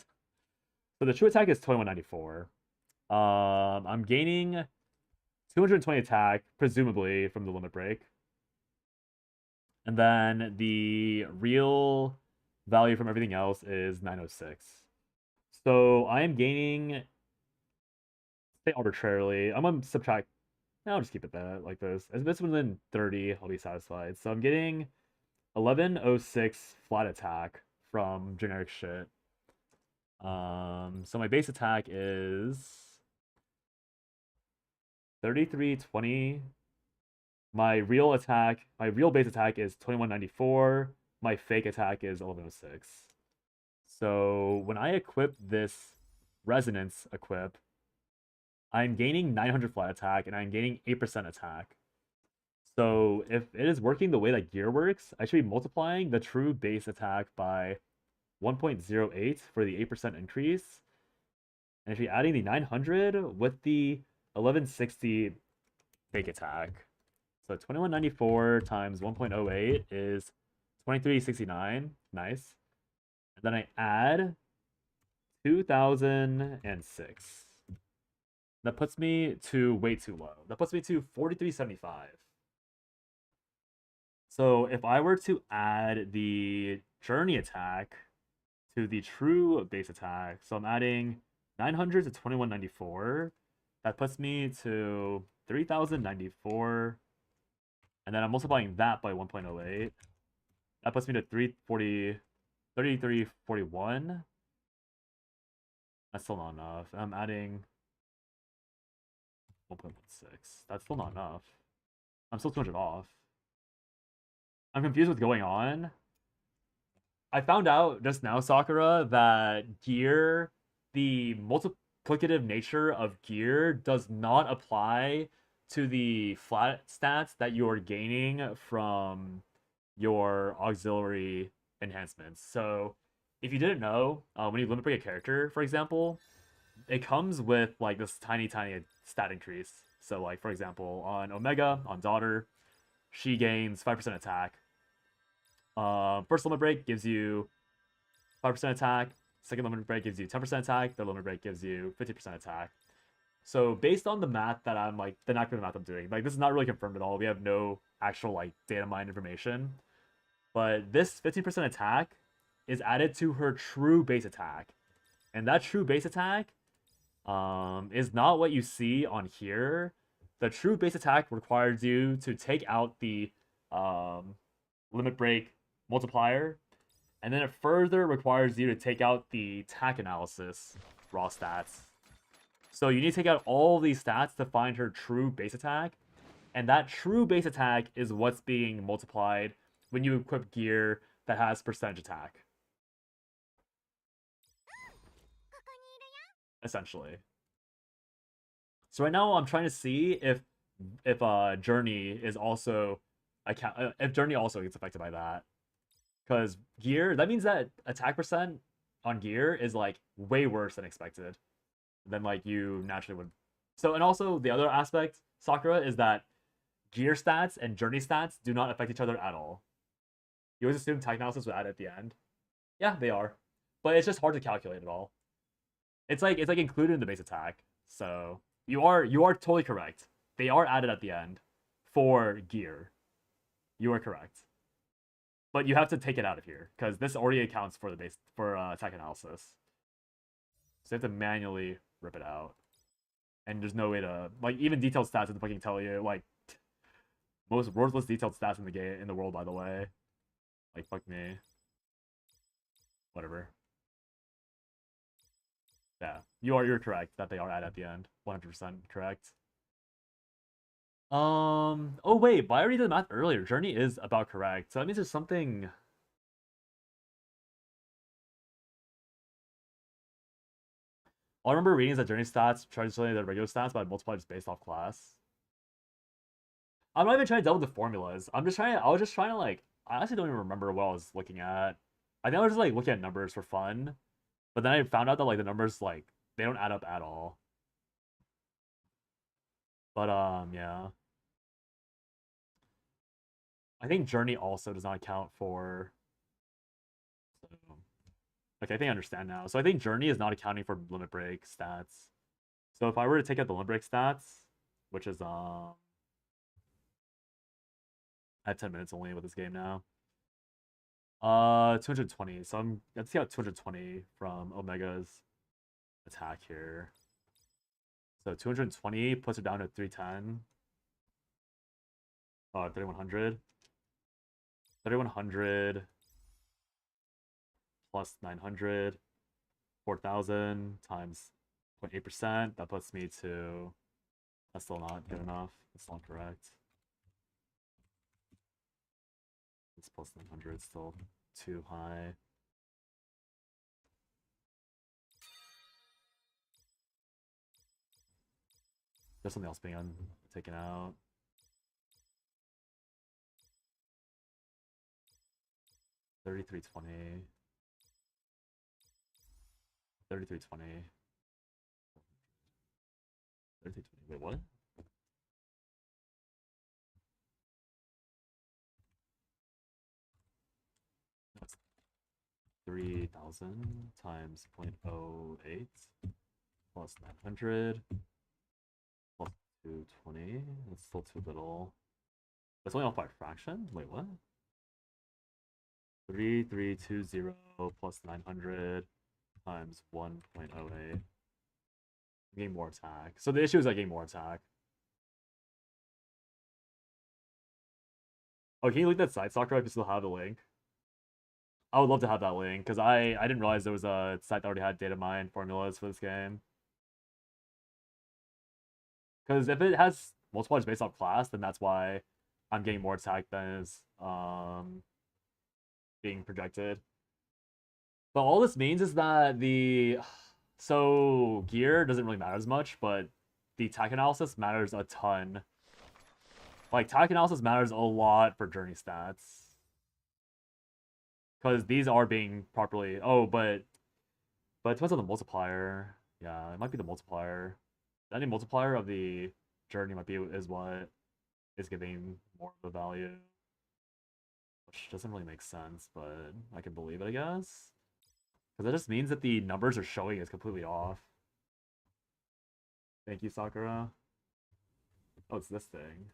So the true attack is 2194. I'm gaining 220 attack, presumably from the limit break. And then the real value from everything else is 906. So I am gaining, say arbitrarily, I'm gonna subtract. No, I'll just keep it that like this. As if it's within 30, I'll be satisfied. So I'm getting 1106 flat attack from generic shit. So my base attack is 3320. My real base attack is 2194. My fake attack is 1106. So when I equip this resonance equip, I'm gaining 900 flat attack and I'm gaining 8% attack. So if it is working the way that gear works, I should be multiplying the true base attack by 1.08 for the 8% increase. And if you're adding the 900 with the 1160 fake attack. So 2194 times 1.08 is 2369. Nice. And then I add 2006. That puts me to way too low. That puts me to 4375. So if I were to add the journey attack to the true base attack, so I'm adding 900 to 2194. That puts me to 3094. And then I'm multiplying that by 1.08. That puts me to 3341. That's still not enough. I'm adding 1.16. That's still not enough. I'm still 200 off. I'm confused what's going on. I found out just now, Sakura, that gear, the multiplicative nature of gear does not apply to the flat stats that you're gaining from your auxiliary enhancements. So if you didn't know, when you limit break a character, for example, it comes with like this tiny stat increase. So like for example, on Omega, on Daughter, she gains 5% attack. First limit break gives you 5% attack. Second limit break gives you 10% attack. Third limit break gives you 50% attack. So based on the math that I'm like, the acronym math I'm doing, like this is not really confirmed at all. We have no actual like data mine information. But this 15% attack is added to her true base attack. And that true base attack is not what you see on here. The true base attack requires you to take out the limit break multiplier, and then it further requires you to take out the attack analysis raw stats. So you need to take out all these stats to find her true base attack, and that true base attack is what's being multiplied when you equip gear that has percentage attack. Essentially. So right now I'm trying to see if Journey is also if Journey also gets affected by that. Because gear, that means that attack percent on gear is like way worse than expected. Than like you naturally would. So and also the other aspect, Sakura, is that gear stats and journey stats do not affect each other at all. You always assume attack analysis would add at the end. Yeah, they are. But it's just hard to calculate at all. It's like included in the base attack. So you are totally correct. They are added at the end for gear. You are correct. But you have to take it out of here because this already accounts for the base for attack analysis. So you have to manually rip it out. And there's no way to like even detailed stats doesn't fucking tell you like most worthless detailed stats in the game in the world, by the way. Like fuck me. Whatever. Yeah, you're correct that they are added at the end. 100% correct. Oh wait, but I already did the math earlier. Journey is about correct. So that means there's something. All I remember reading is that Journey stats try to show the regular stats, but multiply just based off class. I'm not even trying to delve into formulas. I was just trying to like I honestly don't even remember what I was looking at. I think I was just like looking at numbers for fun. But then I found out that like the numbers like they don't add up at all. But yeah. I think Journey also does not account for. So, okay, I think I understand now. So I think Journey is not accounting for limit break stats. So if I were to take out the limit break stats, which is I have 10 minutes only with this game now. 220. So let's see how 220 from Omega's attack here. So 220 puts it down to 310. 3100. 3100 plus 900. 4,000 times 0.8%. That puts me to. That's still not good enough. That's not correct. This plus 900 is still too high. There's something else being taken out. $33.20. 3320. 3320. Wait, what? That's 3,000 times 0.08 plus 900 plus 220. That's still too little. That's only off by a fraction? Wait, what? 3320 plus 900 times 1.08. Getting more attack. So the issue is I getting more attack. Oh, can you link that site, Sakura, if you still have the link? I would love to have that link, because I didn't realize there was a site that already had data mine formulas for this game. Because if it has multipliers based off class, then that's why I'm getting more attack than is being projected. But all this means is that the... So, gear doesn't really matter as much, but the attack analysis matters a ton. Like, attack analysis matters a lot for journey stats. Because these are being properly... Oh, but it depends on the multiplier. Yeah, it might be the multiplier. Any multiplier of the journey might be is what is giving more of the value. Which doesn't really make sense, but I can believe it, I guess. Because that just means that the numbers are showing is completely off. Thank you, Sakura. Oh, it's this thing.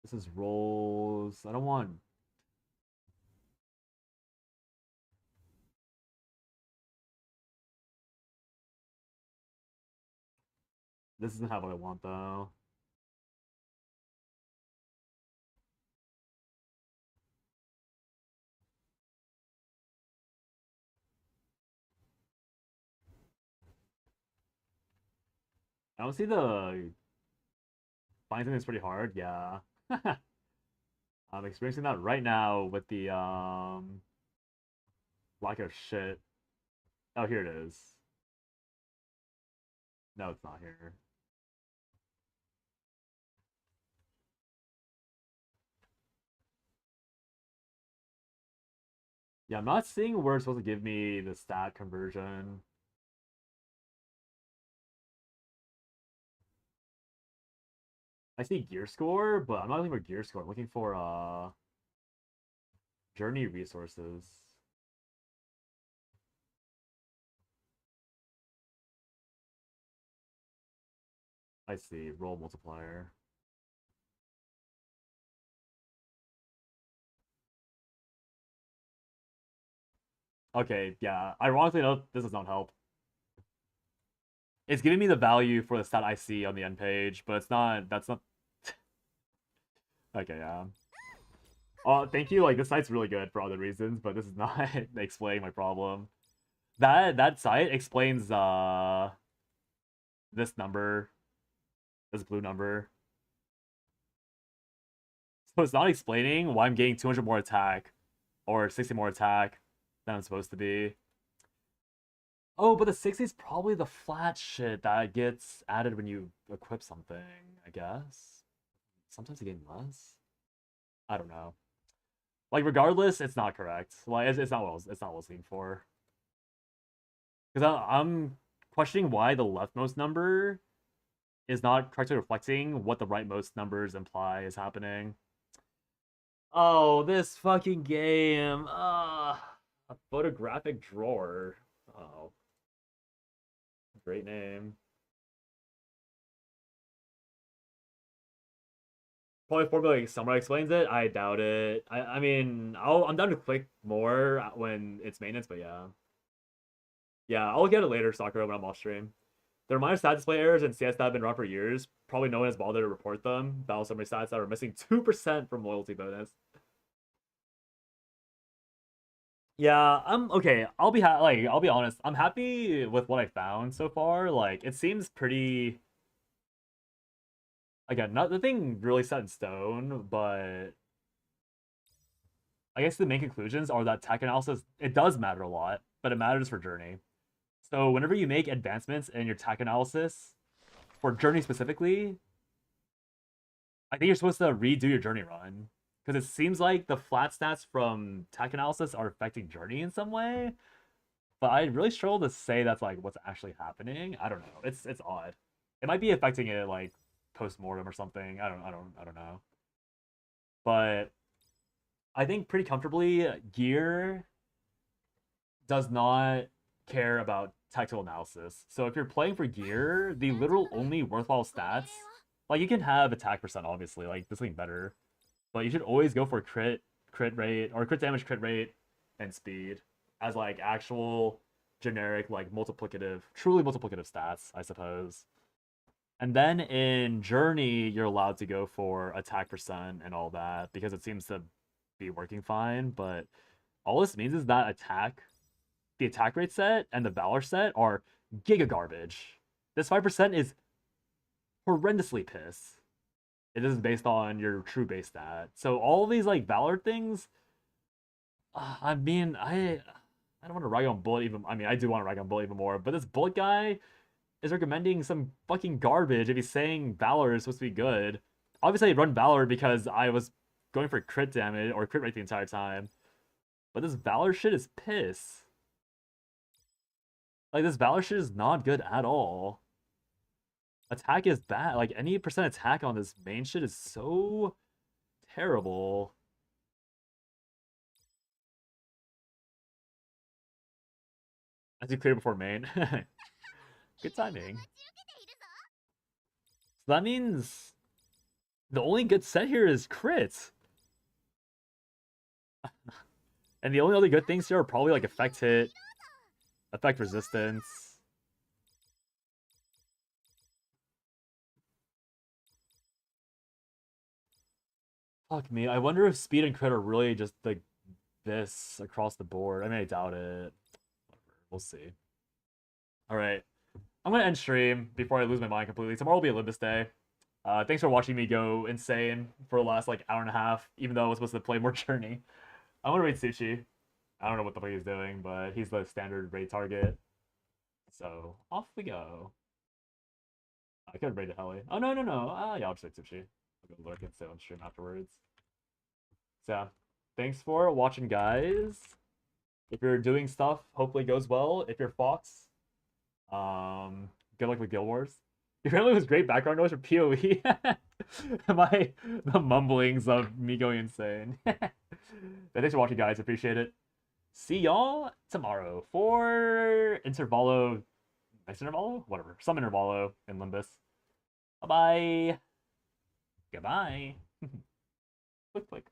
This is rolls. I don't want... This isn't how I want, though. I don't see the... Finding something that's pretty hard, yeah. I'm experiencing that right now with the, lack of shit. Oh, here it is. No, it's not here. Yeah, I'm not seeing where it's supposed to give me the stat conversion. I see gear score, but I'm not looking for gear score. I'm looking for journey resources. I see, roll multiplier. Okay, yeah. Ironically enough, this does not help. It's giving me the value for the stat I see on the end page, but it's not. That's not. Okay, yeah. Thank you. Like this site's really good for other reasons, but this is not explaining my problem. That site explains this number, this blue number. So it's not explaining why I'm getting 200 more attack or 60 more attack than I'm supposed to be. Oh, but the 60 is probably the flat shit that gets added when you equip something, I guess. Sometimes you gain less. I don't know. Like regardless, it's not correct. Like it's not what I was looking for. Because I'm questioning why the leftmost number is not correctly reflecting what the rightmost numbers imply is happening. Oh, this fucking game. A photographic drawer. Oh, great name. Probably formula like someone explains it. I doubt it. I mean, I'm down to click more when it's maintenance, but yeah. Yeah, I'll get it later, Sakura, when I'm off stream. There are minor stat display errors in CS that have been around for years. Probably no one has bothered to report them. Battle summary stats that are missing 2% from loyalty bonus. Yeah, I'm okay. I'll be honest. I'm happy with what I found so far. Like it seems pretty again, not nothing really set in stone, but I guess the main conclusions are that tech analysis it does matter a lot, but it matters for journey. So whenever you make advancements in your tech analysis for journey specifically, I think you're supposed to redo your journey run. Because it seems like the flat stats from tech analysis are affecting journey in some way. But I really struggle to say that's like what's actually happening. I don't know. It's odd. It might be affecting it like post mortem or something. I don't know. But I think pretty comfortably gear does not care about tactical analysis. So if you're playing for gear, the literal only worthwhile stats, like you can have attack percent obviously, like this thing better, but you should always go for crit rate or crit damage, crit rate, and speed as like actual generic like multiplicative, truly multiplicative stats, I suppose. And then in Journey, you're allowed to go for attack percent and all that because it seems to be working fine. But all this means is that the attack rate set and the Valor set are giga garbage. This 5% is horrendously piss. It is based on your true base stat. So all these like Valor things, I mean, I don't want to rag on Bullet even. I mean, I do want to rag on Bullet even more, but this Bullet guy is recommending some fucking garbage if he's saying Valor is supposed to be good. Obviously, I run Valor because I was going for crit damage or crit rate the entire time. But this Valor shit is piss. Like, this Valor shit is not good at all. Attack is bad. Like, any percent attack on this main shit is so terrible. As you clear before main. Good timing. So that means the only good set here is crits. And the only other good things here are probably like effect hit, effect resistance. Fuck me. I wonder if speed and crit are really just like this across the board. I mean, I doubt it. Whatever. We'll see. All right. I'm going to end stream before I lose my mind completely. Tomorrow will be Olympus Day. Thanks for watching me go insane for the last like hour and a half, even though I was supposed to play more Journey. I'm going to raid Sushi. I don't know what the fuck he's doing, but he's the standard raid target. So off we go. I could have raided Heli. Oh, no, no, no. Yeah, I'll just raid Sushi. I'll go lurk and sit on stream afterwards. So yeah, thanks for watching, guys. If you're doing stuff, hopefully it goes well. If you're Fox, good luck with Guild Wars. Apparently, it was great background noise for PoE. The mumblings of me going insane. But thanks for watching, guys. Appreciate it. See y'all tomorrow for Intervalo. Next Intervalo? Whatever. Some Intervalo in Limbus. Bye bye. Goodbye. Click, click.